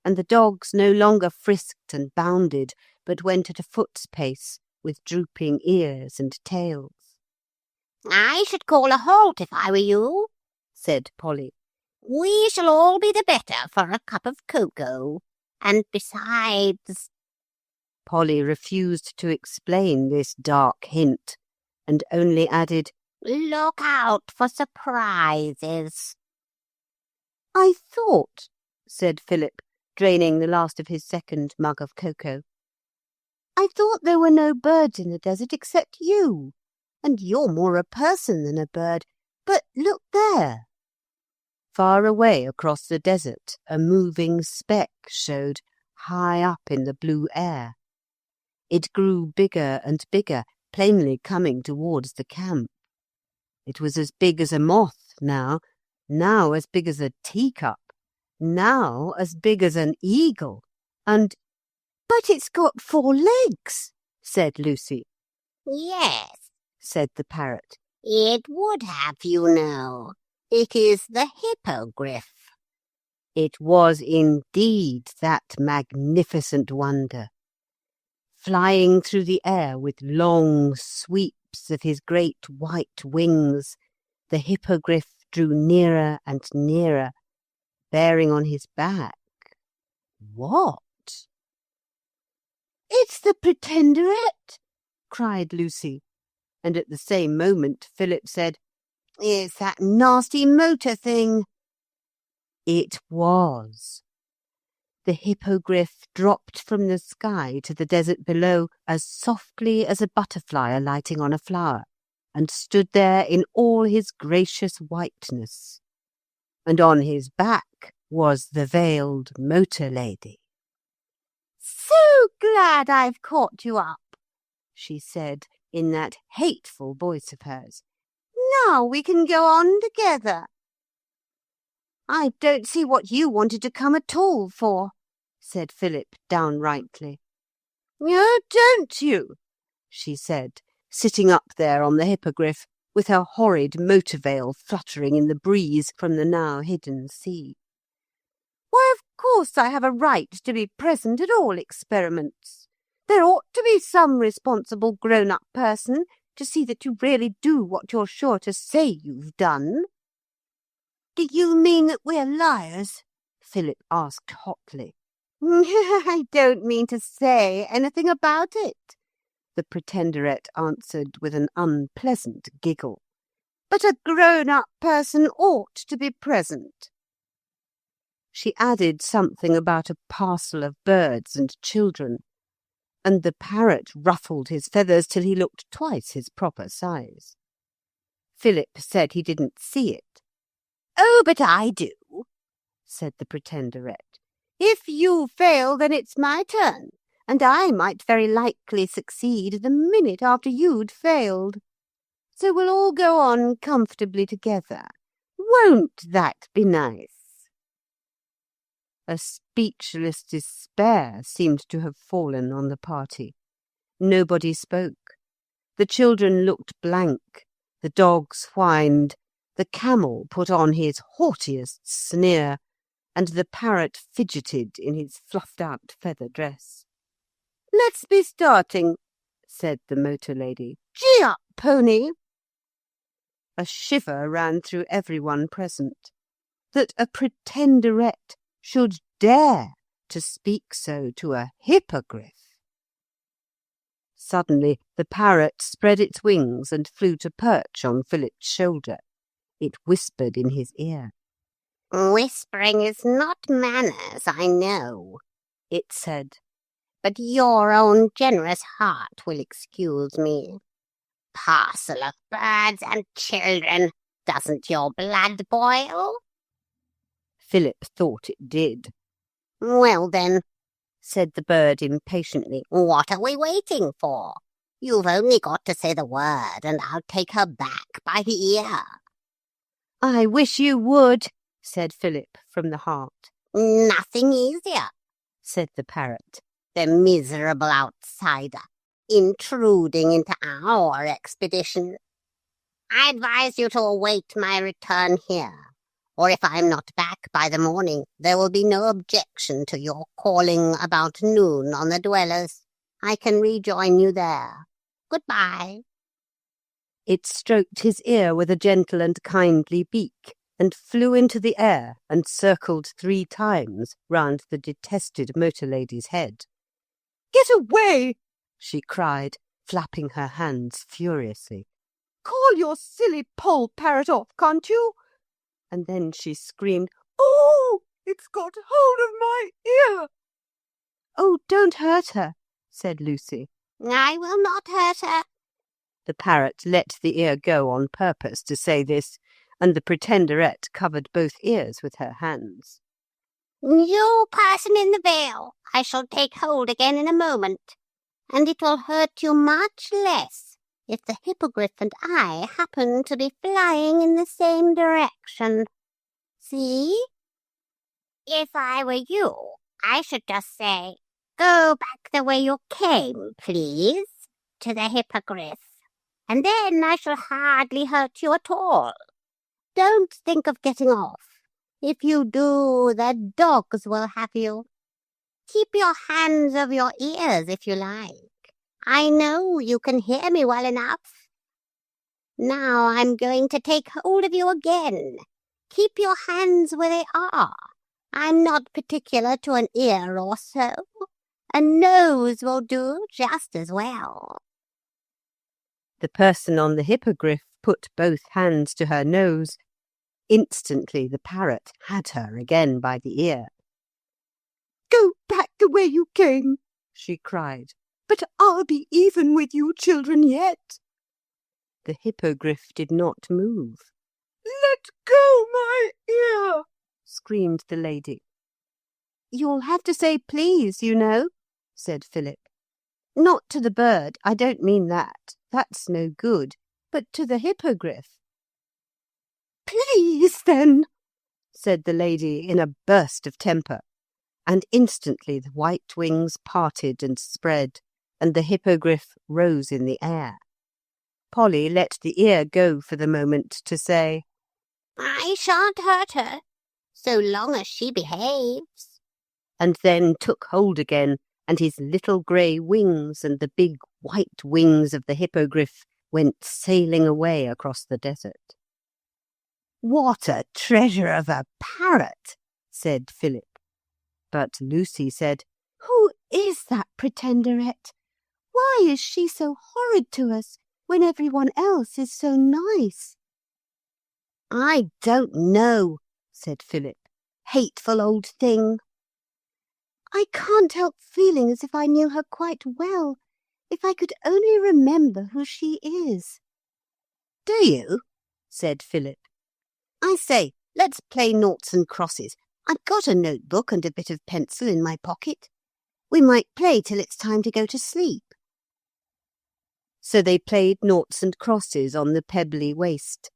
and the dogs no longer frisked and bounded, but went at a foot's pace, with drooping ears and tails. I should call a halt if I were you, said Polly. We shall all be the better for a cup of cocoa, and besides... Polly refused to explain this dark hint, and only added, Look out for surprises. I thought, said Philip, draining the last of his second mug of cocoa, I thought there were no birds in the desert except you, and you're more a person than a bird, but look there. Far away across the desert, a moving speck showed high up in the blue air. It grew bigger and bigger, plainly coming towards the camp. It was as big as a moth now as big as a teacup, now as big as an eagle, and— "But it's got 4 legs," said Lucy. Yes, said the parrot. it would have, you know. It is the hippogriff. It was indeed that magnificent wonder. Flying through the air with long sweeps of his great white wings, the hippogriff drew nearer and nearer, bearing on his back— what? "It's the Pretenderette!" cried Lucy, and at the same moment Philip said, "It's that nasty motor thing." It was. The hippogriff dropped from the sky to the desert below as softly as a butterfly alighting on a flower, and stood there in all his gracious whiteness. And on his back was the veiled motor lady. "So glad I've caught you up," she said in that hateful voice of hers. "Now we can go on together." "I don't see what you wanted to come at all for," said Philip downrightly. "Oh, don't you?" she said, sitting up there on the hippogriff, with her horrid motor veil fluttering in the breeze from the now hidden sea. "Why, of course I have a right to be present at all experiments. There ought to be some responsible grown-up person to see that you really do what you're sure to say you've done." "Do you mean that we're liars?" Philip asked hotly. "I don't mean to say anything about it," the Pretenderette answered with an unpleasant giggle. "but a grown-up person ought to be present." She added something about a parcel of birds and children, and the parrot ruffled his feathers till he looked twice his proper size. Philip said he didn't see it. "Oh, but I do," said the Pretenderette. "If you fail, then it's my turn, and I might very likely succeed the minute after you'd failed. So we'll all go on comfortably together. Won't that be nice?" A speechless despair seemed to have fallen on the party. Nobody spoke. The children looked blank, the dogs whined, the camel put on his haughtiest sneer, and the parrot fidgeted in his fluffed-out feather dress. "Let's be starting," said the motor lady. "Gee up, pony." A shiver ran through everyone present. That a Pretenderette should dare to speak so to a hippogriff. Suddenly the parrot spread its wings and flew to perch on Philip's shoulder. It whispered in his ear. "Whispering is not manners, I know," it said, "but your own generous heart will excuse me. Parcel of birds and children, doesn't your blood boil?" Philip thought it did. "Well then," said the bird impatiently, "what are we waiting for? You've only got to say the word, and I'll take her back by the ear." "I wish you would," said Philip from the heart. "Nothing easier," said the parrot. "The miserable outsider, intruding into our expedition. I advise you to await my return here, or if I'm not back by the morning, there will be no objection to your calling about noon on the dwellers. I can rejoin you there. Goodbye." It stroked his ear with a gentle and kindly beak, and flew into the air and circled 3 times round the detested motor lady's head. "Get away!" she cried, flapping her hands furiously. "Call your silly poll parrot off, can't you?" And then she screamed, "Oh, it's got hold of my ear!" "Oh, don't hurt her," said Lucy. "I will not hurt her." The parrot let the ear go on purpose to say this, and the Pretenderette covered both ears with her hands. You person in the veil, I shall take hold again in a moment, and it will hurt you much less if the Hippogriff and I happen to be flying in the same direction. See? If I were you, I should just say, go back the way you came, please, to the Hippogriff, and then I shall hardly hurt you at all. Don't think of getting off. If you do, the dogs will have you. Keep your hands over your ears if you like. I know you can hear me well enough. Now I'm going to take hold of you again. Keep your hands where they are. I'm not particular to an ear or so. A nose will do just as well. The person on the Hippogriff put both hands to her nose. Instantly the parrot had her again by the ear. Go back the way you came, she cried. But I'll be even with you children yet. The Hippogriff did not move. Let go my ear, screamed the lady. You'll have to say please, you know, said Philip. Not to the bird, I don't mean that. That's no good. But to the Hippogriff. Please, then, said the lady in a burst of temper, and instantly the white wings parted and spread, and the Hippogriff rose in the air. Polly let the ear go for the moment to say, I shan't hurt her, so long as she behaves, and then took hold again, and his little grey wings and the big white wings of the Hippogriff went sailing away across the desert. What a treasure of a parrot, said Philip. But Lucy said, Who is that Pretenderette? Why is she so horrid to us when everyone else is so nice? I don't know, said Philip. Hateful old thing. I can't help feeling as if I knew her quite well, if I could only remember who she is. Do you? Said Philip. I say, let's play noughts and crosses. I've got a notebook and a bit of pencil in my pocket. We might play till it's time to go to sleep. So they played noughts and crosses on the pebbly waste,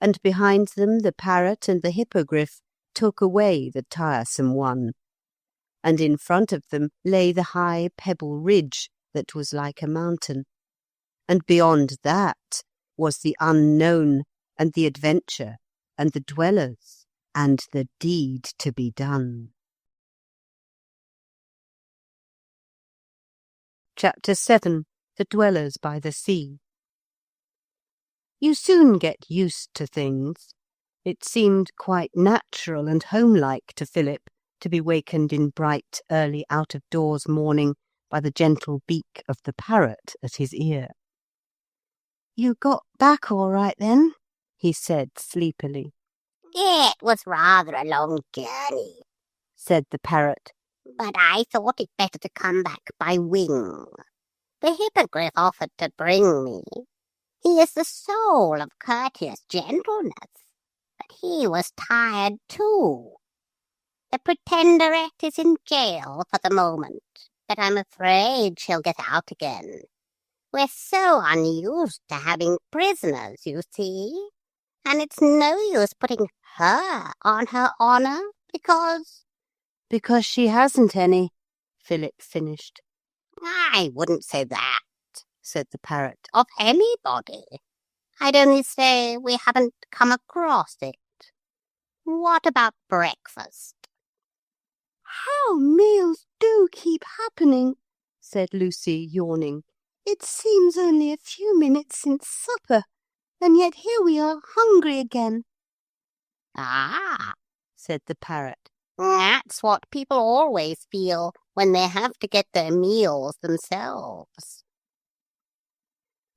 and behind them the parrot and the Hippogriff took away the tiresome one, and in front of them lay the high pebble ridge that was like a mountain, and beyond that was the unknown and the adventure and the dwellers and the deed to be done. Chapter 7. The Dwellers by the Sea. You soon get used to things. It seemed quite natural and homelike to Philip to be wakened in bright, early out-of-doors morning by the gentle beak of the parrot at his ear. You got back all right then? He said sleepily. It was rather a long journey, said the parrot, but I thought it better to come back by wing. The Hippogriff offered to bring me. He is the soul of courteous gentleness, but he was tired too. The Pretenderette is in jail for the moment, but I'm afraid she'll get out again. We're so unused to having prisoners, you see, and it's no use putting her on her honour because she hasn't any, Philip finished. I wouldn't say that, said the parrot, of anybody. I'd only say we haven't come across it. What about breakfast? How meals do keep happening, said Lucy, yawning. It seems only a few minutes since supper, and yet here we are hungry again. Ah, said the parrot. That's what people always feel when they have to get their meals themselves.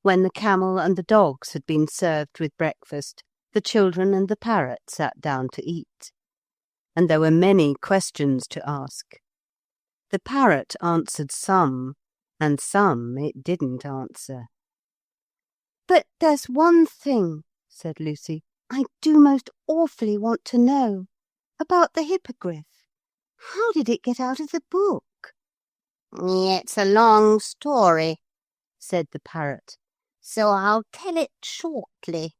When the camel and the dogs had been served with breakfast, the children and the parrot sat down to eat. And there were many questions to ask. The parrot answered some, and some it didn't answer. But there's one thing, said Lucy, I do most awfully want to know. About the hippogriff. How did it get out of the book? It's a long story, said the parrot, so I'll tell it shortly.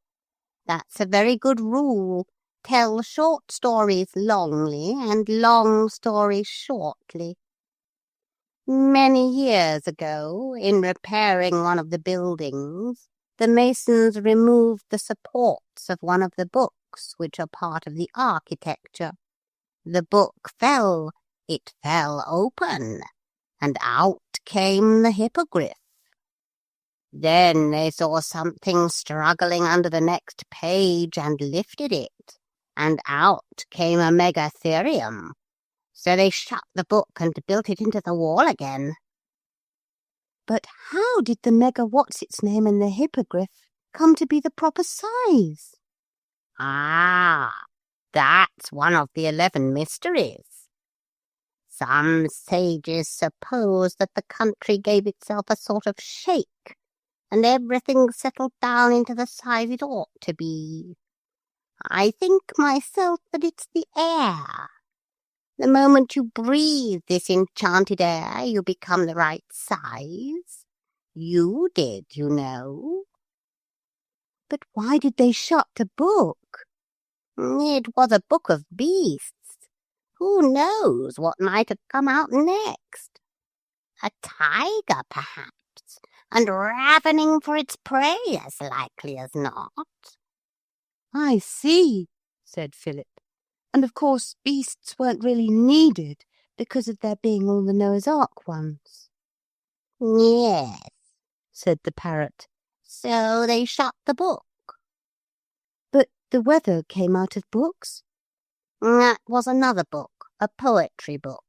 That's a very good rule. Tell short stories longly and long stories shortly. Many years ago, in repairing one of the buildings, the masons removed the supports of one of the books which are part of the architecture. The book fell. It fell open, and out came the hippogriff. Then they saw something struggling under the next page and lifted it, and out came a megatherium. So they shut the book and built it into the wall again. But how did the mega-what's-its-name and the hippogriff come to be the proper size? Ah, that's one of the 11 mysteries. Some sages suppose that the country gave itself a sort of shake, and everything settled down into the size it ought to be. I think myself that it's the air. The moment you breathe this enchanted air, you become the right size. You did, you know. But why did they shut the book? It was a book of beasts. Who knows what might have come out next? A tiger, perhaps, and ravening for its prey as likely as not. I see, said Philip. And of course beasts weren't really needed because of there being all the Noah's Ark ones. Yes, said the parrot. So they shut the book. But the weather came out of books? That was another book, a poetry book.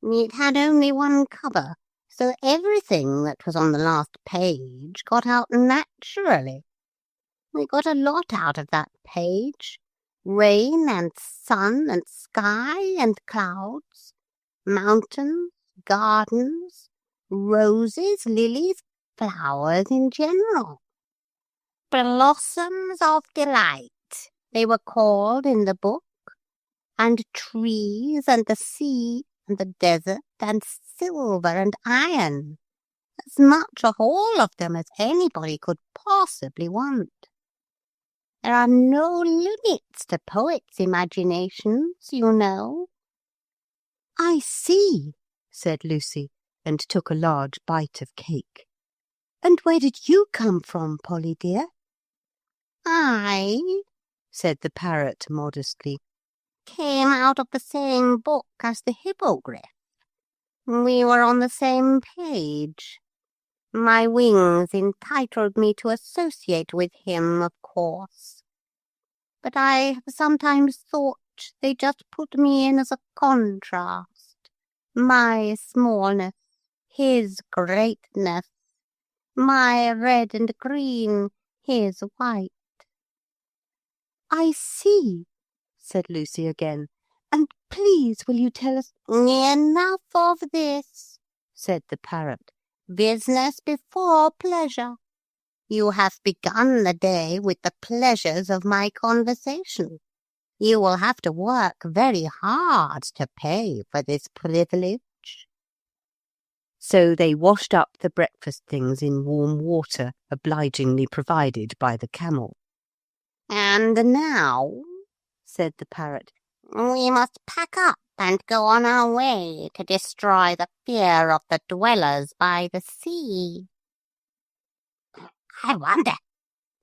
It had only one cover, so everything that was on the last page got out naturally. We got a lot out of that page. Rain and sun and sky and clouds, mountains, gardens, roses, lilies, flowers in general. Blossoms of delight, they were called in the book, and trees and the sea and the desert and silver and iron, as much of all of them as anybody could possibly want. There are no limits to poets' imaginations, you know. I see, said Lucy, and took a large bite of cake. And where did you come from, Polly dear? I, said the parrot modestly, came out of the same book as the hippogriff. We were on the same page. My wings entitled me to associate with him, of course. But I have sometimes thought they just put me in as a contrast. My smallness, his greatness. My red and green, his white. I see, said Lucy again. And please will you tell us— Enough of this, said the parrot. Business before pleasure. You have begun the day with the pleasures of my conversation. You will have to work very hard to pay for this privilege. So they washed up the breakfast things in warm water, obligingly provided by the camel. And now, said the parrot, we must pack up and go on our way to destroy the fear of the dwellers by the sea. I wonder,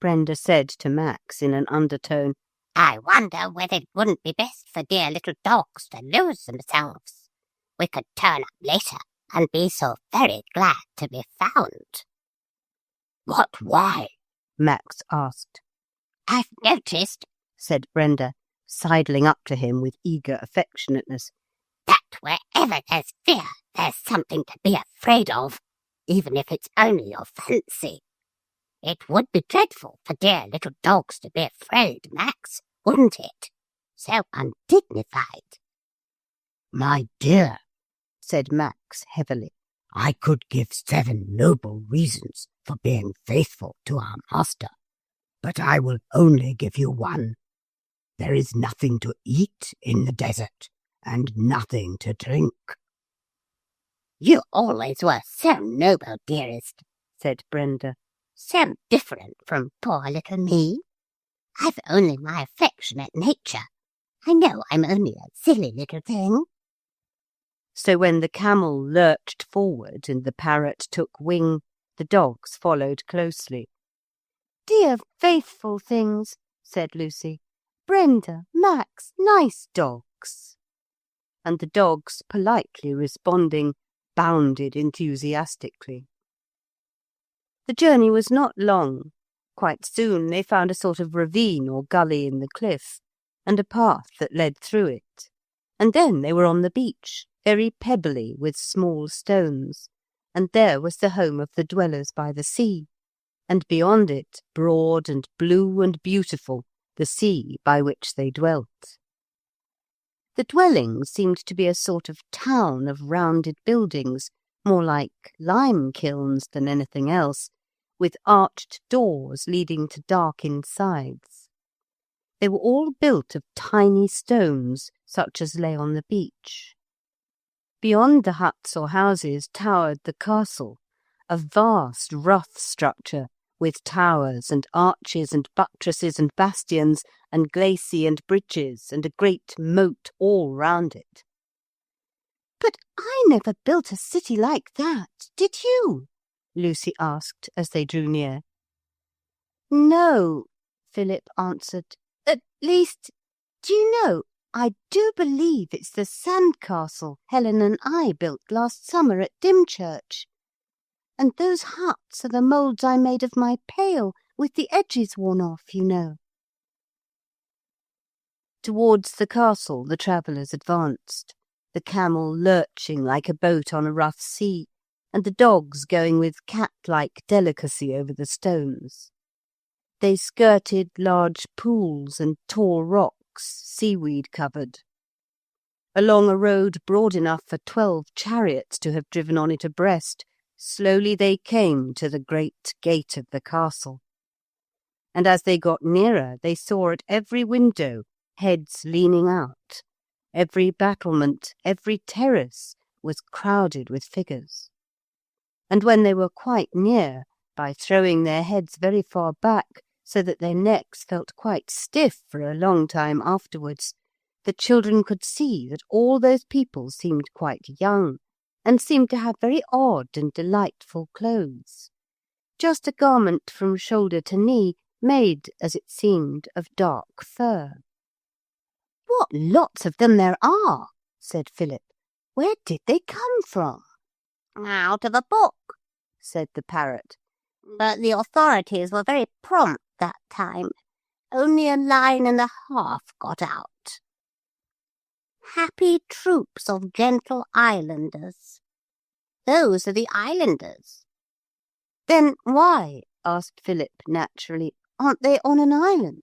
Brenda said to Max in an undertone, I wonder whether it wouldn't be best for dear little dogs to lose themselves. We could turn up later and be so very glad to be found. But why? Max asked. I've noticed, said Brenda, sidling up to him with eager affectionateness, that wherever there's fear, there's something to be afraid of, even if it's only your fancy. It would be dreadful for dear little dogs to be afraid, Max, wouldn't it? So undignified. My dear, said Max heavily, I could give 7 noble reasons for being faithful to our master. but I will only give you one. There is nothing to eat in the desert, and nothing to drink." "You always were so noble, dearest," said Brenda. "So different from poor little me. I've only my affectionate nature. I know I'm only a silly little thing." So when the camel lurched forward and the parrot took wing, the dogs followed closely. "Dear faithful things," said Lucy. "Brenda, Max, nice dogs." And the dogs, politely responding, bounded enthusiastically. The journey was not long. Quite soon they found a sort of ravine or gully in the cliff, and a path that led through it. And then they were on the beach, very pebbly with small stones, and there was the home of the dwellers by the sea, and beyond it, broad and blue and beautiful, the sea by which they dwelt. The dwelling seemed to be a sort of town of rounded buildings, more like lime kilns than anything else, with arched doors leading to dark insides. They were all built of tiny stones, such as lay on the beach. Beyond the huts or houses towered the castle, a vast rough structure with towers and arches and buttresses and bastions and glacis and bridges and a great moat all round it. "But I never built a city like that, did you?" Lucy asked as they drew near. "No," Philip answered. "At least, do you know, I do believe it's the sand castle Helen and I built last summer at Dymchurch. And those huts are the moulds I made of my pail, with the edges worn off, you know." Towards the castle the travellers advanced, the camel lurching like a boat on a rough sea, and the dogs going with cat-like delicacy over the stones. They skirted large pools and tall rocks, seaweed-covered. Along a road broad enough for 12 chariots to have driven on it abreast, slowly they came to the great gate of the castle. And as they got nearer, they saw at every window heads leaning out. Every battlement, every terrace was crowded with figures. And when they were quite near, by throwing their heads very far back, so that their necks felt quite stiff for a long time afterwards, the children could see that all those people seemed quite young, and seemed to have very odd and delightful clothes. Just a garment from shoulder to knee, made, as it seemed, of dark fur. "What lots of them there are," said Philip. "Where did they come from?" "Out of a book," said the parrot. "But the authorities were very prompt that time. Only a line and a half got out. Happy troops of gentle islanders. Those are the islanders." "Then why," asked Philip naturally, "aren't they on an island?"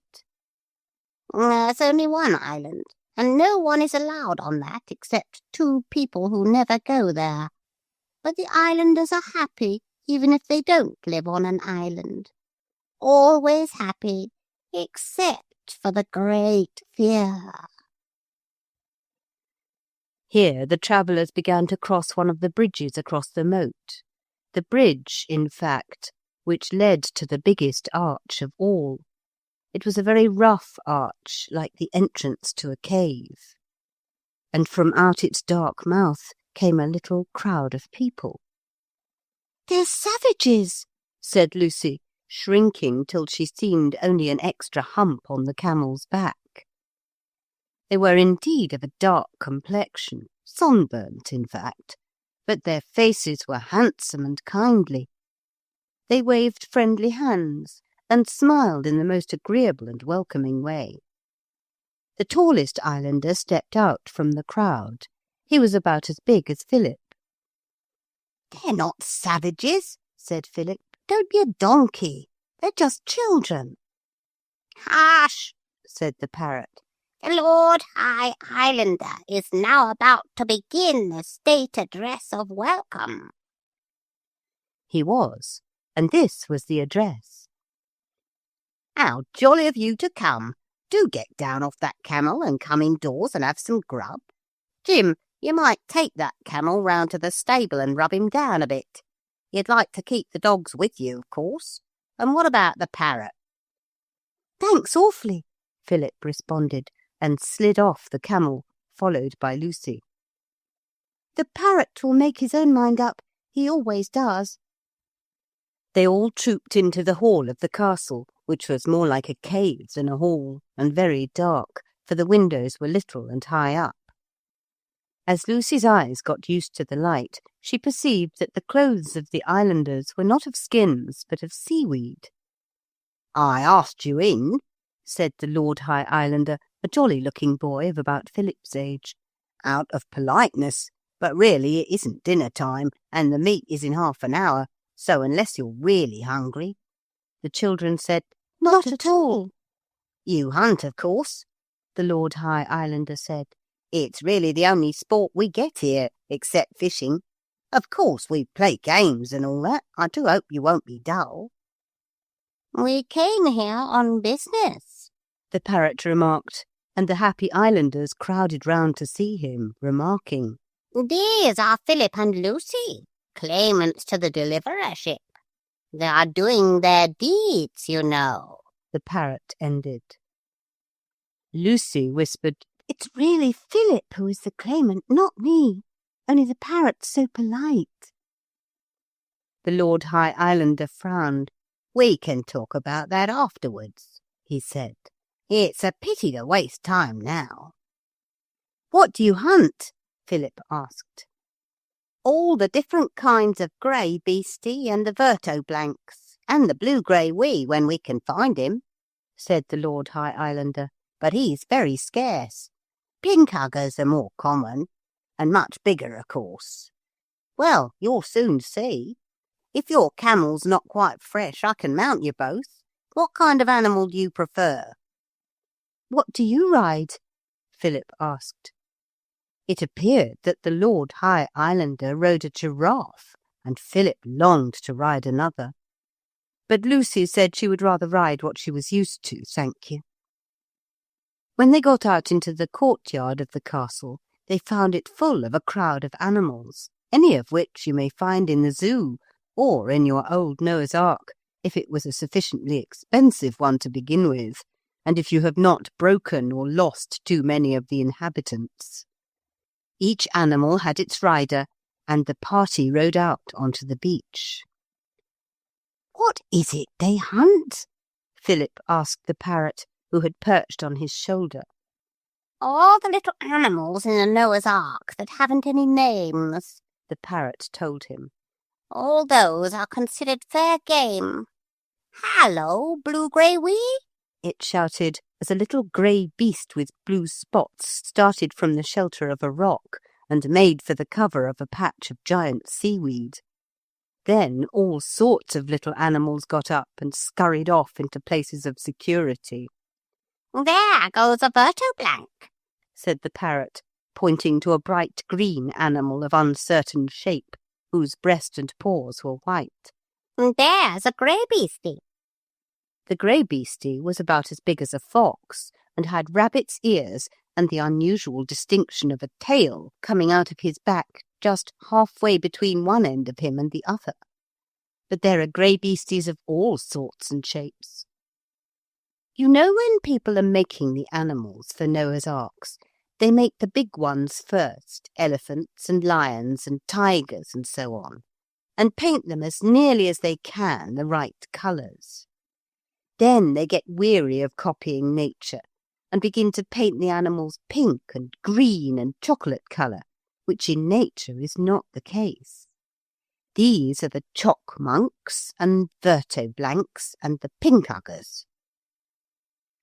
"There's only one island, and no one is allowed on that except 2 people who never go there. But the islanders are happy, even if they don't live on an island. Always happy, except for the great fear." Here the travellers began to cross one of the bridges across the moat. The bridge, in fact, which led to the biggest arch of all. It was a very rough arch, like the entrance to a cave. And from out its dark mouth came a little crowd of people. "They're savages," said Lucy, shrinking till she seemed only an extra hump on the camel's back. They were indeed of a dark complexion, sunburnt in fact, but their faces were handsome and kindly. They waved friendly hands and smiled in the most agreeable and welcoming way. The tallest islander stepped out from the crowd. He was about as big as Philip. "They're not savages," said Philip. "Don't be a donkey. They're just children." "Hush," said the parrot. "The Lord High Islander is now about to begin the state address of welcome." He was, and this was the address. How jolly of you to come. Do get down off that camel and come indoors and have some grub. Jim, you might take that camel round to the stable and rub him down a bit. You'd like to keep the dogs with you, of course. And what about the parrot?" "Thanks awfully," Philip responded, and slid off the camel, followed by Lucy. "The parrot will make his own mind up. He always does." They all trooped into the hall of the castle, which was more like a cave than a hall, and very dark, for the windows were little and high up. As Lucy's eyes got used to the light, she perceived that the clothes of the islanders were not of skins, but of seaweed. "I asked you in," said the Lord High Islander, a jolly-looking boy of about Philip's age, "out of politeness, but really it isn't dinner time, and the meet is in half an hour, so unless you're really hungry—" The children said, Not at all. "You hunt, of course," the Lord High Islander said. "It's really the only sport we get here, except fishing. Of course we play games and all that. I do hope you won't be dull." We came here on business, the parrot remarked, and the happy islanders crowded round to see him, remarking, These are Philip and Lucy, claimants to the deliverership. They are doing their deeds, you know. The parrot ended. Lucy whispered, It's really Philip who is the claimant, not me. Only the parrot's so polite. The Lord High Islander frowned. "We can talk about that afterwards," he said. "It's a pity to waste time now." What do you hunt? Philip asked. All the different kinds of grey beastie and the vertoblancs, and the blue-grey wee when we can find him, said the Lord High Islander, but he's very scarce. Pink-uggers are more common, and much bigger, of course. Well, you'll soon see. If your camel's not quite fresh, I can mount you both. What kind of animal do you prefer? What do you ride? Philip asked. It appeared that the Lord High Islander rode a giraffe, and Philip longed to ride another. But Lucy said she would rather ride what she was used to, thank you. When they got out into the courtyard of the castle, they found it full of a crowd of animals, any of which you may find in the zoo, or in your old Noah's Ark, if it was a sufficiently expensive one to begin with, and if you have not broken or lost too many of the inhabitants. Each animal had its rider, and the party rode out onto the beach. What is it they hunt? Philip asked the parrot, who had perched on his shoulder. All the little animals in the Noah's Ark that haven't any names, the parrot told him. All those are considered fair game. Hallo, blue-grey wee, it shouted, as a little grey beast with blue spots started from the shelter of a rock and made for the cover of a patch of giant seaweed. Then all sorts of little animals got up and scurried off into places of security. There goes a vertoblanc, said the parrot, pointing to a bright green animal of uncertain shape, whose breast and paws were white. There's a grey beastie. The grey beastie was about as big as a fox, and had rabbit's ears and the unusual distinction of a tail coming out of his back just halfway between one end of him and the other. But there are grey beasties of all sorts and shapes. You know, when people are making the animals for Noah's Arks, they make the big ones first, elephants and lions and tigers and so on, and paint them as nearly as they can the right colours. Then they get weary of copying nature and begin to paint the animals pink and green and chocolate colour, which in nature is not the case. These are the chock-monks and vertoblancs and the pink-uggers.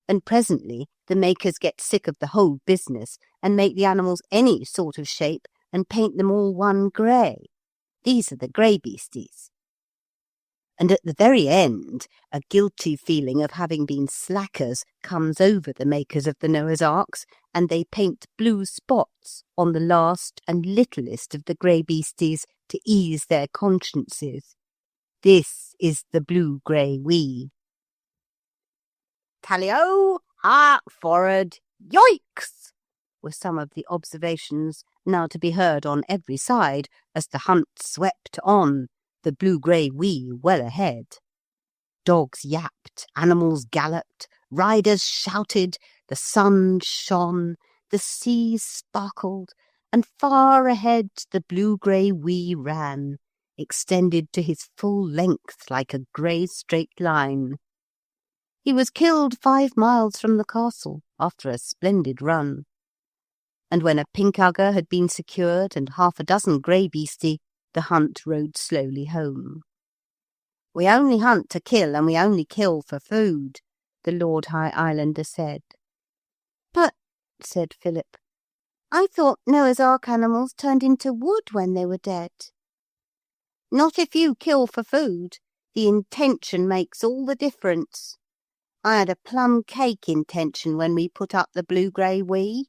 And presently the makers get sick of the whole business and make the animals any sort of shape and paint them all one grey. These are the grey beasties. And at the very end, a guilty feeling of having been slackers comes over the makers of the Noah's Arks, and they paint blue spots on the last and littlest of the grey beasties to ease their consciences. This is the blue-grey wee. tally-o, hark forward, yoicks, were some of the observations now to be heard on every side as the hunt swept on, the blue-grey wee well ahead. Dogs yapped, animals galloped, riders shouted, the sun shone, the sea sparkled, and far ahead the blue-grey wee ran, extended to his full length like a grey straight line. He was killed 5 miles from the castle after a splendid run. And when a pinkugger had been secured and 6 grey beastie, the hunt rode slowly home. "We only hunt to kill, and we only kill for food," the Lord High Islander said. "But," said Philip, "I thought Noah's Ark animals turned into wood when they were dead." "Not if you kill for food. The intention makes all the difference. I had a plum cake intention when we put up the blue-grey wee.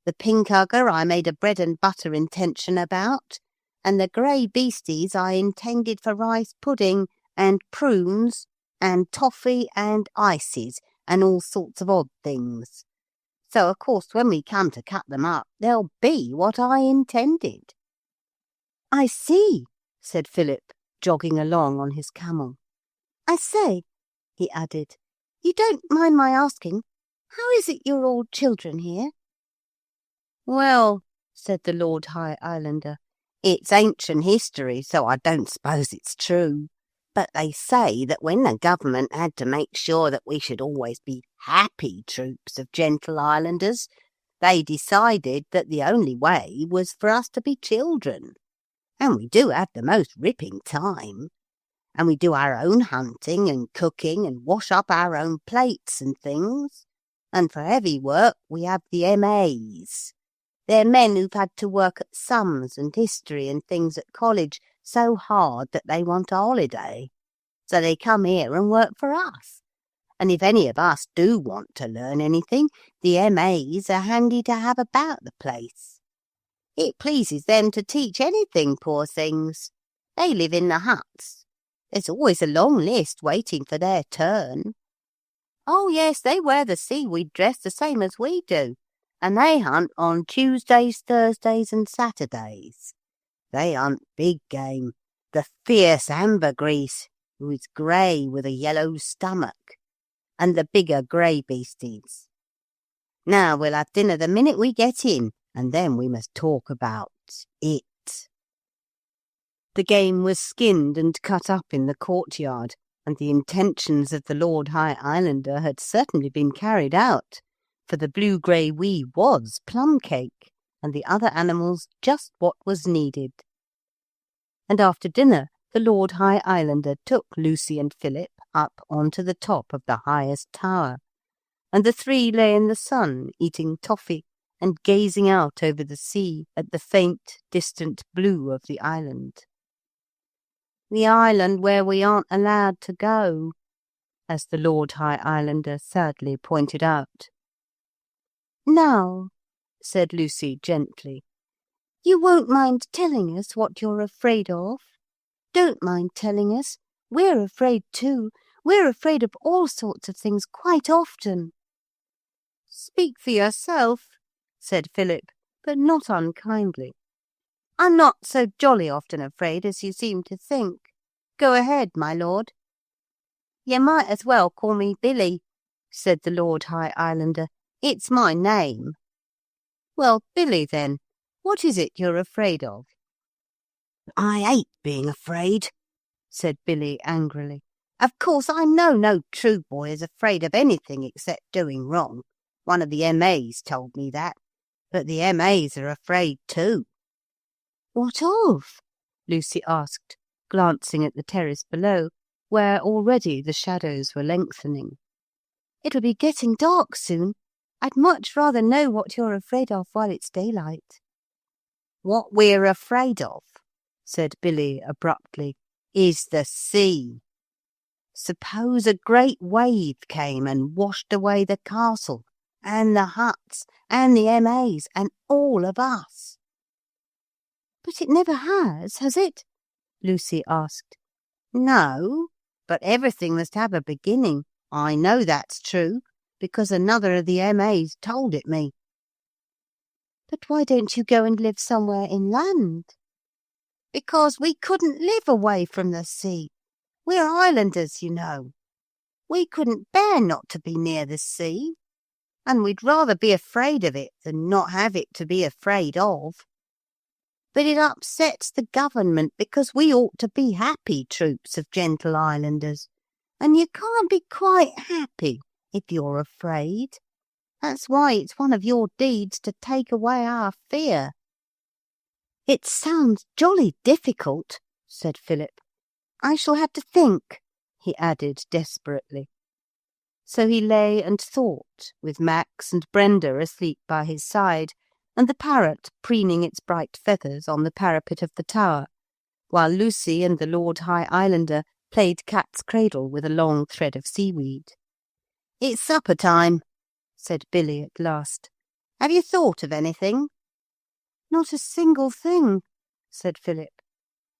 The pinkugger I made a bread and butter intention about, and the grey beasties I intended for rice pudding and prunes and toffee and ices and all sorts of odd things. So, of course, when we come to cut them up, they'll be what I intended." "I see," said Philip, jogging along on his camel. "I say," he added, "you don't mind my asking, how is it you're all children here?" "Well," said the Lord High Islander, "it's ancient history, so I don't suppose it's true. But they say that when the government had to make sure that we should always be happy troops of gentle islanders, they decided that the only way was for us to be children. And we do have the most ripping time. And we do our own hunting and cooking and wash up our own plates and things. And for heavy work we have the M.A.'s. They're men who've had to work at sums and history and things at college so hard that they want a holiday. So they come here and work for us. And if any of us do want to learn anything, the M.A.'s are handy to have about the place. It pleases them to teach anything, poor things. They live in the huts. There's always a long list waiting for their turn. Oh yes, they wear the seaweed dress the same as we do, and they hunt on Tuesdays, Thursdays and Saturdays. They hunt big game, the fierce ambergris, who is grey with a yellow stomach, and the bigger grey beasties. Now we'll have dinner the minute we get in, and then we must talk about it." The game was skinned and cut up in the courtyard, and the intentions of the Lord High Islander had certainly been carried out, for the blue-grey wee was plum cake, and the other animals just what was needed. And after dinner the Lord High Islander took Lucy and Philip up onto the top of the highest tower, and the 3 lay in the sun eating toffee and gazing out over the sea at the faint, distant blue of the island. "The island where we aren't allowed to go," as the Lord High Islander sadly pointed out. "Now," said Lucy gently, "you won't mind telling us what you're afraid of? Don't mind telling us. We're afraid too. We're afraid of all sorts of things quite often." "Speak for yourself," said Philip, but not unkindly. "I'm not so jolly often afraid as you seem to think. Go ahead, my lord." "You might as well call me Billy," said the Lord High Islander. "It's my name." "Well, Billy, then, what is it you're afraid of?" "I hate being afraid," said Billy angrily. "Of course, I know no true boy is afraid of anything except doing wrong. One of the M.A.'s told me that. But the M.A.'s are afraid too." "What of?" Lucy asked, glancing at the terrace below, where already the shadows were lengthening. "It'll be getting dark soon. I'd much rather know what you're afraid of while it's daylight." "What we're afraid of," said Billy abruptly, "is the sea. Suppose a great wave came and washed away the castle, and the huts, and the M.A.'s, and all of us." "But it never has it?" Lucy asked. "No, but everything must have a beginning, I know that's true, because another of the M.A.'s told it me. But why don't you go and live somewhere inland? Because we couldn't live away from the sea. We're islanders, you know. We couldn't bear not to be near the sea, and we'd rather be afraid of it than not have it to be afraid of. But it upsets the government because we ought to be happy troops of gentle islanders, and you can't be quite happy if you're afraid. That's why it's one of your deeds to take away our fear." "It sounds jolly difficult," said Philip. "I shall have to think," he added desperately. So he lay and thought, with Max and Brenda asleep by his side, and the parrot preening its bright feathers on the parapet of the tower, while Lucy and the Lord High Islander played cat's cradle with a long thread of seaweed. "It's supper time," said Billy at last. "Have you thought of anything?" "Not a single thing," said Philip.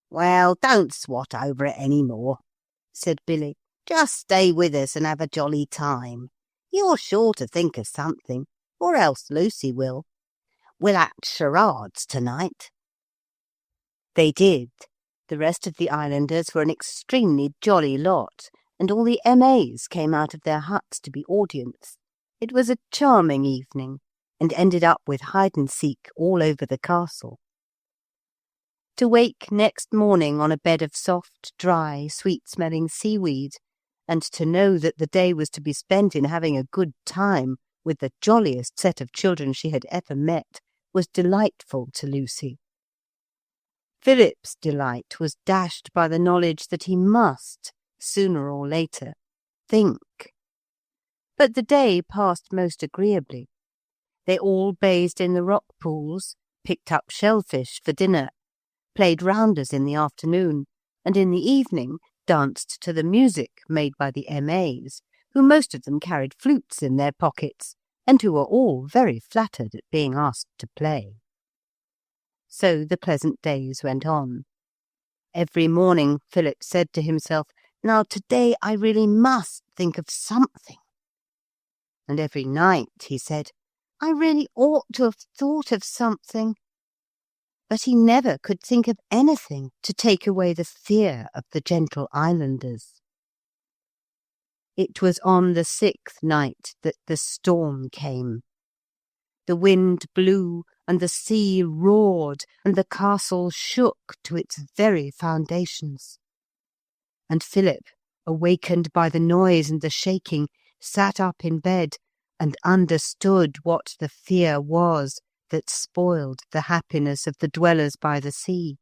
"Well, don't swat over it any more," said Billy. "Just stay with us and have a jolly time. You're sure to think of something, or else Lucy will. We'll act charades tonight." They did. The rest of the islanders were an extremely jolly lot, and all the M.A.'s came out of their huts to be audience. It was a charming evening, and ended up with hide-and-seek all over the castle. To wake next morning on a bed of soft, dry, sweet-smelling seaweed, and to know that the day was to be spent in having a good time with the jolliest set of children she had ever met, was delightful to Lucy. Philip's delight was dashed by the knowledge that he must, sooner or later, think. But the day passed most agreeably. They all bathed in the rock pools, picked up shellfish for dinner, played rounders in the afternoon, and in the evening danced to the music made by the M.A.'s, who most of them carried flutes in their pockets, and who were all very flattered at being asked to play. So the pleasant days went on. Every morning Philip said to himself, "Now today I really must think of something." And every night he said, "I really ought to have thought of something." But he never could think of anything to take away the fear of the gentle islanders. It was on the 6th night that the storm came. The wind blew, and the sea roared, and the castle shook to its very foundations. And Philip, awakened by the noise and the shaking, sat up in bed and understood what the fear was that spoiled the happiness of the dwellers by the sea.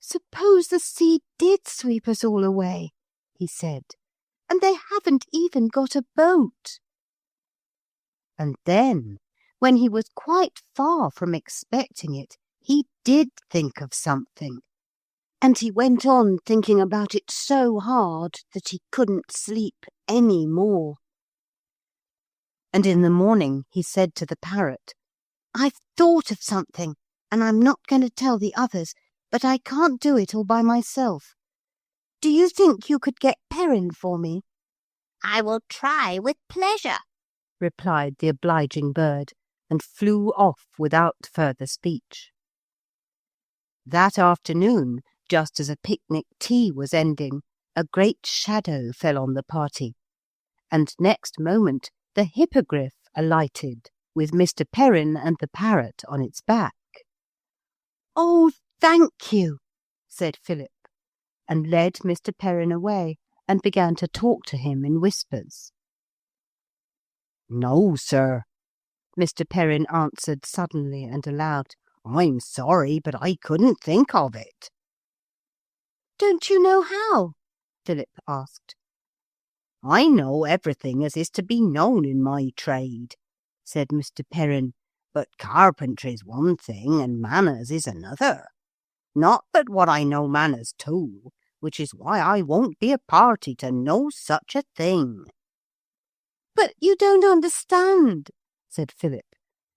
"Suppose the sea did sweep us all away," he said, "and they haven't even got a boat." And then, when he was quite far from expecting it, he did think of something, and he went on thinking about it so hard that he couldn't sleep any more. And in the morning he said to the parrot, "I've thought of something, and I'm not going to tell the others, but I can't do it all by myself. Do you think you could get Perrin for me?" "I will try with pleasure," replied the obliging bird, and flew off without further speech. That afternoon, just as a picnic tea was ending, a great shadow fell on the party, and next moment the hippogriff alighted, with Mr. Perrin and the parrot on its back. "Oh, thank you," said Philip, and led Mr. Perrin away, and began to talk to him in whispers. "No, sir," Mr. Perrin answered suddenly and aloud. "I'm sorry, but I couldn't think of it." "Don't you know how?" Philip asked. "I know everything as is to be known in my trade," said Mr. Perrin, "but carpentry's one thing and manners is another. Not but what I know manners too, which is why I won't be a party to no such a thing." "But you don't understand," said Philip,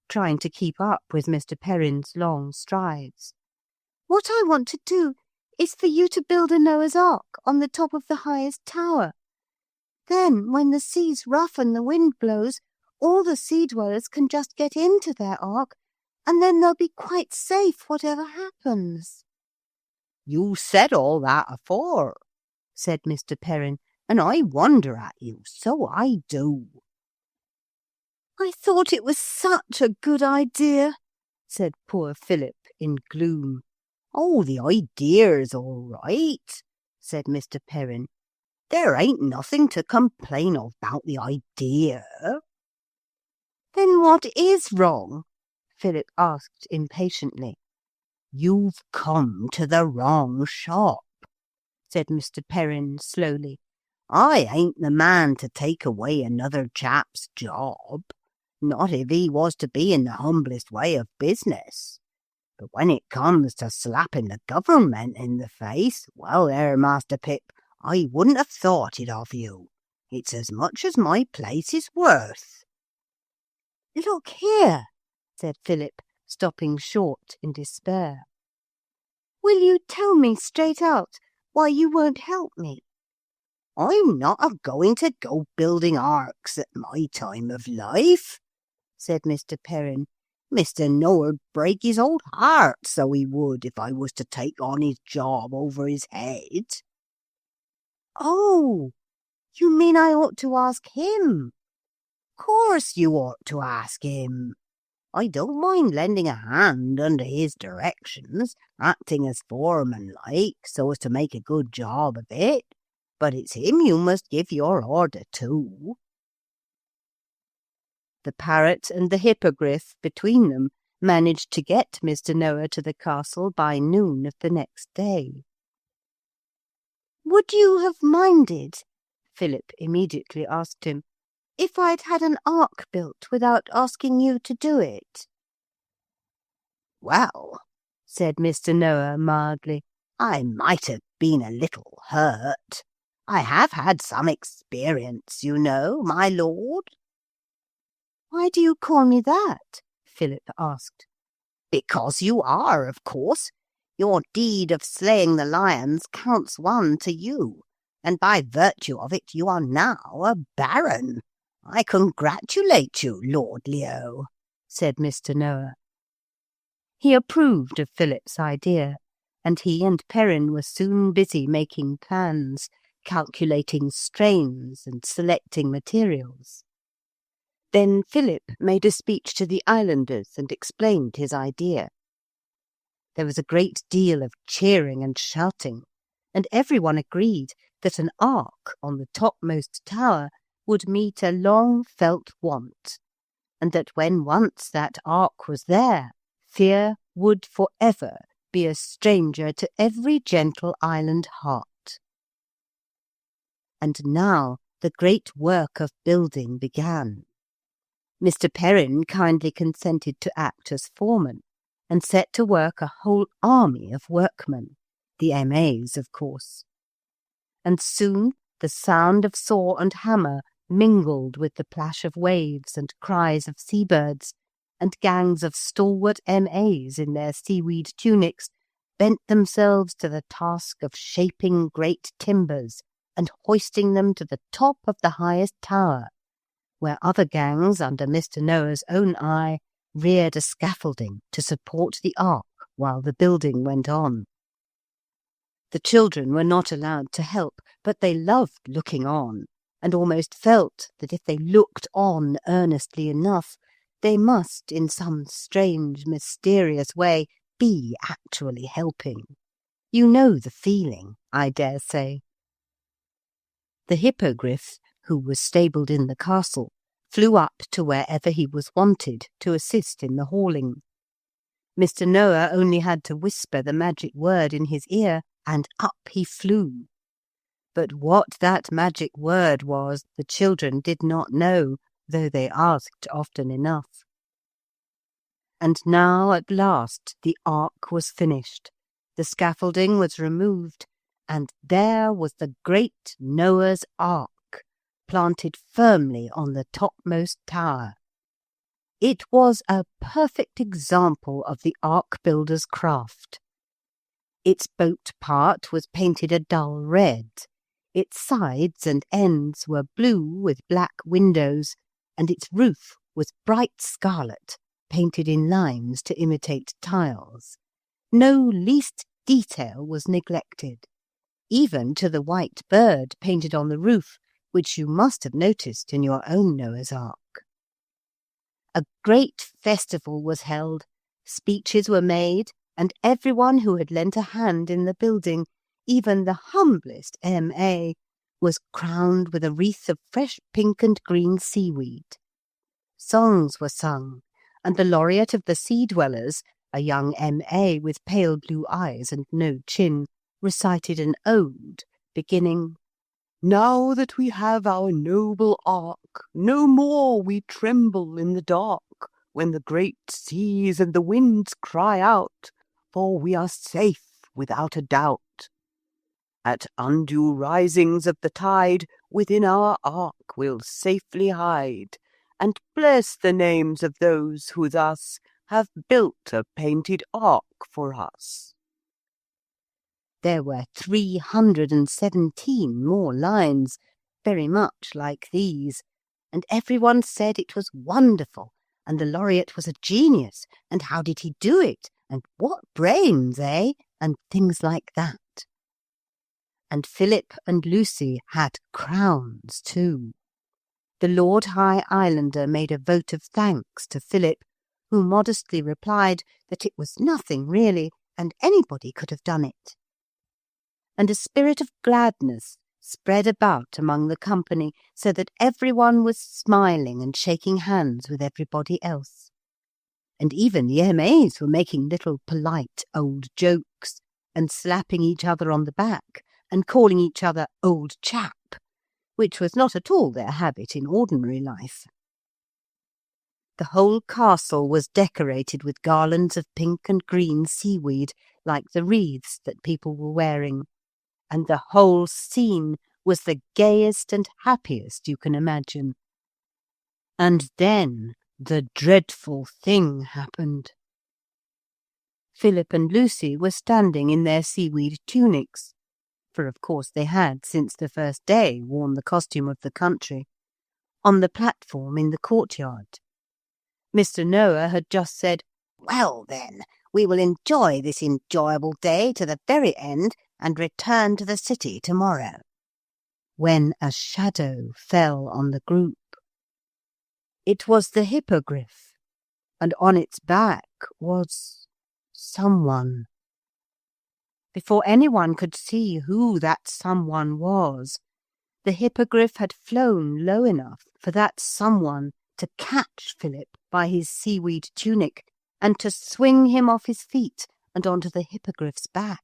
trying to keep up with Mr. Perrin's long strides. "What I want to do is for you to build a Noah's Ark on the top of the highest tower. Then, when the sea's rough and the wind blows, all the sea dwellers can just get into their ark, and then they'll be quite safe whatever happens." "You said all that afore," said Mr. Perrin, "and I wonder at you, so I do." "I thought it was such a good idea," said poor Philip in gloom. "Oh, the idea's all right," said Mr. Perrin. "There ain't nothing to complain of about the idea." "Then what is wrong?" Philip asked impatiently. "You've come to the wrong shop," said Mr. Perrin slowly. "I ain't the man to take away another chap's job, not if he was to be in the humblest way of business. But when it comes to slapping the government in the face, well there, Master Pip, I wouldn't have thought it of you. It's as much as my place is worth." "Look here," said Philip, stopping short in despair. "Will you tell me straight out why you won't help me?" "I'm not a-going to go building arks at my time of life," said Mr. Perrin. "Mr. Noah'd break his old heart, so he would, if I was to take on his job over his head." "Oh, you mean I ought to ask him?" "Course you ought to ask him. I don't mind lending a hand under his directions, acting as foreman-like, so as to make a good job of it, but it's him you must give your order to." The parrot and the hippogriff between them managed to get Mr. Noah to the castle by noon of the next day. "Would you have minded," Philip immediately asked him, "if I'd had an ark built without asking you to do it?" "Well," said Mr. Noah mildly, "I might have been a little hurt. I have had some experience, you know, my lord." "Why do you call me that?" Philip asked. "Because you are, of course. Your deed of slaying the lions counts 1 to you, and by virtue of it you are now a baron. I congratulate you, Lord Leo," said Mr. Noah. He approved of Philip's idea, and he and Perrin were soon busy making plans, calculating strains, and selecting materials. Then Philip made a speech to the islanders and explained his idea. There was a great deal of cheering and shouting, and everyone agreed that an ark on the topmost tower would meet a long-felt want, and that when once that ark was there, fear would for ever be a stranger to every gentle island heart. And now the great work of building began. Mr. Perrin kindly consented to act as foreman, and set to work a whole army of workmen, the M.A.'s, of course. And soon the sound of saw and hammer mingled with the plash of waves and cries of seabirds, and gangs of stalwart M.A.'s in their seaweed tunics bent themselves to the task of shaping great timbers and hoisting them to the top of the highest tower, where other gangs, under Mr. Noah's own eye, reared a scaffolding to support the ark while the building went on. The children were not allowed to help, but they loved looking on, and almost felt that if they looked on earnestly enough, they must, in some strange, mysterious way, be actually helping. You know the feeling, I dare say. The hippogriff, who was stabled in the castle, flew up to wherever he was wanted to assist in the hauling. Mr. Noah only had to whisper the magic word in his ear, and up he flew. But what that magic word was the children did not know, though they asked often enough. And now at last the ark was finished, the scaffolding was removed, and there was the great Noah's Ark, planted firmly on the topmost tower. It was a perfect example of the ark builder's craft. Its boat part was painted a dull red, Its sides and ends were blue with black windows, and its roof was bright scarlet, painted in lines to imitate tiles. No least detail was neglected, even to the white bird painted on the roof, which you must have noticed in your own Noah's Ark. A great festival was held, speeches were made, and everyone who had lent a hand in the building, even the humblest M.A., was crowned with a wreath of fresh pink and green seaweed. Songs were sung, and the laureate of the Sea Dwellers, a young M.A. with pale blue eyes and no chin, recited an ode, beginning, Now that we have our noble ark, no more we tremble in the dark, when the great seas and the winds cry out, for we are safe without a doubt. At undue risings of the tide, within our ark we'll safely hide, and bless the names of those who thus have built a painted ark for us. There were 317 more lines, very much like these, and everyone said it was wonderful, and the laureate was a genius, and how did he do it, and what brains, eh, and things like that. And Philip and Lucy had crowns too. The Lord High Islander made a vote of thanks to Philip, who modestly replied that it was nothing really, and anybody could have done it. And a spirit of gladness spread about among the company, so that everyone was smiling and shaking hands with everybody else. And even the M.A.'s were making little polite old jokes, and slapping each other on the back, and calling each other old chap, which was not at all their habit in ordinary life. The whole castle was decorated with garlands of pink and green seaweed, like the wreaths that people were wearing, and the whole scene was the gayest and happiest you can imagine. And then the dreadful thing happened. Philip and Lucy were standing in their seaweed tunics, for of course they had since the first day worn the costume of the country, on the platform in the courtyard. Mr. Noah had just said, Well then, we will enjoy this enjoyable day to the very end and return to the city tomorrow, when a shadow fell on the group. It was the hippogriff, and on its back was someone. Before anyone could see who that someone was, the hippogriff had flown low enough for that someone to catch Philip by his seaweed tunic and to swing him off his feet and onto the hippogriff's back.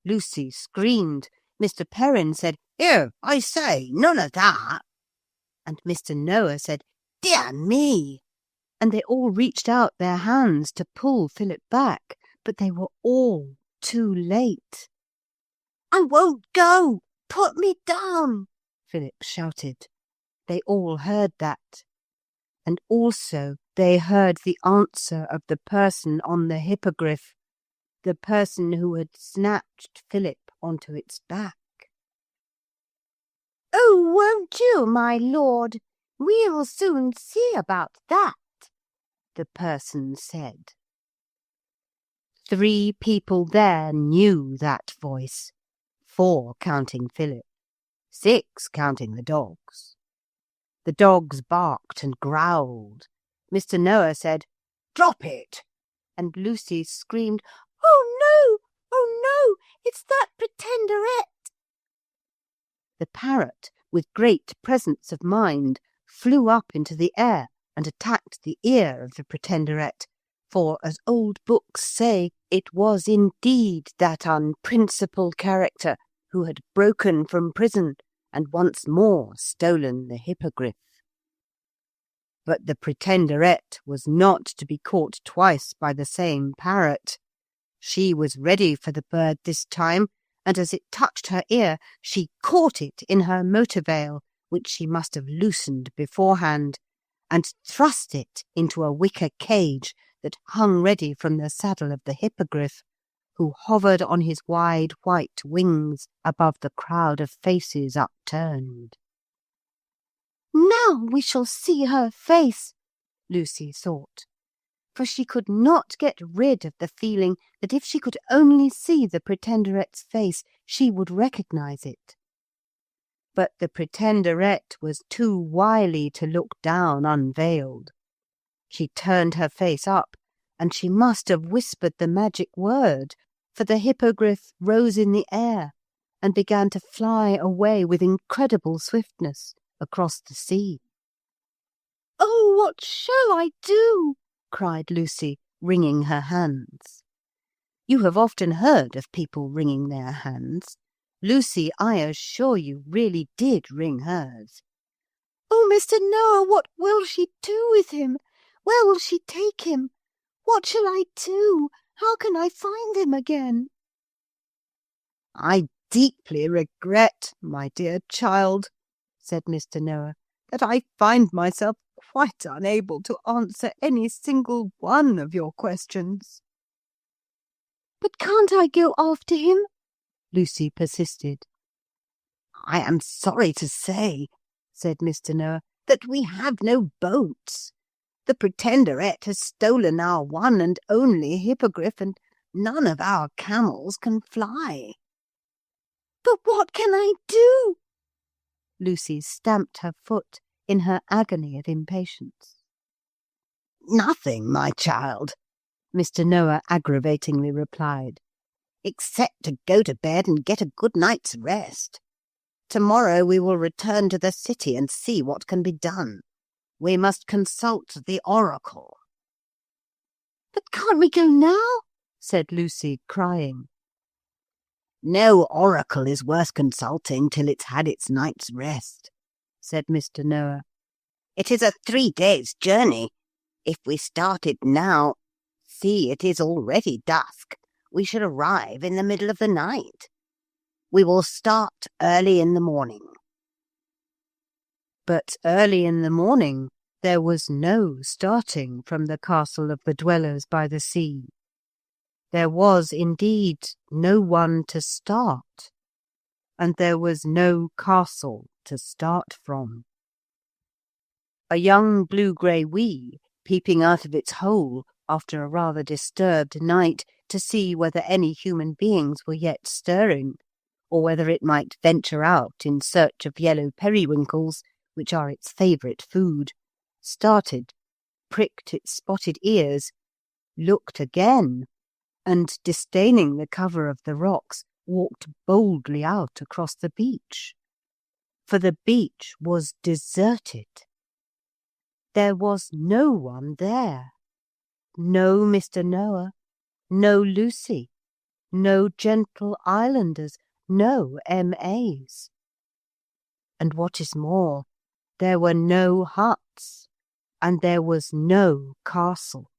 Lucy screamed. Mr. Perrin said, Here, I say, none of that. And Mr. Noah said, Dear me. And they all reached out their hands to pull Philip back, but they were all too late. I won't go. Put me down, Philip shouted. They all heard that. And also they heard the answer of the person on the hippogriff, the person who had snatched Philip onto its back. Oh, won't you, my lord? We'll soon see about that, the person said. 3 people there knew that voice, 4 counting Philip, 6 counting the dogs. The dogs barked and growled. Mr. Noah said, Drop it. And Lucy screamed, Oh no, it's that pretenderette. The parrot, with great presence of mind, flew up into the air and attacked the ear of the pretenderette, for, as old books say, it was indeed that unprincipled character who had broken from prison and once more stolen the hippogriff. But the pretenderette was not to be caught twice by the same parrot. She was ready for the bird this time, and as it touched her ear, she caught it in her motor veil, which she must have loosened beforehand, and thrust it into a wicker cage that hung ready from the saddle of the hippogriff, who hovered on his wide white wings above the crowd of faces upturned. Now we shall see her face, Lucy thought, for she could not get rid of the feeling that if she could only see the Pretenderette's face, she would recognise it. But the Pretenderette was too wily to look down unveiled. She turned her face up, and she must have whispered the magic word, for the hippogriff rose in the air and began to fly away with incredible swiftness across the sea. "Oh, what shall I do?" cried Lucy, wringing her hands. You have often heard of people wringing their hands. Lucy, I assure you, really did wring hers. "Oh, Mr. Noah, what will she do with him? Where will she take him? What shall I do? How can I find him again?" "I deeply regret, my dear child," said Mr. Noah, "that I find myself quite unable to answer any single one of your questions." "But can't I go after him?" Lucy persisted. "I am sorry to say," said Mr. Noah, "that we have no boats. The Pretenderette has stolen our one and only hippogriff, and none of our camels can fly." "But what can I do?" Lucy stamped her foot in her agony of impatience. "Nothing, my child," Mr. Noah aggravatingly replied, "except to go to bed and get a good night's rest. Tomorrow we will return to the city and see what can be done. We must consult the oracle." "But can't we go now?" said Lucy, crying. "No oracle is worth consulting till it's had its night's rest," said Mr. Noah. "It is a 3 days' journey. If we started now, see, it is already dusk, we should arrive in the middle of the night. We will start early in the morning." But early in the morning there was no starting from the castle of the dwellers by the sea. There was indeed no one to start, and there was no castle to start from. A young blue-grey wee, peeping out of its hole after a rather disturbed night to see whether any human beings were yet stirring, or whether it might venture out in search of yellow periwinkles, which are its favourite food, started, pricked its spotted ears, looked again, and, disdaining the cover of the rocks, walked boldly out across the beach. For the beach was deserted. There was no one there. No Mr. Noah, no Lucy, no gentle islanders, no M.A.'s. And what is more, there were no huts, and there was no castle.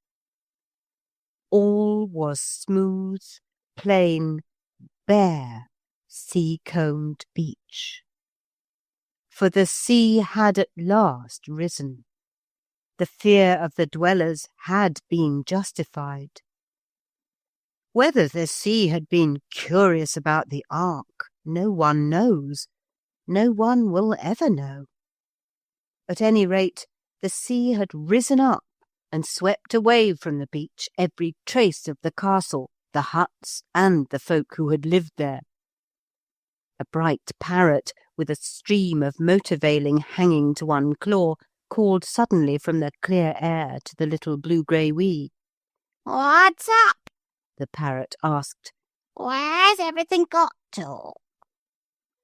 All was smooth, plain, bare, sea-combed beach. For the sea had at last risen. The fear of the dwellers had been justified. Whether the sea had been curious about the ark, no one knows. No one will ever know. At any rate, the sea had risen up and swept away from the beach every trace of the castle, the huts, and the folk who had lived there. A bright parrot with a stream of motor veiling hanging to one claw called suddenly from the clear air to the little blue-grey wee. "What's up?" the parrot asked. "Where's everything got to?"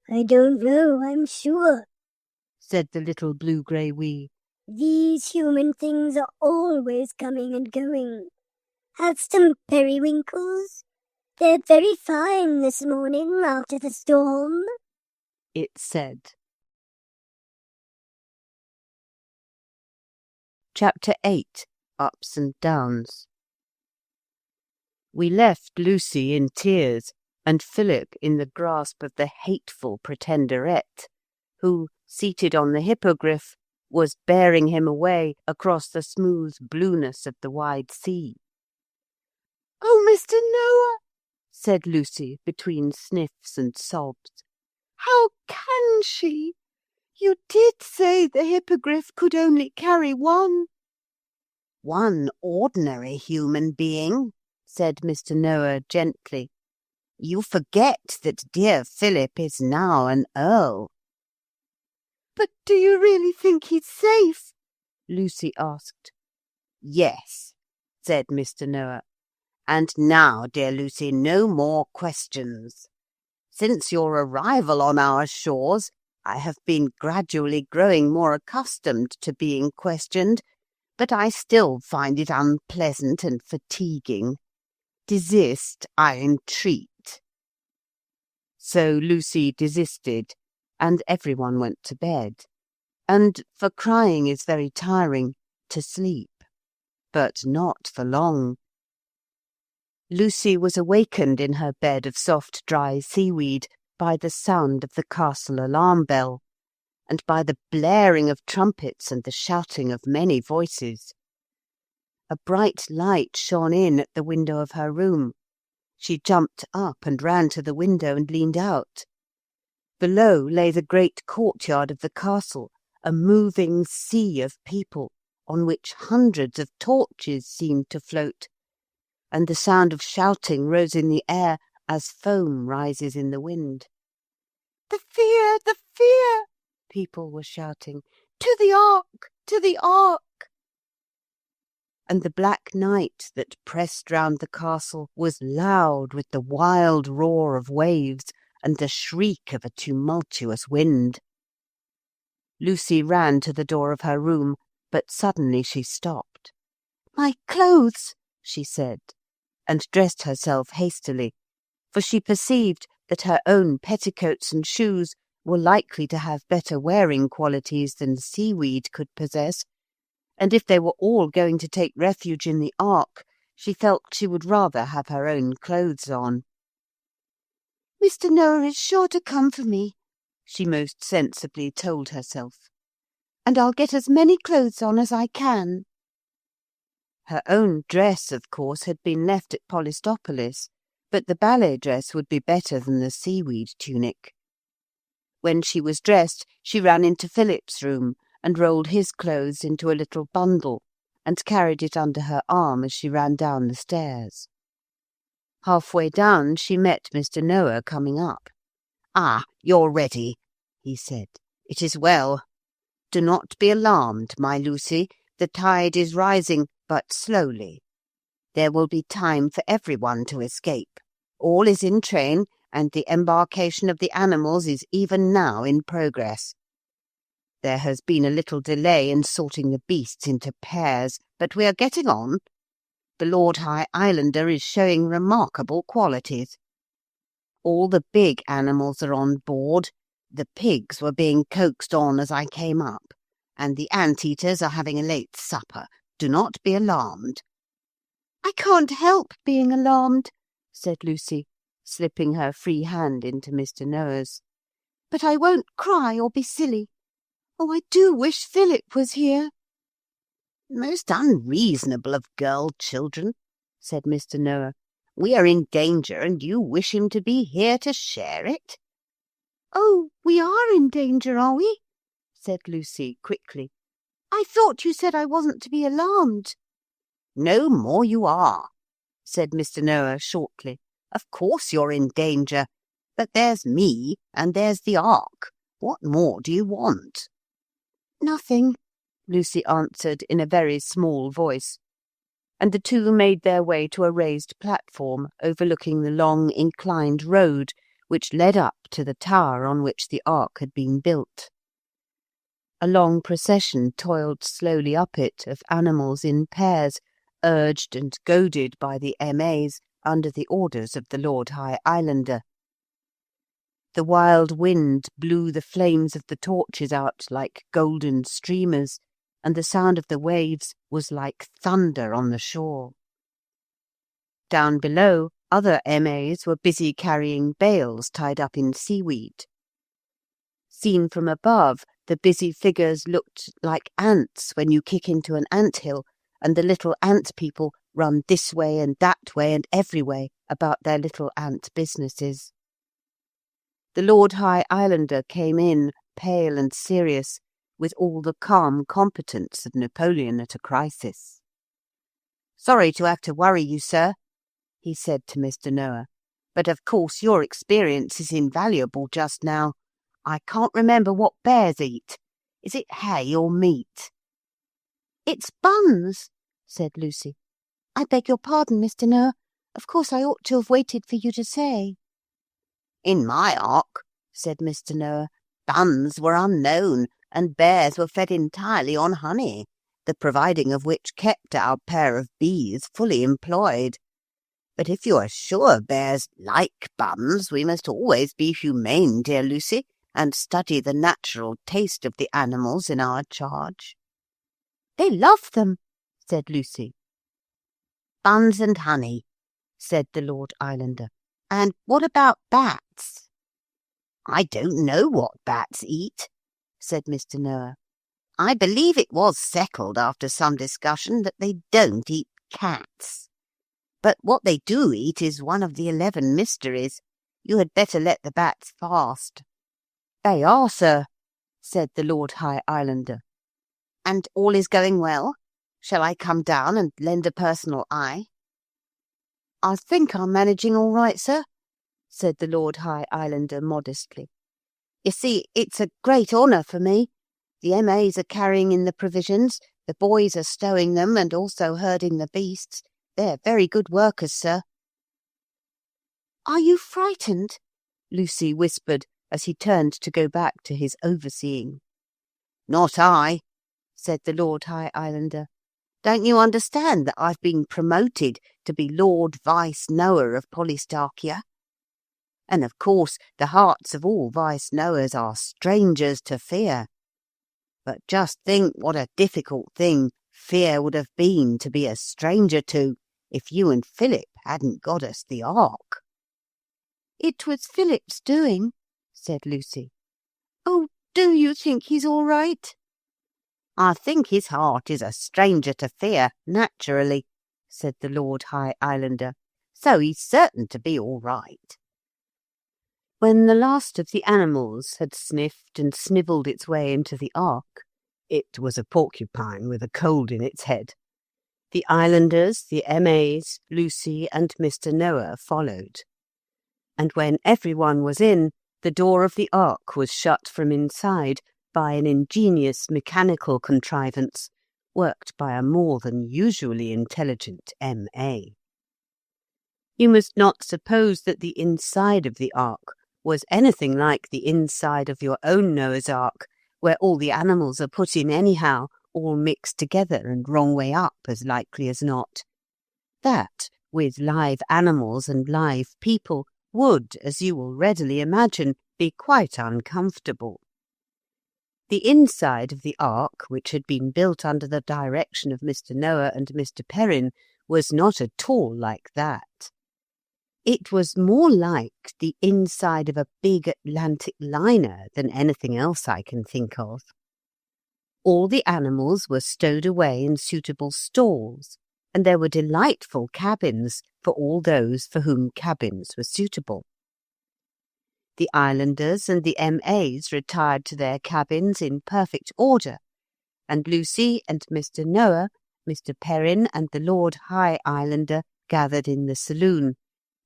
"I don't know, I'm sure," said the little blue-grey wee. "These human things are always coming and going. Have some periwinkles? They're very fine this morning after the storm," it said. Chapter 8. Ups and Downs. We left Lucy in tears, and Philip in the grasp of the hateful Pretenderette, who, seated on the hippogriff, was bearing him away across the smooth blueness of the wide sea. "Oh, Mr. Noah," said Lucy between sniffs and sobs. How can she? You did say the hippogriff could only carry one. One ordinary human being, said Mr. Noah gently. You forget that dear Philip is now an earl. But do you really think he's safe? Lucy asked. Yes, said Mr. Noah. And now, dear Lucy, no more questions. Since your arrival on our shores, I have been gradually growing more accustomed to being questioned, but I still find it unpleasant and fatiguing. Desist, I entreat. So Lucy desisted, and everyone went to bed. And, for crying is very tiring, to sleep. But not for long. Lucy was awakened in her bed of soft dry seaweed by the sound of the castle alarm bell, and by the blaring of trumpets and the shouting of many voices. A bright light shone in at the window of her room. She jumped up and ran to the window and leaned out. Below lay the great courtyard of the castle, a moving sea of people, on which hundreds of torches seemed to float, and the sound of shouting rose in the air as foam rises in the wind. The fear, the fear, people were shouting. To the ark, to the ark. And the black night that pressed round the castle was loud with the wild roar of waves and the shriek of a tumultuous wind. Lucy ran to the door of her room, but suddenly she stopped. My clothes, she said, and dressed herself hastily, for she perceived that her own petticoats and shoes were likely to have better wearing qualities than seaweed could possess, and if they were all going to take refuge in the ark, she felt she would rather have her own clothes on. Mr. Noah is sure to come for me, she most sensibly told herself, and I'll get as many clothes on as I can. Her own dress, of course, had been left at Polistopolis, but the ballet dress would be better than the seaweed tunic. When she was dressed, she ran into Philip's room and rolled his clothes into a little bundle and carried it under her arm as she ran down the stairs. Halfway down, she met Mr. Noah coming up. Ah, you're ready, he said. It is well. Do not be alarmed, my Lucy. The tide is rising, but slowly. There will be time for everyone to escape. All is in train, and the embarkation of the animals is even now in progress. There has been a little delay in sorting the beasts into pairs, but we are getting on. The Lord High Islander is showing remarkable qualities. All the big animals are on board. The pigs were being coaxed on as I came up, and the ant-eaters are having a late supper. Do not be alarmed. I can't help being alarmed, said Lucy, slipping her free hand into Mr. Noah's. But I won't cry or be silly. Oh, I do wish Philip was here. Most unreasonable of girl children, said Mr. Noah. We are in danger, and you wish him to be here to share it? Oh, we are in danger, are we? said Lucy quickly. I thought you said I wasn't to be alarmed. No more you are, said Mr. Noah shortly. Of course you're in danger, but there's me, and there's the ark. What more do you want? Nothing, Lucy answered in a very small voice, and the two made their way to a raised platform overlooking the long inclined road which led up to the tower on which the ark had been built. A long procession toiled slowly up it of animals in pairs, urged and goaded by the M.A.'s under the orders of the Lord High Islander. The wild wind blew the flames of the torches out like golden streamers, and the sound of the waves was like thunder on the shore. Down below, other M.A.'s were busy carrying bales tied up in seaweed. Seen from above, the busy figures looked like ants when you kick into an ant-hill, and the little ant people run this way and that way and every way about their little ant businesses. The Lord High Islander came in, pale and serious, with all the calm competence of Napoleon at a crisis. "Sorry to have to worry you, sir," he said to Mr. Noah, "but of course your experience is invaluable just now. I can't remember what bears eat. Is it hay or meat?" "It's buns," said Lucy. "I beg your pardon, Mr. Noah. Of course I ought to have waited for you to say." "In my ark," said Mr. Noah, "buns were unknown, and bears were fed entirely on honey, the providing of which kept our pair of bees fully employed. But if you are sure bears like buns, we must always be humane, dear Lucy, and study the natural taste of the animals in our charge." "They love them," said Lucy. "Buns and honey," said the Lord Islander. "And what about bats?" "I don't know what bats eat," said Mr. Noah. "I believe it was settled after some discussion that they don't eat cats. But what they do eat is one of the 11 mysteries. You had better let the bats fast." "They are, sir," said the Lord High Islander. "And all is going well? Shall I come down and lend a personal eye?" "I think I'm managing all right, sir," said the Lord High Islander modestly. "You see, it's a great honour for me. The M.A.'s are carrying in the provisions, the boys are stowing them and also herding the beasts. They're very good workers, sir." "Are you frightened?" Lucy whispered as he turned to go back to his overseeing. "Not I," said the Lord High Islander. "Don't you understand that I've been promoted to be Lord Vice Noah of Polystarchia? And of course the hearts of all Vice Noahs are strangers to fear. But just think what a difficult thing fear would have been to be a stranger to if you and Philip hadn't got us the ark." "It was Philip's doing," said Lucy. "Oh, do you think he's all right?" "I think his heart is a stranger to fear, naturally," said the Lord High Islander, "so he's certain to be all right." When the last of the animals had sniffed and snivelled its way into the ark, it was a porcupine with a cold in its head. The islanders, the M.A.'s, Lucy and Mr. Noah followed. And when everyone was in, the door of the ark was shut from inside by an ingenious mechanical contrivance worked by a more than usually intelligent M.A. You must not suppose that the inside of the ark was anything like the inside of your own Noah's Ark, where all the animals are put in anyhow, all mixed together and wrong way up as likely as not. That, with live animals and live people, would, as you will readily imagine, be quite uncomfortable. The inside of the ark, which had been built under the direction of Mr. Noah and Mr. Perrin, was not at all like that. It was more like the inside of a big Atlantic liner than anything else I can think of. All the animals were stowed away in suitable stalls, and there were delightful cabins for all those for whom cabins were suitable. The islanders and the M.A.'s retired to their cabins in perfect order, and Lucy and Mr. Noah, Mr. Perrin and the Lord High Islander gathered in the saloon,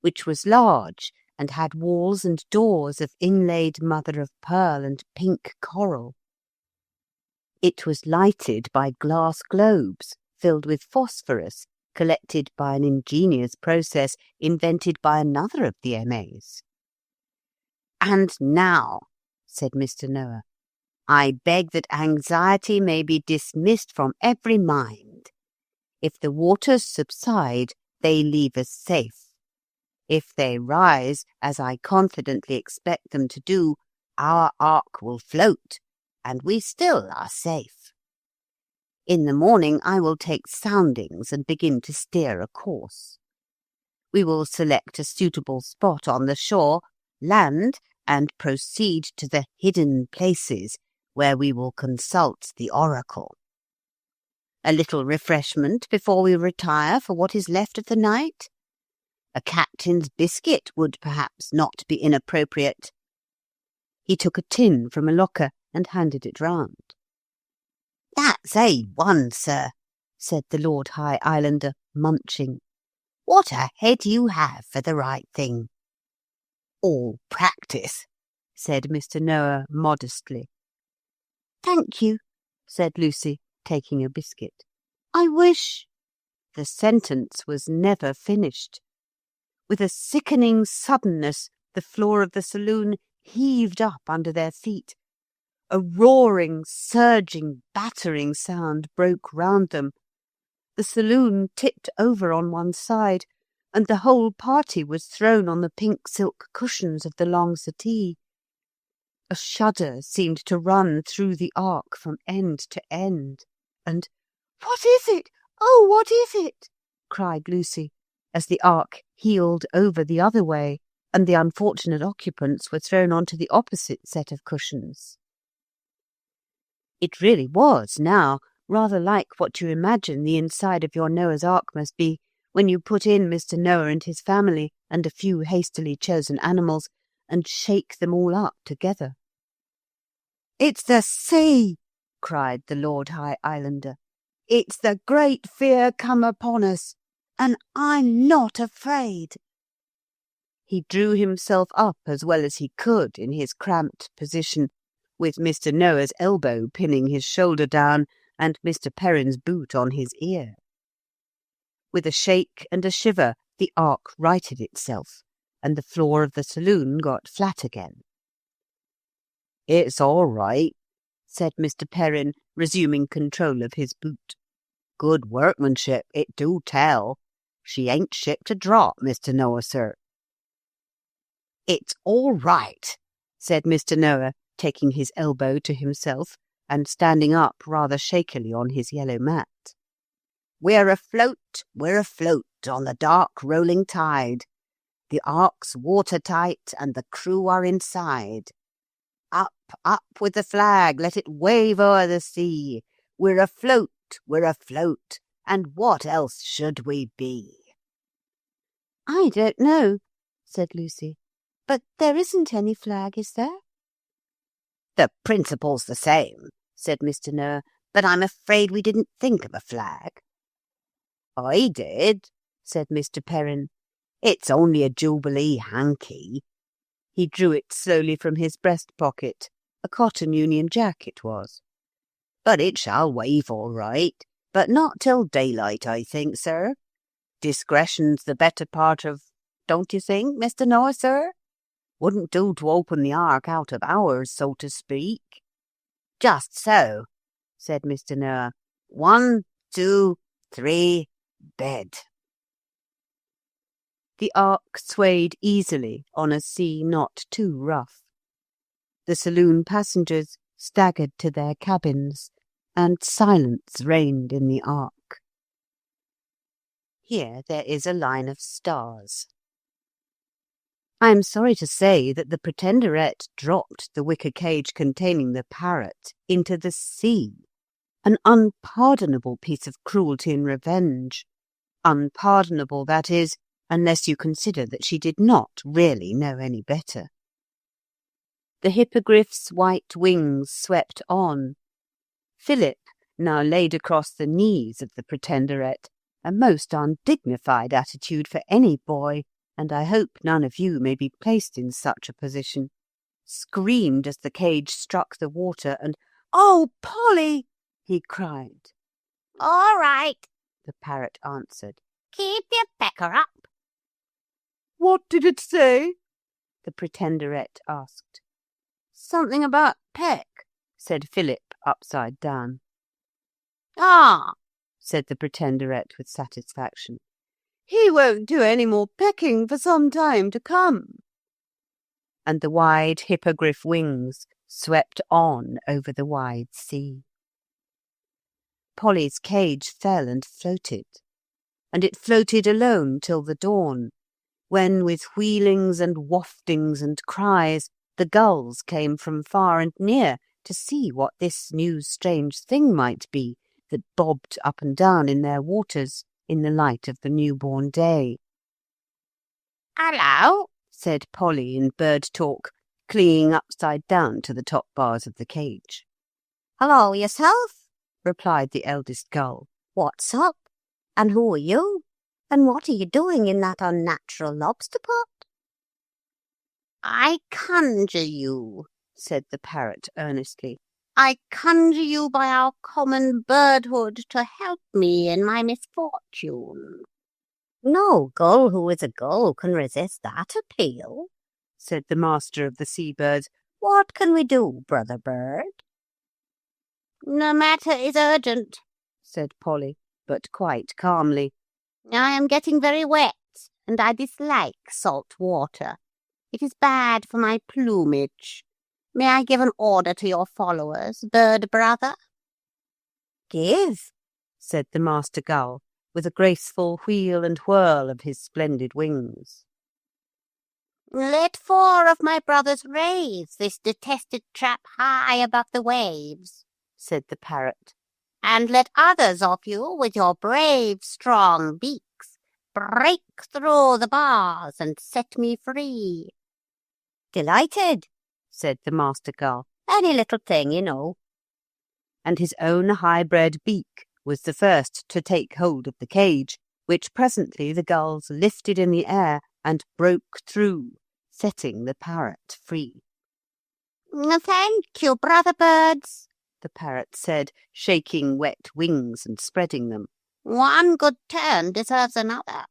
which was large and had walls and doors of inlaid mother-of-pearl and pink coral. It was lighted by glass globes filled with phosphorus, collected by an ingenious process invented by another of the M.A.'s. "And now," said Mr. Noah, "I beg that anxiety may be dismissed from every mind. If the waters subside, they leave us safe. If they rise, as I confidently expect them to do, our ark will float, and we still are safe. In the morning I will take soundings and begin to steer a course. We will select a suitable spot on the shore, land, and proceed to the hidden places where we will consult the oracle. A little refreshment before we retire for what is left of the night? A captain's biscuit would perhaps not be inappropriate. He took a tin from a locker and handed it round. That's A1, sir, said the Lord High Islander, munching. What a head you have for the right thing. All practice, said Mr. Noah modestly. Thank you, said Lucy, taking a biscuit. I wish... The sentence was never finished. With a sickening suddenness, the floor of the saloon heaved up under their feet. A roaring, surging, battering sound broke round them. The saloon tipped over on one side, and the whole party was thrown on the pink silk cushions of the long settee. A shudder seemed to run through the ark from end to end, and "What is it? Oh, what is it?" cried Lucy, as the ark heeled over the other way, and the unfortunate occupants were thrown onto the opposite set of cushions. It really was, now, rather like what you imagine the inside of your Noah's Ark must be when you put in Mr. Noah and his family and a few hastily chosen animals and shake them all up together. "It's the sea!" cried the Lord High Islander. "It's the great fear come upon us, and I'm not afraid." He drew himself up as well as he could in his cramped position, with Mr. Noah's elbow pinning his shoulder down and Mr. Perrin's boot on his ear. With a shake and a shiver, the ark righted itself, and the floor of the saloon got flat again. "It's all right," said Mr. Perrin, resuming control of his boot. "Good workmanship, it do tell. She ain't shipped a drop, Mr. Noah, sir." "It's all right," said Mr. Noah, taking his elbow to himself and standing up rather shakily on his yellow mat. We're afloat on the dark rolling tide. The ark's watertight and the crew are inside. Up, up with the flag, let it wave o'er the sea. We're afloat, and what else should we be? I don't know, said Lucy, but there isn't any flag, is there? The principle's the same, said Mr. Noah, but I'm afraid we didn't think of a flag. I did, said Mr. Perrin. It's only a Jubilee hanky. He drew it slowly from his breast pocket. A cotton Union Jack it was. But it shall wave all right, but not till daylight, I think, sir. Discretion's the better part of, don't you think, Mr. Noah, sir? Wouldn't do to open the ark out of hours, so to speak. Just so, said Mr. Noah. 1, 2, 3, bed. The ark swayed easily on a sea not too rough. The saloon passengers staggered to their cabins, and silence reigned in the ark. Here there is a line of stars. I am sorry to say that the Pretenderette dropped the wicker cage containing the parrot into the sea, an unpardonable piece of cruelty and revenge. Unpardonable, that is, unless you consider that she did not really know any better. The hippogriff's white wings swept on. Philip now laid across the knees of the Pretenderette, a most undignified attitude for any boy, and I hope none of you may be placed in such a position, screamed as the cage struck the water, and, "Oh, Polly!" he cried. All right, the parrot answered. keep your pecker up. What did it say? The Pretenderette asked. Something about peck, said Philip, upside down. Ah, said the Pretenderette with satisfaction. He won't do any more pecking for some time to come. And the wide hippogriff wings swept on over the wide sea. Polly's cage fell and it floated alone till the dawn, when with wheelings and waftings and cries the gulls came from far and near to see what this new strange thing might be that bobbed up and down in their waters in the light of the newborn day. "Hello," said Polly in bird talk, clinging upside down to the top bars of the cage. "Hello yourself," replied the eldest gull. "What's up? And who are you? And what are you doing in that unnatural lobster pot?" "I conjure you," said the parrot earnestly. "I conjure you by our common birdhood to help me in my misfortune." "No gull who is a gull can resist that appeal," said the master of the seabirds. "What can we do, brother bird?" "The matter is urgent," said Polly, but quite calmly. "I am getting very wet, and I dislike salt water. It is bad for my plumage. May I give an order to your followers, bird brother?" "Give," said the master gull, with a graceful wheel and whirl of his splendid wings. "Let 4 of my brothers raise this detested trap high above the waves," said the parrot, "and let others of you, with your brave, strong beaks, break through the bars and set me free." "Delighted," said the master gull, "any little thing, you know." and his own high-bred beak was the first to take hold of the cage, which presently the gulls lifted in the air and broke through, setting the parrot free. "Thank you, brother birds," the parrot said, shaking wet wings and spreading them. "One good turn deserves another.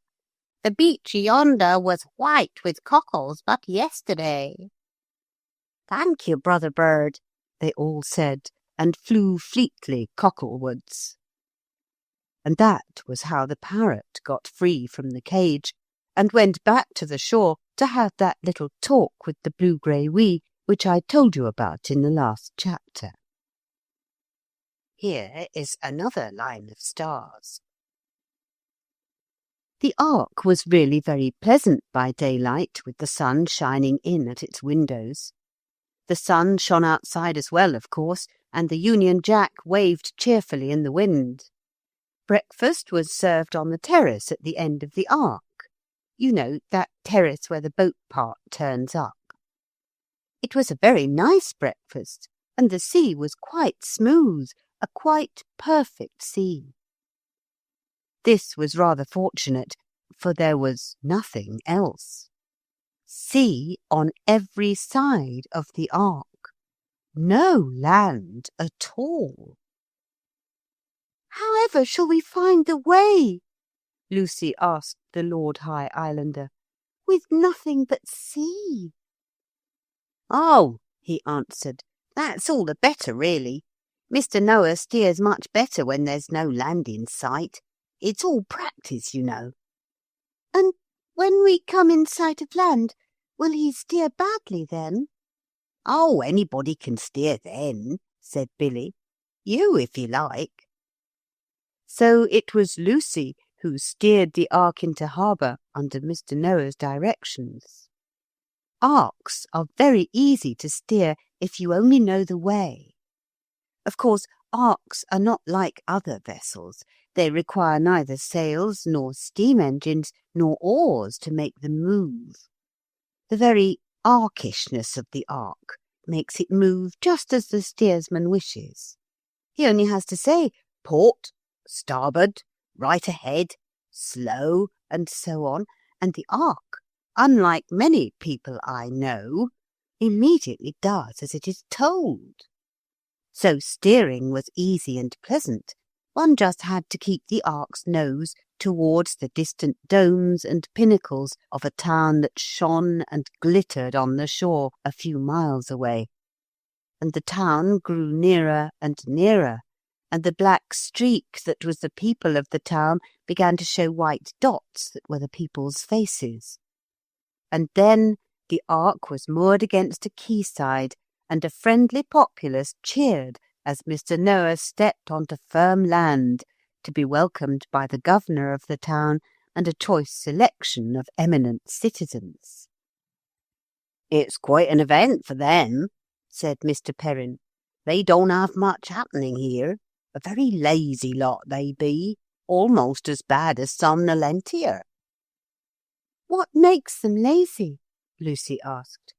The beach yonder was white with cockles but yesterday." "Thank you, brother bird," they all said, and flew fleetly cocklewards. And that was how the parrot got free from the cage, and went back to the shore to have that little talk with the blue-grey wee, which I told you about in the last chapter. Here is another line of stars. The Ark was really very pleasant by daylight, with the sun shining in at its windows. The sun shone outside as well, of course, and the Union Jack waved cheerfully in the wind. Breakfast was served on the terrace at the end of the Ark. You know, that terrace where the boat part turns up. It was a very nice breakfast, and the sea was quite smooth, a quite perfect sea. This was rather fortunate, for there was nothing else. Sea on every side of the Ark. No land at all. "However shall we find the way?" Lucy asked the Lord High Islander, "with nothing but sea?" "Oh," he answered, "that's all the better, really. Mr. Noah steers much better when there's no land in sight. It's all practice, you know." "And when we come in sight of land, will he steer badly then?" "Oh, anybody can steer then," said Billy. "You, if you like." So it was Lucy who steered the Ark into harbour under Mr. Noah's directions. Arks are very easy to steer if you only know the way. Of course, arks are not like other vessels. They require neither sails nor steam engines nor oars to make them move. The very arkishness of the Ark makes it move just as the steersman wishes. He only has to say, "Port, starboard, right ahead, slow," and so on, and the Ark, unlike many people I know, immediately does as it is told. So steering was easy and pleasant. One just had to keep the Ark's nose towards the distant domes and pinnacles of a town that shone and glittered on the shore a few miles away. And the town grew nearer and nearer, and the black streak that was the people of the town began to show white dots that were the people's faces. And then the Ark was moored against a quayside, and a friendly populace cheered as Mr. Noah stepped onto firm land to be welcomed by the governor of the town and a choice selection of eminent citizens. "It's quite an event for them," said Mr. Perrin. "They don't have much happening here. A very lazy lot they be, almost as bad as somnolentier." What makes them lazy? Lucy asked.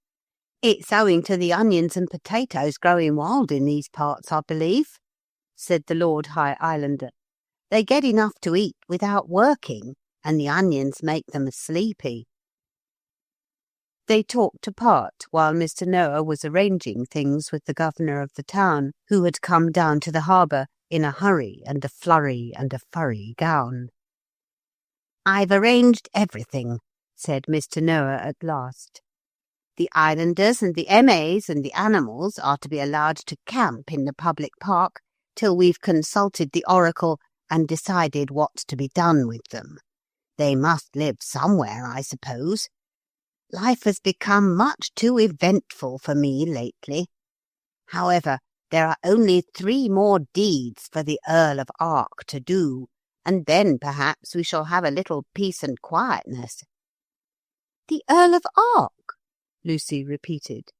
It's owing to the onions and potatoes growing wild in these parts, I believe, said the Lord High Islander. They get enough to eat without working, and the onions make them sleepy. They talked apart while Mr. Noah was arranging things with the governor of the town, who had come down to the harbour in a hurry and a flurry and a furry gown. I've arranged everything, said Mr. Noah at last. The islanders and the MAs and the animals are to be allowed to camp in the public park till we've consulted the oracle and decided what's to be done with them. They must live somewhere, I suppose. Life has become much too eventful for me lately. However, there are only 3 more deeds for the Earl of Ark to do, and then perhaps we shall have a little peace and quietness. The Earl of Ark? Lucy repeated.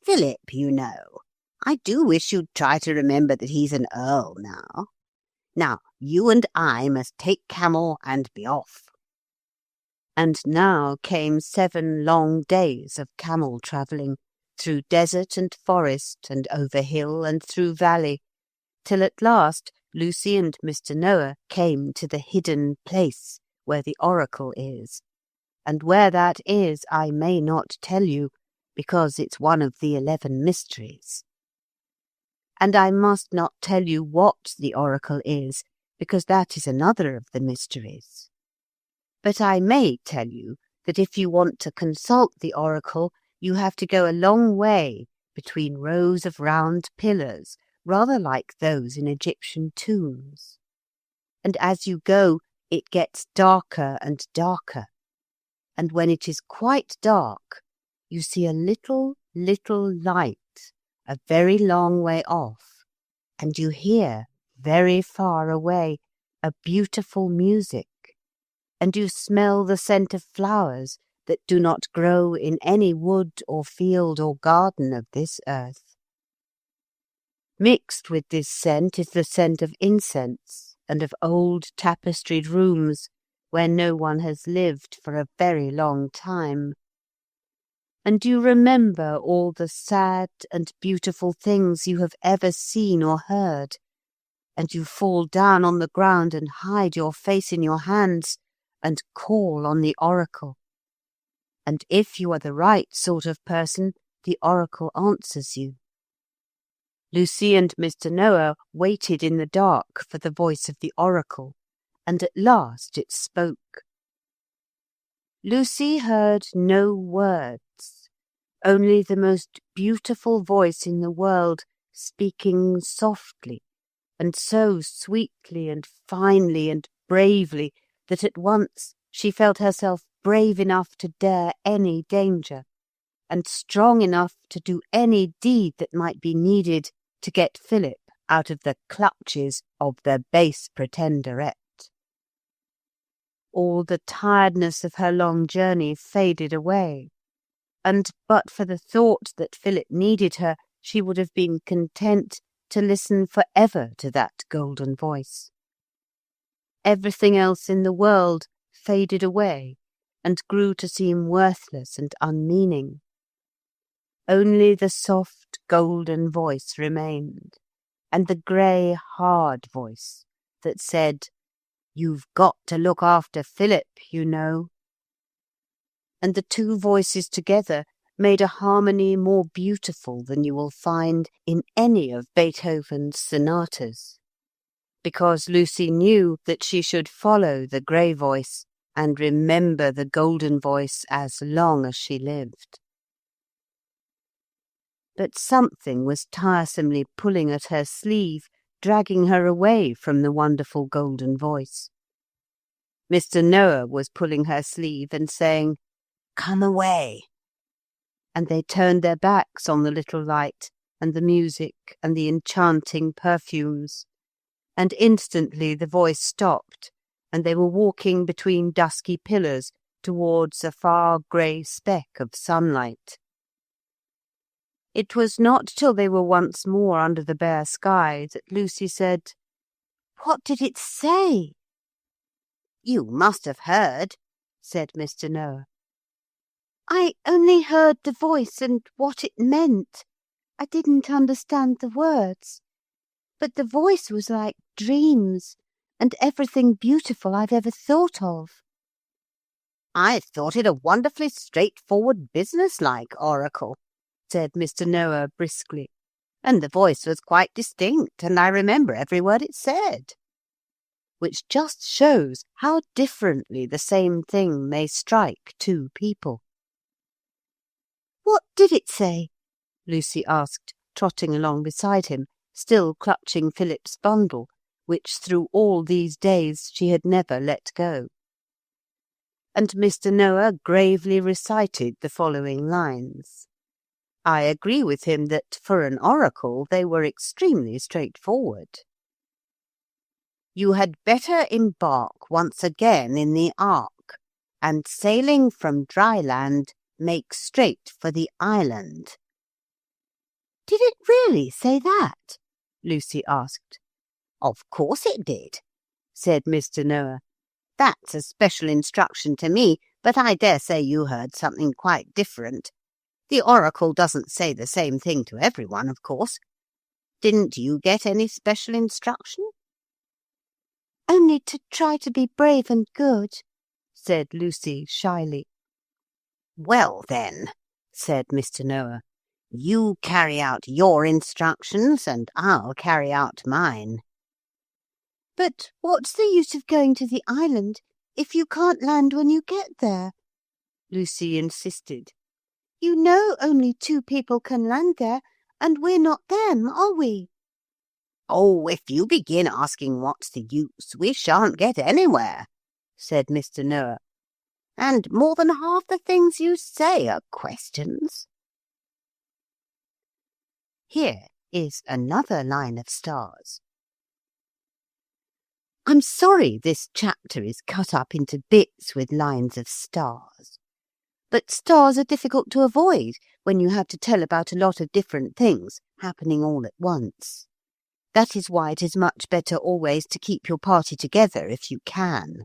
Philip, you know. I do wish you'd try to remember that he's an earl now. Now, you and I must take camel and be off. And now came 7 long days of camel travelling, through desert and forest, and over hill and through valley, till at last Lucy and Mr. Noah came to the hidden place where the oracle is. And where that is I may not tell you, because it's one of the 11 mysteries. And I must not tell you what the oracle is, because that is another of the mysteries. But I may tell you that if you want to consult the oracle, you have to go a long way between rows of round pillars, rather like those in Egyptian tombs. And as you go, it gets darker and darker. And when it is quite dark, you see a little light a very long way off, and you hear, very far away, a beautiful music, and you smell the scent of flowers that do not grow in any wood or field or garden of this earth. Mixed with this scent is the scent of incense and of old tapestried rooms where no one has lived for a very long time. And you remember all the sad and beautiful things you have ever seen or heard, and you fall down on the ground and hide your face in your hands and call on the oracle. And if you are the right sort of person, the oracle answers you. Lucy and Mr. Noah waited in the dark for the voice of the oracle, and at last it spoke. Lucy heard no words, only the most beautiful voice in the world speaking softly, and so sweetly and finely and bravely that at once she felt herself brave enough to dare any danger, and strong enough to do any deed that might be needed to get Philip out of the clutches of the base pretenderette. All the tiredness of her long journey faded away, and but for the thought that Philip needed her, she would have been content to listen forever to that golden voice. Everything else in the world faded away and grew to seem worthless and unmeaning. Only the soft golden voice remained, and the grey hard voice that said, "You've got to look after Philip, you know." And the 2 voices together made a harmony more beautiful than you will find in any of Beethoven's sonatas, because Lucy knew that she should follow the grey voice and remember the golden voice as long as she lived. But something was tiresomely pulling at her sleeve, dragging her away from the wonderful golden voice. Mr. Noah was pulling her sleeve and saying, "Come away." And they turned their backs on the little light and the music and the enchanting perfumes, and instantly the voice stopped, and they were walking between dusky pillars towards a far grey speck of sunlight. It was not till they were once more under the bare sky that Lucy said, "What did it say?" "You must have heard," said Mr. Noah. I only heard the voice and what it meant. I didn't understand the words. But the voice was like dreams and everything beautiful I've ever thought of. I thought it a wonderfully straightforward, business-like oracle, said Mr. Noah briskly, and the voice was quite distinct, and I remember every word it said. Which just shows how differently the same thing may strike two people. What did it say? Lucy asked, trotting along beside him, still clutching Philip's bundle, which through all these days she had never let go. And Mr. Noah gravely recited the following lines. I agree with him that for an oracle they were extremely straightforward. You had better embark once again in the ark, and sailing from dry land, make straight for the island. Did it really say that? Lucy asked. Of course it did, said Mr. Noah. That's a special instruction to me, but I dare say you heard something quite different. The oracle doesn't say the same thing to everyone, of course. Didn't you get any special instruction? Only to try to be brave and good, said Lucy shyly. Well then, said Mr. Noah, you carry out your instructions and I'll carry out mine. But what's the use of going to the island if you can't land when you get there? Lucy insisted. You know only 2 people can land there, and we're not them, are we? Oh, if you begin asking what's the use, we shan't get anywhere, said Mr. Noah. And more than half the things you say are questions. Here is another line of stars. I'm sorry this chapter is cut up into bits with lines of stars. But stars are difficult to avoid when you have to tell about a lot of different things happening all at once. That is why it is much better always to keep your party together if you can.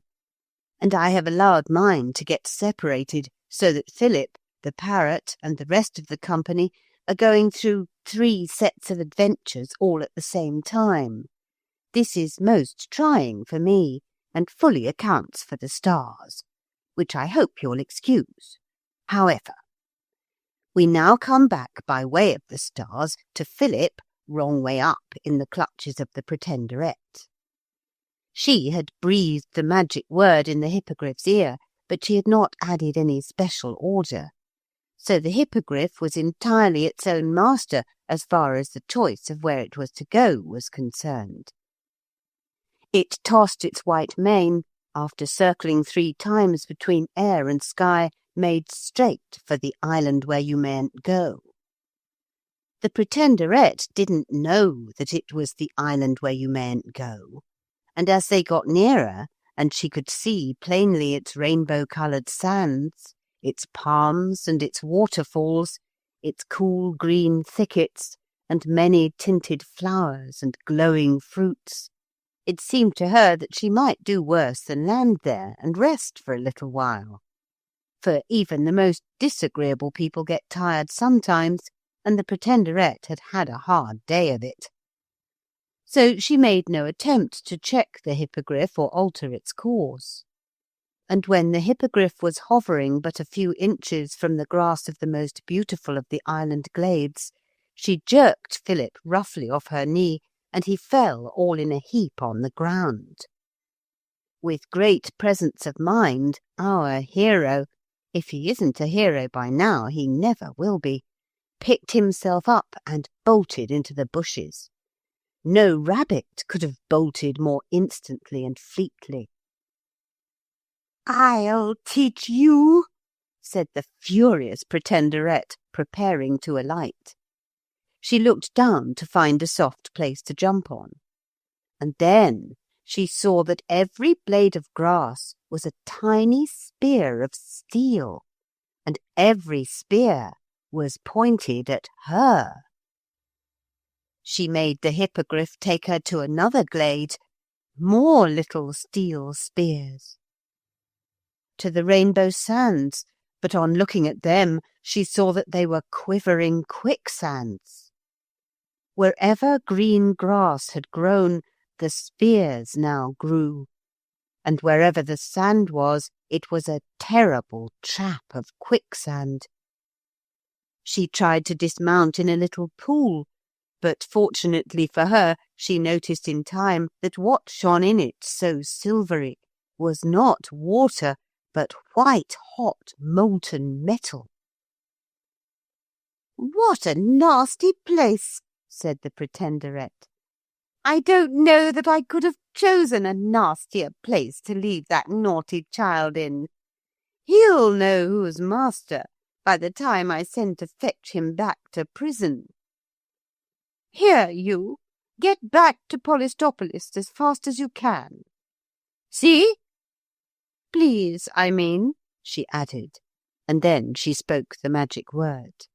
And I have allowed mine to get separated so that Philip, the parrot, and the rest of the company are going through 3 sets of adventures all at the same time. This is most trying for me, and fully accounts for the stars, which I hope you'll excuse. However, we now come back by way of the stars to Philip, wrong way up in the clutches of the Pretenderette. She had breathed the magic word in the Hippogriff's ear, but she had not added any special order. So the Hippogriff was entirely its own master as far as the choice of where it was to go was concerned. It tossed its white mane, after circling 3 times between air and sky, made straight for the island where you mayn't go. The Pretenderette didn't know that it was the island where you mayn't go, and as they got nearer, and she could see plainly its rainbow-coloured sands, its palms and its waterfalls, its cool green thickets, and many tinted flowers and glowing fruits, it seemed to her that she might do worse than land there and rest for a little while. For even the most disagreeable people get tired sometimes, and the Pretenderette had had a hard day of it. So she made no attempt to check the Hippogriff or alter its course. And when the Hippogriff was hovering but a few inches from the grass of the most beautiful of the island glades, she jerked Philip roughly off her knee, and he fell all in a heap on the ground. With great presence of mind, our hero, if he isn't a hero by now, he never will be, picked himself up and bolted into the bushes. No rabbit could have bolted more instantly and fleetly. I'll teach you, said the furious Pretenderette, preparing to alight. She looked down to find a soft place to jump on. And then she saw that every blade of grass was a tiny spear of steel, and every spear was pointed at her. She made the Hippogriff take her to another glade, more little steel spears. to the rainbow sands, but on looking at them she saw that they were quivering quicksands. Wherever green grass had grown, the spears now grew, and wherever the sand was, it was a terrible trap of quicksand. She tried to dismount in a little pool, but fortunately for her, she noticed in time that what shone in it so silvery was not water, but white-hot molten metal. "What a nasty place," said the Pretenderette. "I don't know that I could have chosen a nastier place to leave that naughty child in. He'll know who's master by the time I send to fetch him back to prison. Here, you, get back to Polistopolis as fast as you can. See? Please, I mean," she added, and then she spoke the magic word.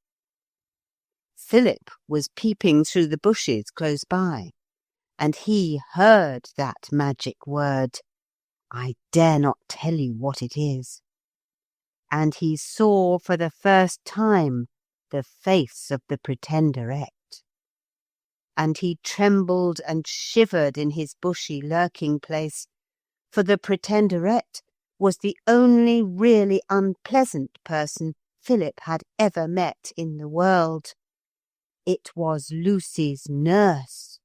Philip was peeping through the bushes close by, and he heard that magic word. I dare not tell you what it is. And he saw for the first time the face of the Pretenderette. And he trembled and shivered in his bushy lurking place, for the Pretenderette was the only really unpleasant person Philip had ever met in the world. It was Lucy's nurse,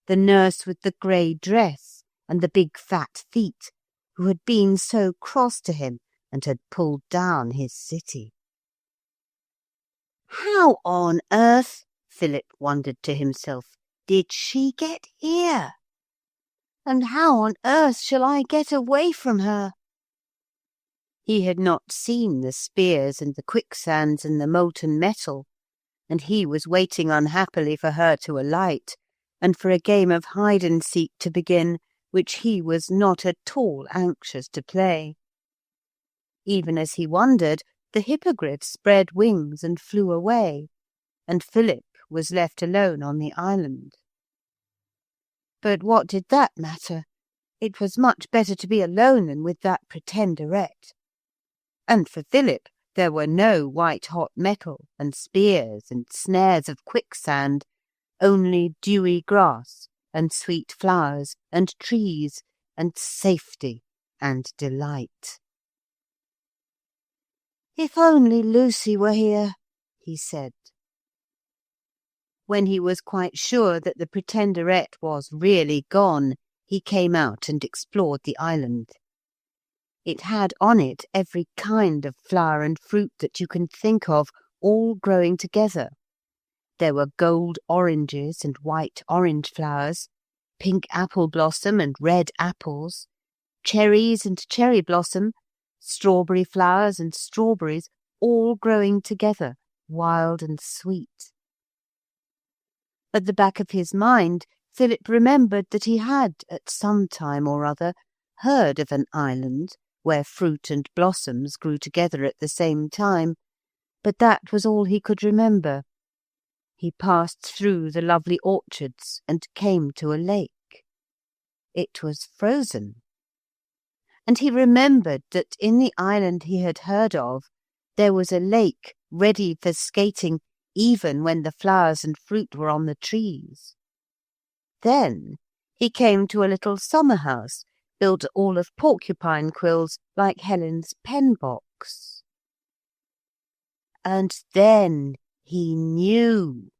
the nurse with the grey dress and the big fat feet, who had been so cross to him and had pulled down his city. How on earth, Philip wondered to himself, did she get here? And how on earth shall I get away from her? He had not seen the spears and the quicksands and the molten metal, and he was waiting unhappily for her to alight, and for a game of hide-and-seek to begin, which he was not at all anxious to play. Even as he wondered, the hippogriff spread wings and flew away, and Philip was left alone on the island. But what did that matter? It was much better to be alone than with that Pretenderette. And for Philip there were no white-hot metal and spears and snares of quicksand, only dewy grass and sweet flowers and trees and safety and delight. "If only Lucy were here," he said. When he was quite sure that the Pretenderette was really gone, he came out and explored the island. It had on it every kind of flower and fruit that you can think of, all growing together. There were gold oranges and white orange flowers, pink apple blossom and red apples, cherries and cherry blossom, strawberry flowers and strawberries, all growing together, wild and sweet. At the back of his mind, Philip remembered that he had, at some time or other, heard of an island where fruit and blossoms grew together at the same time, but that was all he could remember. He passed through the lovely orchards and came to a lake. It was frozen. And he remembered that in the island he had heard of, there was a lake ready for skating even when the flowers and fruit were on the trees. Then he came to a little summer house built all of porcupine quills like Helen's pen box. And then he knew.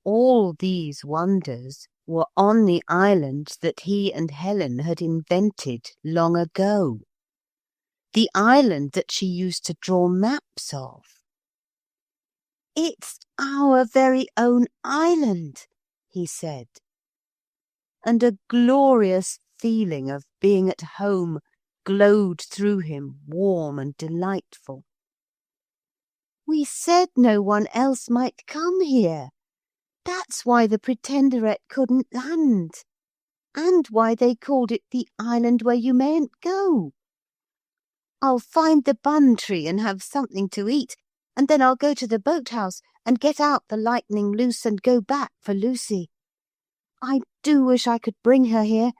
All these wonders were on the island that he and Helen had invented long ago. The island that she used to draw maps of. "It's our very own island," he said. And a glorious feeling of being at home glowed through him, warm and delightful. "We said no one else might come here. That's why the Pretenderette couldn't land, and why they called it the island where you mayn't go. I'll find the bun tree and have something to eat, and then I'll go to the boathouse and get out the lightning loose and go back for Lucy. I do wish I could bring her here,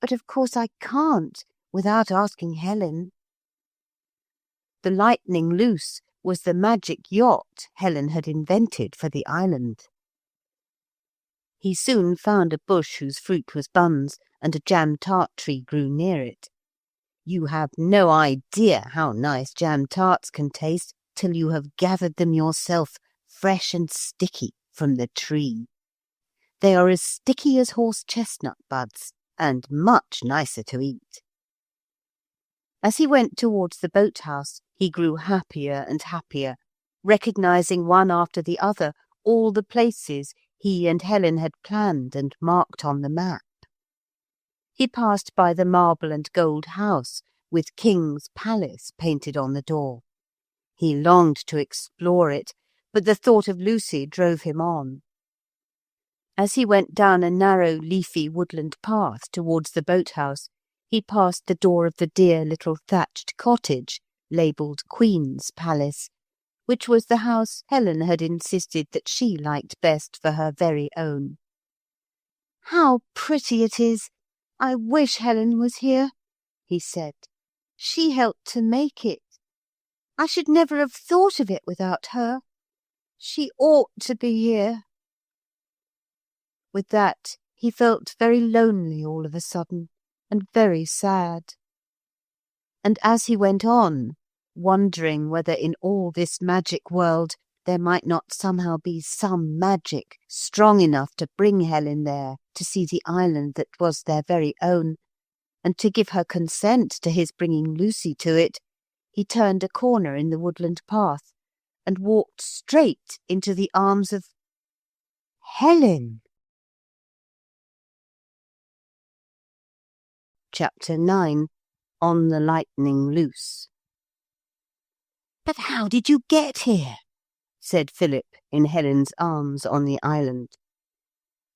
but of course I can't without asking Helen." The Lightning Loose was the magic yacht Helen had invented for the island. He soon found a bush whose fruit was buns, and a jam-tart tree grew near it. You have no idea how nice jam-tarts can taste till you have gathered them yourself, fresh and sticky, from the tree. They are as sticky as horse-chestnut buds, and much nicer to eat. As he went towards the boat-house, he grew happier and happier, recognizing one after the other all the places he and Helen had planned and marked on the map. He passed by the marble and gold house with King's Palace painted on the door. He longed to explore it, but the thought of Lucy drove him on. As he went down a narrow, leafy woodland path towards the boat-house, he passed the door of the dear little thatched cottage labelled Queen's Palace, which was the house Helen had insisted that she liked best for her very own. "How pretty it is! I wish Helen was here," he said. "She helped to make it. I should never have thought of it without her. She ought to be here." With that, he felt very lonely all of a sudden, and very sad. And as he went on, wondering whether in all this magic world there might not somehow be some magic strong enough to bring Helen there to see the island that was their very own, and to give her consent to his bringing Lucy to it, he turned a corner in the woodland path and walked straight into the arms of Helen. Chapter 9. On the Lightning Loose. "But how did you get here?" said Philip in Helen's arms on the island.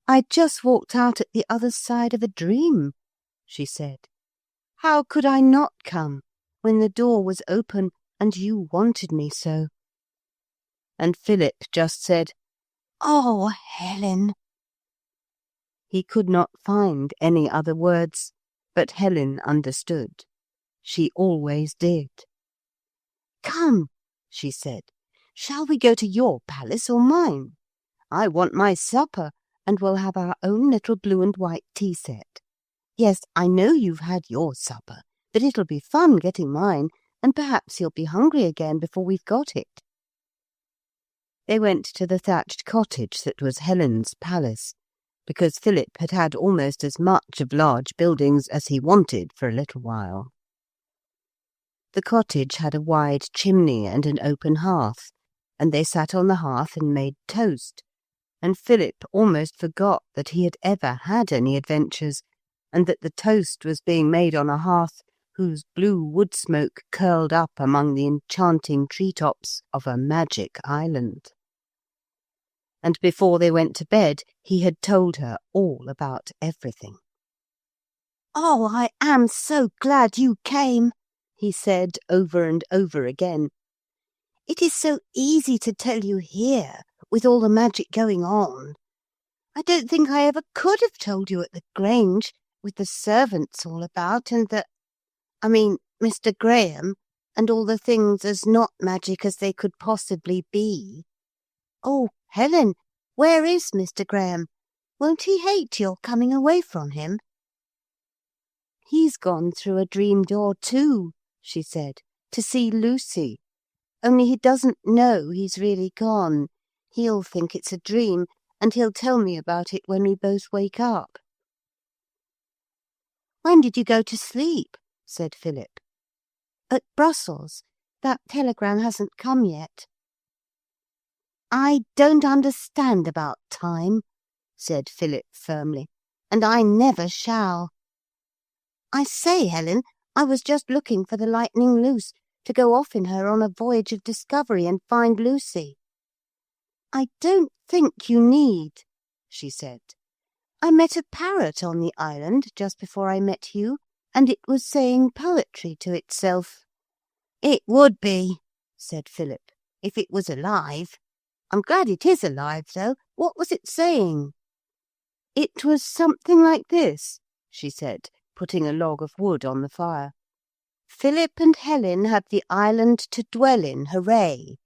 "I just walked out at the other side of a dream," she said. "How could I not come when the door was open and you wanted me so?" And Philip just said, "Oh, Helen." He could not find any other words, but Helen understood. She always did. "Come," she said, "shall we go to your palace or mine? I want my supper, and we'll have our own little blue and white tea set. Yes, I know you've had your supper, but it'll be fun getting mine, and perhaps you'll be hungry again before we've got it." They went to the thatched cottage that was Helen's palace, because Philip had had almost as much of large buildings as he wanted for a little while. The cottage had a wide chimney and an open hearth, and they sat on the hearth and made toast, and Philip almost forgot that he had ever had any adventures, and that the toast was being made on a hearth whose blue wood smoke curled up among the enchanting treetops of a magic island. And before they went to bed, he had told her all about everything. "Oh, I am so glad you came," he said over and over again. "It is so easy to tell you here, with all the magic going on. I don't think I ever could have told you at the Grange, with the servants all about, and Mr. Graham, and all the things as not magic as they could possibly be. Oh, Helen, where is Mr. Graham? Won't he hate your coming away from him?" "He's gone through a dream door too," she said, "to see Lucy. Only he doesn't know he's really gone. He'll think it's a dream, and he'll tell me about it when we both wake up." "When did you go to sleep?" said Philip. "At Brussels. That telegram hasn't come yet." "I don't understand about time," said Philip firmly, "and I never shall. I say, Helen, I was just looking for the Lightning Loose to go off in her on a voyage of discovery and find Lucy." "I don't think you need," she said. "I met a parrot on the island just before I met you, and it was saying poetry to itself." "It would be," said Philip, "if it was alive. I'm glad it is alive, though. What was it saying?" "It was something like this," she said, putting a log of wood on the fire. Philip and Helen have the island to dwell in, hooray!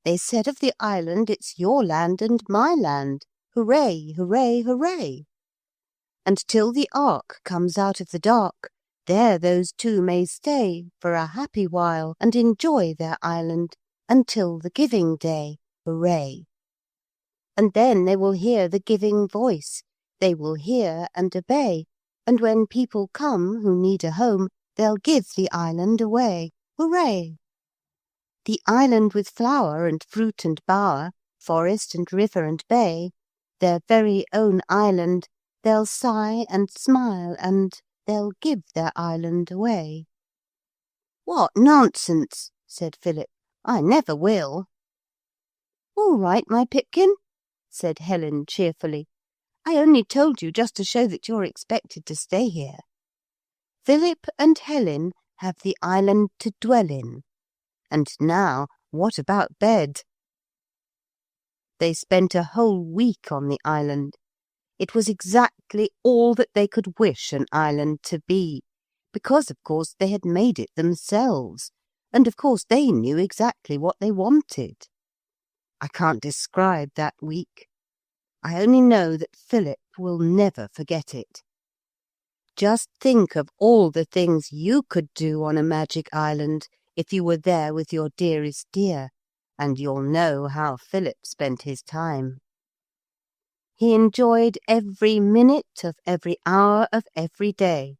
They said of the island, it's your land and my land, hooray, hooray, hooray! And till the ark comes out of the dark, there those two may stay for a happy while and enjoy their island until the giving day, hooray! And then they will hear the giving voice, they will hear and obey, and when people come who need a home, they'll give the island away, hooray! The island with flower and fruit and bower, forest and river and bay, their very own island, they'll sigh and smile and they'll give their island away. What nonsense, said Philip. I never will. All right, my Pipkin, said Helen cheerfully. I only told you just to show that you're expected to stay here. Philip and Helen have the island to dwell in. And now, what about bed? They spent a whole week on the island. It was exactly all that they could wish an island to be, because, of course, they had made it themselves, and, of course, they knew exactly what they wanted. I can't describe that week. I only know that Philip will never forget it. Just think of all the things you could do on a magic island if you were there with your dearest dear, and you'll know how Philip spent his time. He enjoyed every minute of every hour of every day,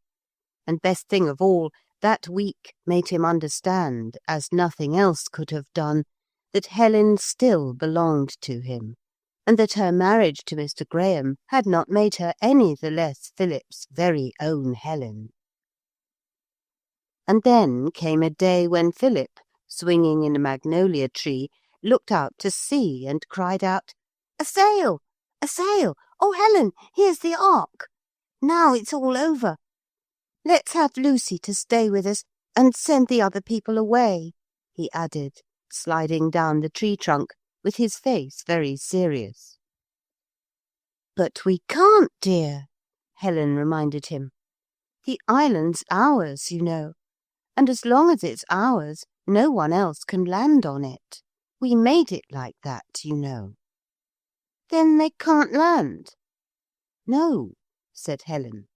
and best thing of all, that week made him understand, as nothing else could have done, that Helen still belonged to him, and that her marriage to Mr. Graham had not made her any the less Philip's very own Helen. And then came a day when Philip, swinging in a magnolia tree, looked out to sea and cried out, "A sail! A sail! Oh, Helen, here's the ark! Now it's all over. Let's have Lucy to stay with us and send the other people away," he added, sliding down the tree trunk, with his face very serious. "But we can't, dear," Helen reminded him. "The island's ours, you know, and as long as it's ours, no one else can land on it. We made it like that, you know." "Then they can't land?" "No," said Helen.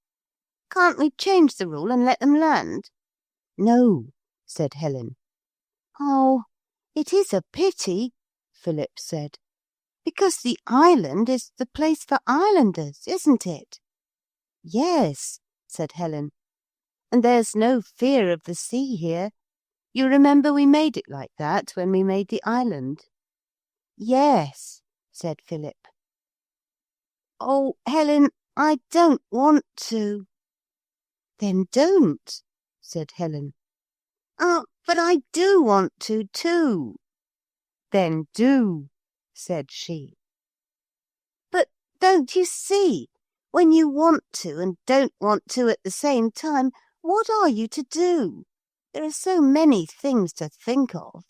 "Can't we change the rule and let them land?" "No," said Helen. "Oh, it is a pity," Philip said, "because the island is the place for islanders, isn't it?" "Yes," said Helen, "and there's no fear of the sea here. You remember we made it like that when we made the island?" "Yes," said Philip. "Oh, Helen, I don't want to." "Then don't," said Helen. "Oh, but I do want to, too." "Then do," said she. "But don't you see, when you want to and don't want to at the same time, what are you to do? There are so many things to think of."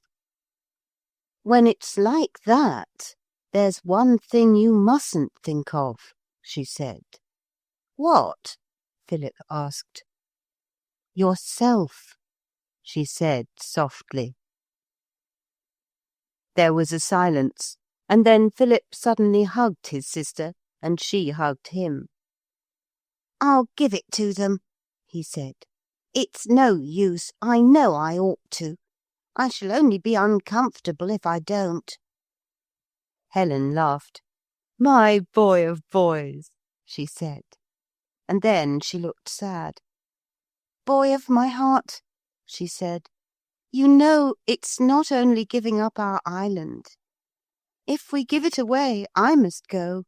"When it's like that, there's one thing you mustn't think of," she said. "What?" Philip asked. "Yourself," she said softly. There was a silence, and then Philip suddenly hugged his sister, and she hugged him. "I'll give it to them," he said. "It's no use. I know I ought to. I shall only be uncomfortable if I don't." Helen laughed. "My boy of boys," she said, and then she looked sad. "Boy of my heart," she said, "you know it's not only giving up our island. If we give it away, I must go.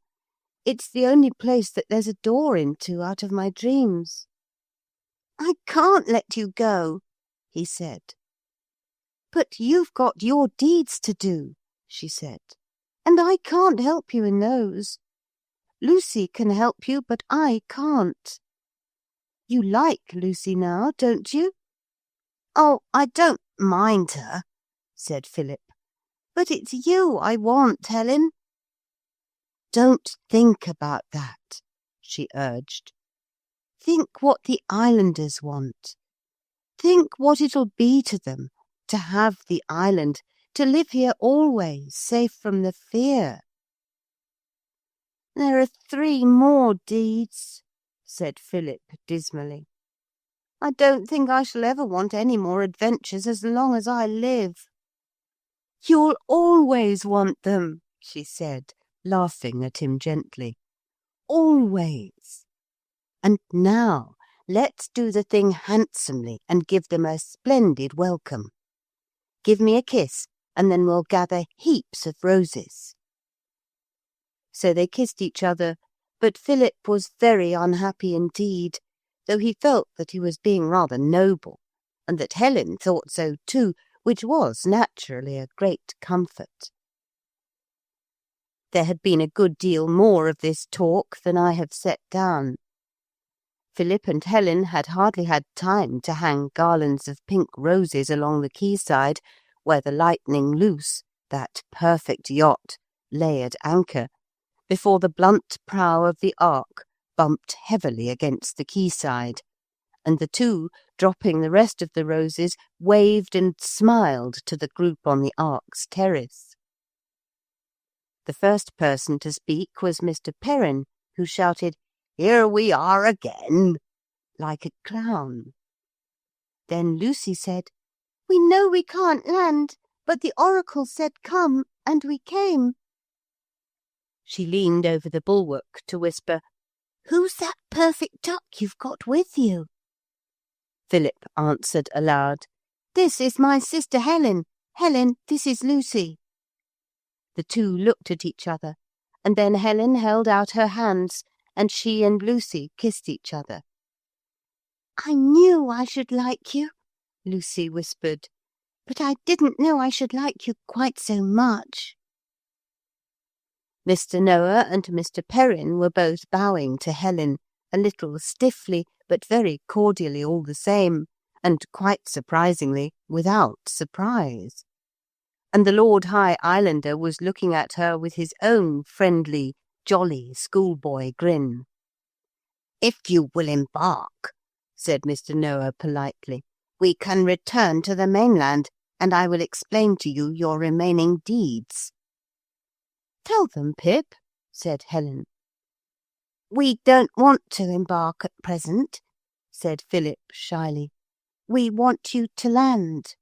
It's the only place that there's a door into out of my dreams." "I can't let you go," he said. "But you've got your deeds to do," she said, "and I can't help you in those. Lucy can help you, but I can't. You like Lucy now, don't you?" "Oh, I don't mind her," said Philip. "But it's you I want, Helen." "Don't think about that," she urged. "Think what the islanders want. Think what it'll be to them to have the island, to live here always, safe from the fear." "There are 3 more deeds," said Philip dismally. "I don't think I shall ever want any more adventures as long as I live." "You'll always want them," she said, laughing at him gently. "Always. And now let's do the thing handsomely and give them a splendid welcome. Give me a kiss, and then we'll gather heaps of roses." So they kissed each other, but Philip was very unhappy indeed, though he felt that he was being rather noble, and that Helen thought so too, which was naturally a great comfort. There had been a good deal more of this talk than I have set down. Philip and Helen had hardly had time to hang garlands of pink roses along the quayside, where the Lightning Loose, that perfect yacht, lay at anchor, before the blunt prow of the Ark bumped heavily against the quayside, and the two, dropping the rest of the roses, waved and smiled to the group on the Ark's terrace. The first person to speak was Mr. Perrin, who shouted, "Here we are again," like a clown. Then Lucy said, "We know we can't land, but the oracle said come, and we came." She leaned over the bulwark to whisper, "Who's that perfect duck you've got with you?" Philip answered aloud, "This is my sister Helen. Helen, this is Lucy." The two looked at each other, and then Helen held out her hands, and she and Lucy kissed each other. "I knew I should like you," Lucy whispered, "but I didn't know I should like you quite so much." Mr. Noah and Mr. Perrin were both bowing to Helen, a little stiffly, but very cordially all the same, and quite surprisingly without surprise. And the Lord High Islander was looking at her with his own friendly, jolly schoolboy grin. "If you will embark," said Mr. Noah politely, "we can return to the mainland, and I will explain to you your remaining deeds." "Tell them, Pip," said Helen. "We don't want to embark at present," said Philip shyly. "We want you to land."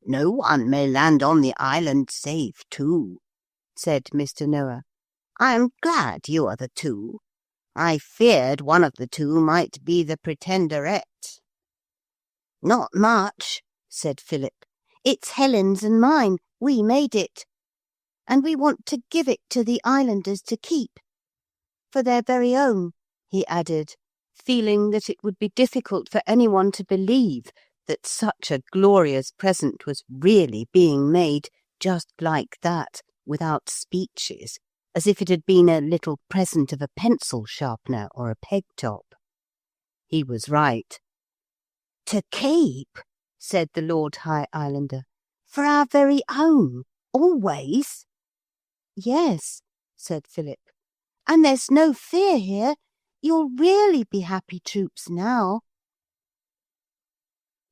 "No one may land on the island save 2, said Mr. Noah. "I am glad you are the 2. I feared one of the 2 might be the Pretenderette." "Not much," said Philip. "It's Helen's and mine. We made it. And we want to give it to the islanders to keep. For their very own," he added, feeling that it would be difficult for anyone to believe that such a glorious present was really being made just like that, without speeches, as if it had been a little present of a pencil sharpener or a peg-top. He was right. "To keep," said the Lord High Islander, "for our very own, always?" "Yes," said Philip, "and there's no fear here. You'll really be happy troops now."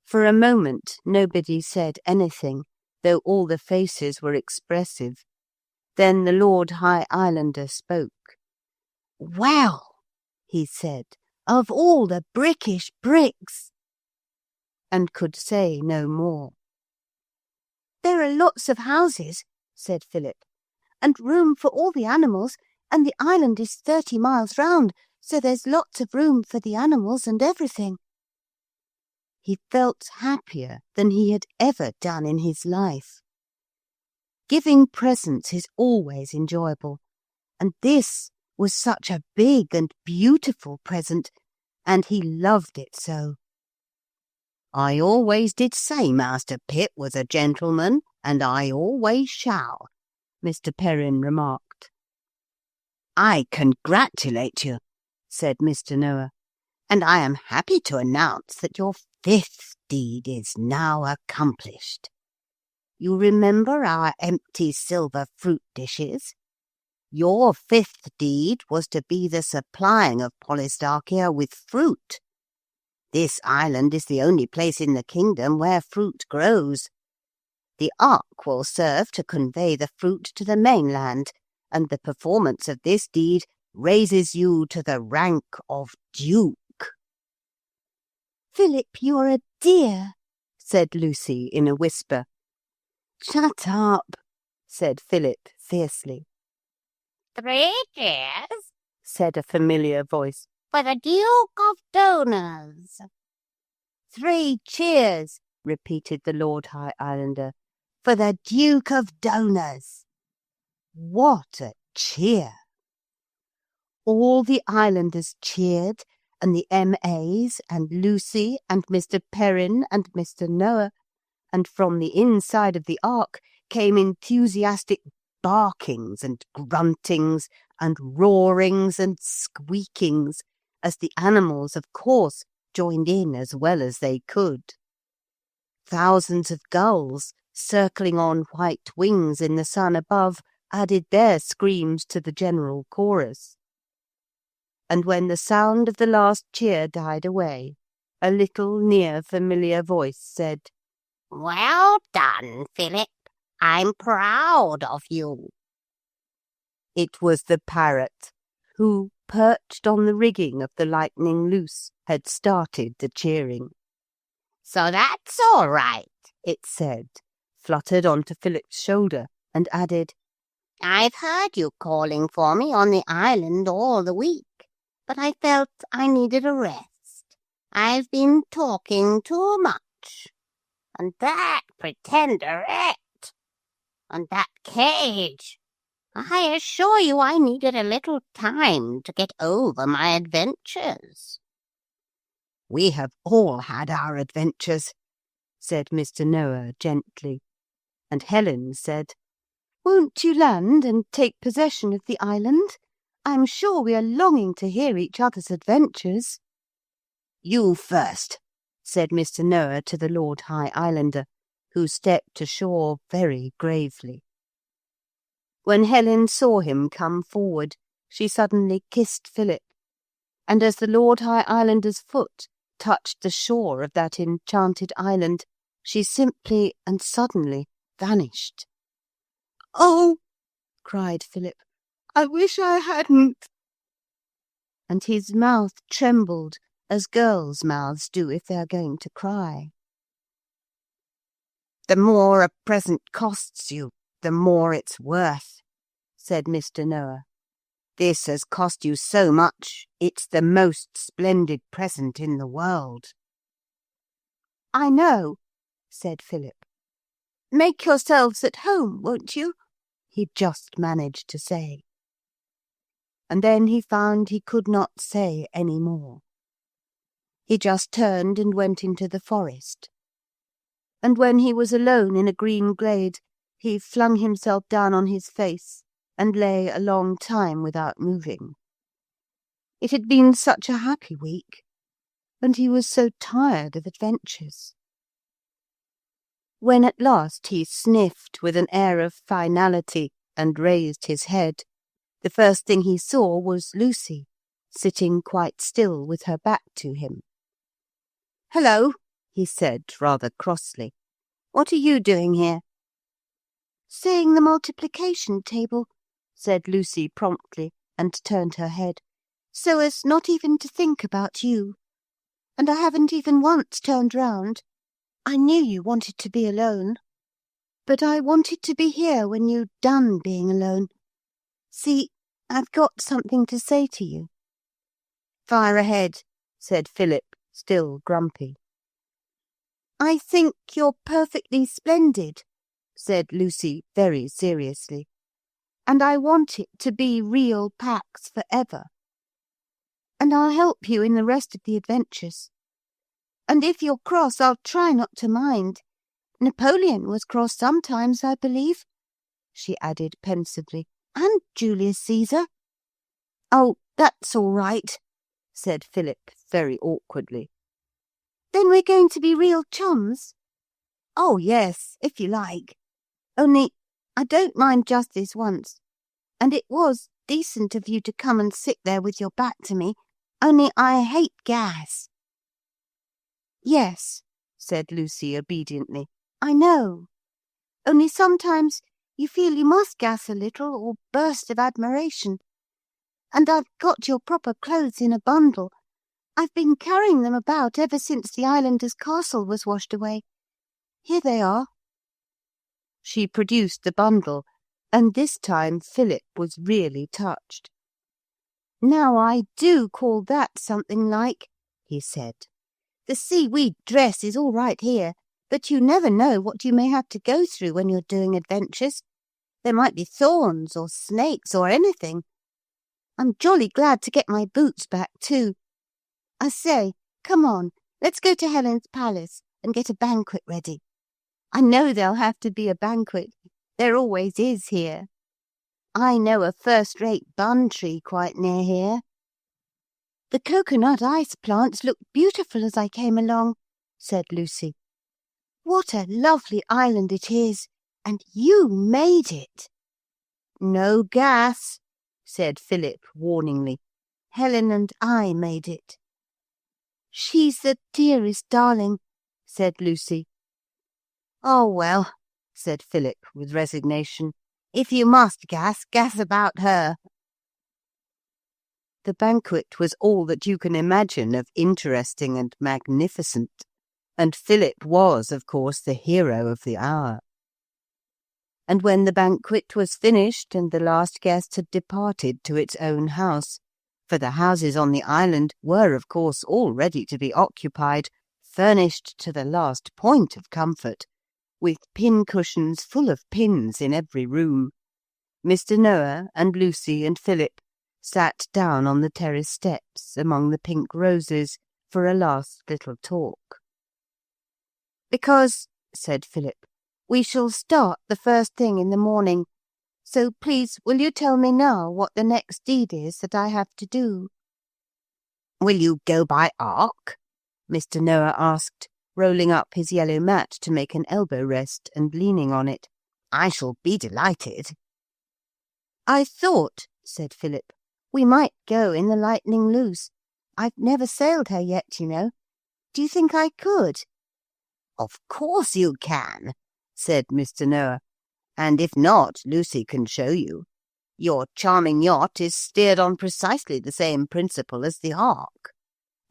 For a moment nobody said anything, though all the faces were expressive. Then the Lord High Islander spoke. "Well," he said, "of all the brickish bricks," and could say no more. "There are lots of houses," said Philip, "and room for all the animals, and the island is 30 miles round, so there's lots of room for the animals and everything." He felt happier than he had ever done in his life. Giving presents is always enjoyable, and this was such a big and beautiful present, and he loved it so. "I always did say Master Pip was a gentleman, and I always shall," Mr. Perrin remarked. "I congratulate you," said Mr. Noah, "and I am happy to announce that your 5th deed is now accomplished. You remember our empty silver fruit dishes? Your 5th deed was to be the supplying of Polystarchia with fruit. This island is the only place in the kingdom where fruit grows. The ark will serve to convey the fruit to the mainland, and the performance of this deed raises you to the rank of Duke." "Philip, you're a dear," said Lucy in a whisper. "Shut up," said Philip fiercely. 3 cheers said a familiar voice. for the Duke of Donors." 3 cheers, repeated the Lord High Islander, for the Duke of Donors. What a cheer! All the islanders cheered, and the M.A.'s, and Lucy, and Mr. Perrin, and Mr. Noah, and from the inside of the ark came enthusiastic barkings and gruntings and roarings and squeakings, as the animals, of course, joined in as well as they could. Thousands of gulls, circling on white wings in the sun above, added their screams to the general chorus. And when the sound of the last cheer died away, a little near familiar voice said, "Well done, Philip. I'm proud of you." It was the parrot, who, perched on the rigging of the Lightning Loose, had started the cheering. "So that's all right," it said, fluttered onto Philip's shoulder, and added, "I've heard you calling for me on the island all the week, but I felt I needed a rest. I've been talking too much. And that pretenderette, and that cage. I assure you I needed a little time to get over my adventures." "We have all had our adventures," said Mr. Noah gently, and Helen said, "Won't you land and take possession of the island? I'm sure we are longing to hear each other's adventures." "You first," said Mr. Noah to the Lord High Islander, who stepped ashore very gravely. When Helen saw him come forward, she suddenly kissed Philip, and as the Lord High Islander's foot touched the shore of that enchanted island, she simply and suddenly vanished. "Oh," cried Philip, "I wish I hadn't." And his mouth trembled as girls' mouths do if they are going to cry. "The more a present costs you, the more it's worth," said Mr. Noah. "This has cost you so much, it's the most splendid present in the world." "I know," said Philip. "Make yourselves at home, won't you?" he just managed to say. And then he found he could not say any more. He just turned and went into the forest. And when he was alone in a green glade, he flung himself down on his face and lay a long time without moving. It had been such a happy week, and he was so tired of adventures. When at last he sniffed with an air of finality and raised his head, the first thing he saw was Lucy, sitting quite still with her back to him. "Hello," he said rather crossly. "What are you doing here?" "Saying the multiplication table," said Lucy promptly, and turned her head, "so as not even to think about you. And I haven't even once turned round. I knew you wanted to be alone. But I wanted to be here when you'd done being alone. See, I've got something to say to you." "Fire ahead," said Philip, still grumpy. "I think you're perfectly splendid," said Lucy very seriously, "and I want it to be real Pax forever. And I'll help you in the rest of the adventures. And if you're cross, I'll try not to mind. Napoleon was cross sometimes, I believe," she added pensively, "and Julius Caesar." "Oh, that's all right," said Philip very awkwardly. "Then we're going to be real chums?" "Oh, yes, if you like. Only I don't mind just this once. And it was decent of you to come and sit there with your back to me. Only I hate gas." Yes, said Lucy obediently. I know. Only sometimes you feel you must gas a little or burst of admiration. And I've got your proper clothes in a bundle. I've been carrying them about ever since the islander's castle was washed away. Here they are. She produced the bundle, and this time Philip was really touched. Now I do call that something like, he said. The seaweed dress is all right here, but you never know what you may have to go through when you're doing adventures. There might be thorns or snakes or anything. I'm jolly glad to get my boots back too. I say, come on, let's go to Helen's palace and get a banquet ready. I know there'll have to be a banquet. There always is here. I know a first-rate bun tree quite near here. The coconut ice plants looked beautiful as I came along, said Lucy. What a lovely island it is, and you made it. No gas, said Philip warningly. Helen and I made it. She's the dearest darling, said Lucy. Oh, well, said Philip with resignation. If you must gas about her. The banquet was all that you can imagine of interesting and magnificent, and Philip was, of course, the hero of the hour. And when the banquet was finished and the last guest had departed to its own house, for the houses on the island were, of course, all ready to be occupied, furnished to the last point of comfort, with pin-cushions full of pins in every room, Mr. Noah and Lucy and Philip sat down on the terrace steps among the pink roses for a last little talk. Because, said Philip, we shall start the first thing in the morning, so please will you tell me now what the next deed is that I have to do? Will you go by ark? Mr. Noah asked, rolling up his yellow mat to make an elbow rest and leaning on it. I shall be delighted. I thought, said Philip, we might go in the Lightning Loose. I've never sailed her yet, you know. Do you think I could? Of course you can, said Mr. Noah, and if not, Lucy can show you. Your charming yacht is steered on precisely the same principle as the ark,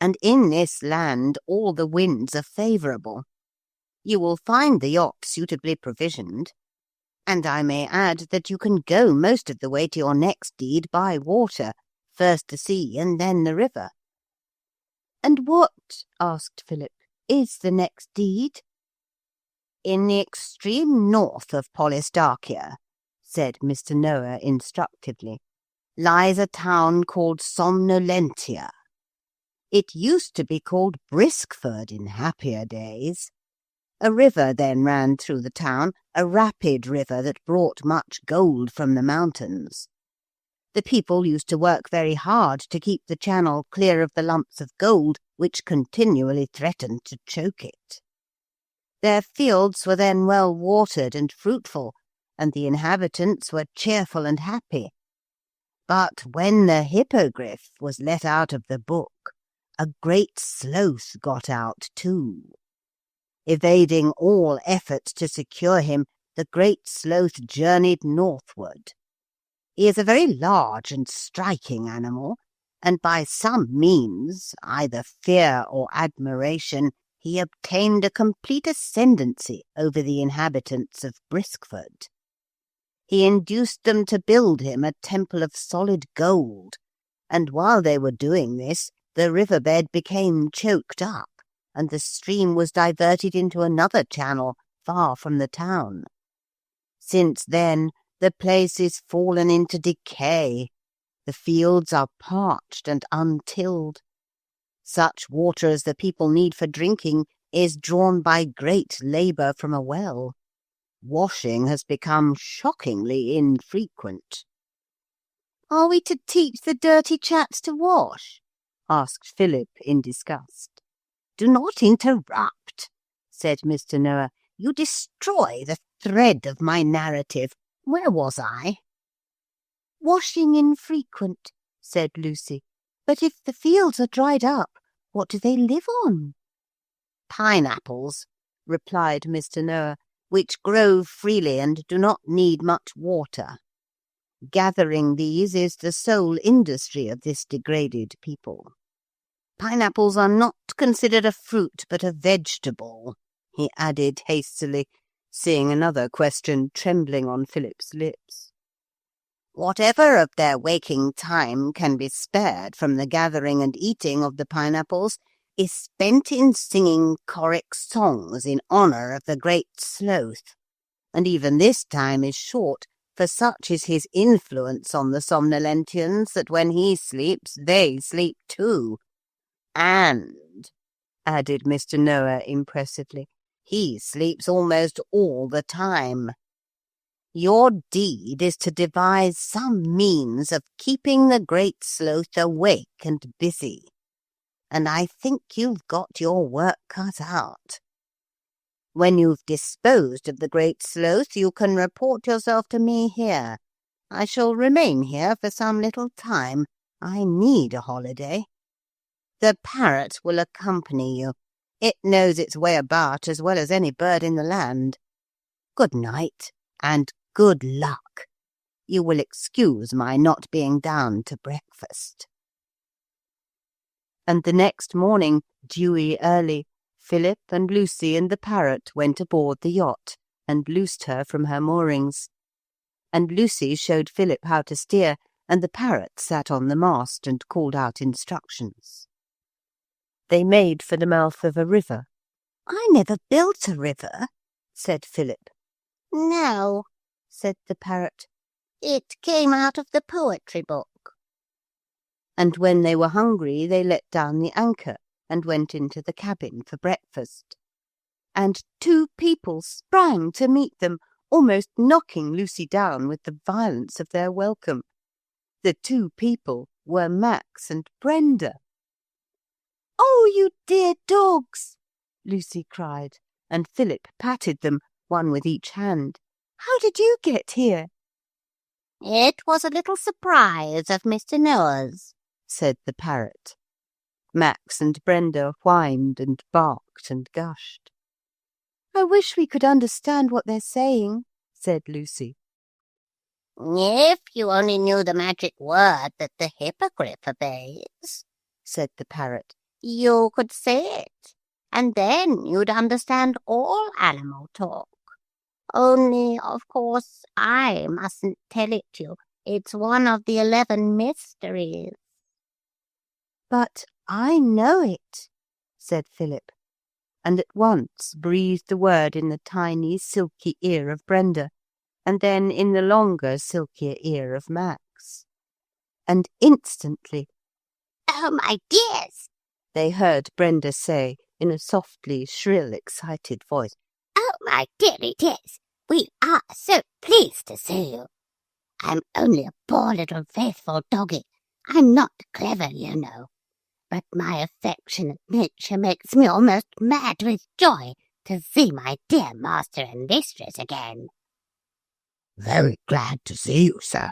and in this land all the winds are favourable. You will find the yacht suitably provisioned, and I may add that you can go most of the way to your next deed by water, first the sea and then the river. And what, asked Philip, is the next deed? In the extreme north of Polystarchia, said Mr. Noah instructively, lies a town called Somnolentia. It used to be called Briskford in happier days. A river then ran through the town, a rapid river that brought much gold from the mountains. The people used to work very hard to keep the channel clear of the lumps of gold which continually threatened to choke it. Their fields were then well watered and fruitful, and the inhabitants were cheerful and happy. But when the hippogriff was let out of the book, a great sloth got out too. Evading all efforts to secure him, the great sloth journeyed northward. He is a very large and striking animal, and by some means, either fear or admiration, he obtained a complete ascendancy over the inhabitants of Briskford. He induced them to build him a temple of solid gold, and while they were doing this, the riverbed became choked up, and the stream was diverted into another channel far from the town. Since then, the place is fallen into decay. The fields are parched and untilled. Such water as the people need for drinking is drawn by great labour from a well. Washing has become shockingly infrequent. Are we to teach the dirty chaps to wash? Asked Philip in disgust. Do not interrupt, said Mr. Noah. You destroy the thread of my narrative. Where was I? Washing infrequent, said Lucy. But if the fields are dried up, what do they live on? pineapples," replied Mr. Noah, "which grow freely and do not need much water. Gathering these is the sole industry of this degraded people. Pineapples are not considered a fruit, but a vegetable," he added hastily, seeing another question trembling on Philip's lips. "Whatever of their waking time can be spared from the gathering and eating of the pineapples is spent in singing choric songs in honour of the great Sloth, and even this time is short, for such is his influence on the somnolentians that when he sleeps, they sleep too. And," added Mr. Noah impressively, "he sleeps almost all the time. Your deed is to devise some means of keeping the great Sloth awake and busy, and I think you've got your work cut out. When you've disposed of the great Sloth, you can report yourself to me here. I shall remain here for some little time. I need a holiday. The parrot will accompany you. It knows its way about as well as any bird in the land. Good night, and good luck. You will excuse my not being down to breakfast." And the next morning, dewy early, Philip and Lucy and the parrot went aboard the yacht and loosed her from her moorings. And Lucy showed Philip how to steer, and the parrot sat on the mast and called out instructions. They made for the mouth of a river. "I never built a river," said Philip. "No," said the parrot. "It came out of the poetry book." And when they were hungry, they let down the anchor and went into the cabin for breakfast. And 2 people sprang to meet them, almost knocking Lucy down with the violence of their welcome. The 2 people were Max and Brenda. "Oh, you dear dogs!" Lucy cried, and Philip patted them, one with each hand. "How did you get here?" "It was a little surprise of Mr. Noah's," said the parrot. Max and Brenda whined and barked and gushed. "I wish we could understand what they're saying," said Lucy. "If you only knew the magic word that the hippogriff obeys," said the parrot, "you could say it, and then you'd understand all animal talk. Only, of course, I mustn't tell it you. It's one of the 11 mysteries." "But I know it," said Philip, and at once breathed the word in the tiny, silky ear of Brenda, and then in the longer, silkier ear of Max. And instantly, "Oh, my dears," they heard Brenda say in a softly shrill, excited voice, "oh, my dearie dears, we are so pleased to see you. I'm only a poor little faithful doggy. I'm not clever, you know. But my affectionate nature makes me almost mad with joy to see my dear master and mistress again." "Very glad to see you, sir,"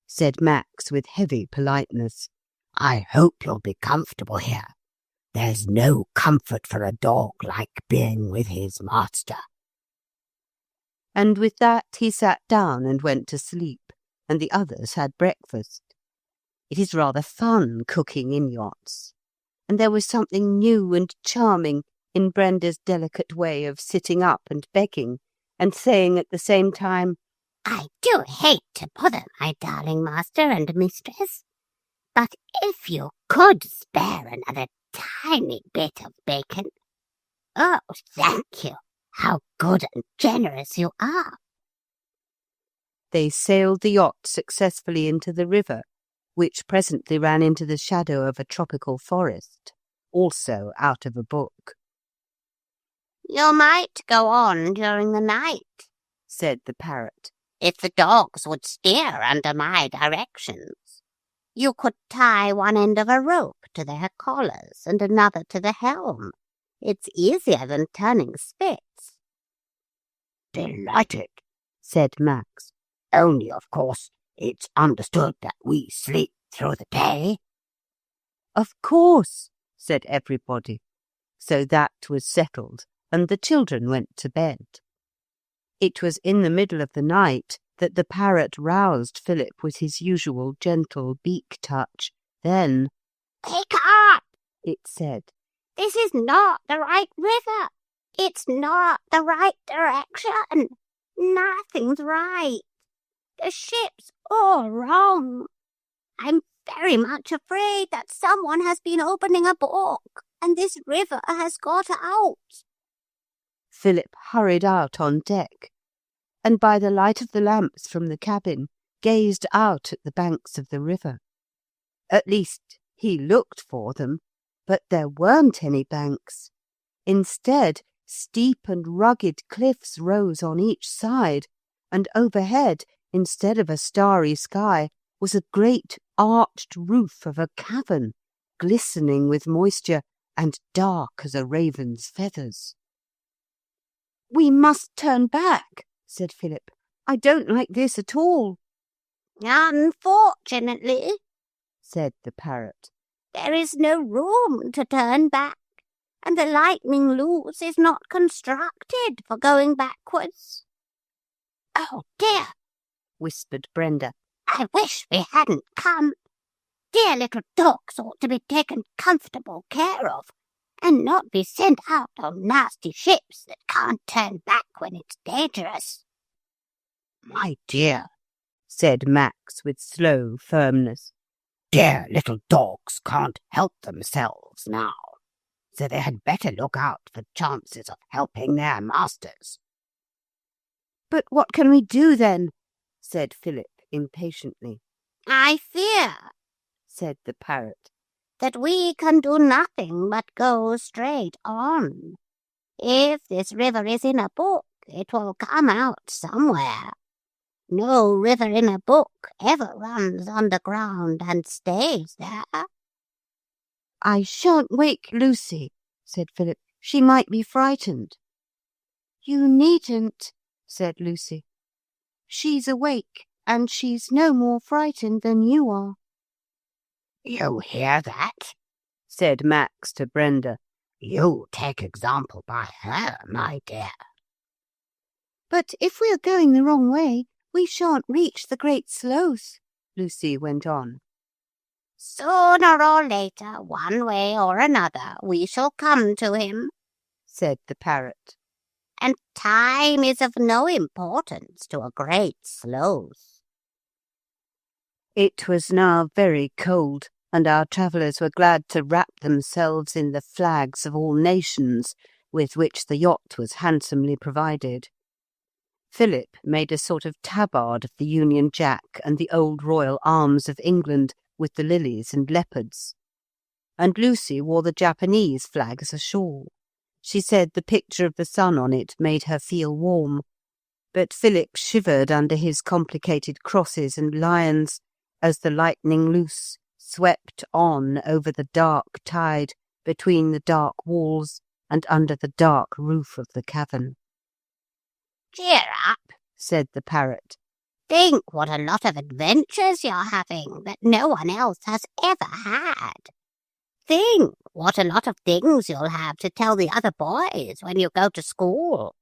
said Max with heavy politeness. "I hope you'll be comfortable here. There's no comfort for a dog like being with his master." And with that he sat down and went to sleep, and the others had breakfast. It is rather fun cooking in yachts, and there was something new and charming in Brenda's delicate way of sitting up and begging, and saying at the same time, "I do hate to bother my darling master and mistress, but if you could spare another tiny bit of bacon. Oh, thank you. How good and generous you are." They sailed the yacht successfully into the river, which presently ran into the shadow of a tropical forest, also out of a book. "You might go on during the night," said the parrot, "if the dogs would steer under my directions. You could tie one end of a rope to their collars and another to the helm. It's easier than turning spits." "Delighted," said Max. "Only, of course, it's understood that we sleep through the day." "Of course," said everybody. So that was settled, and the children went to bed. It was in the middle of the night that the parrot roused Philip with his usual gentle beak touch. Then, "Wake up," it said. "This is not the right river. It's not the right direction. Nothing's right. The ship's all wrong. I'm very much afraid that someone has been opening a book, and this river has got out." Philip hurried out on deck, and by the light of the lamps from the cabin gazed out at the banks of the river. At least he looked for them, but there weren't any banks. Instead, steep and rugged cliffs rose on each side, and overhead, instead of a starry sky, was a great arched roof of a cavern, glistening with moisture and dark as a raven's feathers. "We must turn back," said Philip. "I don't like this at all." "Unfortunately," said the parrot, "there is no room to turn back, and the lightning loose is not constructed for going backwards." "Oh dear," whispered Brenda. "I wish we hadn't come. Dear little dogs ought to be taken comfortable care of, and not be sent out on nasty ships that can't turn back when it's dangerous." My dear, said Max with slow firmness. dear little dogs can't help themselves now, so they had better look out for chances of helping their masters. "But what can we do then?" said Philip impatiently. "I fear," said the parrot, "that we can do nothing but go straight on. If this river is in a book, it will come out somewhere. No river in a book ever runs underground and stays there." "I shan't wake Lucy," said Philip. "She might be frightened." "You needn't," said Lucy. "She's awake, and she's no more frightened than you are." You hear that? said Max to Brenda. You take example by her, my dear. "But if we are going the wrong way, we shan't reach the Great Sloth," Lucy went on. "Sooner or later, one way or another, we shall come to him," said the parrot. "and time is of no importance to a great sloth." It was now very cold, and our travellers were glad to wrap themselves in the flags of all nations with which the yacht was handsomely provided. Philip made a sort of tabard of the Union Jack and the old royal arms of England with the lilies and leopards. And Lucy wore the Japanese flag as a shawl. She said the picture of the sun on it made her feel warm. But Philip shivered under his complicated crosses and lions as the lightning loose swept on over the dark tide between the dark walls and under the dark roof of the cavern. "Cheer up," said the parrot. "Think what a lot of adventures you're having that no one else has ever had. Think what a lot of things you'll have to tell the other boys when you go to school."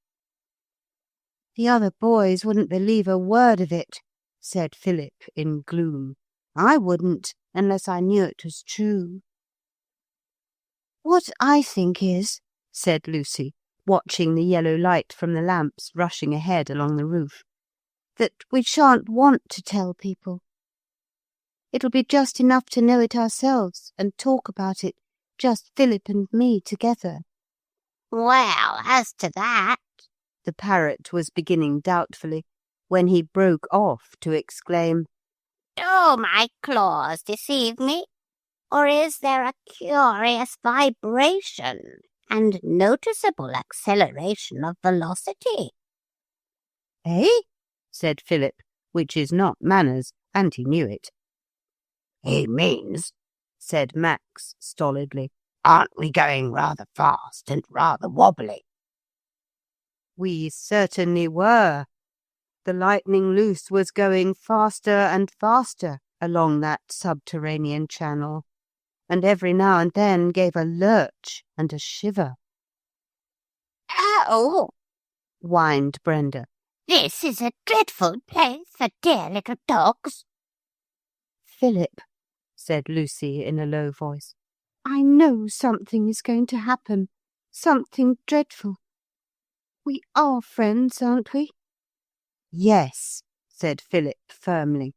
"The other boys wouldn't believe a word of it," said Philip in gloom. "I wouldn't, unless I knew it was true." "What I think is," said Lucy, watching the yellow light from the lamps rushing ahead along the roof, "that we shan't want to tell people. It'll be just enough to know it ourselves and talk about it, just Philip and me together." "Well, as to that," the parrot was beginning doubtfully, when he broke off to exclaim, "Do my claws deceive me? Or is there a curious vibration and noticeable acceleration of velocity?" "Eh?" said Philip, which is not manners, and he knew it. "He means," said Max stolidly, "aren't we going rather fast and rather wobbly?" We certainly were. The Lightning Loose was going faster and faster along that subterranean channel. and every now and then gave a lurch and a shiver. "Oh, Whined Brenda. this is a dreadful place for dear little dogs." Philip, said Lucy in a low voice, I know something is going to happen, something dreadful. We are friends, aren't we? Yes, said Philip firmly.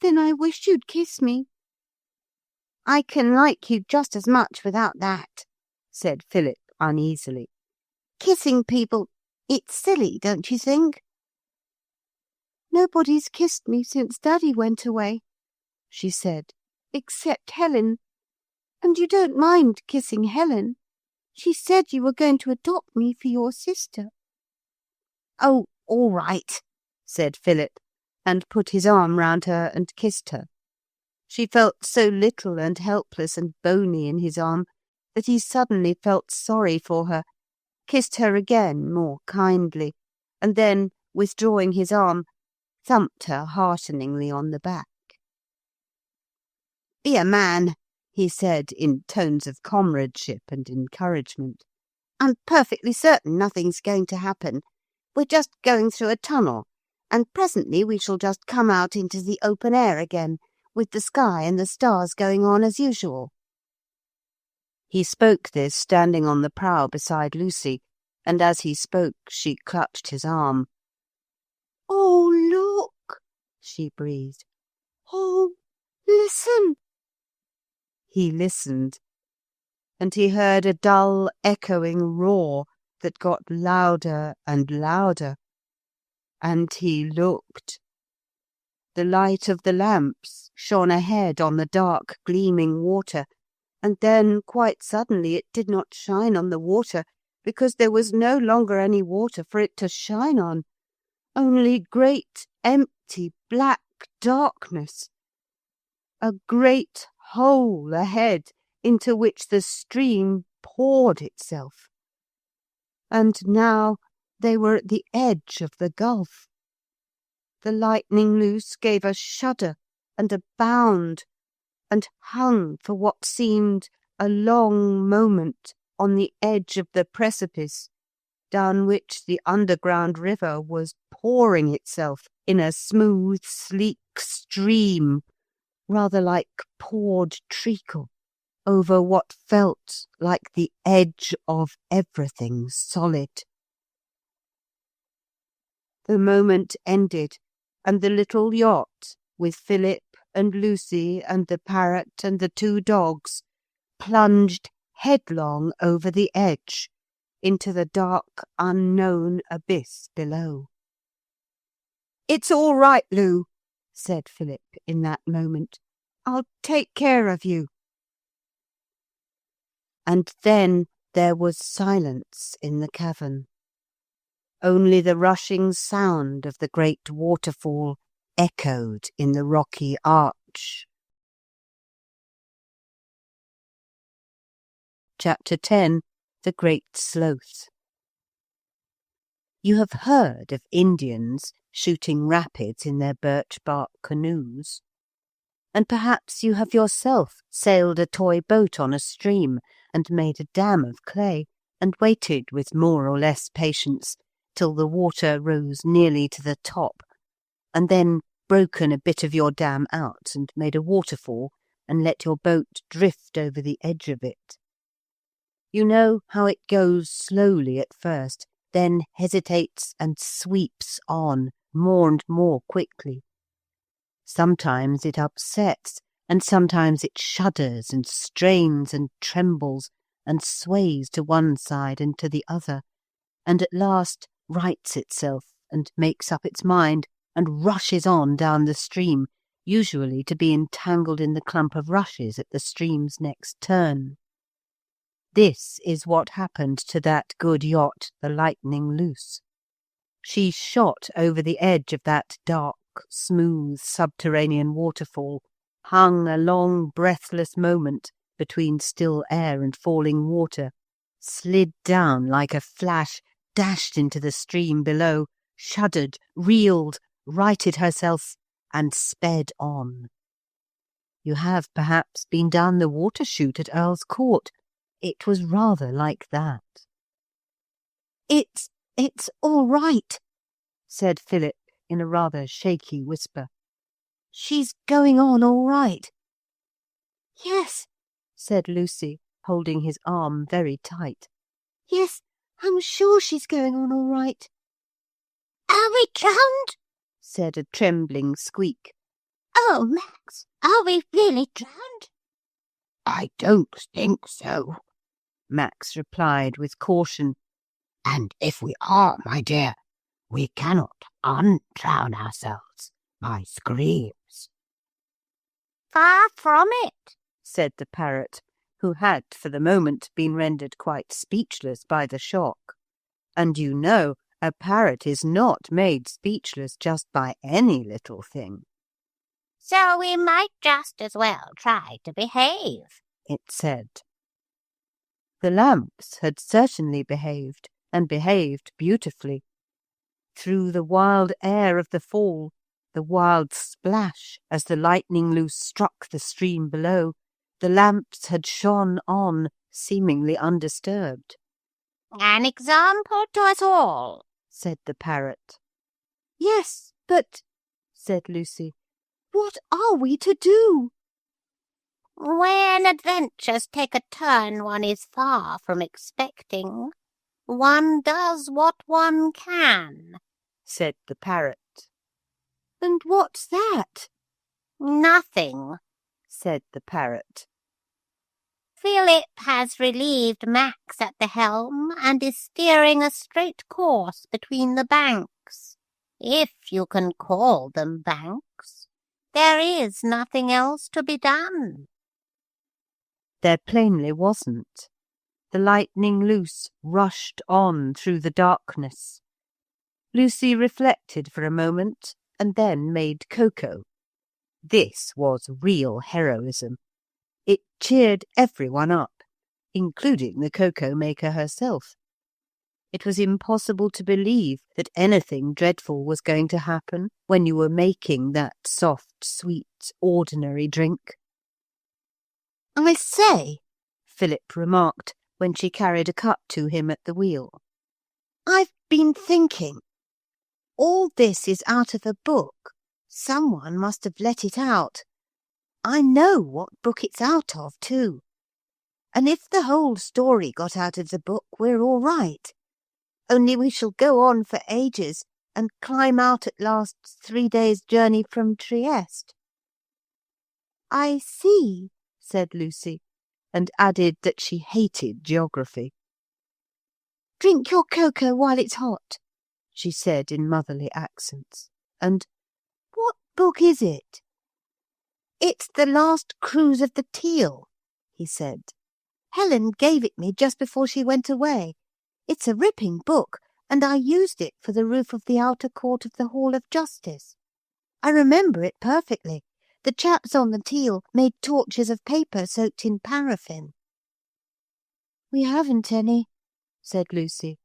Then I wish you'd kiss me. I can like you just as much without that, said Philip uneasily. Kissing people, it's silly, don't you think? Nobody's kissed me since Daddy went away, she said, except Helen. And you don't mind kissing Helen. She said you were going to adopt me for your sister. Oh, all right, said Philip, and put his arm round her and kissed her. She felt so little and helpless and bony in his arm that he suddenly felt sorry for her, kissed her again more kindly, and then, withdrawing his arm, thumped her hearteningly on the back. Be a man, he said in tones of comradeship and encouragement. I'm perfectly certain nothing's going to happen. We're just going through a tunnel, and presently we shall just come out into the open air again, with the sky and the stars going on as usual. He spoke this standing on the prow beside Lucy, and as he spoke she clutched his arm. Oh, look, she breathed. Oh, listen. He listened, and he heard a dull, echoing roar that got louder and louder. And he looked. The light of the lamps shone ahead on the dark, gleaming water, and then, quite suddenly, it did not shine on the water, because there was no longer any water for it to shine on, only great, empty, black darkness. A great hole ahead into which the stream poured itself. And now they were at the edge of the gulf. The Lightning Loose gave a shudder and a bound, and hung for what seemed a long moment on the edge of the precipice, down which the underground river was pouring itself in a smooth, sleek stream, rather like poured treacle, over what felt like the edge of everything solid. The moment ended, and the little yacht, with Philip and Lucy and the parrot and the 2 dogs, plunged headlong over the edge into the dark, unknown abyss below. It's all right, Lou, said Philip in that moment. I'll take care of you. And then there was silence in the cavern. Only the rushing sound of the great waterfall echoed in the rocky arch. Chapter 10. The Great Sloth. You have heard of Indians shooting rapids in their birch-bark canoes, and perhaps you have yourself sailed a toy boat on a stream and made a dam of clay, and waited with more or less patience till the water rose nearly to the top, and then broken a bit of your dam out and made a waterfall and let your boat drift over the edge of it. You know how it goes slowly at first, then hesitates and sweeps on more and more quickly. Sometimes it upsets, and sometimes it shudders and strains and trembles and sways to one side and to the other, and at last rights itself and makes up its mind and rushes on down the stream, usually to be entangled in the clump of rushes at the stream's next turn. This is what happened to that good yacht, the Lightning Loose. She shot over the edge of that dark, smooth subterranean waterfall, hung a long, breathless moment between still air and falling water, slid down like a flash, dashed into the stream below, shuddered, reeled, righted herself, and sped on. You have perhaps been down the water chute at Earl's Court. It was rather like that. It's all right, said Philip in a rather shaky whisper. She's going on all right. Yes, said Lucy, holding his arm very tight. Yes, I'm sure she's going on all right. Are we drowned? said a trembling squeak. Oh, Max, are we really drowned? I don't think so, Max replied with caution. And if we are, my dear, we cannot undrown ourselves by screams. Far from it, said the parrot, who had for the moment been rendered quite speechless by the shock. And you know, a parrot is not made speechless just by any little thing. So we might just as well try to behave, it said. The lamps had certainly behaved, and behaved beautifully. Through the wild air of the fall, the wild splash as the lightning loose struck the stream below, the lamps had shone on, seemingly undisturbed. An example to us all, said the parrot. Yes, but, said Lucy, what are we to do? When adventures take a turn one is far from expecting, one does what one can, said the parrot. And what's that? Nothing, said the parrot. Philip has relieved Max at the helm and is steering a straight course between the banks, if you can call them banks. There is nothing else to be done. There plainly wasn't. The lightning loose rushed on through the darkness. Lucy reflected for a moment and then made cocoa. This was real heroism. It cheered everyone up, including the cocoa maker herself. It was impossible to believe that anything dreadful was going to happen when you were making that soft, sweet, ordinary drink. I say, Philip remarked when she carried a cup to him at the wheel. I've been thinking. All this is out of a book. Someone must have let it out. I know what book it's out of, too. And if the whole story got out of the book, we're all right. Only we shall go on for ages and climb out at last 3 days' journey from Trieste. I see, said Lucy, and added that she hated geography. Drink your cocoa while it's hot, she said in motherly accents. And what book is it? It's The Last Cruise of the Teal, he said. Helen gave it me just before she went away. It's a ripping book, and I used it for the roof of the outer court of the Hall of Justice. I remember it perfectly. The chaps on the Teal made torches of paper soaked in paraffin. We haven't any, said Lucy.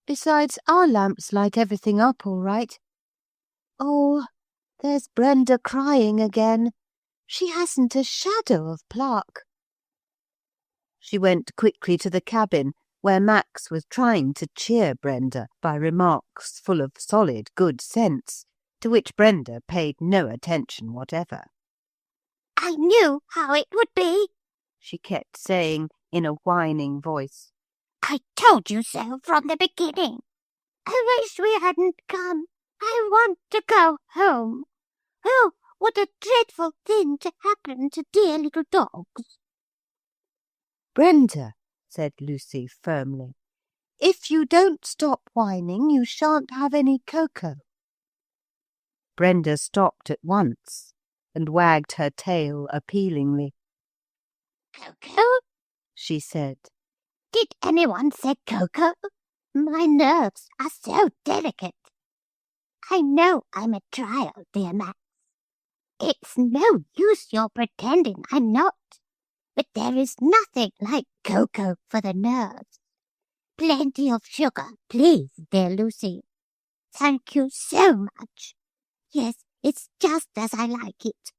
Besides, our lamps light everything up all right. Oh, there's Brenda crying again. She hasn't a shadow of pluck. She went quickly to the cabin, where Max was trying to cheer Brenda by remarks full of solid good sense, to which Brenda paid no attention whatever. I knew how it would be, she kept saying in a whining voice. I told you so from the beginning. I wish we hadn't come. I want to go home. Oh, what a dreadful thing to happen to dear little dogs. Brenda, said Lucy firmly, if you don't stop whining, you shan't have any cocoa. Brenda stopped at once and wagged her tail appealingly. Cocoa? She said. Did anyone say cocoa? My nerves are so delicate. I know I'm a trial, dear Max. It's no use your pretending I'm not. But there is nothing like cocoa for the nerves. Plenty of sugar, please, dear Lucy. Thank you so much. Yes, it's just as I like it.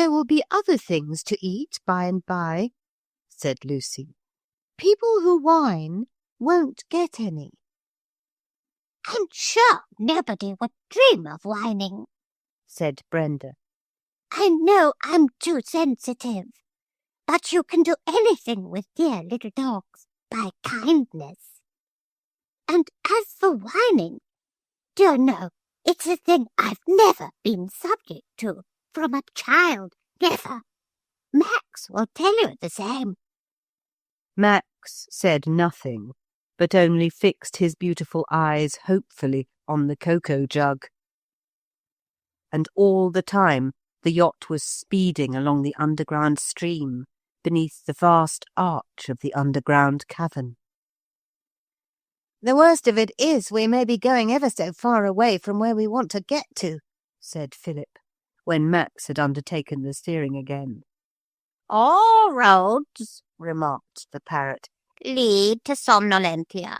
there will be other things to eat by and by," said Lucy. "People who whine won't get any." "I'm sure nobody would dream of whining," said Brenda. "I know I'm too sensitive, but you can do anything with dear little dogs by kindness. And as for whining, dear no, it's a thing I've never been subject to from a child, never. Max will tell you the same." Max said nothing, but only fixed his beautiful eyes hopefully on the cocoa jug. And all the time the yacht was speeding along the underground stream, beneath the vast arch of the underground cavern. "The worst of it is we may be going ever so far away from where we want to get to," said Philip, when Max had undertaken the steering again. "All roads," remarked the parrot, "lead to Somnolentia.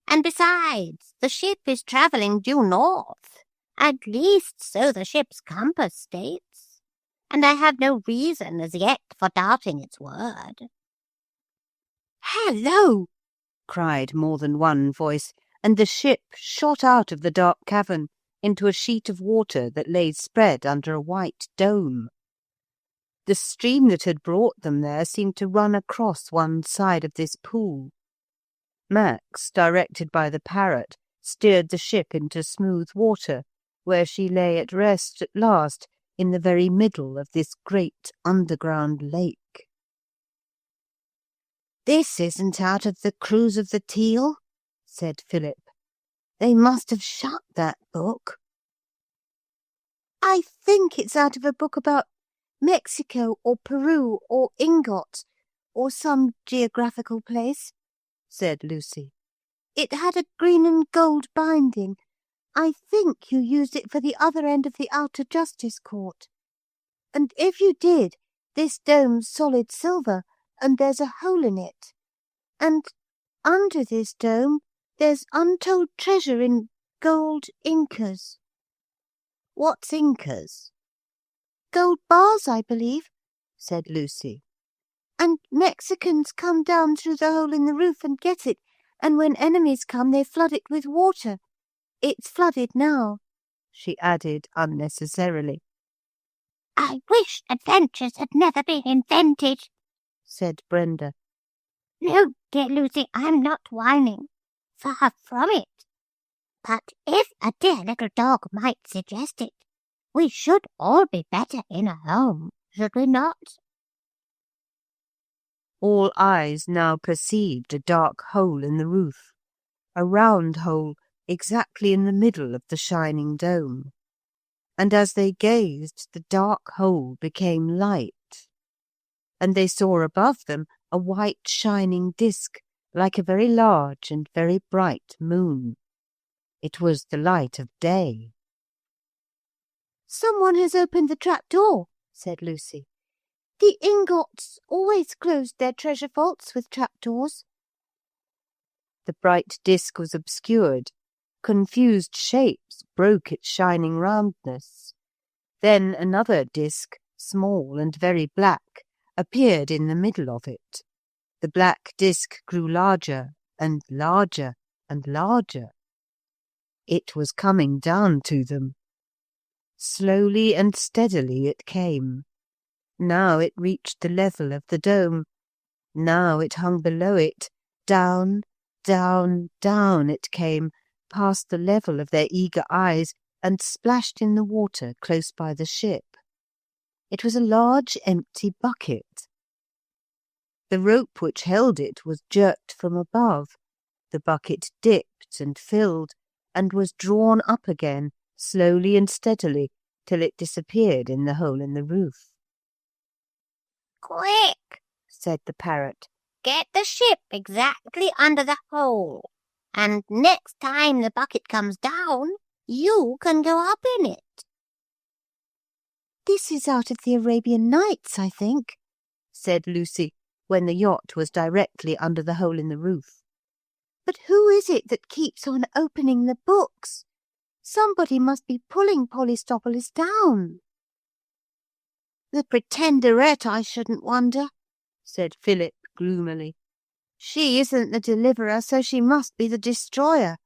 And besides, the ship is travelling due north, at least so the ship's compass states, and I have no reason as yet for doubting its word." "Hello!" cried more than one voice, and the ship shot out of the dark cavern into a sheet of water that lay spread under a white dome. The stream that had brought them there seemed to run across one side of this pool. Max, directed by the parrot, steered the ship into smooth water, where she lay at rest at last in the very middle of this great underground lake. "This isn't out of the Cruise of the Teal," said Philip. "They must have shut that book." "I think it's out of a book about Mexico or Peru or Ingots or some geographical place," said Lucy. "It had a green and gold binding. I think you used it for the other end of the outer justice court. And if you did, this dome's solid silver, and there's a hole in it. And under this dome there's untold treasure in gold Incas." "What's Incas?" "Gold bars, I believe," said Lucy. "And Mexicans come down through the hole in the roof and get it, and when enemies come they flood it with water. It's flooded now," she added unnecessarily. "I wish adventures had never been invented," said Brenda. "No, dear Lucy, I'm not whining. Far from it. But if a dear little dog might suggest it, we should all be better in a home, should we not?" All eyes now perceived a dark hole in the roof, a round hole exactly in the middle of the shining dome. And as they gazed, the dark hole became light, and they saw above them a white shining disk, like a very large and very bright moon. It was the light of day. "Someone has opened the trap-door," said Lucy. "The Ingots always closed their treasure vaults with trapdoors." The bright disk was obscured. Confused shapes broke its shining roundness. Then another disk, small and very black, appeared in the middle of it. The black disk grew larger and larger and larger. It was coming down to them. Slowly and steadily it came. Now it reached the level of the dome. Now it hung below it. Down, down, down it came, past the level of their eager eyes, and splashed in the water close by the ship. It was a large empty bucket. The rope which held it was jerked from above. The bucket dipped and filled, and was drawn up again, slowly and steadily, till it disappeared in the hole in the roof. "Quick," said the parrot, "get the ship exactly under the hole, and next time the bucket comes down, you can go up in it." "This is out of the Arabian Nights, I think," said Lucy, when the yacht was directly under the hole in the roof. "But who is it that keeps on opening the books? Somebody must be pulling Pollystopolis down." The Pretenderette, I shouldn't wonder, said Philip gloomily. She isn't the deliverer, so she must be the destroyer.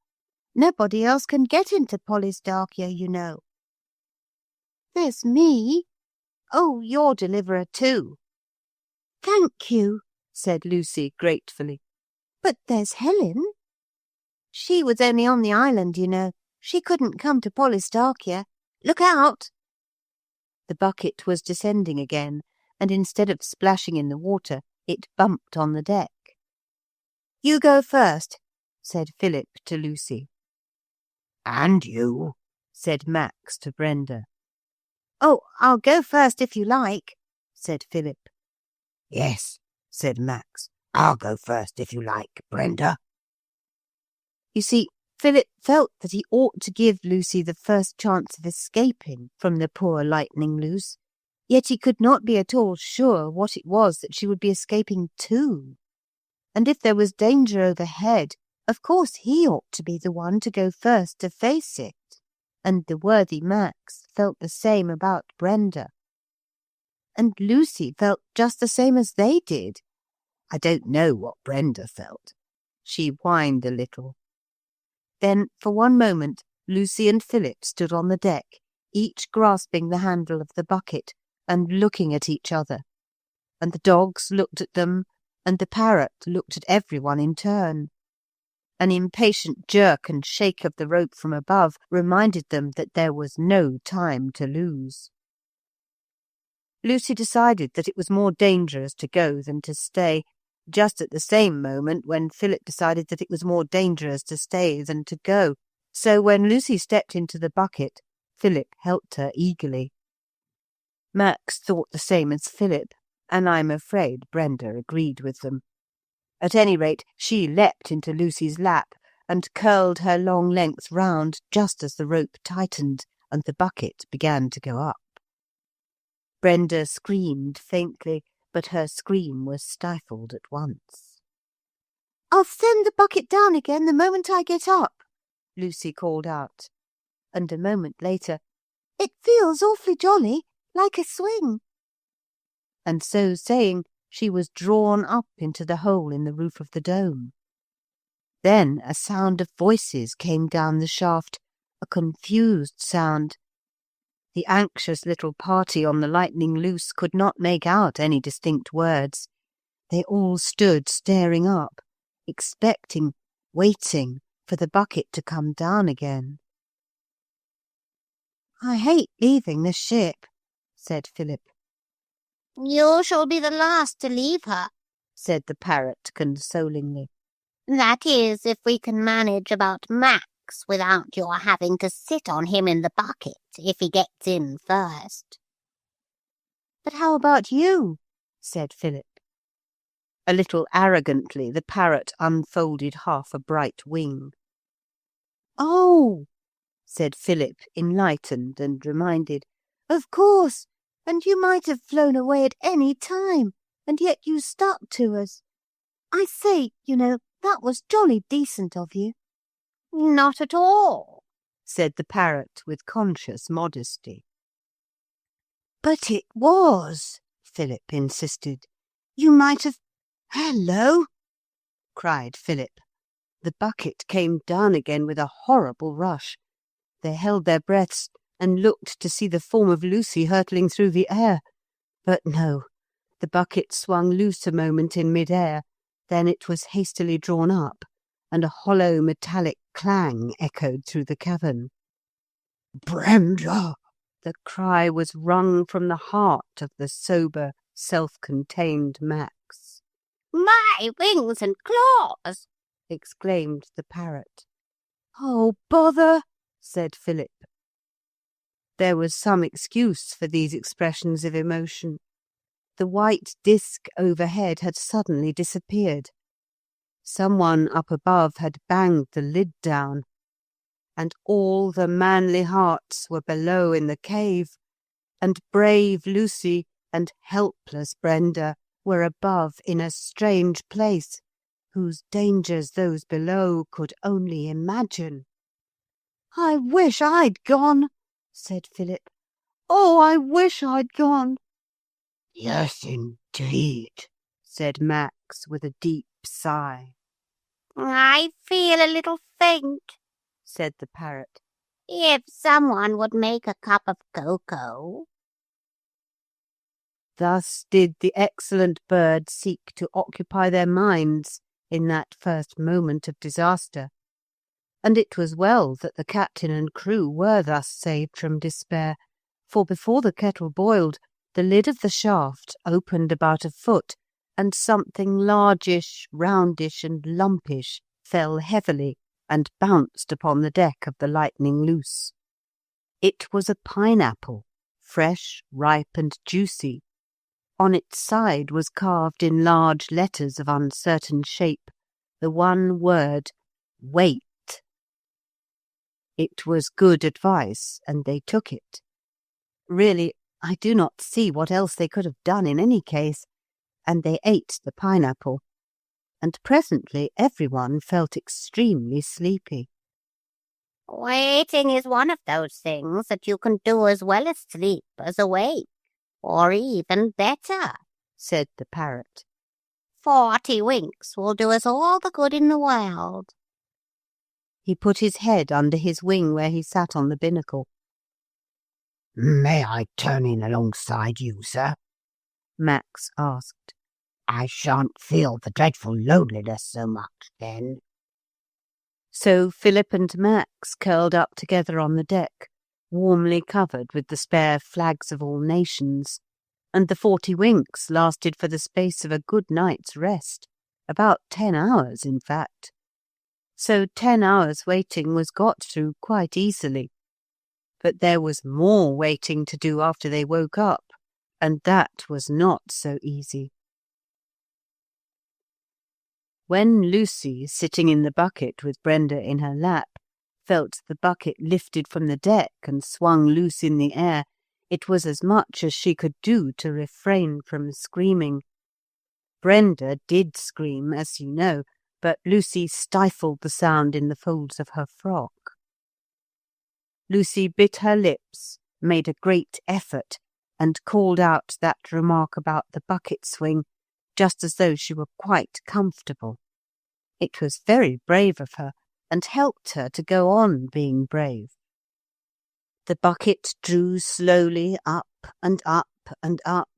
Nobody else can get into Polysdarkia, you know. There's me. Oh, you're deliverer too. Thank you, said Lucy gratefully. But there's Helen. She was only on the island, you know. She couldn't come to Polysdarkia. Look out! The bucket was descending again, and instead of splashing in the water, it bumped on the deck. You go first, said Philip to Lucy. And you, said Max to Brenda. Oh, I'll go first if you like, said Philip. Yes, said Max. I'll go first if you like, Brenda. You see, Philip felt that he ought to give Lucy the first chance of escaping from the poor Lightning Loose, yet he could not be at all sure what it was that she would be escaping to. And if there was danger overhead, of course he ought to be the one to go first to face it. And the worthy Max felt the same about Brenda. And Lucy felt just the same as they did. I don't know what Brenda felt. She whined a little. Then, for one moment, Lucy and Philip stood on the deck, each grasping the handle of the bucket and looking at each other. And the dogs looked at them, and the parrot looked at everyone in turn. An impatient jerk and shake of the rope from above reminded them that there was no time to lose. Lucy decided that it was more dangerous to go than to stay, just at the same moment when Philip decided that it was more dangerous to stay than to go. So when Lucy stepped into the bucket, Philip helped her eagerly. Max thought the same as Philip, and I'm afraid Brenda agreed with them. At any rate, she leapt into Lucy's lap and curled her long length round just as the rope tightened and the bucket began to go up. Brenda screamed faintly, but her scream was stifled at once. I'll send the bucket down again the moment I get up, Lucy called out. And a moment later, it feels awfully jolly, like a swing. And so saying, she was drawn up into the hole in the roof of the dome. Then a sound of voices came down the shaft, a confused sound. The anxious little party on the Lightning Loose could not make out any distinct words. They all stood staring up, expecting, waiting for the bucket to come down again. I hate leaving the ship, said Philip. You shall be the last to leave her, said the parrot consolingly. That is, if we can manage about Max without your having to sit on him in the bucket if he gets in first. But how about you? Said Philip. A little arrogantly, the parrot unfolded half a bright wing. Oh, said Philip, enlightened and reminded. Of course, and you might have flown away at any time, and yet you stuck to us. I say, you know, that was jolly decent of you. Not at all, said the parrot with conscious modesty. But it was, Philip insisted. You might have... Hello! cried Philip. The bucket came down again with a horrible rush. They held their breaths and looked to see the form of Lucy hurtling through the air. But no, the bucket swung loose a moment in mid-air, then it was hastily drawn up, and a hollow metallic clang echoed through the cavern. Brenda! The cry was wrung from the heart of the sober, self-contained Max. My wings and claws! Exclaimed the parrot. Oh, bother! Said Philip. There was some excuse for these expressions of emotion. The white disk overhead had suddenly disappeared. Someone up above had banged the lid down, and all the manly hearts were below in the cave, and brave Lucy and helpless Brenda were above in a strange place, whose dangers those below could only imagine. I wish I'd gone, said Philip. Oh, I wish I'd gone. Yes, indeed, said Max with a deep sigh. I feel a little faint, said the parrot. If someone would make a cup of cocoa. Thus did the excellent bird seek to occupy their minds in that first moment of disaster. And it was well that the captain and crew were thus saved from despair, for before the kettle boiled, the lid of the shaft opened about a foot, and something largish, roundish, and lumpish fell heavily and bounced upon the deck of the Lightning Loose. It was a pineapple, fresh, ripe, and juicy. On its side was carved in large letters of uncertain shape the one word, "Wait." It was good advice, and they took it. Really, I do not see what else they could have done in any case, and they ate the pineapple, and presently everyone felt extremely sleepy. Waiting is one of those things that you can do as well asleep as awake, or even better, said the parrot. 40 winks will do us all the good in the world. He put his head under his wing where he sat on the binnacle. May I turn in alongside you, sir? Max asked. I shan't feel the dreadful loneliness so much then. So Philip and Max curled up together on the deck, warmly covered with the spare flags of all nations, and the 40 winks lasted for the space of a good night's rest, about 10 hours, in fact. So 10 hours waiting was got through quite easily. But there was more waiting to do after they woke up, and that was not so easy. When Lucy, sitting in the bucket with Brenda in her lap, felt the bucket lifted from the deck and swung loose in the air, it was as much as she could do to refrain from screaming. Brenda did scream, as you know, but Lucy stifled the sound in the folds of her frock. Lucy bit her lips, made a great effort, and called out that remark about the bucket swing, just as though she were quite comfortable. It was very brave of her, and helped her to go on being brave. The bucket drew slowly up and up and up,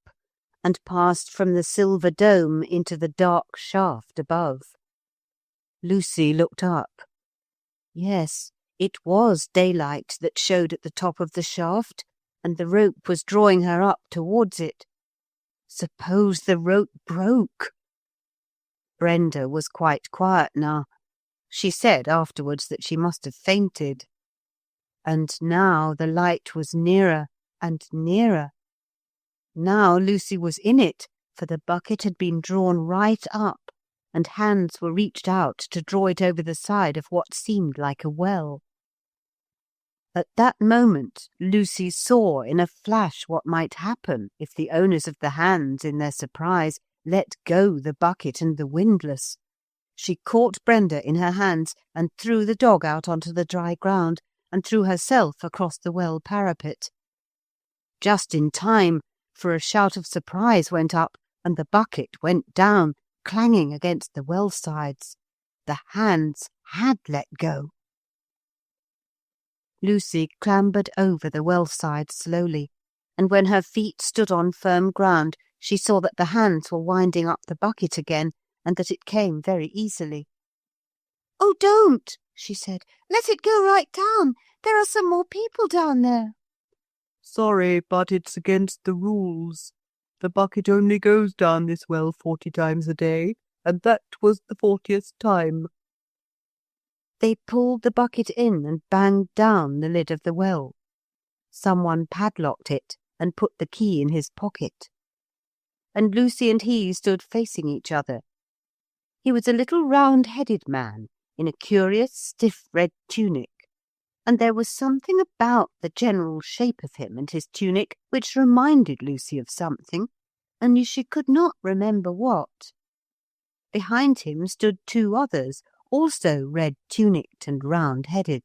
and passed from the silver dome into the dark shaft above. Lucy looked up. Yes, it was daylight that showed at the top of the shaft, and the rope was drawing her up towards it. Suppose the rope broke? Brenda was quite quiet now. She said afterwards that she must have fainted. And now the light was nearer and nearer. Now Lucy was in it, for the bucket had been drawn right up, and hands were reached out to draw it over the side of what seemed like a well. At that moment Lucy saw in a flash what might happen if the owners of the hands, in their surprise, let go the bucket and the windlass. She caught Brenda in her hands and threw the dog out onto the dry ground, and threw herself across the well parapet. Just in time, for a shout of surprise went up, and the bucket went down, clanging against the well sides. The hands had let go. Lucy clambered over the well side slowly, and when her feet stood on firm ground, she saw that the hands were winding up the bucket again, and that it came very easily. "Oh, don't," she said. "Let it go right down. There are some more people down there." Sorry, but it's against the rules. The bucket only goes down this well 40 times a day, and that was the 40th time. They pulled the bucket in and banged down the lid of the well. Someone padlocked it and put the key in his pocket. And Lucy and he stood facing each other. He was a little round-headed man in a curious stiff red tunic, and there was something about the general shape of him and his tunic which reminded Lucy of something, only she could not remember what. Behind him stood 2 others, also red-tunicked and round-headed.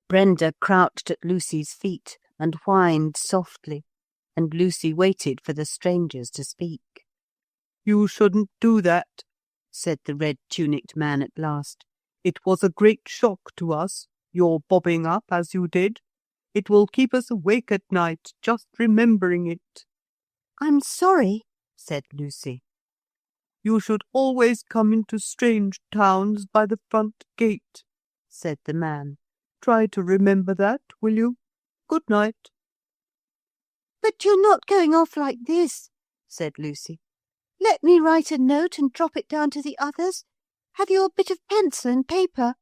Brenda crouched at Lucy's feet and whined softly, and Lucy waited for the strangers to speak. "You shouldn't do that," said the red-tunicked man at last. "It was a great shock to us, your bobbing up as you did. It will keep us awake at night, just remembering it." "I'm sorry," said Lucy. "You should always come into strange towns by the front gate," said the man. "Try to remember that, will you? Good night." "But you're not going off like this," said Lucy. "Let me write a note and drop it down to the others. Have you a bit of pencil and paper?"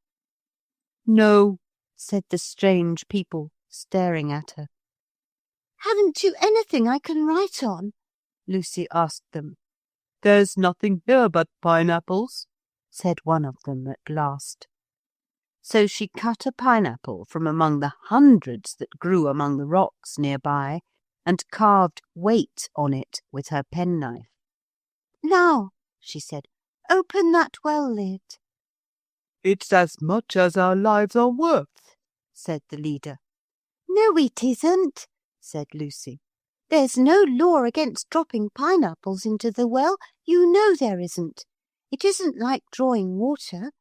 "No," said the strange people, staring at her. "Haven't you anything I can write on?" Lucy asked them. "There's nothing here but pineapples," said one of them at last. So she cut a pineapple from among the hundreds that grew among the rocks nearby, and carved "Wait" on it with her penknife. "Now," she said, "open that well lid." "It's as much as our lives are worth," said the leader. "No, it isn't," said Lucy. "There's no law against dropping pineapples into the well. You know there isn't. It isn't like drawing water.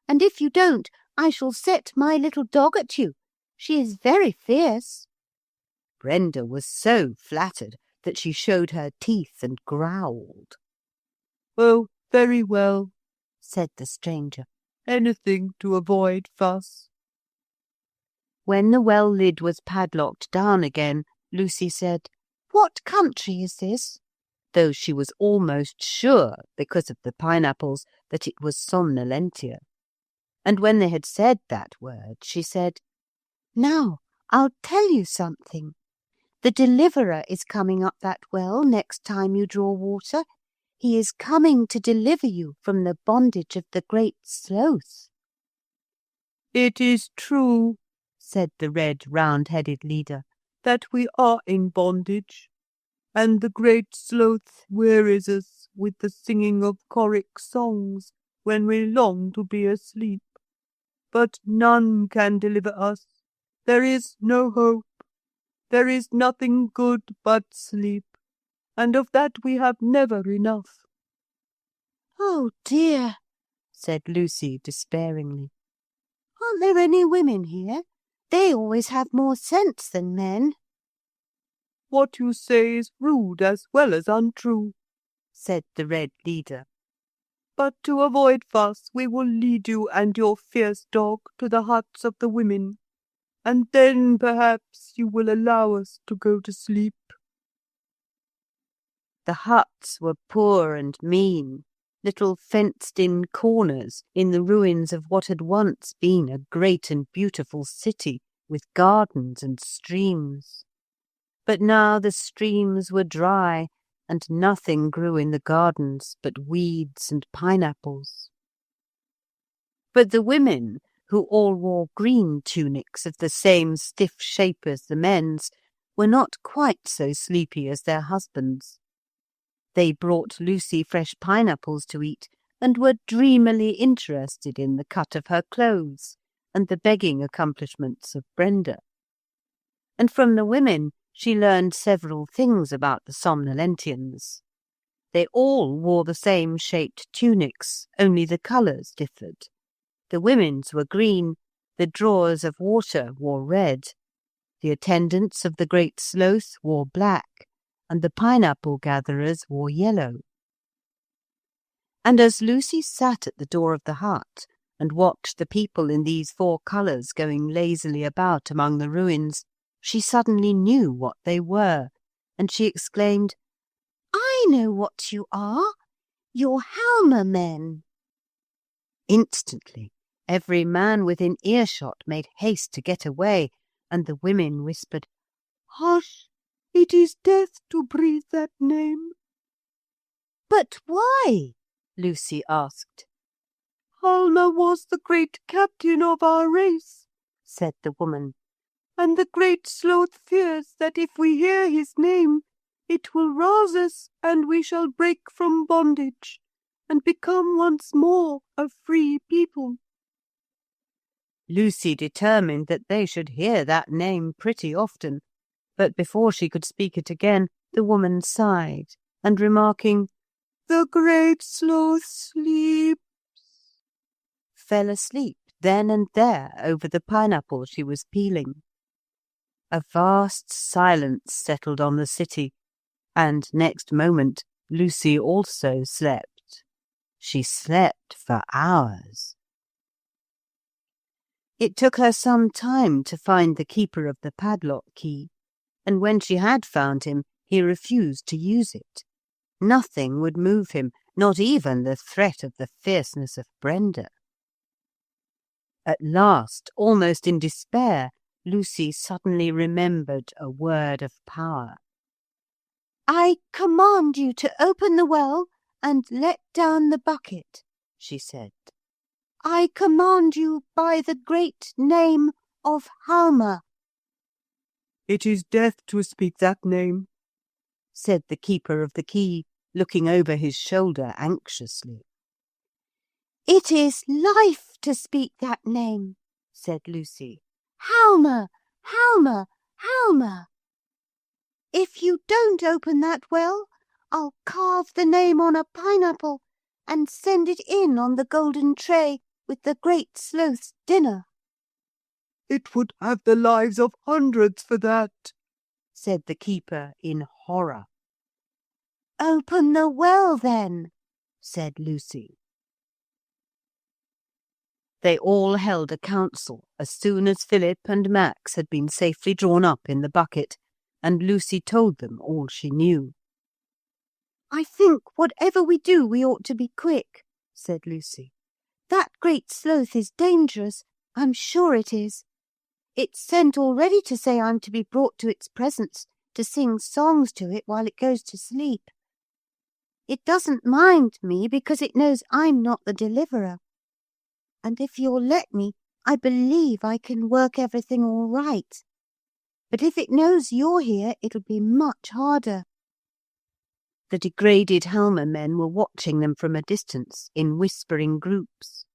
And if you don't, I shall set my little dog at you. She is very fierce." Brenda was so flattered that she showed her teeth and growled. "Oh, very well," said the stranger. "Anything to avoid fuss." When the well lid was padlocked down again, Lucy said, "What country is this?" though she was almost sure, because of the pineapples, that it was Somnolentia. And when they had said that word, she said, "Now, I'll tell you something. The deliverer is coming up that well next time you draw water. He is coming to deliver you from the bondage of the great Sloth." "It is true," said the red round-headed leader, "that we are in bondage, and the great Sloth wearies us with the singing of choric songs when we long to be asleep. But none can deliver us. There is no hope. There is nothing good but sleep, and of that we have never enough." "Oh dear," said Lucy despairingly. "Aren't there any women here? They always have more sense than men." "What you say is rude as well as untrue," said the red leader. "But to avoid fuss, we will lead you and your fierce dog to the huts of the women, and then perhaps you will allow us to go to sleep." The huts were poor and mean, little fenced-in corners in the ruins of what had once been a great and beautiful city with gardens and streams. But now the streams were dry, and nothing grew in the gardens but weeds and pineapples. But the women, who all wore green tunics of the same stiff shape as the men's, were not quite so sleepy as their husbands. They brought Lucy fresh pineapples to eat, and were dreamily interested in the cut of her clothes and the begging accomplishments of Brenda. And from the women she learned several things about the Somnolentians. They all wore the same shaped tunics, only the colours differed. The women's were green, the drawers of water wore red, the attendants of the great Sloth wore black, and the pineapple gatherers wore yellow. And as Lucy sat at the door of the hut and watched the people in these four colours going lazily about among the ruins, she suddenly knew what they were, and she exclaimed, "I know what you are. You're Halma men." Instantly every man within earshot made haste to get away, and the women whispered, "Hush! It is death to breathe that name." "But why?" Lucy asked. "Halma was the great captain of our race," said the woman, "and the great Sloth fears that if we hear his name, it will rouse us and we shall break from bondage and become once more a free people." Lucy determined that they should hear that name pretty often, But before she could speak it again, the woman sighed, and remarking, "The great Sloth sleeps," fell asleep then and there over the pineapple she was peeling. A vast silence settled on the city, and next moment Lucy also slept. She slept for hours. It took her some time to find the keeper of the padlock key, and when she had found him, he refused to use it. Nothing would move him, not even the threat of the fierceness of Brenda. At last, almost in despair, Lucy suddenly remembered a word of power. "I command you to open the well and let down the bucket," she said. "I command you by the great name of Halma." "It is death to speak that name," said the keeper of the key, looking over his shoulder anxiously. "It is life to speak that name," said Lucy. "Halma, Halma, Halma. If you don't open that well, I'll carve the name on a pineapple and send it in on the golden tray with the great Sloth's dinner." "It would have the lives of hundreds for that," said the keeper in horror. "Open the well, then," said Lucy. They all held a council as soon as Philip and Max had been safely drawn up in the bucket, and Lucy told them all she knew. "I think whatever we do, we ought to be quick," said Lucy. "That great Sloth is dangerous. I'm sure it is. It's sent already to say I'm to be brought to its presence, to sing songs to it while it goes to sleep. It doesn't mind me because it knows I'm not the deliverer. And if you'll let me, I believe I can work everything all right. But if it knows you're here, it'll be much harder." The degraded Halma men were watching them from a distance in whispering groups.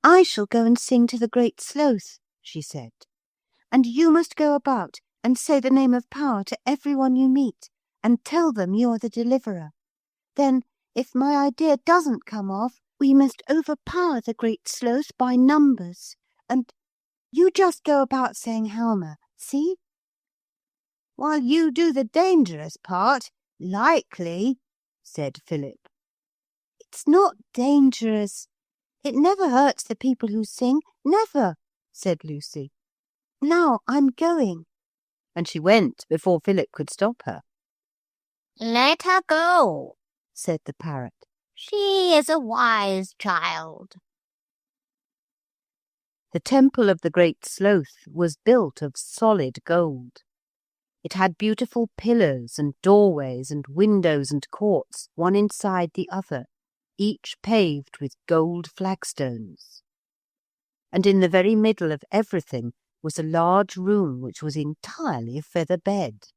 "I shall go and sing to the great Sloth," she said. "And you must go about and say the name of power to everyone you meet, and tell them you're the deliverer. Then, if my idea doesn't come off, we must overpower the great Sloth by numbers. And you just go about saying Halma, see?" "While you do the dangerous part, likely," said Philip. "It's not dangerous. It never hurts the people who sing, never," said Lucy. "Now I'm going." And she went before Philip could stop her. "Let her go," said the parrot. "She is a wise child." The temple of the great Sloth was built of solid gold. It had beautiful pillars and doorways and windows and courts, one inside the other, each paved with gold flagstones. And in the very middle of everything was a large room which was entirely feather-bed.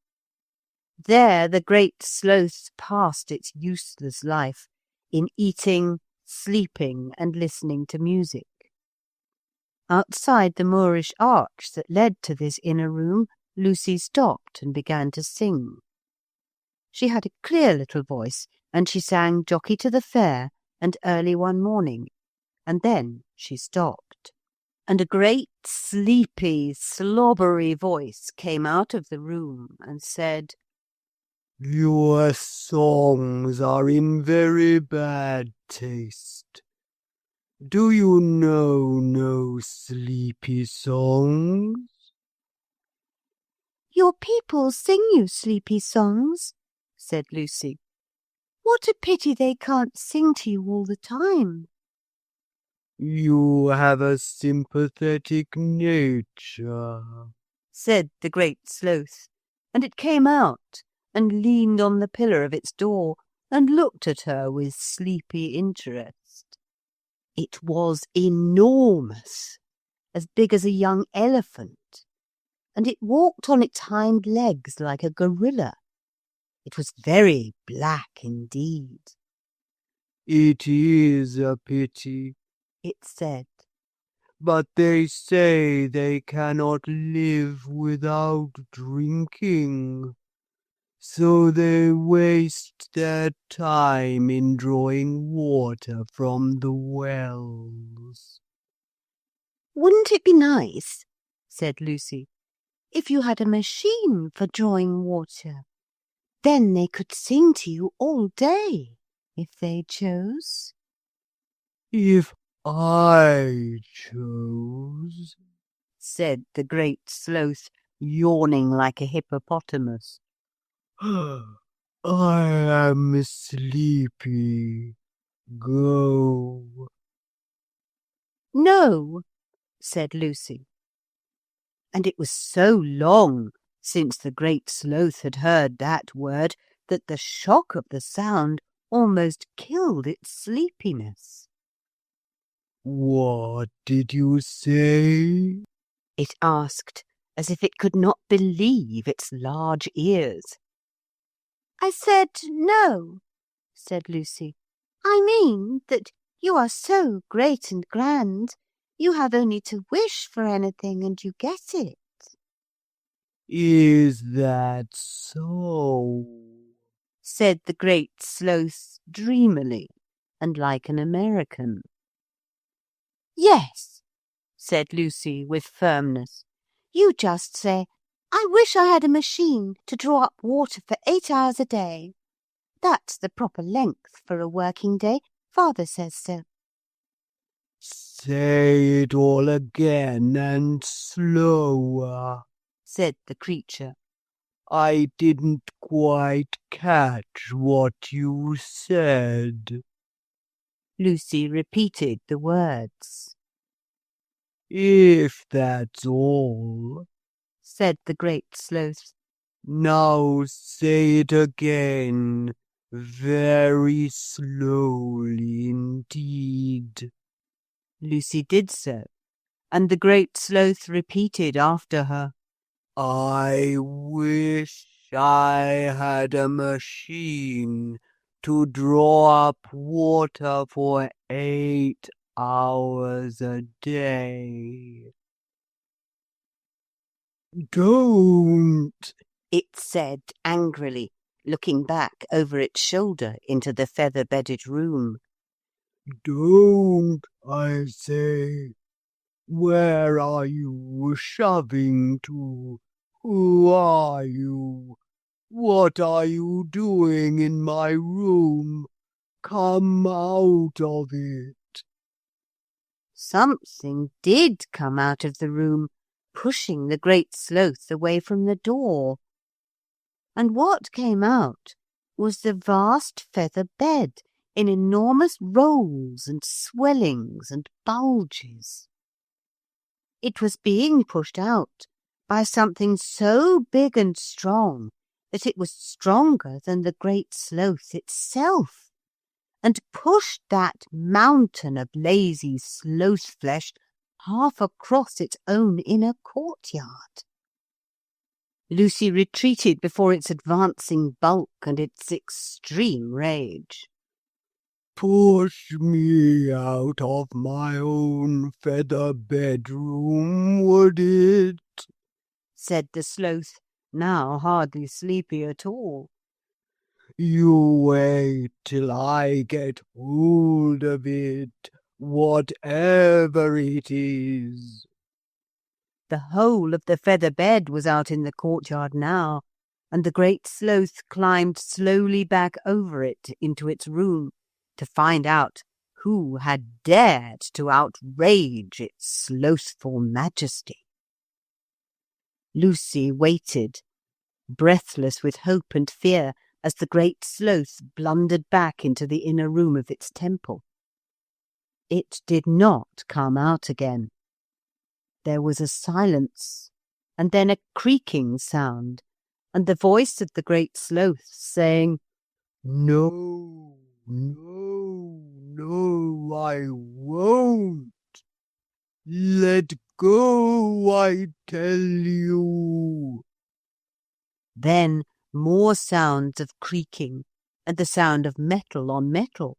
There the great Sloth passed its useless life in eating, sleeping, and listening to music. Outside the Moorish arch that led to this inner room, Lucy stopped and began to sing. She had a clear little voice, and she sang Jockey to the Fair and Early One Morning, and then she stopped. And a great, sleepy, slobbery voice came out of the room and said, "Your songs are in very bad taste. Do you know no sleepy songs?" "Your people sing you sleepy songs," said Lucy. "What a pity they can't sing to you all the time." "You have a sympathetic nature," said the great Sloth, and it came out and leaned on the pillar of its door and looked at her with sleepy interest. It was enormous, as big as a young elephant, and it walked on its hind legs like a gorilla. It was very black indeed. "It is a pity," it said. but they say they cannot live without drinking, so they waste their time in drawing water from the wells." "Wouldn't it be nice," said Lucy, "if you had a machine for drawing water? Then they could sing to you all day, if they chose." "If I chose," said the great Sloth, yawning like a hippopotamus. "I am sleepy. Go." "No," said Lucy. And it was so long since the great Sloth had heard that word that the shock of the sound almost killed its sleepiness. "What did you say?" it asked, as if it could not believe its large ears. "I said no," said Lucy. "I mean that you are so great and grand, you have only to wish for anything and you get it." "Is that so?" said the great Sloth dreamily, and like an American. "Yes," said Lucy with firmness. "You just say, 'I wish I had a machine to draw up water for 8 hours a day.' That's the proper length for a working day. Father says so." "Say it all again and slower," said the creature. "I didn't quite catch what you said." Lucy repeated the words. "If that's all," said the great Sloth. "now say it again, very slowly indeed." Lucy did so, and the great Sloth repeated after her, "I wish I had a machine to draw up water for 8 hours a day." "Don't," it said angrily, looking back over its shoulder into the feather-bedded room. "don't, I say. Where are you shoving to? Who are you? What are you doing in my room? Come out of it." Something did come out of the room, pushing the great Sloth away from the door. And what came out was the vast feather bed in enormous rolls and swellings and bulges. It was being pushed out by something so big and strong that it was stronger than the great Sloth itself, and pushed that mountain of lazy sloth flesh half across its own inner courtyard. Lucy retreated before its advancing bulk and its extreme rage. "Push me out of my own feather bedroom, would it?" said the Sloth, now hardly sleepy at all. "You wait till I get hold of it, whatever it is." The whole of the feather bed was out in the courtyard now, and the great Sloth climbed slowly back over it into its room to find out who had dared to outrage its slothful majesty. Lucy waited, breathless with hope and fear, as the great Sloth blundered back into the inner room of its temple. It did not come out again. There was a silence, and then a creaking sound, and the voice of the great Sloth saying, "No, no, no, I won't. Let go, I tell you." Then more sounds of creaking, and the sound of metal on metal.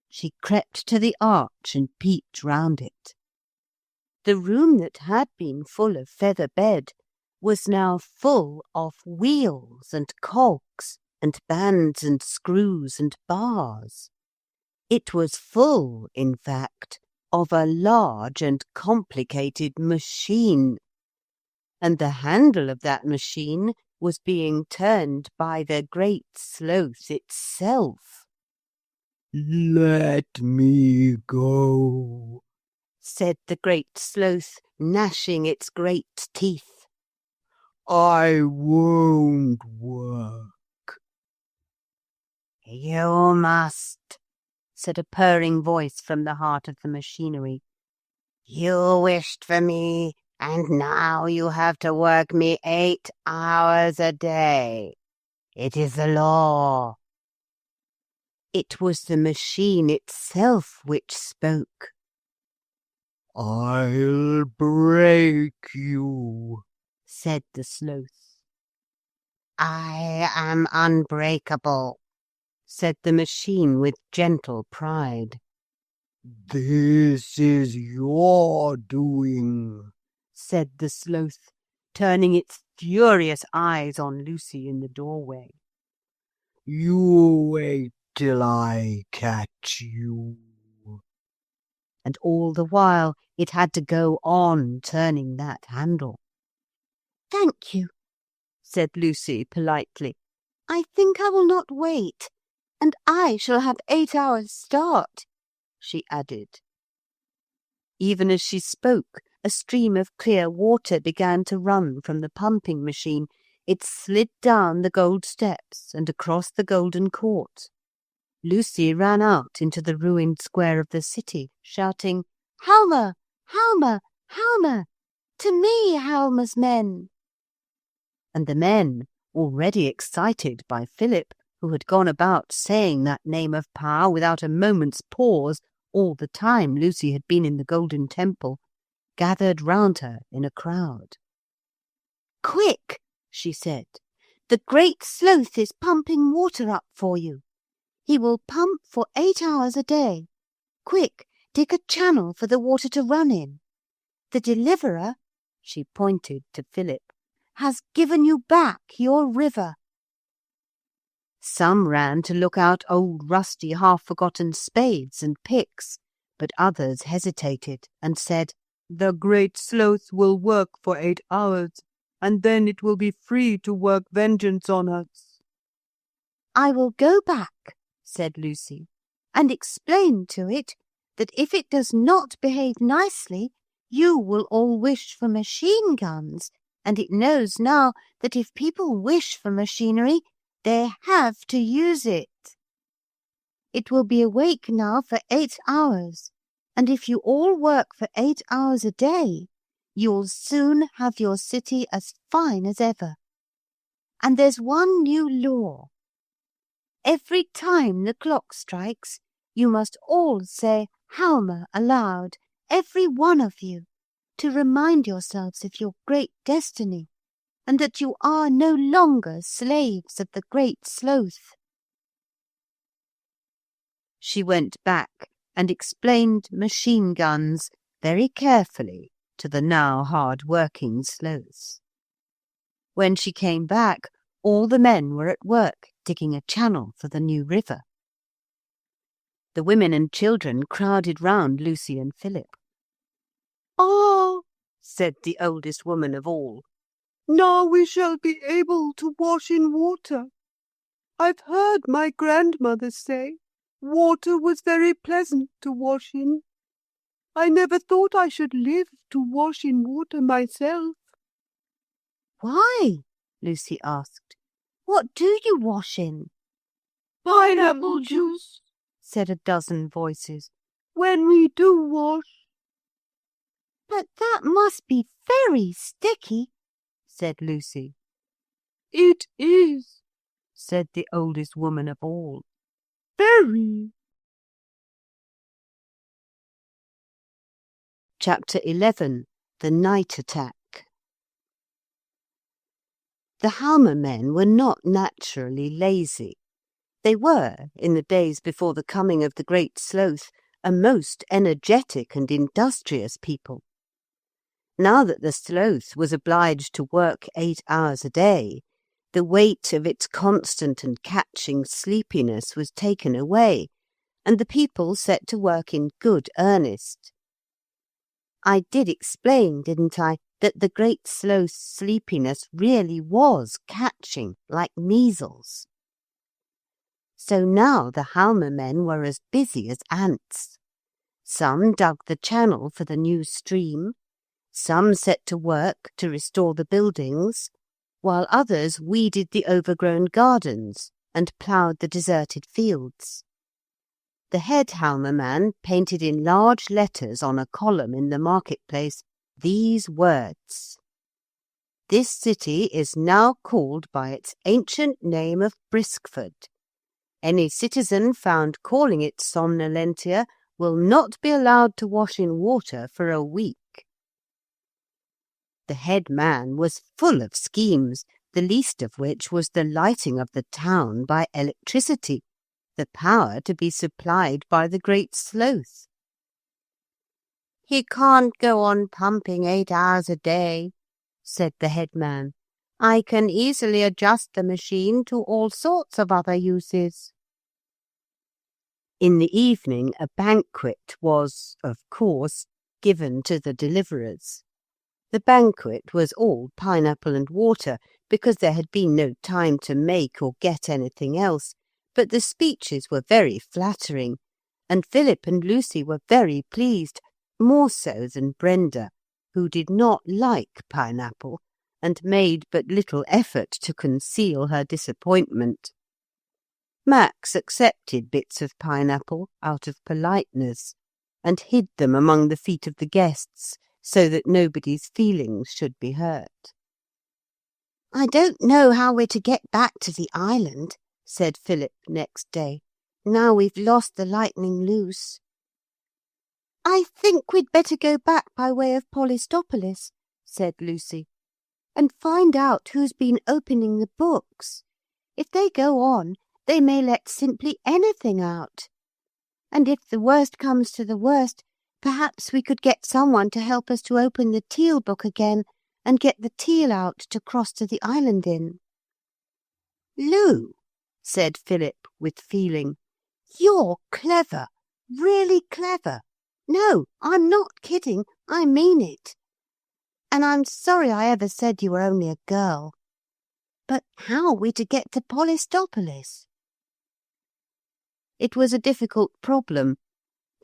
She crept to the arch and peeped round it. The room that had been full of feather bed was now full of wheels and cogs and bands and screws and bars. It was full, in fact, of a large and complicated machine, and the handle of that machine was being turned by the Great Sloth itself. "Let me go," said the Great Sloth, gnashing its great teeth. "I won't work." "You must," said a purring voice from the heart of the machinery. "You wished for me, and now you have to work me 8 hours a day. It is the law." It was the machine itself which spoke. "I'll break you," said the Sloth. "I am unbreakable," said the machine with gentle pride. "This is your doing," said the Sloth, turning its furious eyes on Lucy in the doorway. "You wait till I catch you." And all the while it had to go on turning that handle. "Thank you," said Lucy politely. "I think I will not wait, and I shall have 8 hours' start," she added. Even as she spoke, a stream of clear water began to run from the pumping machine. It slid down the gold steps and across the golden court. Lucy ran out into the ruined square of the city, shouting, "Halma! Halma! Halma! To me, Halma's men!" And the men, already excited by Philip, who had gone about saying that name of power without a moment's pause all the time Lucy had been in the Golden Temple, gathered round her in a crowd. "Quick," she said, "the Great Sloth is pumping water up for you. He will pump for 8 hours a day. Quick, dig a channel for the water to run in. The Deliverer," she pointed to Philip, "has given you back your river." Some ran to look out old rusty half-forgotten spades and picks, but others hesitated and said, "The Great Sloth will work for 8 hours, and then it will be free to work vengeance on us." "I will go back," said Lucy, "and explain to it that if it does not behave nicely, you will all wish for machine guns, and it knows now that if people wish for machinery, they have to use it. It will be awake now for 8 hours, and if you all work for 8 hours a day, you'll soon have your city as fine as ever. And there's one new law. Every time the clock strikes, you must all say Halma aloud, every one of you, to remind yourselves of your great destiny, and that you are no longer slaves of the Great Sloth." She went back and explained machine guns very carefully to the now hard-working Sloths. When she came back, all the men were at work digging a channel for the new river. The women and children crowded round Lucy and Philip. "Ah," said the oldest woman of all, "now we shall be able to wash in water. I've heard my grandmother say water was very pleasant to wash in. I never thought I should live to wash in water myself." "Why?" Lucy asked. "What do you wash in?" "Pineapple juice," said a dozen voices. "when we do wash." "But that must be very sticky," said Lucy. "It is," said the oldest woman of all. "very." Chapter 11. The Night Attack. The Halma men were not naturally lazy. They were, in the days before the coming of the Great Sloth, a most energetic and industrious people. Now that the Sloth was obliged to work 8 hours a day, the weight of its constant and catching sleepiness was taken away, and the people set to work in good earnest. I did explain, didn't I, that the great Sloth's sleepiness really was catching, like measles. So now the Halma men were as busy as ants. Some dug the channel for the new stream, some set to work to restore the buildings, while others weeded the overgrown gardens and ploughed the deserted fields. The head Halma man painted in large letters on a column in the marketplace these words: "This city is now called by its ancient name of Briskford. Any citizen found calling it Somnolentia will not be allowed to wash in water for a week." The head man was full of schemes, the least of which was the lighting of the town by electricity, the power to be supplied by the great Sloth. "He can't go on pumping 8 hours a day," said the head man. "I can easily adjust the machine to all sorts of other uses." In the evening a banquet was, of course, given to the deliverers. The banquet was all pineapple and water, because there had been no time to make or get anything else, but the speeches were very flattering, and Philip and Lucy were very pleased, more so than Brenda, who did not like pineapple, and made but little effort to conceal her disappointment. Max accepted bits of pineapple out of politeness, and hid them among the feet of the guests, so that nobody's feelings should be hurt. "I don't know how we're to get back to the island," said Philip next day, "now we've lost the Lightning Loose." "I think we'd better go back by way of Polystopolis," said Lucy, "and find out who's been opening the books. If they go on, they may let simply anything out. And if the worst comes to the worst, perhaps we could get someone to help us to open the teal book again and get the teal out to cross to the island in." "Lou," said Philip with feeling, "you're clever, really clever. No, I'm not kidding, I mean it. And I'm sorry I ever said you were only a girl. But how are we to get to Polystopolis?" It was a difficult problem.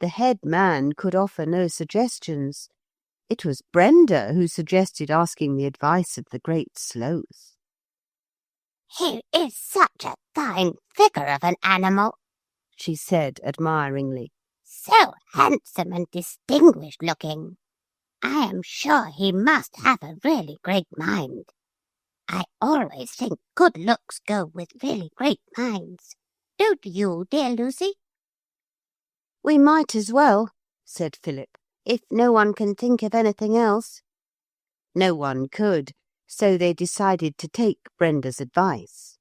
The head man could offer no suggestions. It was Brenda who suggested asking the advice of the great Sloth. "He is such a fine figure of an animal," she said admiringly. "So handsome and distinguished looking. I am sure he must have a really great mind. I always think good looks go with really great minds. Don't you, dear Lucy?" "We might as well," said Philip, "if no one can think of anything else." No one could, so they decided to take Brenda's advice.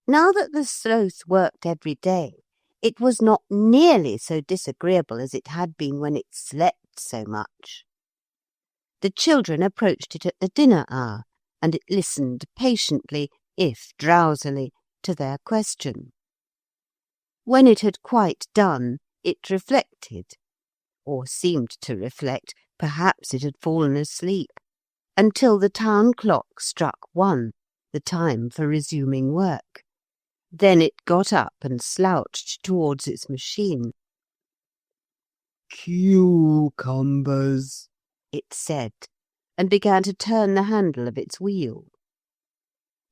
Now that the Sloth worked every day, it was not nearly so disagreeable as it had been when it slept so much. The children approached it at the dinner hour, and it listened patiently, if drowsily, to their question. When it had quite done, it reflected, or seemed to reflect, perhaps it had fallen asleep, until the town clock struck 1, the time for resuming work. Then it got up and slouched towards its machine. "Cucumbers," it said, and began to turn the handle of its wheel.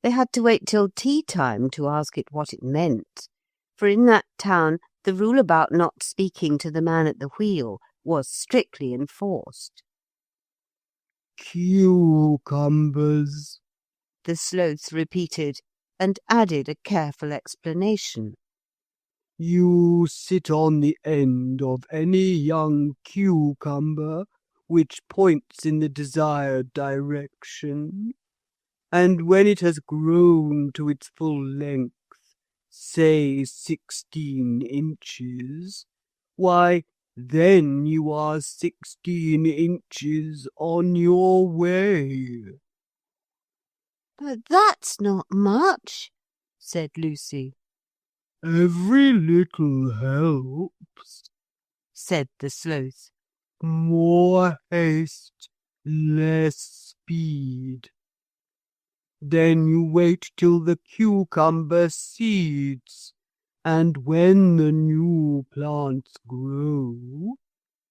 They had to wait till tea-time to ask it what it meant, for in that town the rule about not speaking to the man at the wheel was strictly enforced. "Cucumbers," the Sloth repeated, and added a careful explanation. "You sit on the end of any young cucumber which points in the desired direction, and when it has grown to its full length, say 16 inches, why, then you are 16 inches on your way. But that's not much, said Lucy. Every little helps, said the Sloth. More haste, less speed. Then you wait till the cucumber seeds, and when the new plants grow,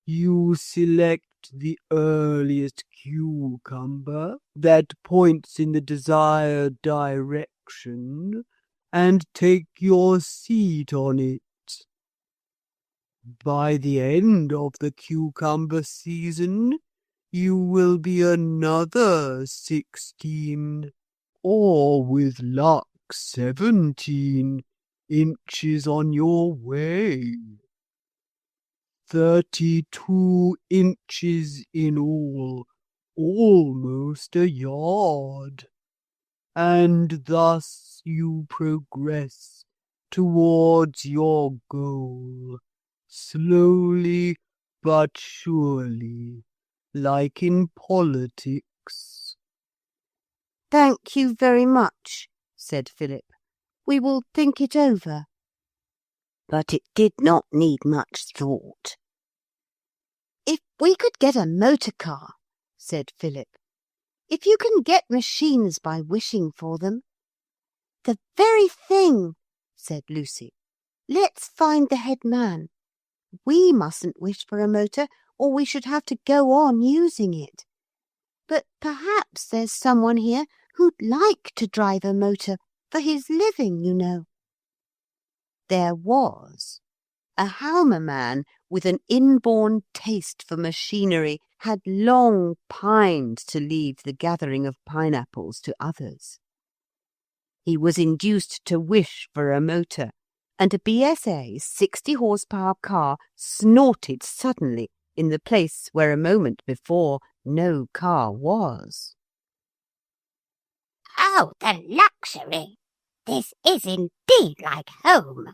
you select the earliest cucumber that points in the desired direction and take your seat on it. By the end of the cucumber season, you will be another 16, or with luck 17 inches on your way. 32 inches in all, almost a yard. And thus you progress towards your goal, slowly but surely, like in politics. Thank you very much, said Philip. We will think it over. But it did not need much thought. If we could get a motor car, said Philip. If you can get machines by wishing for them. The very thing, said Lucy. Let's find the head man. We mustn't wish for a motor, or we should have to go on using it. But perhaps there's someone here who'd like to drive a motor for his living, you know. There was. A Halma man with an inborn taste for machinery had long pined to leave the gathering of pineapples to others. He was induced to wish for a motor, and a BSA 60-horsepower car snorted suddenly in the place where a moment before no car was. Oh, the luxury! This is indeed like home,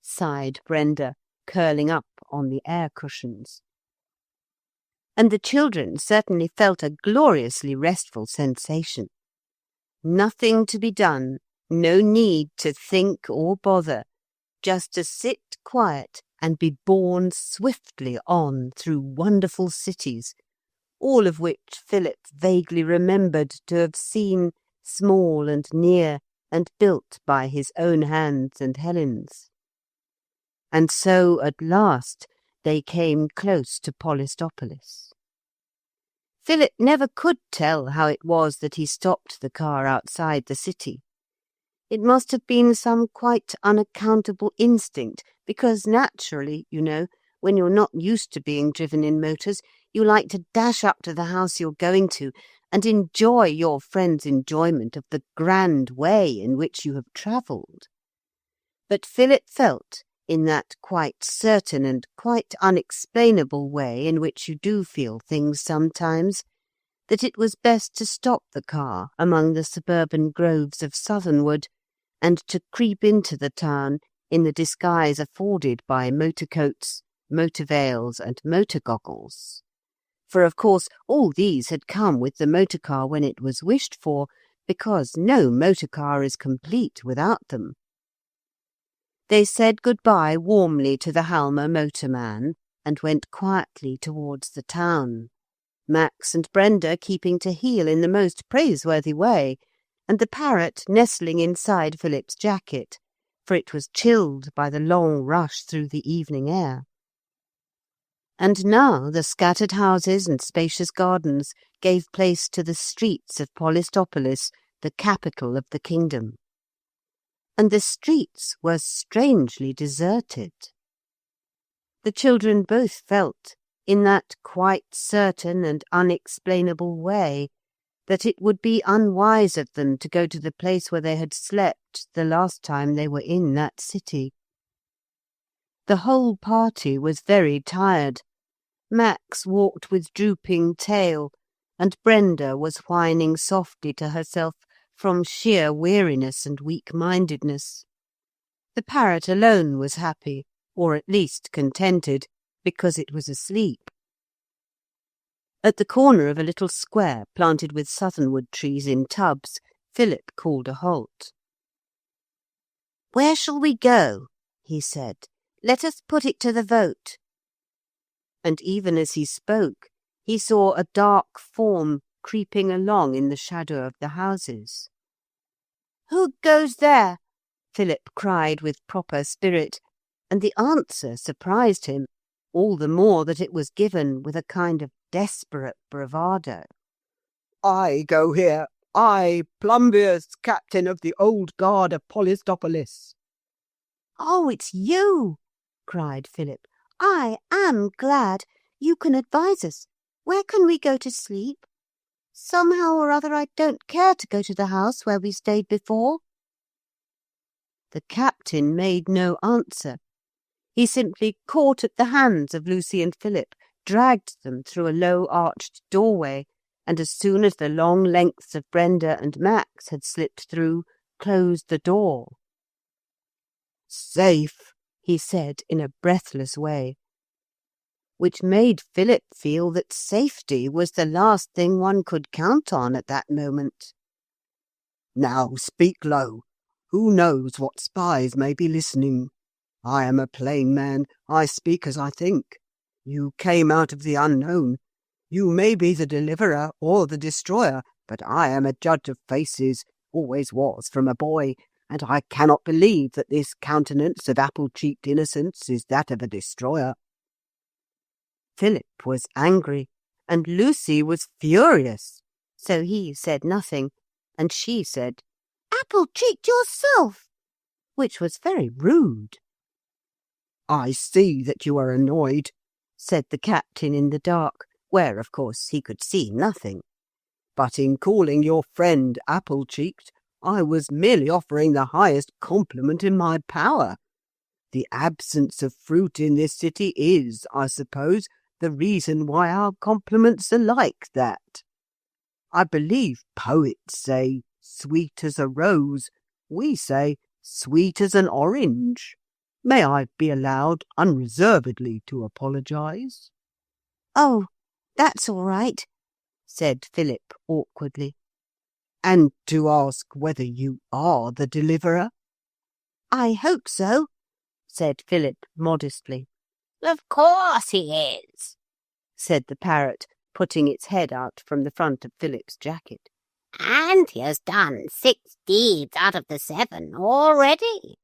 sighed Brenda, curling up on the air cushions. And the children certainly felt a gloriously restful sensation. Nothing to be done, no need to think or bother, just to sit quiet and be borne swiftly on through wonderful cities, all of which Philip vaguely remembered to have seen, small and near, and built by his own hands and Helen's. And so at last they came close to Polistopolis. Philip never could tell how it was that he stopped the car outside the city. It must have been some quite unaccountable instinct, because naturally, you know, when you're not used to being driven in motors, you like to dash up to the house you're going to and enjoy your friend's enjoyment of the grand way in which you have travelled. But Philip felt, in that quite certain and quite unexplainable way in which you do feel things sometimes, that it was best to stop the car among the suburban groves of Southernwood and to creep into the town in the disguise afforded by motor coats, motor veils, and motor goggles. For, of course, all these had come with the motor car when it was wished for, because no motor car is complete without them. They said goodbye warmly to the Halma motorman and went quietly towards the town, Max and Brenda keeping to heel in the most praiseworthy way, and the parrot nestling inside Philip's jacket, for it was chilled by the long rush through the evening air. And now the scattered houses and spacious gardens gave place to the streets of Polistopolis, the capital of the kingdom. And the streets were strangely deserted. The children both felt, in that quite certain and unexplainable way, that it would be unwise of them to go to the place where they had slept the last time they were in that city. The whole party was very tired. Max walked with drooping tail, and Brenda was whining softly to herself from sheer weariness and weak-mindedness. The parrot alone was happy, or at least contented, because it was asleep. At the corner of a little square planted with southernwood trees in tubs, Philip called a halt. "Where shall we go?" he said. "Let us put it to the vote." And even as he spoke, he saw a dark form creeping along in the shadow of the houses. "Who goes there?" Philip cried with proper spirit, and the answer surprised him, all the more that it was given with a kind of desperate bravado. "I go here. I, Plumbeus, captain of the old guard of Polistopolis." "Oh, it's you!" cried Philip. "I am glad. You can advise us. Where can we go to sleep? Somehow or other I don't care to go to the house where we stayed before." The captain made no answer. He simply caught at the hands of Lucy and Philip, dragged them through a low-arched doorway, and as soon as the long lengths of Brenda and Max had slipped through, closed the door. "Safe," he said in a breathless way, which made Philip feel that safety was the last thing one could count on at that moment. "Now speak low. Who knows what spies may be listening? I am a plain man. I speak as I think. You came out of the unknown. You may be the deliverer or the destroyer, but I am a judge of faces, always was from a boy, and I cannot believe that this countenance of apple-cheeked innocence is that of a destroyer." Philip was angry, and Lucy was furious, so he said nothing, and she said, "Apple-cheeked yourself," which was very rude. "I see that you are annoyed," said the captain in the dark, where, of course, he could see nothing. "But in calling your friend apple-cheeked, I was merely offering the highest compliment in my power. The absence of fruit in this city is, I suppose, the reason why our compliments are like that. I believe poets say, sweet as a rose. We say, sweet as an orange. May I be allowed unreservedly to apologize?" "Oh, that's all right," said Philip awkwardly. "And to ask whether you are the deliverer?" "I hope so," said Philip modestly. Of course he is," said the parrot, putting its head out from the front of Philip's jacket. "and he has done 6 deeds out of the 7 already."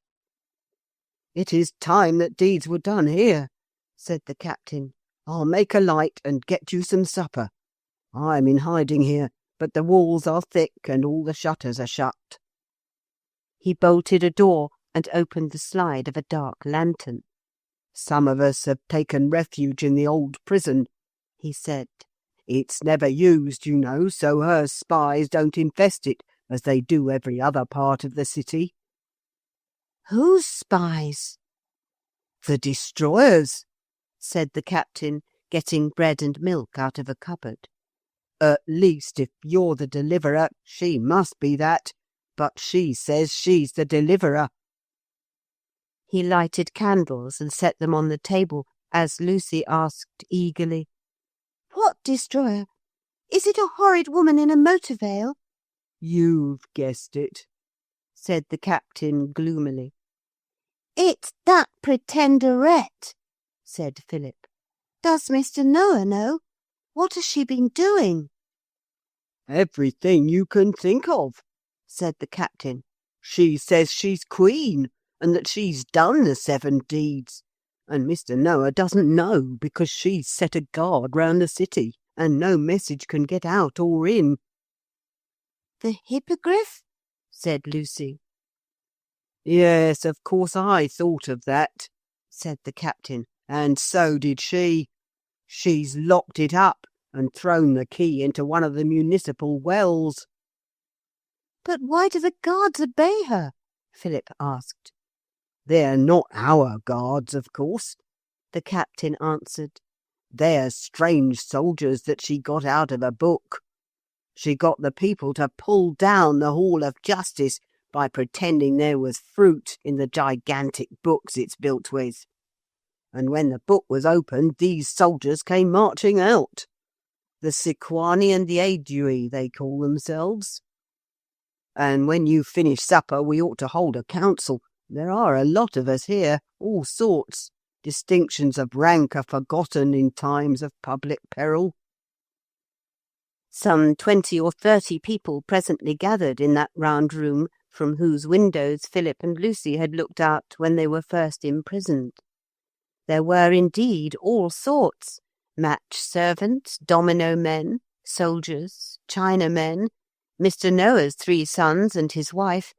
"It is time that deeds were done here," said the captain. "I'll make a light and get you some supper. I'm in hiding here, but the walls are thick and all the shutters are shut." He bolted a door and opened the slide of a dark lantern. "Some of us have taken refuge in the old prison," he said. "It's never used, you know, so her spies don't infest it as they do every other part of the city." "Whose spies?" "The destroyers," said the captain, getting bread and milk out of a cupboard. "At least, if you're the deliverer, she must be that. But she says she's the deliverer." He lighted candles and set them on the table, as Lucy asked eagerly, "What destroyer? Is it a horrid woman in a motor veil?" "You've guessed it," said the captain gloomily. "It's that pretenderette," said Philip. "Does Mr. Noah know? What has she been doing?" "Everything you can think of," said the captain. "She says she's queen, and that she's done the 7 deeds. And Mr. Noah doesn't know because she's set a guard round the city, and no message can get out or in." "The hippogriff?" said Lucy. "Yes, of course I thought of that," said the captain, "and so did she. She's locked it up and thrown the key into one of the municipal wells." "But why do the guards obey her?" Philip asked. "They're not our guards, of course," the captain answered. "They're strange soldiers that she got out of a book. She got the people to pull down the Hall of Justice by pretending there was fruit in the gigantic books it's built with. and when the book was opened, these soldiers came marching out. The Sequani and the Aedui, they call themselves. And when you finish supper, we ought to hold a council. There are a lot of us here, all sorts. Distinctions of rank are forgotten in times of public peril. Some 20 or 30 people presently gathered in that round room from whose windows Philip and Lucy had looked out when they were first imprisoned. There were indeed all sorts, match servants, domino men, soldiers, Chinamen, Mr. Noah's 3 sons and his wife,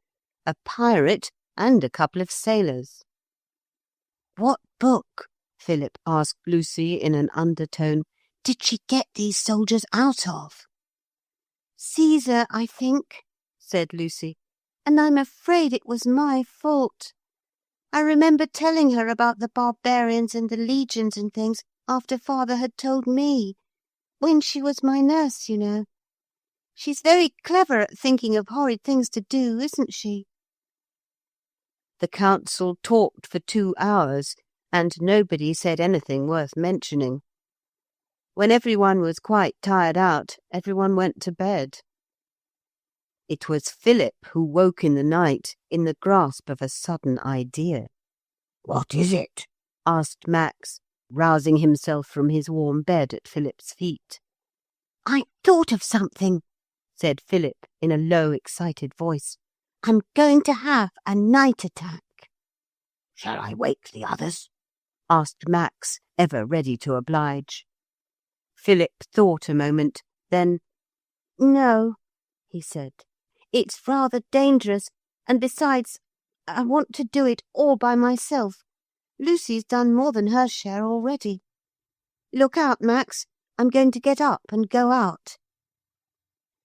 a pirate, and a couple of sailors. What book, Philip asked Lucy in an undertone, did she get these soldiers out of? Caesar, I think, said Lucy, and I'm afraid it was my fault. I remember telling her about the barbarians and the legions and things after Father had told me, when she was my nurse, you know. She's very clever at thinking of horrid things to do, isn't she? The council talked for 2 hours, and nobody said anything worth mentioning. When everyone was quite tired out, everyone went to bed. It was Philip who woke in the night in the grasp of a sudden idea. "What is it?" asked Max, rousing himself from his warm bed at Philip's feet. I thought of something, said Philip in a low, excited voice. I'm going to have a night attack. "Shall I wake the others?" asked Max, ever ready to oblige. Philip thought a moment, then, No, he said. It's rather dangerous, and besides, I want to do it all by myself. Lucy's done more than her share already. Look out, Max. I'm going to get up and go out.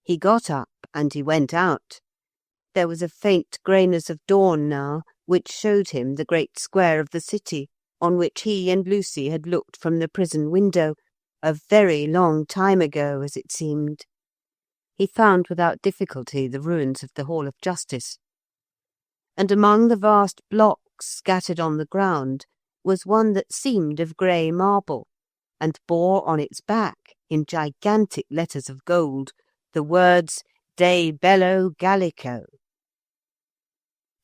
He got up and he went out. There was a faint greyness of dawn now, which showed him the great square of the city, on which he and Lucy had looked from the prison window, a very long time ago, as it seemed. He found without difficulty the ruins of the Hall of Justice. And among the vast blocks scattered on the ground was one that seemed of grey marble, and bore on its back, in gigantic letters of gold, the words De Bello Gallico.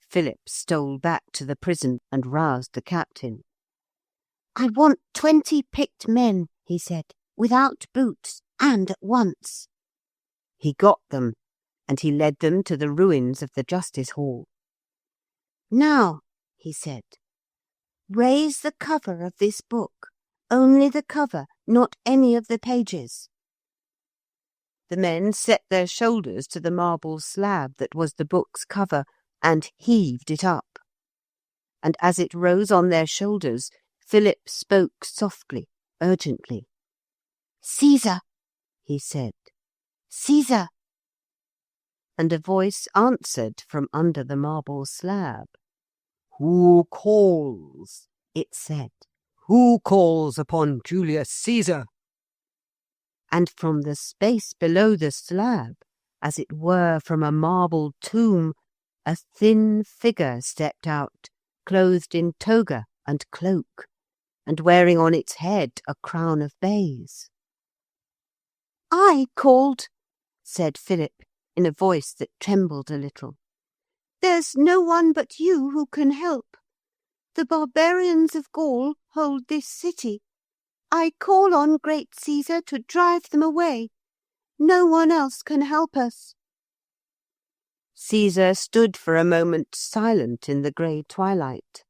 Philip stole back to the prison and roused the captain. I want 20 picked men, he said, without boots, and at once. He got them, and he led them to the ruins of the Justice Hall. Now, he said, raise the cover of this book, only the cover, not any of the pages. The men set their shoulders to the marble slab that was the book's cover and heaved it up. And as it rose on their shoulders, Philip spoke softly, urgently. Caesar, he said, Caesar. And a voice answered from under the marble slab. Who calls? It said. Who calls upon Julius Caesar? And from the space below the slab, as it were from a marble tomb, a thin figure stepped out, clothed in toga and cloak, and wearing on its head a crown of bays. I called, said Philip, in a voice that trembled a little. There's no one but you who can help. The barbarians of Gaul hold this city. I call on great Caesar to drive them away. No one else can help us. Caesar stood for a moment silent in the grey twilight.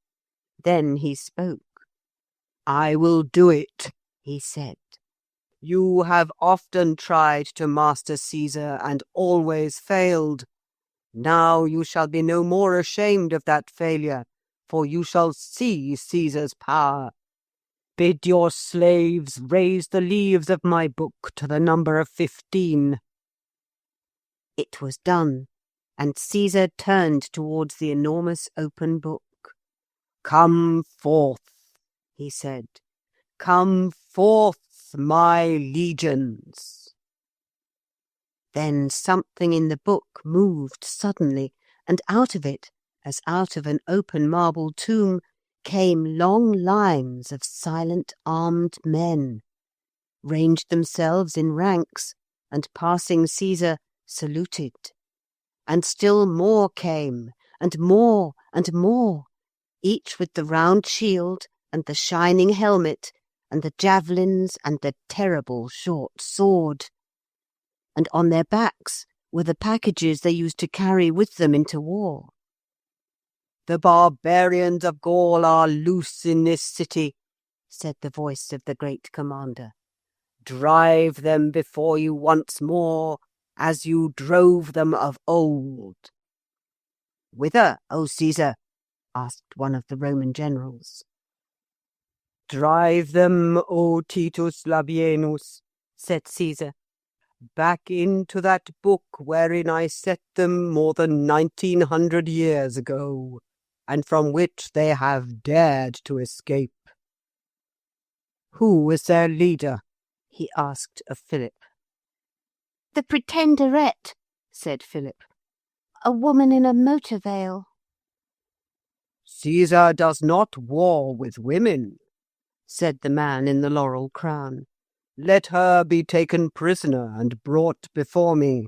Then he spoke. I will do it, he said. You have often tried to master Caesar and always failed. Now you shall be no more ashamed of that failure, for you shall see Caesar's power. Bid your slaves raise the leaves of my book to the number of 15. It was done, and Caesar turned towards the enormous open book. Come forth, he said. Come forth, my legions. Then something in the book moved suddenly, and out of it, as out of an open marble tomb, came long lines of silent armed men, ranged themselves in ranks, and passing Caesar, saluted. And still more came, and more, each with the round shield and the shining helmet and the javelins and the terrible short sword. And on their backs were the packages they used to carry with them into war. "The barbarians of Gaul are loose in this city," said the voice of the great commander. "Drive them before you once more, as you drove them of old." "Whither, O Caesar?" asked one of the Roman generals. "Drive them, O Titus Labienus," said Caesar, "back into that book wherein I set them more than 1900 years ago, and from which they have dared to escape." "Who was their leader?" he asked of Philip. "The Pretenderette," said Philip. "A woman in a motor veil." "Caesar does not war with women," said the man in the laurel crown. "Let her be taken prisoner and brought before me."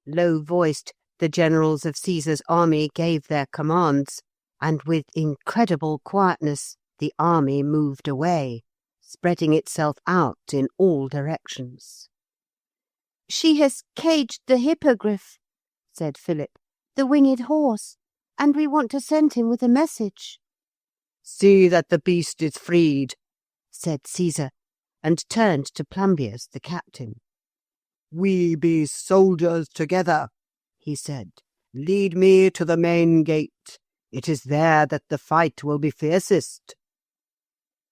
Low-voiced, the generals of Caesar's army gave their commands, and with incredible quietness the army moved away, spreading itself out in all directions. "She has caged the hippogriff," said Philip, "the winged horse, and we want to send him with a message." "See that the beast is freed," said Caesar, and turned to Plumbius, the captain. "We be soldiers together," he said. "Lead me to the main gate. It is there that the fight will be fiercest."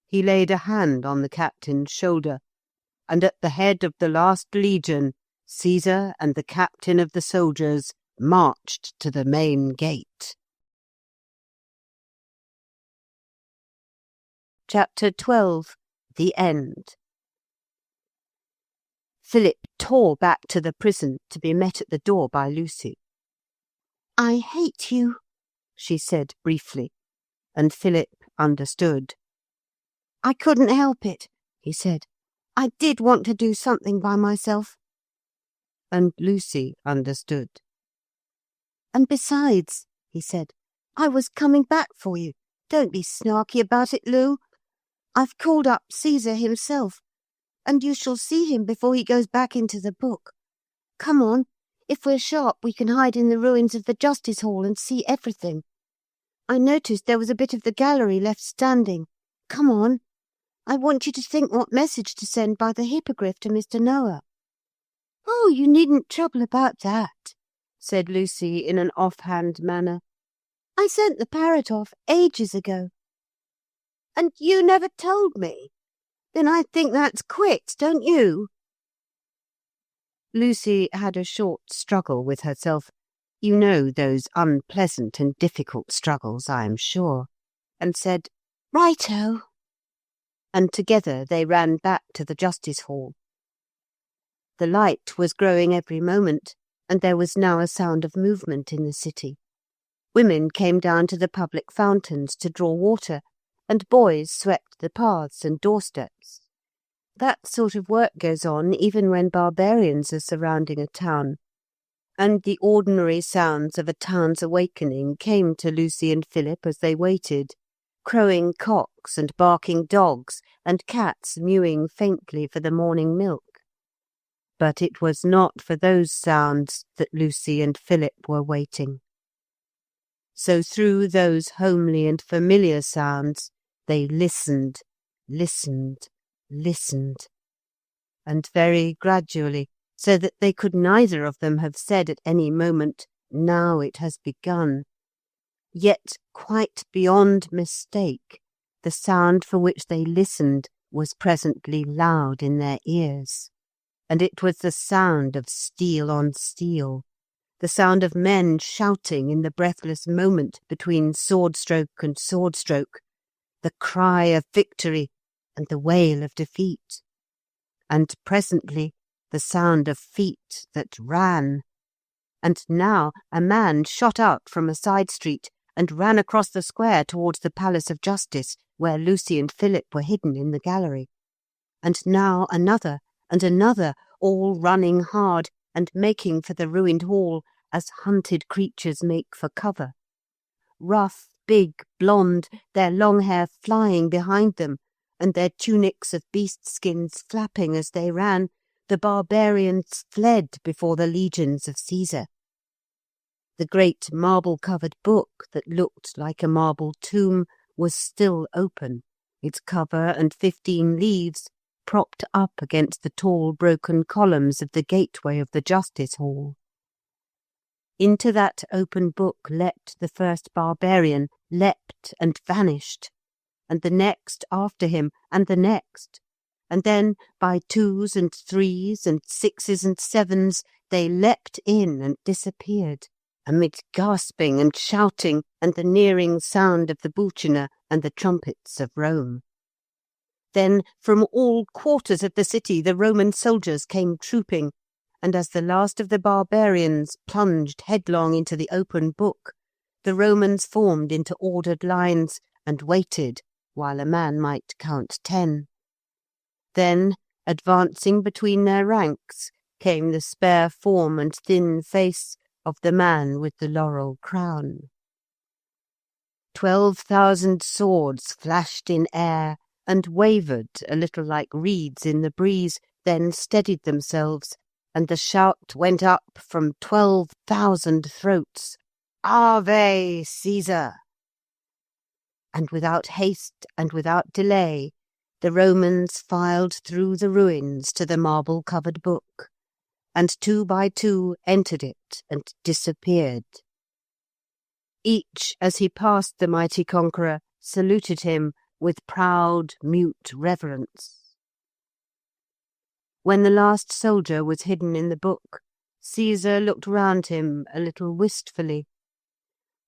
He laid a hand on the captain's shoulder, and at the head of the last legion, Caesar and the captain of the soldiers marched to the main gate. Chapter 12. The End. Philip tore back to the prison to be met at the door by Lucy. "I hate you," she said briefly, and Philip understood. "I couldn't help it," he said. "I did want to do something by myself." And Lucy understood. "And besides," he said, "I was coming back for you. Don't be snarky about it, Lou. I've called up Caesar himself, and you shall see him before he goes back into the book. Come on. If we're sharp, we can hide in the ruins of the Justice Hall and see everything. I noticed there was a bit of the gallery left standing. Come on. I want you to think what message to send by the hippogriff to Mr. Noah." "Oh, you needn't trouble about that," said Lucy in an offhand manner. "I sent the parrot off ages ago." "And you never told me? Then I think that's quits, don't you?" Lucy had a short struggle with herself. You know those unpleasant and difficult struggles, I am sure, and said, "Righto." And together they ran back to the Justice Hall. The light was growing every moment, and there was now a sound of movement in the city. Women came down to the public fountains to draw water, and boys swept the paths and doorsteps. That sort of work goes on even when barbarians are surrounding a town, and the ordinary sounds of a town's awakening came to Lucy and Philip as they waited, crowing cocks and barking dogs and cats mewing faintly for the morning milk. But it was not for those sounds that Lucy and Philip were waiting. So through those homely and familiar sounds they listened, and very gradually, so that they could neither of them have said at any moment, "Now it has begun." Yet, quite beyond mistake, the sound for which they listened was presently loud in their ears, and it was the sound of steel on steel, the sound of men shouting in the breathless moment between sword-stroke and sword-stroke, the cry of victory and the wail of defeat, and presently the sound of feet that ran. And now a man shot out from a side street, and ran across the square towards the Palace of Justice, where Lucy and Philip were hidden in the gallery. And now another and another, all running hard and making for the ruined hall as hunted creatures make for cover. Rough, big, blonde, their long hair flying behind them, and their tunics of beast skins flapping as they ran, the barbarians fled before the legions of Caesar. The great marble-covered book that looked like a marble tomb was still open, its cover and 15 leaves propped up against the tall broken columns of the gateway of the Justice Hall. Into that open book leapt the first barbarian, leapt and vanished, and the next after him, and the next, and then by 2s and 3s and 6s and 7s they leapt in and disappeared, amid gasping and shouting and the nearing sound of the bucina and the trumpets of Rome. Then from all quarters of the city the Roman soldiers came trooping, and as the last of the barbarians plunged headlong into the open book, the Romans formed into ordered lines and waited while a man might count 10. Then, advancing between their ranks, came the spare form and thin face of the man with the laurel crown. 12,000 swords flashed in air and wavered a little like reeds in the breeze, then steadied themselves, and the shout went up from 12,000 throats, "Ave Caesar!" And without haste and without delay, the Romans filed through the ruins to the marble-covered book, and 2 by 2 entered it and disappeared. Each, as he passed the mighty conqueror, saluted him with proud, mute reverence. When the last soldier was hidden in the book, Caesar looked round him a little wistfully.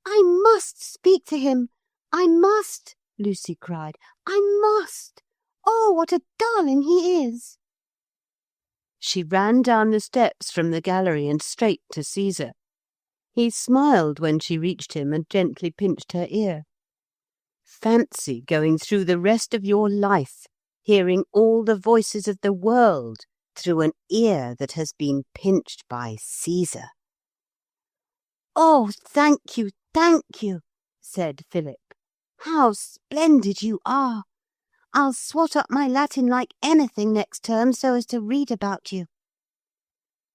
"I must speak to him! I must!" Lucy cried. "I must! Oh, what a darling he is!" She ran down the steps from the gallery and straight to Caesar. He smiled when she reached him and gently pinched her ear. Fancy going through the rest of your life hearing all the voices of the world through an ear that has been pinched by Caesar. "Oh, thank you, said Philip. "How splendid you are! I'll swat up my Latin like anything next term so as to read about you."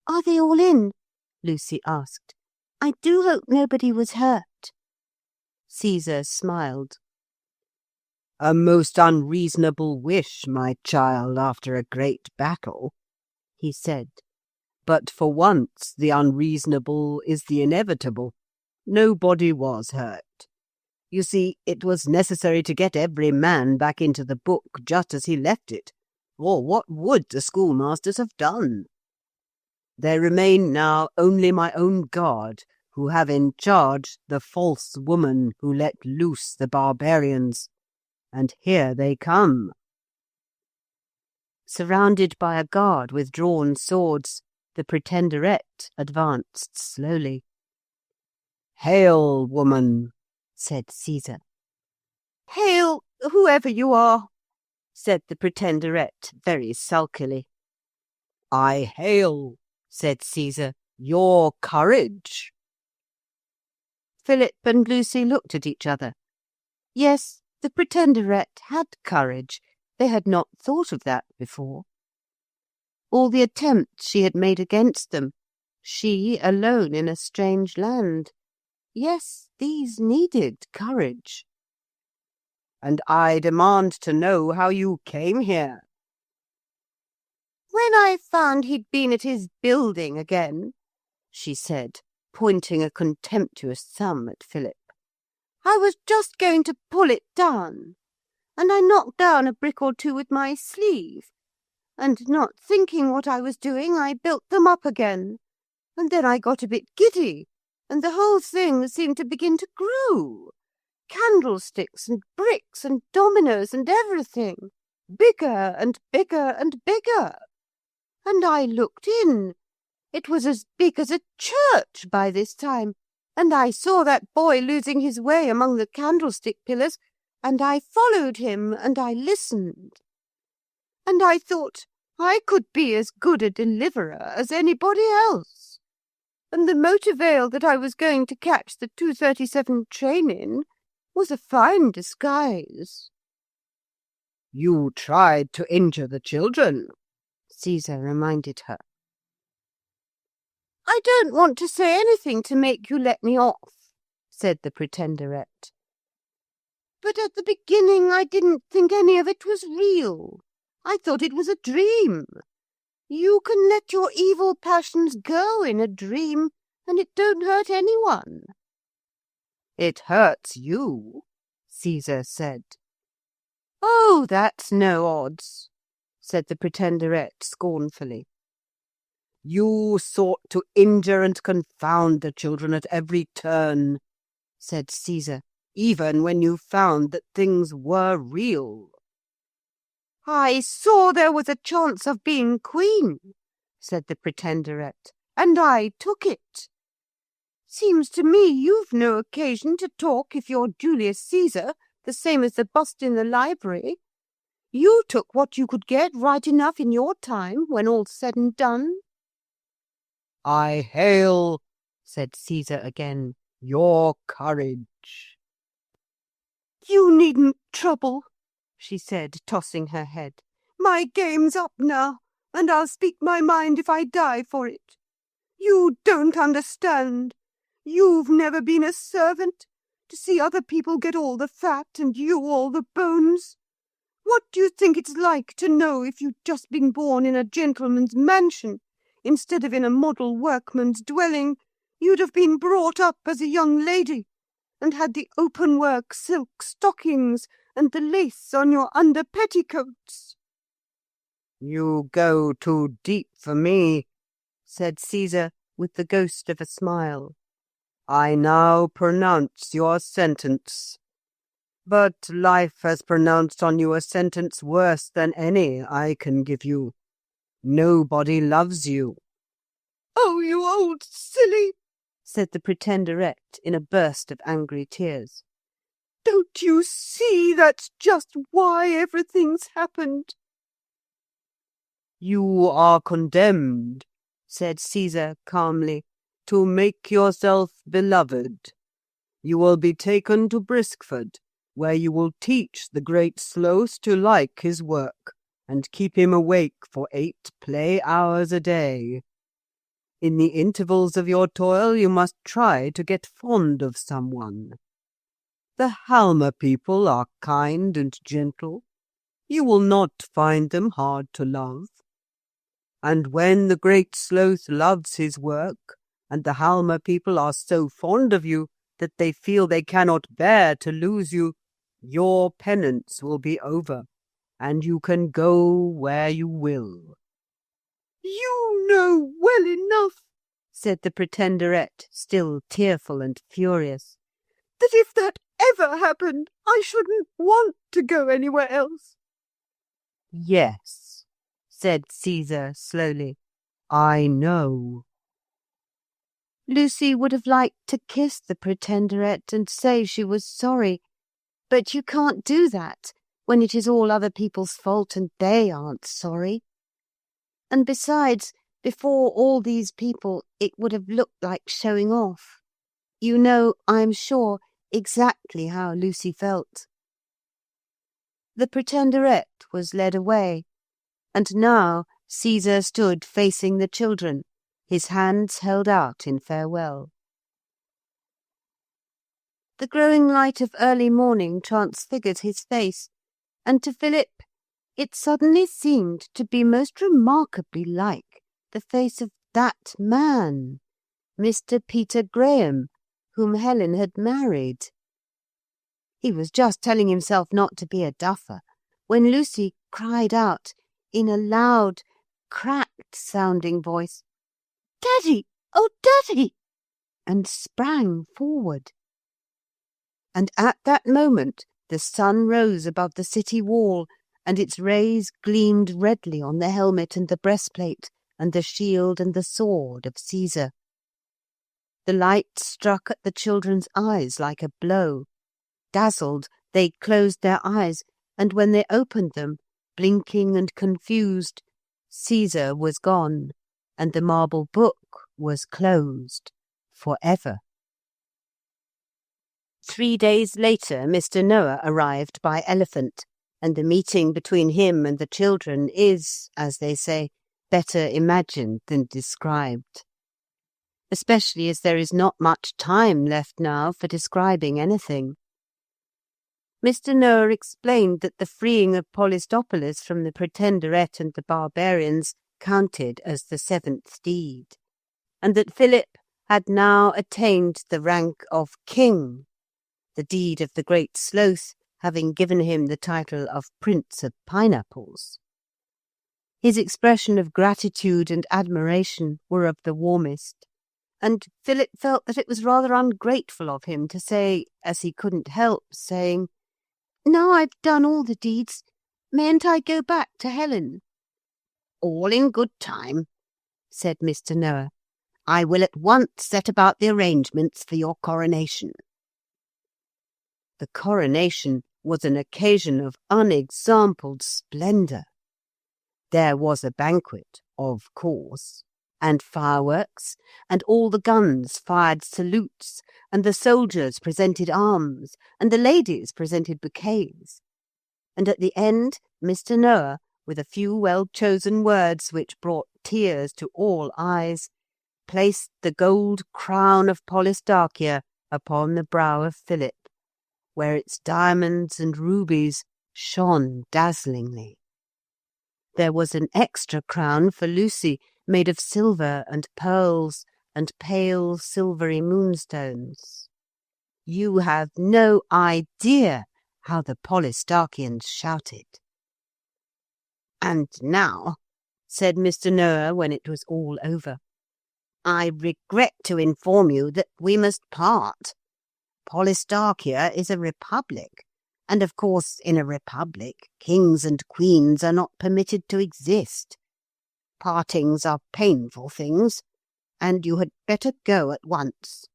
"Are they all in?" Lucy asked. "I do hope nobody was hurt." Caesar smiled. "A most unreasonable wish, my child, after a great battle," he said. "But for once the unreasonable is the inevitable. Nobody was hurt. You see, it was necessary to get every man back into the book just as he left it, or what would the schoolmasters have done? There remain now only my own guard, who have in charge the false woman who let loose the barbarians. And here they come." Surrounded by a guard with drawn swords, the Pretenderette advanced slowly. "Hail, woman," said Caesar. "Hail, whoever you are," said the Pretenderette very sulkily. "I hail," said Caesar, "your courage." Philip and Lucy looked at each other. Yes, the Pretenderette had courage. They had not thought of that before. All the attempts she had made against them, she alone in a strange land. Yes, these needed courage. "And I demand to know how you came here." "When I found he'd been at his building again," she said, pointing a contemptuous thumb at Philip, "I was just going to pull it down, and I knocked down a brick or two with my sleeve, and not thinking what I was doing, I built them up again, and then I got a bit giddy, and the whole thing seemed to begin to grow. Candlesticks and bricks and dominoes and everything, bigger and bigger and bigger. And I looked in. It was as big as a church by this time, And I saw that boy losing his way among the candlestick pillars, and I followed him, and I listened. And I thought I could be as good a deliverer as anybody else. And the motor veil that I was going to catch the 2:37 train in was a fine disguise. You tried to injure the children, Caesar reminded her. I don't want to say anything to make you let me off, said the Pretenderette. But at the beginning I didn't think any of it was real. I thought it was a dream. You can let your evil passions go in a dream, and it don't hurt anyone. It hurts you, Caesar said. Oh, that's no odds, said the Pretenderette scornfully. You sought to injure and confound the children at every turn, said Caesar, even when you found that things were real. I saw there was a chance of being queen, said the Pretenderette, and I took it. Seems to me you've no occasion to talk if you're Julius Caesar, the same as the bust in the library. You took what you could get right enough in your time, when all's said and done. I hail, said Caesar again, your courage. You needn't trouble, she said, tossing her head. My game's up now, and I'll speak my mind if I die for it. You don't understand. You've never been a servant, to see other people get all the fat and you all the bones. What do you think it's like to know if you'd just been born in a gentleman's mansion, instead of in a model workman's dwelling, you'd have been brought up as a young lady, and had the open-work silk stockings and the lace on your under-petticoats? You go too deep for me, said Caesar, with the ghost of a smile. I now pronounce your sentence. But life has pronounced on you a sentence worse than any I can give you. Nobody loves you. Oh, you old silly, said the Pretenderette in a burst of angry tears. Don't you see that's just why everything's happened? You are condemned, said Caesar calmly, to make yourself beloved. You will be taken to Briskford, where you will teach the great Sloth to like his work, and keep him awake for 8 play hours a day. In the intervals of your toil you must try to get fond of someone. The Halma people are kind and gentle. You will not find them hard to love. And when the great Sloth loves his work, and the Halma people are so fond of you that they feel they cannot bear to lose you, your penance will be over, and you can go where you will. You know well enough, said the Pretenderette, still tearful and furious, that if that ever happened, I shouldn't want to go anywhere else. Yes, said Caesar slowly, I know. Lucy would have liked to kiss the Pretenderette and say she was sorry, but you can't do that when it is all other people's fault and they aren't sorry. And besides, before all these people, it would have looked like showing off. You know, I'm sure, exactly how Lucy felt. The Pretenderette was led away, and now Caesar stood facing the children, his hands held out in farewell. The growing light of early morning transfigured his face, and to Philip it suddenly seemed to be most remarkably like the face of that man, Mr. Peter Graham, whom Helen had married. He was just telling himself not to be a duffer, when Lucy cried out in a loud, cracked-sounding voice, "Daddy! Oh, Daddy!" and sprang forward. And at that moment the sun rose above the city wall, and its rays gleamed redly on the helmet and the breastplate, and the shield and the sword of Caesar. The light struck at the children's eyes like a blow. Dazzled, they closed their eyes, and when they opened them, blinking and confused, Caesar was gone, and the marble book was closed forever. 3 days later, Mr. Noah arrived by elephant, and the meeting between him and the children is, as they say, better imagined than described. Especially as there is not much time left now for describing anything. Mr. Noah explained that the freeing of Polistopolis from the Pretenderette and the barbarians counted as the 7th deed, and that Philip had now attained the rank of king, the deed of the great Sloth having given him the title of Prince of Pineapples. His expression of gratitude and admiration were of the warmest, and Philip felt that it was rather ungrateful of him to say, as he couldn't help saying, "Now I've done all the deeds, mayn't I go back to Helen?" "All in good time," said Mr. Noah. "I will at once set about the arrangements for your coronation." The coronation was an occasion of unexampled splendour. There was a banquet, of course, and fireworks, and all the guns fired salutes, and the soldiers presented arms, and the ladies presented bouquets. And at the end, Mr. Noah, with a few well-chosen words which brought tears to all eyes, placed the gold crown of Polistarchia upon the brow of Philip, where its diamonds and rubies shone dazzlingly. There was an extra crown for Lucy, made of silver and pearls and pale silvery moonstones. You have no idea how the Polistarchians shouted. "And now," said Mr. Noah when it was all over, "I regret to inform you that we must part. Polistarchia is a republic, and of course in a republic kings and queens are not permitted to exist. Partings are painful things, and you had better go at once."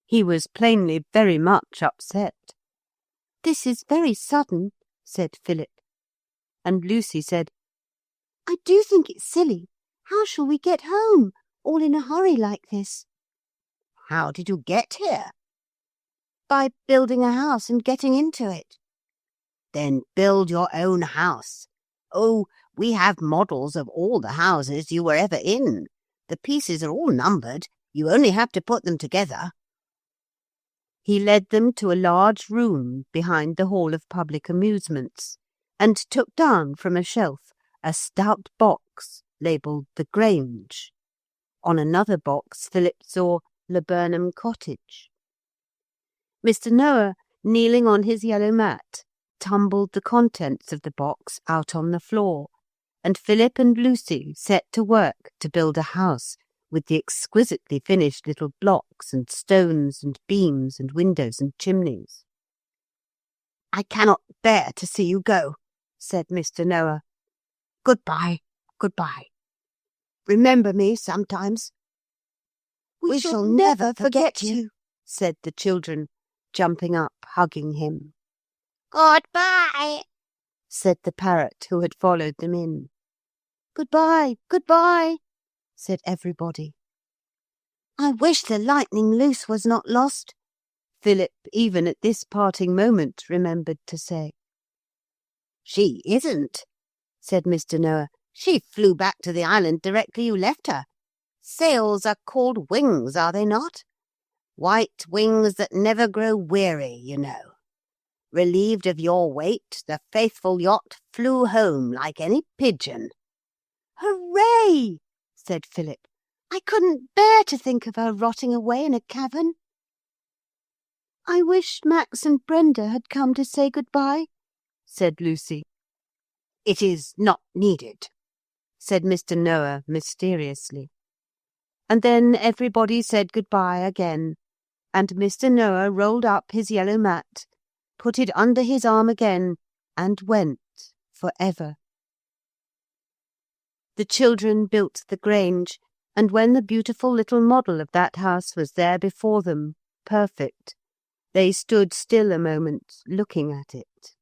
He was plainly very much upset. "This is very sudden," said Philip. And Lucy said, "I do think it's silly. How shall we get home, all in a hurry like this?" "How did you get here?" "By building a house and getting into it." "Then build your own house. Oh, we have models of all the houses you were ever in. The pieces are all numbered. You only have to put them together." He led them to a large room behind the Hall of Public Amusements, and took down from a shelf a stout box labelled The Grange. On another box Philip saw Laburnum Cottage. Mr. Noah, kneeling on his yellow mat, tumbled the contents of the box out on the floor, and Philip and Lucy set to work to build a house with the exquisitely finished little blocks and stones and beams and windows and chimneys. "I cannot bear to see you go," said Mr. Noah. "Goodbye, goodbye. Remember me sometimes." We shall never forget you," said the children, jumping up, hugging him. Goodbye, said the parrot who had followed them in. "Goodbye, goodbye," said everybody. "I wish the lightning loose was not lost," Philip, even at this parting moment, remembered to say. "She isn't," said Mr. Noah. "She flew back to the island directly you left her. Sails are called wings, are they not? White wings that never grow weary, you know. Relieved of your weight, the faithful yacht flew home like any pigeon." "Hooray!" said Philip. "I couldn't bear to think of her rotting away in a cavern." "I wish Max and Brenda had come to say goodbye," said Lucy. "It is not needed," said Mr. Noah mysteriously. And then everybody said goodbye again, and Mr. Noah rolled up his yellow mat, put it under his arm again, and went for ever. The children built the Grange, and when the beautiful little model of that house was there before them, perfect, they stood still a moment, looking at it.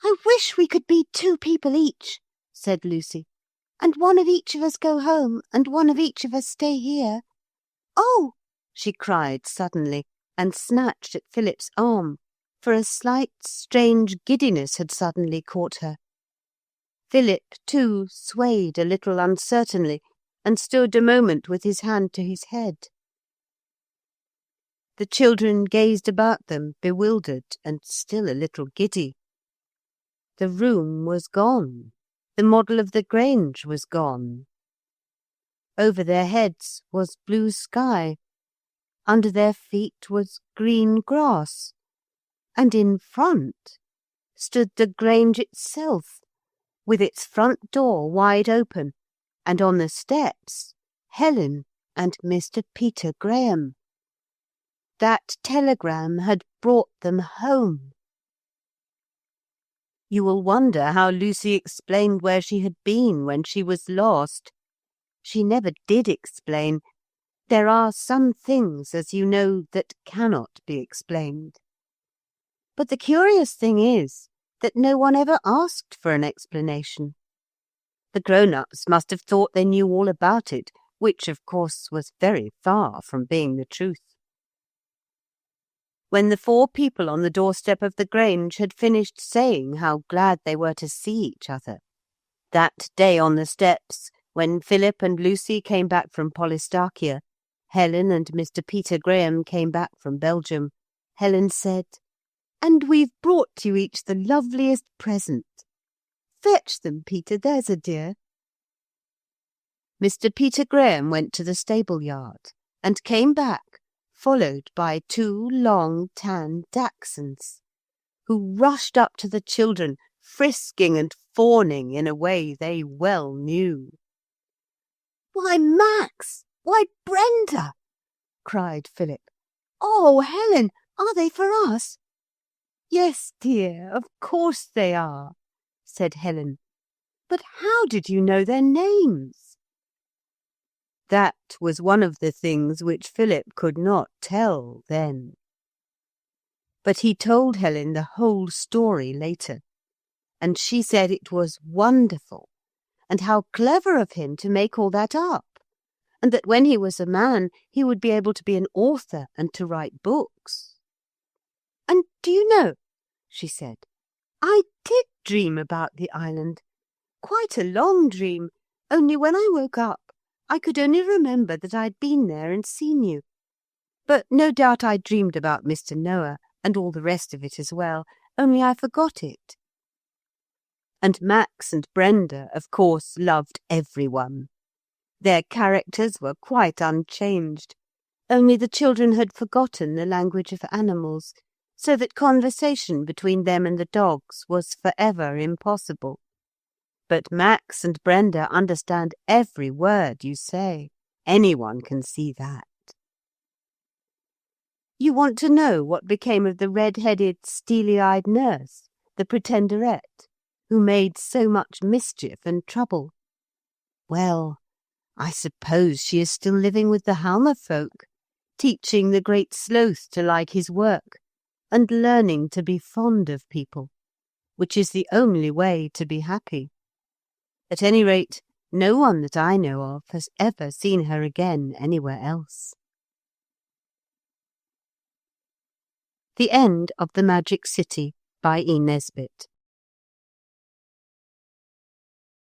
"I wish we could be 2 people each," said Lucy, "and one of each of us go home, and one of each of us stay here. Oh!" she cried suddenly, and snatched at Philip's arm, for a slight, strange giddiness had suddenly caught her. Philip, too, swayed a little uncertainly, and stood a moment with his hand to his head. The children gazed about them, bewildered and still a little giddy. The room was gone. The model of the Grange was gone. Over their heads was blue sky. Under their feet was green grass. And in front stood the Grange itself, with its front door wide open, and on the steps Helen and Mr. Peter Graham. That telegram had brought them home. You will wonder how Lucy explained where she had been when she was lost. She never did explain. There are some things, as you know, that cannot be explained. But the curious thing is that no one ever asked for an explanation. The grown-ups must have thought they knew all about it, which, of course, was very far from being the truth. When the 4 people on the doorstep of the Grange had finished saying how glad they were to see each other, that day on the steps, when Philip and Lucy came back from Polistarchia, Helen and Mr. Peter Graham came back from Belgium, Helen said, "And we've brought you each the loveliest present. Fetch them, Peter, there's a dear." Mr. Peter Graham went to the stable-yard, and came back, followed by 2 long tan dachshunds, who rushed up to the children, frisking and fawning in a way they well knew. "Why, Max! Why, Brenda!" cried Philip. "Oh, Helen, are they for us?" "Yes, dear, of course they are," said Helen. "But how did you know their names?" That was one of the things which Philip could not tell then. But he told Helen the whole story later, and she said it was wonderful, and how clever of him to make all that up, and that when he was a man he would be able to be an author and to write books. "And do you know," she said, "I did dream about the island. Quite a long dream, only when I woke up I could only remember that I'd been there and seen you. But no doubt I dreamed about Mr. Noah and all the rest of it as well, only I forgot it." And Max and Brenda, of course, loved everyone. Their characters were quite unchanged, only the children had forgotten the language of animals, so that conversation between them and the dogs was forever impossible. But Max and Brenda understand every word you say. Anyone can see that. You want to know what became of the red-headed, steely-eyed nurse, the Pretenderette, who made so much mischief and trouble? Well, I suppose she is still living with the Halma folk, teaching the great Sloth to like his work, and learning to be fond of people, which is the only way to be happy. At any rate, no one that I know of has ever seen her again anywhere else. The End of The Magic City by Edith Nesbit.